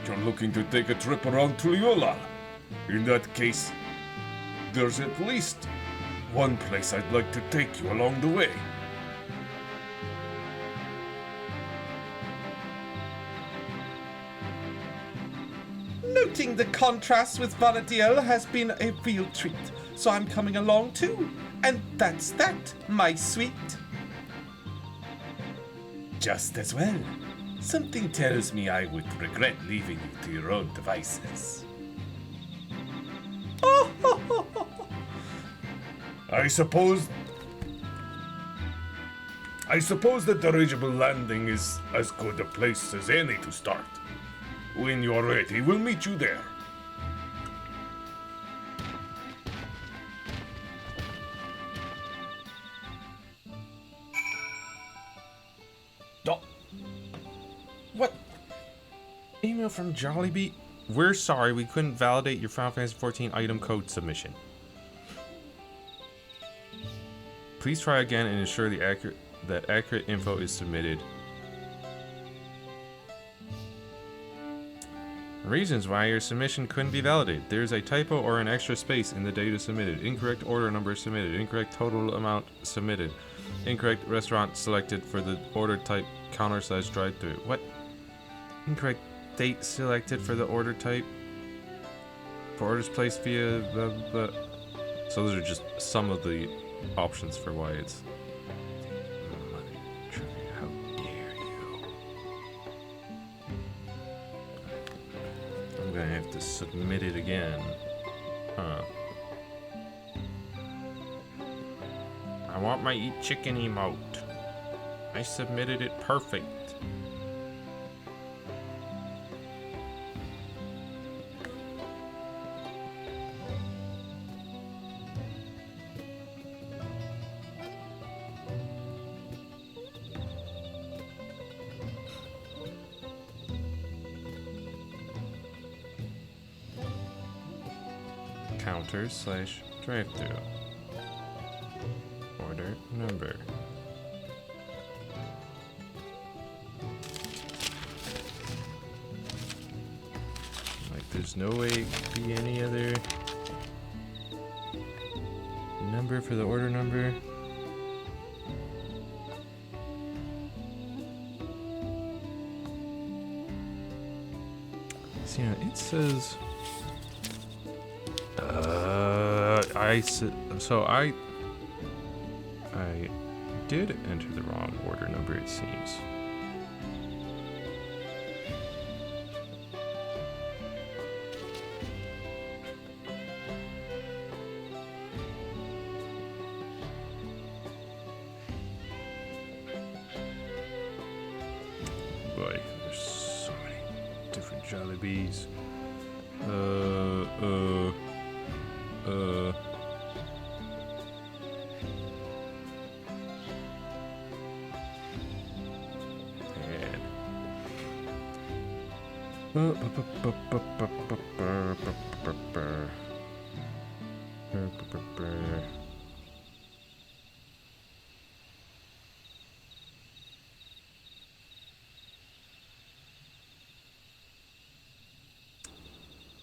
You're looking to take a trip around Tuliolal. In that case, there's at least one place I'd like to take you along the way.
Noting the contrast with Vana'diel has been a real treat, so I'm coming along too. And that's that, my sweet.
Just as well. Something tells me I would regret leaving you to your own devices.
I suppose the dirigible landing is as good a place as any to start. When you're ready, we'll meet you there.
What? Email from Jollibee? We're sorry, we couldn't validate your Final Fantasy XIV item code submission. Please try again and ensure that accurate info is submitted. Reasons why your submission couldn't be validated. There's a typo or an extra space in the data submitted. Incorrect order number submitted. Incorrect total amount submitted. Incorrect restaurant selected for the order type counter/drive-thru. What? Incorrect date selected for the order type. For orders placed via the. So those are just some of the options for why it's. How dare you? I'm gonna have to submit it again. Huh. I want my eat chicken emote. I submitted it perfect. Counter/drive-thru. Order number. Like there's no way it could be any other number for the order number. See, it says I did enter the wrong order number, it seems. Boy, there's so many different Jollibees.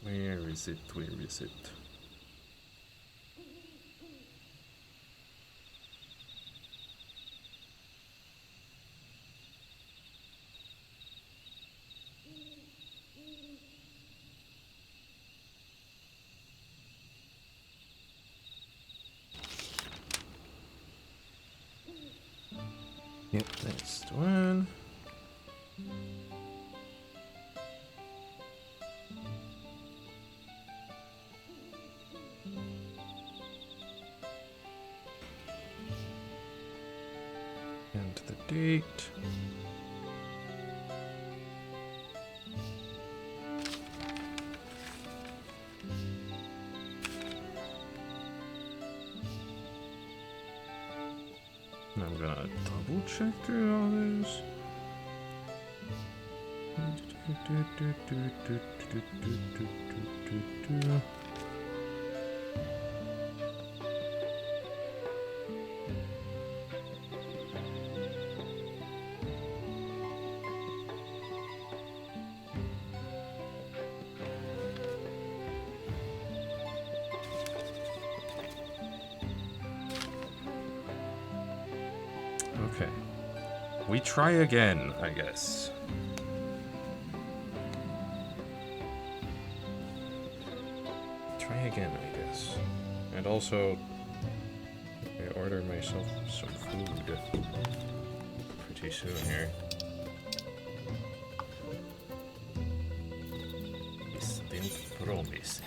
Where is it? Where is it? Yep, that's the one. And the date. gonna double check through all this. Okay. We try again, I guess. Try again, I guess. And also, I order myself some food pretty soon here. Distant promises.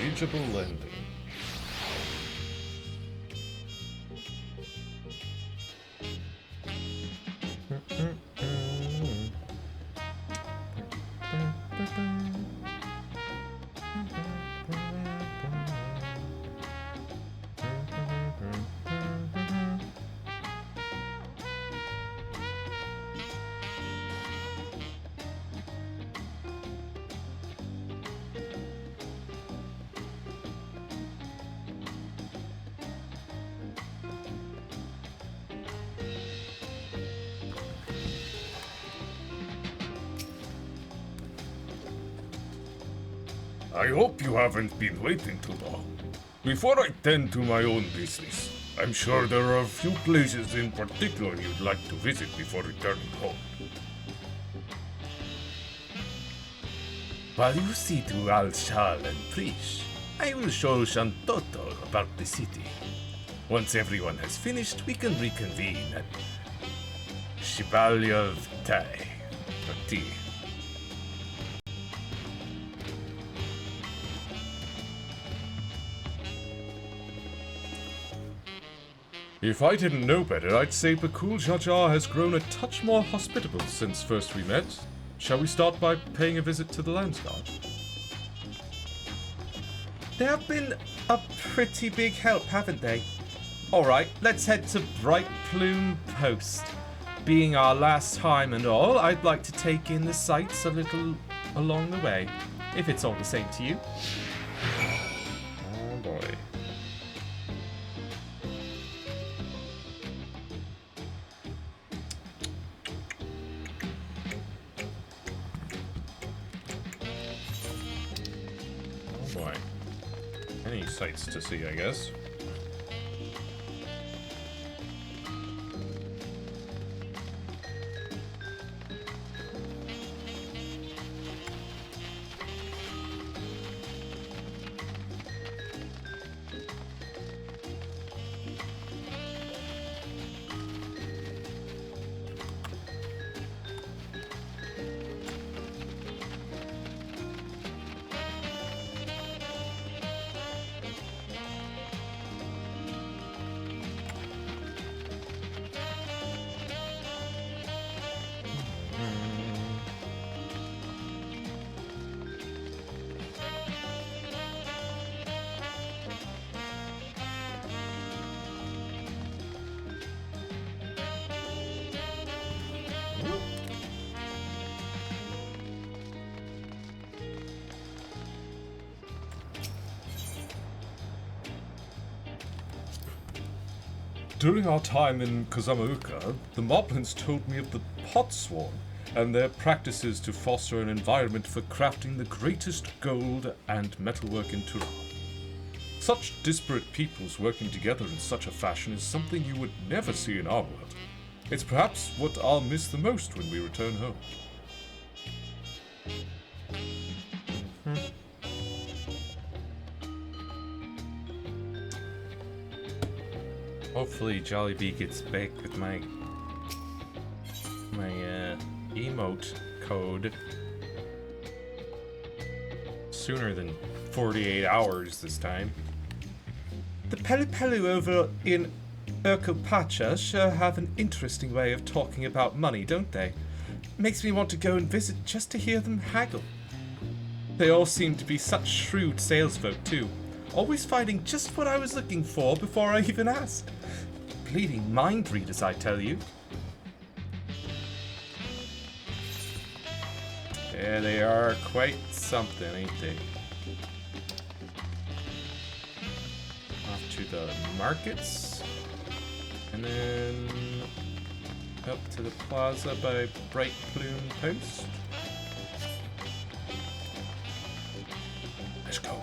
Reachable landing.
I hope you haven't been waiting too long. Before I tend to my own business, I'm sure there are a few places in particular you'd like to visit before returning home. While you see to Al-Shal and Prish, I will show Shantoto about the city. Once everyone has finished, we can reconvene at Shibalya Tai for tea.
If I didn't know better, I'd say Bakul Jajar has grown a touch more hospitable since first we met. Shall we start by paying a visit to the Landsguard?
They have been a pretty big help, haven't they? Alright, let's head to Bright Plume Post. Being our last time and all, I'd like to take in the sights a little along the way, if it's all the same to you.
Oh boy. Oh boy. Any sights to see, I guess.
During our time in Kozamauka, the Moblins told me of the Potsworn and their practices to foster an environment for crafting the greatest gold and metalwork in Turan. Such disparate peoples working together in such a fashion is something you would never see in our world. It's perhaps what I'll miss the most when we return home.
Hopefully Jollibee gets back with my emote code sooner than 48 hours this time.
The Pelu Pelu over in Urkel-Pacha sure have an interesting way of talking about money, don't they? Makes me want to go and visit just to hear them haggle. They all seem to be such shrewd salesfolk, too. Always finding just what I was looking for before I even asked. Bleeding mind readers, I tell you.
Yeah, they are quite something, ain't they? Off to the markets. And then up to the plaza by Bright Plume Post. Let's go.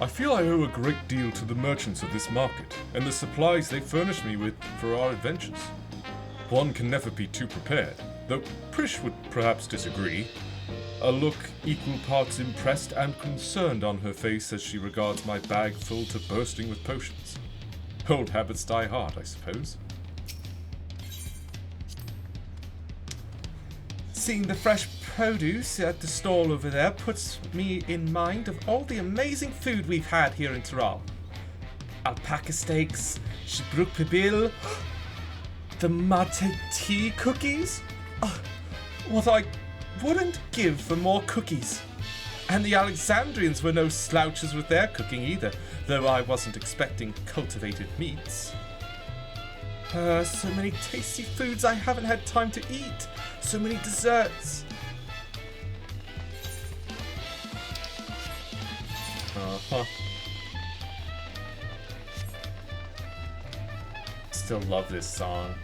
I feel I owe a great deal to the merchants of this market, and the supplies they furnish me with for our adventures. One can never be too prepared, though Prish would perhaps disagree. A look equal parts impressed and concerned on her face as she regards my bag full to bursting with potions. Old habits die hard, I suppose.
Seeing the fresh produce at the stall over there puts me in mind of all the amazing food we've had here in Tyrol. Alpaca steaks, Shubruk Pibil, the Mate tea cookies. Oh, what I wouldn't give for more cookies. And the Alexandrians were no slouches with their cooking either, though I wasn't expecting cultivated meats. So many tasty foods I haven't had time to eat. So many desserts.
Still love this song.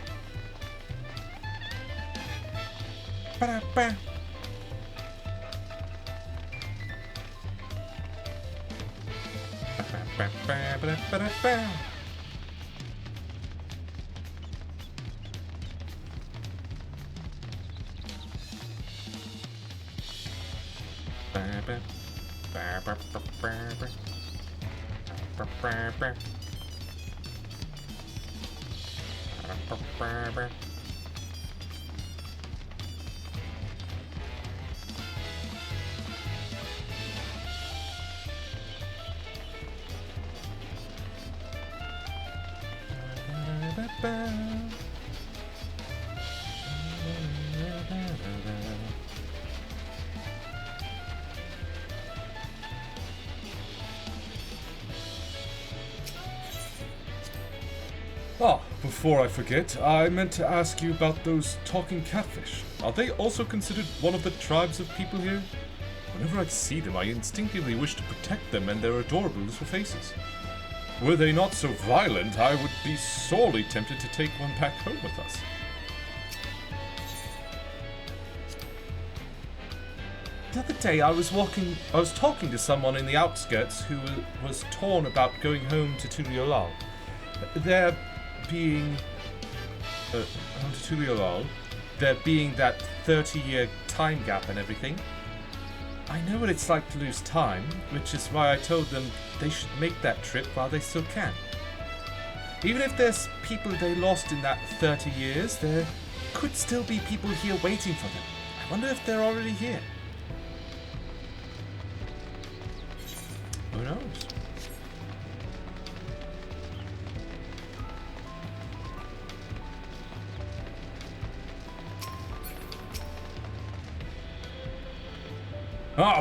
Ba-da-ba. Ba-da-ba-ba-ba-da-ba.
Before I forget, I meant to ask you about those talking catfish. Are they also considered one of the tribes of people here? Whenever I see them, I instinctively wish to protect them and their adorable little faces. Were they not so violent, I would be sorely tempted to take one back home with us.
The other day I was talking to someone in the outskirts who was torn about going home to Tuliolal. There being that 30-year time gap and everything. I know what it's like to lose time, which is why I told them they should make that trip while they still can. Even if there's people they lost in that 30 years, there could still be people here waiting for them. I wonder if they're already here. Who knows?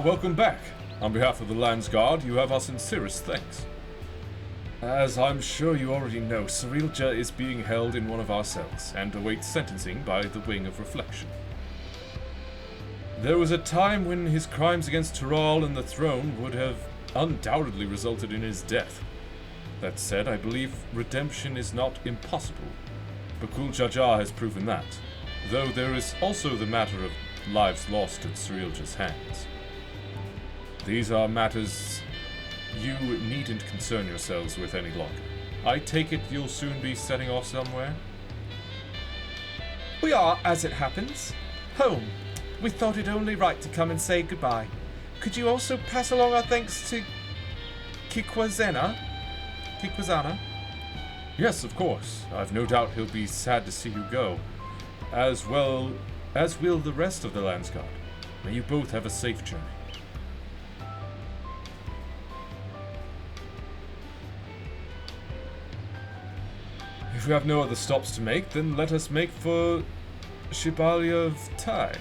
Welcome back. On behalf of the Lands Guard, you have our sincerest thanks. As I'm sure you already know, Cirilja is being held in one of our cells and awaits sentencing by the Wing of Reflection. There was a time when his crimes against Tyrol and the throne would have undoubtedly resulted in his death. That said, I believe redemption is not impossible. Bakul Jajar has proven that, though there is also the matter of lives lost at Cirilja's hands. These are matters you needn't concern yourselves with any longer. I take it you'll soon be setting off somewhere?
We are, as it happens, home. We thought it only right to come and say goodbye. Could you also pass along our thanks to Kikwazana?
Yes, of course. I've no doubt he'll be sad to see you go. As well as will the rest of the Landsguard. May you both have a safe journey. If we have no other stops to make, then let us make for Shibalia of Tai.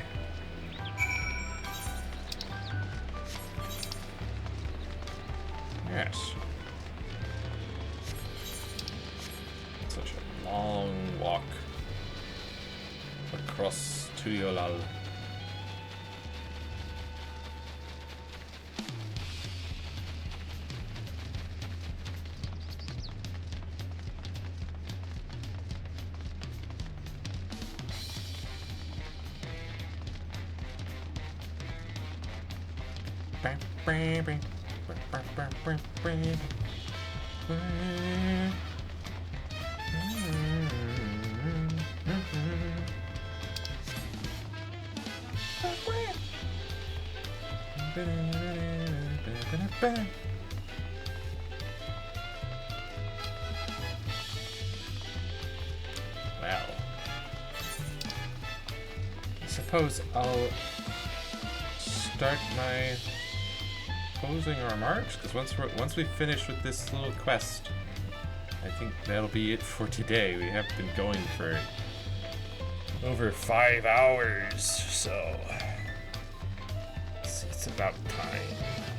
Yes. Such a long walk across Tuliolal.
Well, I suppose I'll start my closing remarks, because once we finish with this little quest, I think that'll be it for today. We have been going for over 5 hours, so it's about time,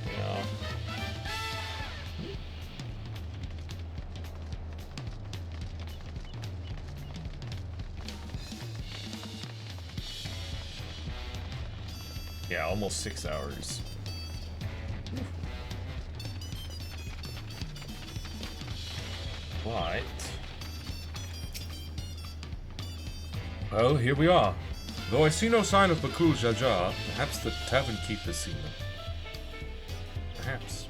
you know. Yeah, almost 6 hours. But
Well, here we are. Though I see no sign of Bakul Jaja, perhaps the tavern keep has seen them.
perhaps.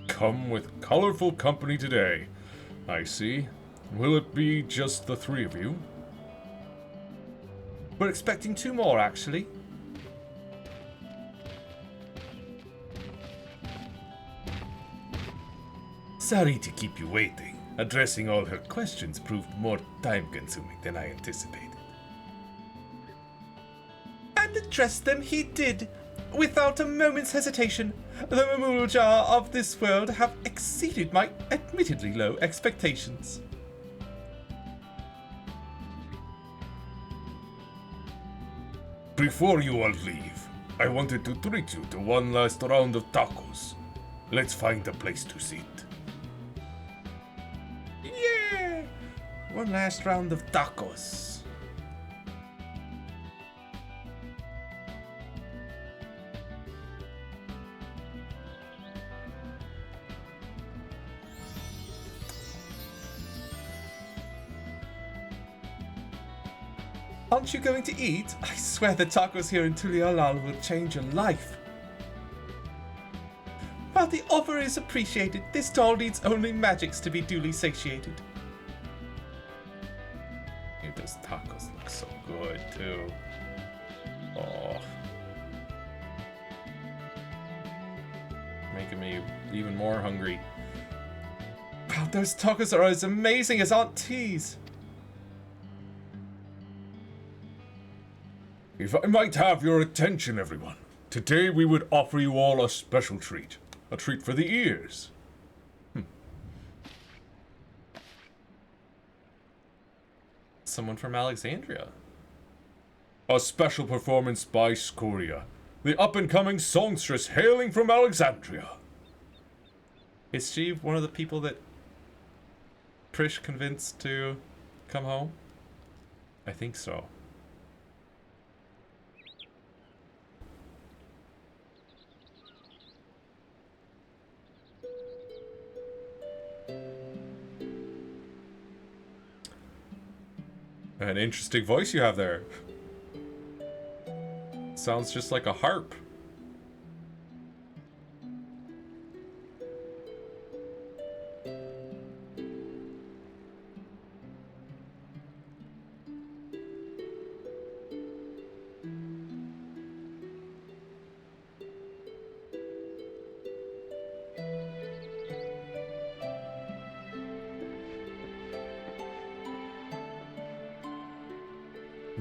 Come with colorful company today, I see. Will it be just the 3 of you?
We're expecting 2 more, actually.
Sorry to keep you waiting. Addressing all her questions proved more time-consuming than I anticipated.
And address them he did, without a moment's hesitation. The Mamulja of this world have exceeded my admittedly low expectations.
Before you all leave, I wanted to treat you to one last round of tacos. Let's find a place to sit.
Yeah! One last round of tacos. Aren't you going to eat? I swear the tacos here in Tuliolal will change your life. While the offer is appreciated, this doll needs only magics to be duly satiated.
Hey, those tacos look so good, too. Oh. Making me even more hungry.
Wow, those tacos are as amazing as Aunt T's.
If I might have your attention, everyone. Today we would offer you all a special treat. A treat for the ears.
Someone from Alexandria.
A special performance by Scoria, the up-and-coming songstress hailing from Alexandria.
Is she one of the people that Prish convinced to come home? I think so.
An interesting voice you have there.
Sounds just like a harp.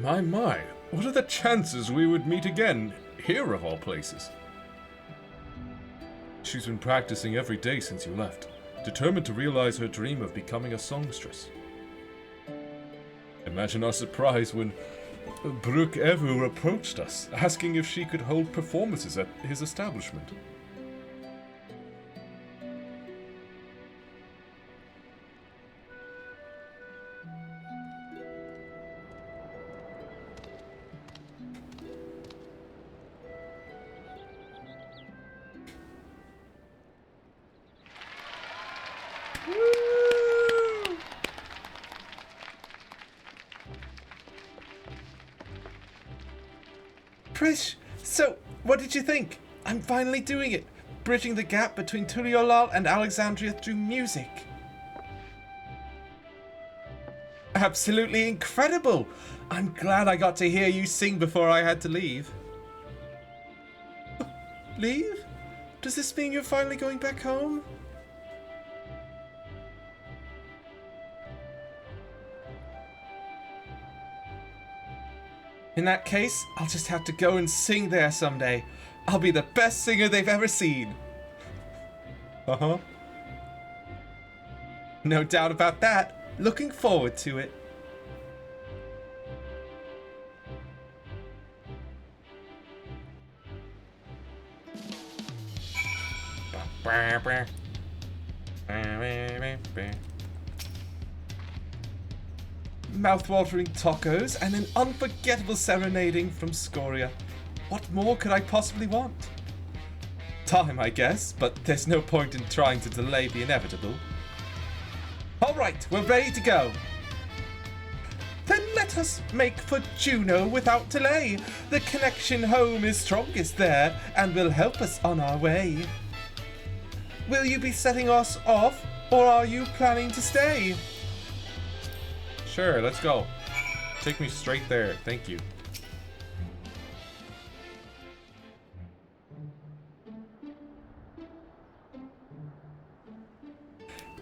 My, what are the chances we would meet again, here of all places? She's been practicing every day since you left, determined to realize her dream of becoming a songstress. Imagine our surprise when Brooke Evu approached us, asking if she could hold performances at his establishment.
Prish, so what did you think? I'm finally doing it, bridging the gap between Tuliolal and Alexandria through music. Absolutely incredible! I'm glad I got to hear you sing before I had to leave. Leave? Does this mean you're finally going back home? In that case, I'll just have to go and sing there someday. I'll be the best singer they've ever seen. Uh-huh. No doubt about that. Looking forward to it. Mouth-watering tacos and an unforgettable serenading from Scoria. What more could I possibly want? Time, I guess, but there's no point in trying to delay the inevitable. Alright, we're ready to go. Then let us make for Juneau without delay. The connection home is strongest there and will help us on our way. Will you be setting us off, or are you planning to stay?
Sure, let's go. Take me straight there. Thank you.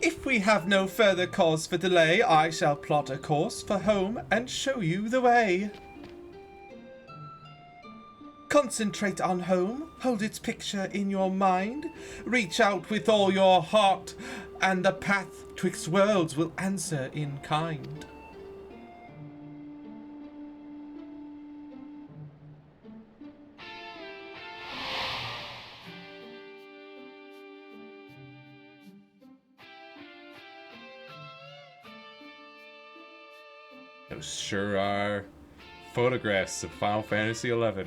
If we have no further cause for delay, I shall plot a course for home and show you the way. Concentrate on home, hold its picture in your mind, reach out with all your heart, and the path twixt worlds will answer in kind.
Those sure are photographs of Final Fantasy XI.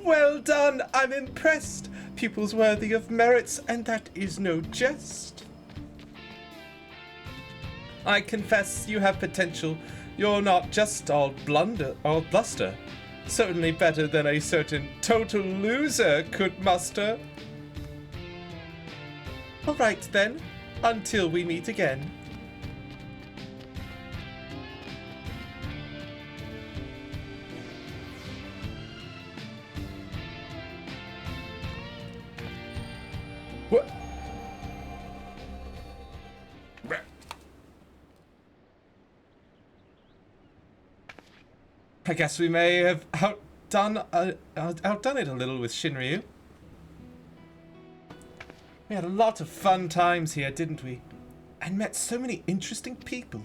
Well done, I'm impressed. Pupils worthy of merits, and that is no jest. I confess you have potential. You're not just all bluster. Certainly better than a certain total loser could muster. Alright then, until we meet again.
What?
I guess we may have outdone it a little with Shinryu. We had a lot of fun times here, didn't we? And met so many interesting people.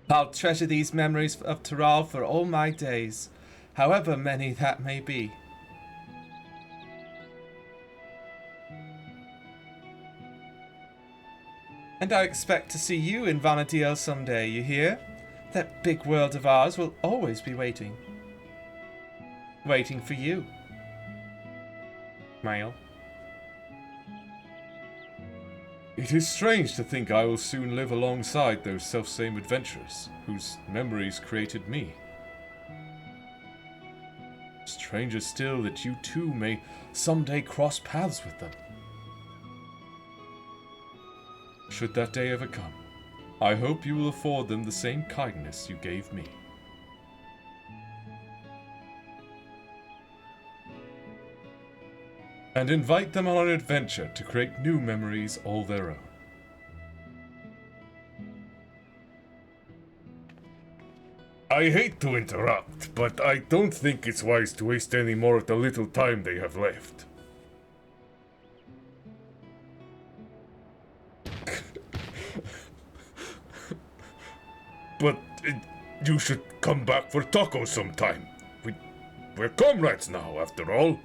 I'll treasure these memories of Taral for all my days, however many that may be. And I expect to see you in Vana'diel someday, you hear? That big world of ours will always be waiting. Waiting for you. Mael.
It is strange to think I will soon live alongside those selfsame adventurers, whose memories created me. Stranger still that you too may someday cross paths with them. Should that day ever come, I hope you will afford them the same kindness you gave me. And invite them on an adventure to create new memories all their own.
I hate to interrupt, but I don't think it's wise to waste any more of the little time they have left. But you should come back for tacos sometime. We're comrades now, after all.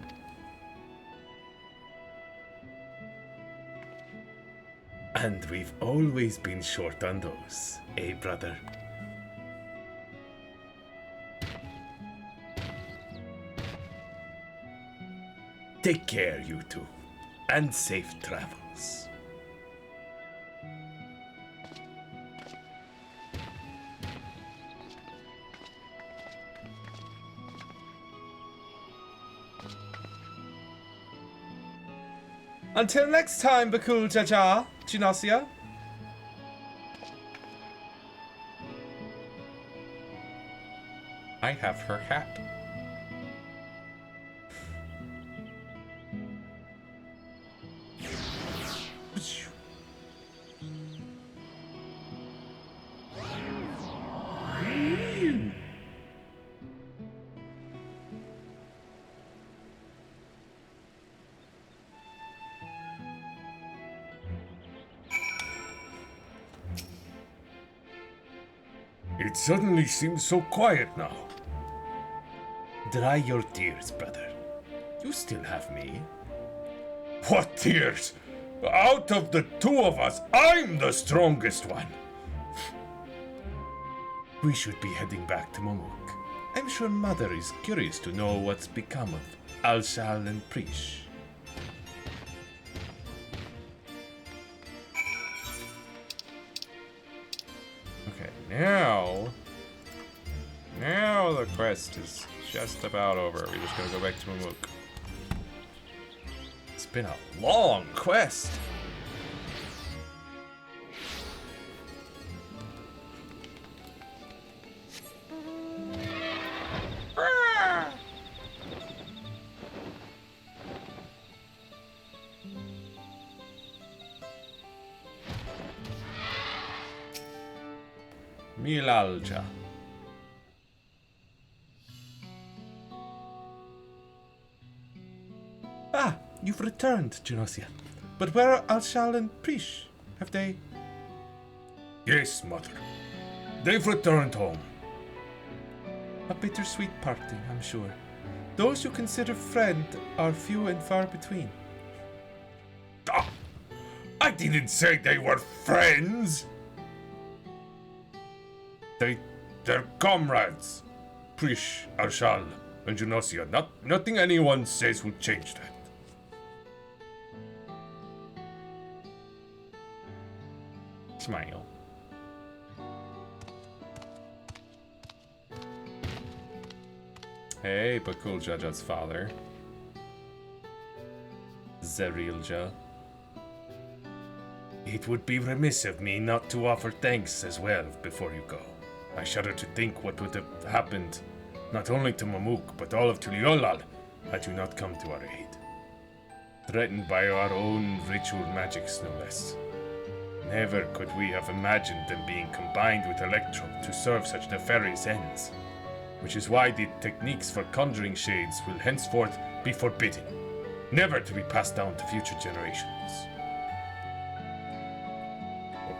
And we've always been short on those, eh, brother? Take care, you two, and safe travels.
Until next time, Bakul Jaja, Genosia.
I have her hat.
It suddenly seems so quiet now.
Dry your tears, brother. You still have me.
What tears? Out of the two of us, I'm the strongest one.
We should be heading back to Momok. I'm sure Mother is curious to know what's become of Alshal and Prish.
Now the quest is just about over. We're just gonna go back to Mamuk. It's been a long quest. Milalja.
Ah, you've returned, Genosia. But where are Alshal and Prish? Have they...
Yes, Mother. They've returned home.
A bittersweet parting, I'm sure. Those you consider friend are few and far between.
Ah, I didn't say they were friends. They're comrades. Prish, Alshal, and Genosia. Nothing anyone says will change that.
Smile. Hey, Bakul Jaja's father. Zerilja.
It would be remiss of me not to offer thanks as well before you go. I shudder to think what would have happened, not only to Mamuk, but all of Tuliolal, had you not come to our aid. Threatened by our own ritual magics, no less. Never could we have imagined them being combined with Electrum to serve such nefarious ends. Which is why the techniques for conjuring shades will henceforth be forbidden, never to be passed down to future generations.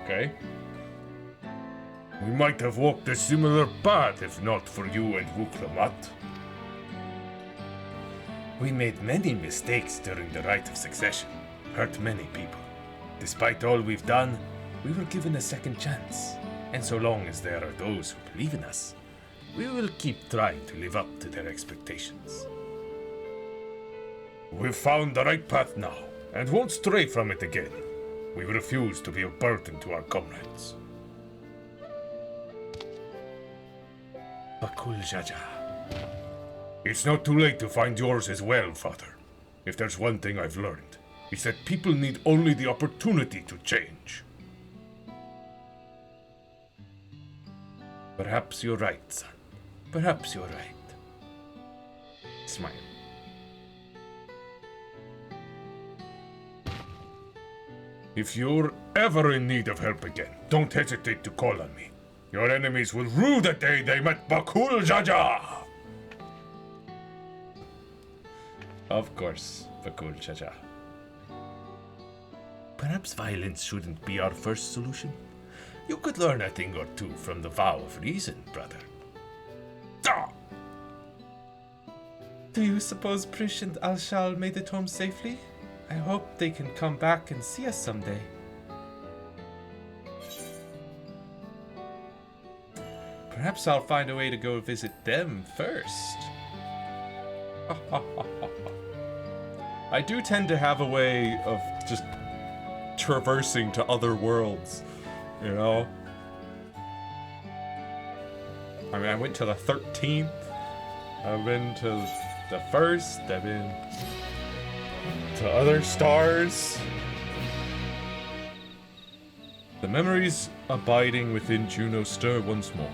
Okay.
We might have walked a similar path if not for you and Wuklamat.
We made many mistakes during the Rite of Succession, hurt many people. Despite all we've done, we were given a second chance. And so long as there are those who believe in us, we will keep trying to live up to their expectations.
We've found the right path now, and won't stray from it again. We refuse to be a burden to our comrades.
Bakul Jaja.
It's not too late to find yours as well, Father. If there's one thing I've learned, it's that people need only the opportunity to change. Perhaps you're right, son. Perhaps you're right. Smile. If you're ever in need of help again, don't hesitate to call on me. Your enemies will rue the day they met Bakul Jaja!
Of course, Bakul Jaja.
Perhaps violence shouldn't be our first solution. You could learn a thing or two from the vow of reason, brother.
Do you suppose Prish and Alshal made it home safely? I hope they can come back and see us someday. Perhaps I'll find a way to go visit them first.
I do tend to have a way of just traversing to other worlds, you know? I mean, I went to the 13th, I've been to the 1st, I've been to other stars. The memories abiding within Juno stir once more.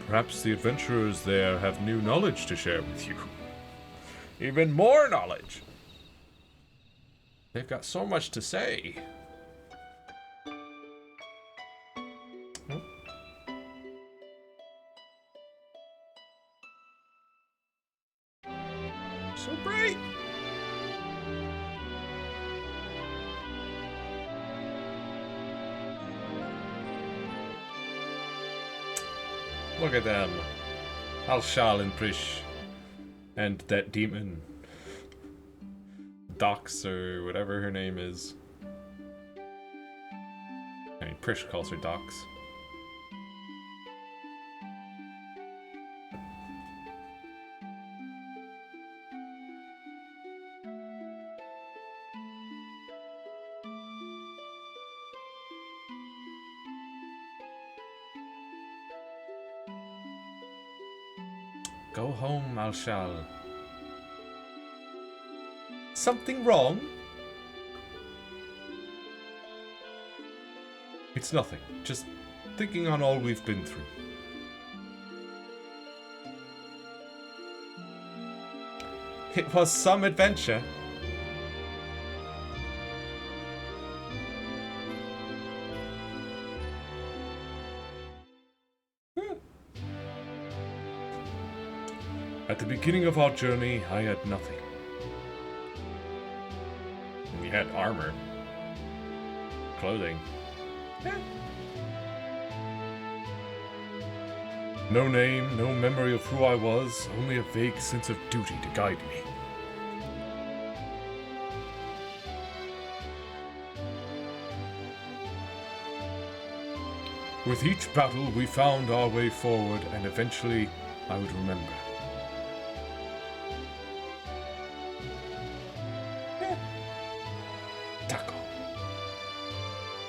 Perhaps the adventurers there have new knowledge to share with you. Even more knowledge! They've got so much to say. So bright! Look at them. Alshal and Prish. And that demon. Dox, or whatever her name is. I mean, Prish calls her Dox.
Go home, Alshal. Something wrong?
It's nothing. Just thinking on all we've been through.
It was some adventure.
At the beginning of our journey, I had nothing. We had armor. Clothing. No name, no memory of who I was, only a vague sense of duty to guide me. With each battle, we found our way forward, and eventually, I would remember.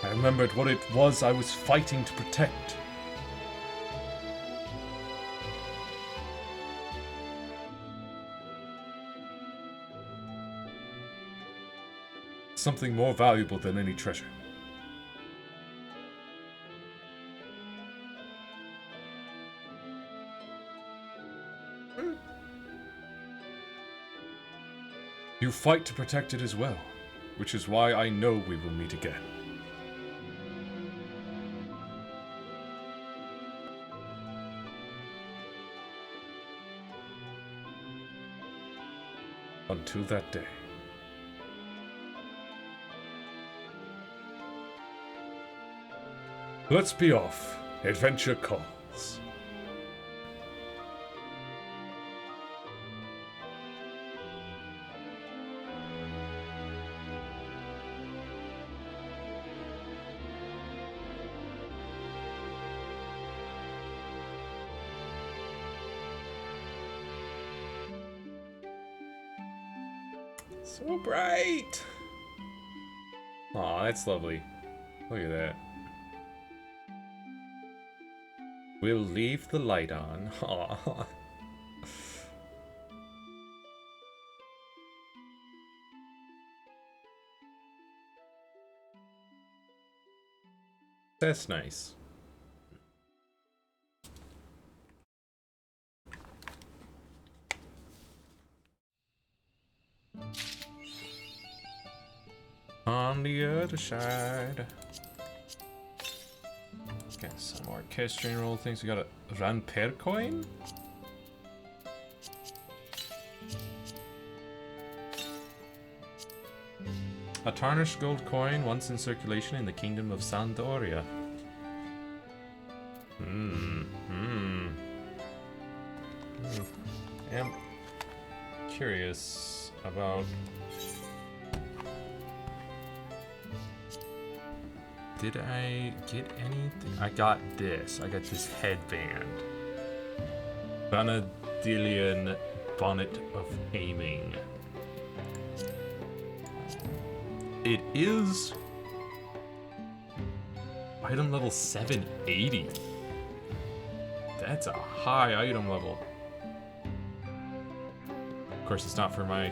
I remembered what it was I was fighting to protect. Something more valuable than any treasure. You fight to protect it as well, which is why I know we will meet again. Until that day. Let's be off. Adventure calls.
So bright.
Aw, that's lovely. Look at that.
We'll leave the light on. Aw.
That's nice. On the other side. Got some more Kestrine roll things. We got a Ranper coin. A tarnished gold coin once in circulation in the kingdom of Sandoria. I'm curious about... Did I get anything? I got this. I got this headband. Vanadilian Bonnet of Aiming. It is item level 780. That's a high item level. Of course, it's not for my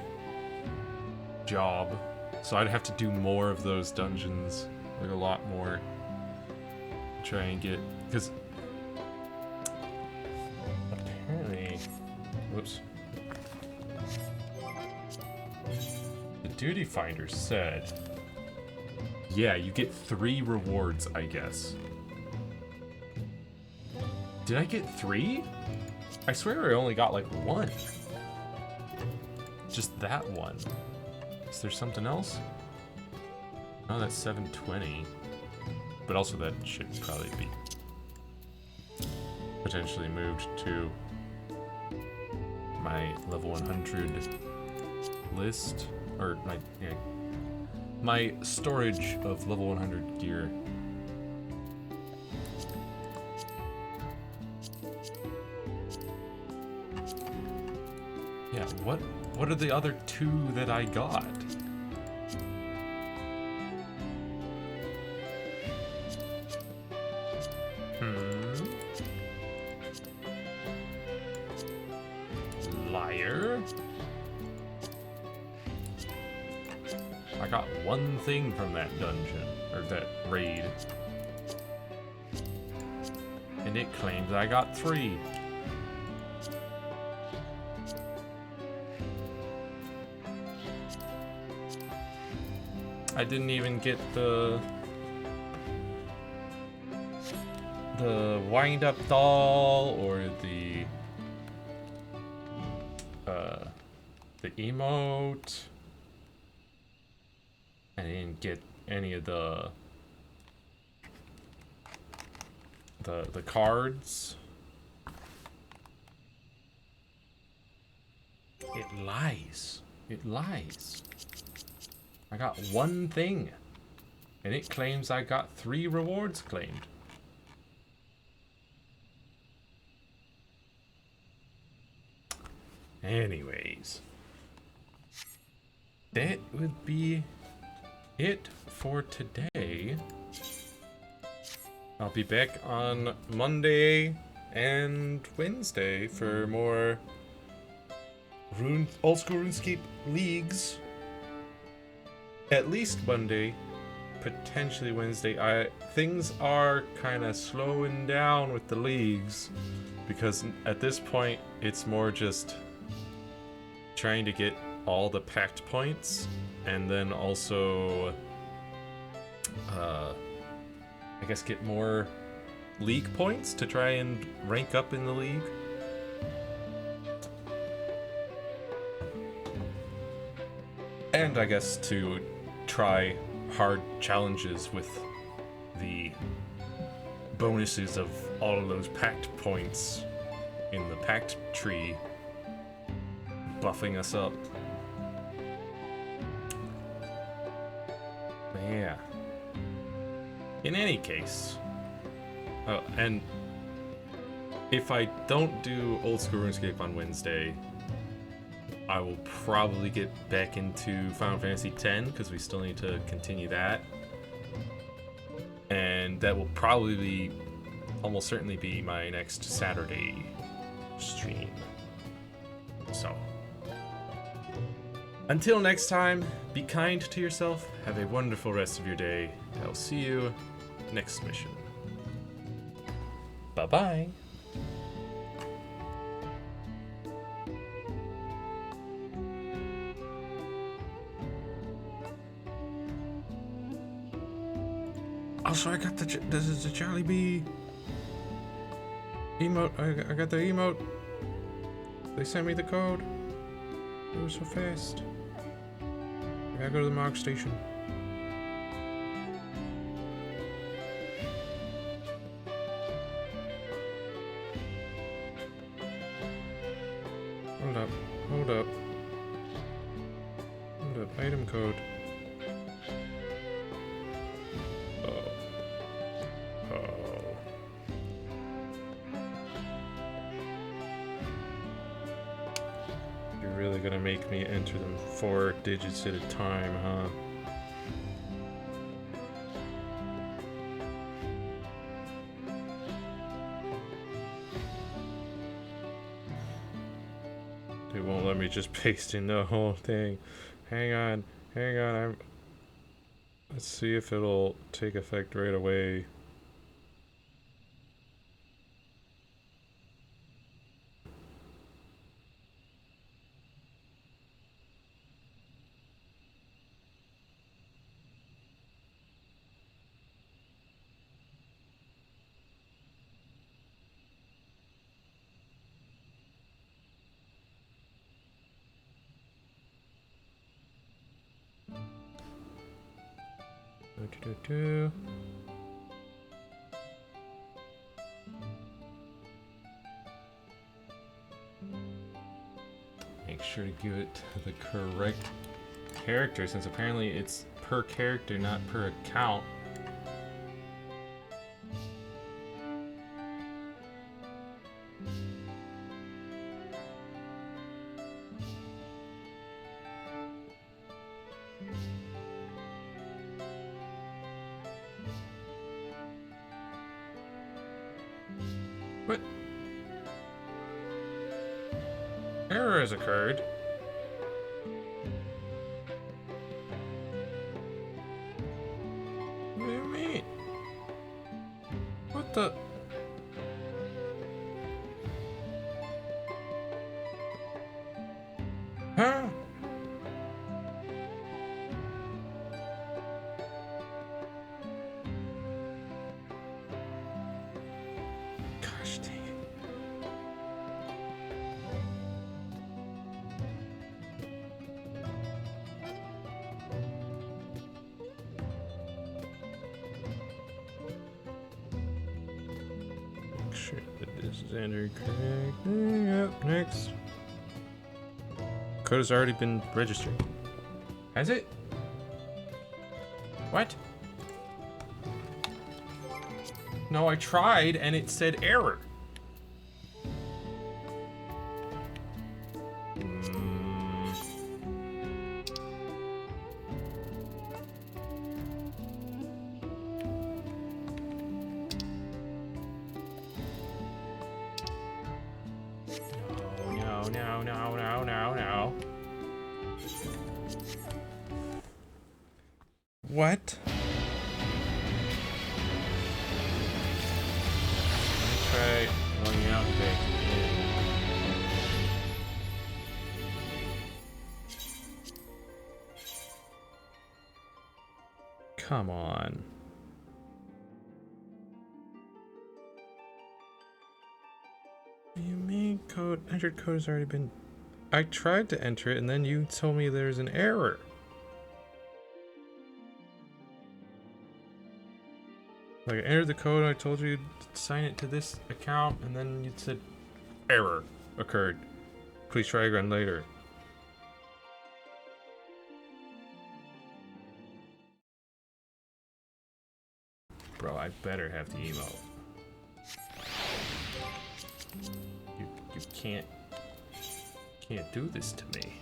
job, so I'd have to do more of those dungeons. Like a lot more. Try and get, because apparently, whoops. The Duty Finder said, yeah, you get 3 rewards, I guess. Did I get 3? I swear I only got like 1. Just that one. Is there something else? Oh, that's 720. But also that should probably be potentially moved to my level 100 list. Or my storage of level 100 gear. Yeah, what are the other 2 that I got? Liar. I got 1 thing from that dungeon, or that raid. And it claims I got 3. I didn't even get the wind-up doll or the emote. I didn't get any of the cards. It lies. It lies. I got 1 thing, and it claims I got 3 rewards claimed. Anyways, that would be it for today. I'll be back on Monday and Wednesday for more Old School RuneScape leagues. At least Monday, potentially Wednesday. Things are kind of slowing down with the leagues because at this point it's more just trying to get all the pact points and then also I guess get more league points to try and rank up in the league. And I guess to try hard challenges with the bonuses of all of those pact points in the pact tree buffing us up. But yeah. In any case, oh, and if I don't do Old School RuneScape on Wednesday, I will probably get back into Final Fantasy X because we still need to continue that. And that will probably be, almost certainly be my next Saturday stream. So, until next time, be kind to yourself, have a wonderful rest of your day, I'll see you next mission. Bye-bye. Also, I got this is the Jollibee emote. I got the emote. They sent me the code. It was so fast. I gotta go to the Mog Station. Hold up. Hold up. Hold up. Item code. Gonna make me enter them 4 digits at a time, huh? They won't let me just paste in the whole thing. Hang on, let's see if it'll take effect right away. Make sure to give it to the correct character, since apparently it's per character, not per account. What? Error has occurred. What do you mean? What the? Huh? Gosh dang it. Make sure that this is entered correctly. Yep, next. Code has already been registered. Has it? What? No, I tried and it said error. No. What? Try logging out and back in. Come on. You mean code entered code has already been. I tried to enter it and then you told me there's an error. Like, I entered the code, I told you to sign it to this account, and then you said error occurred. Please try again later. Bro, I better have the emote. You can't do this to me.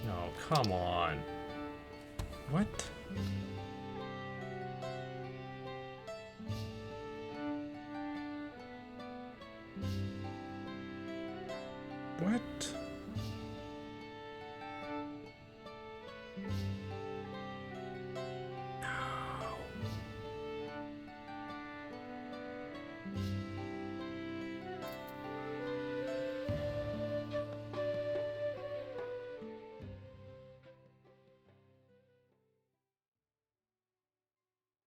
No, come on. What? What?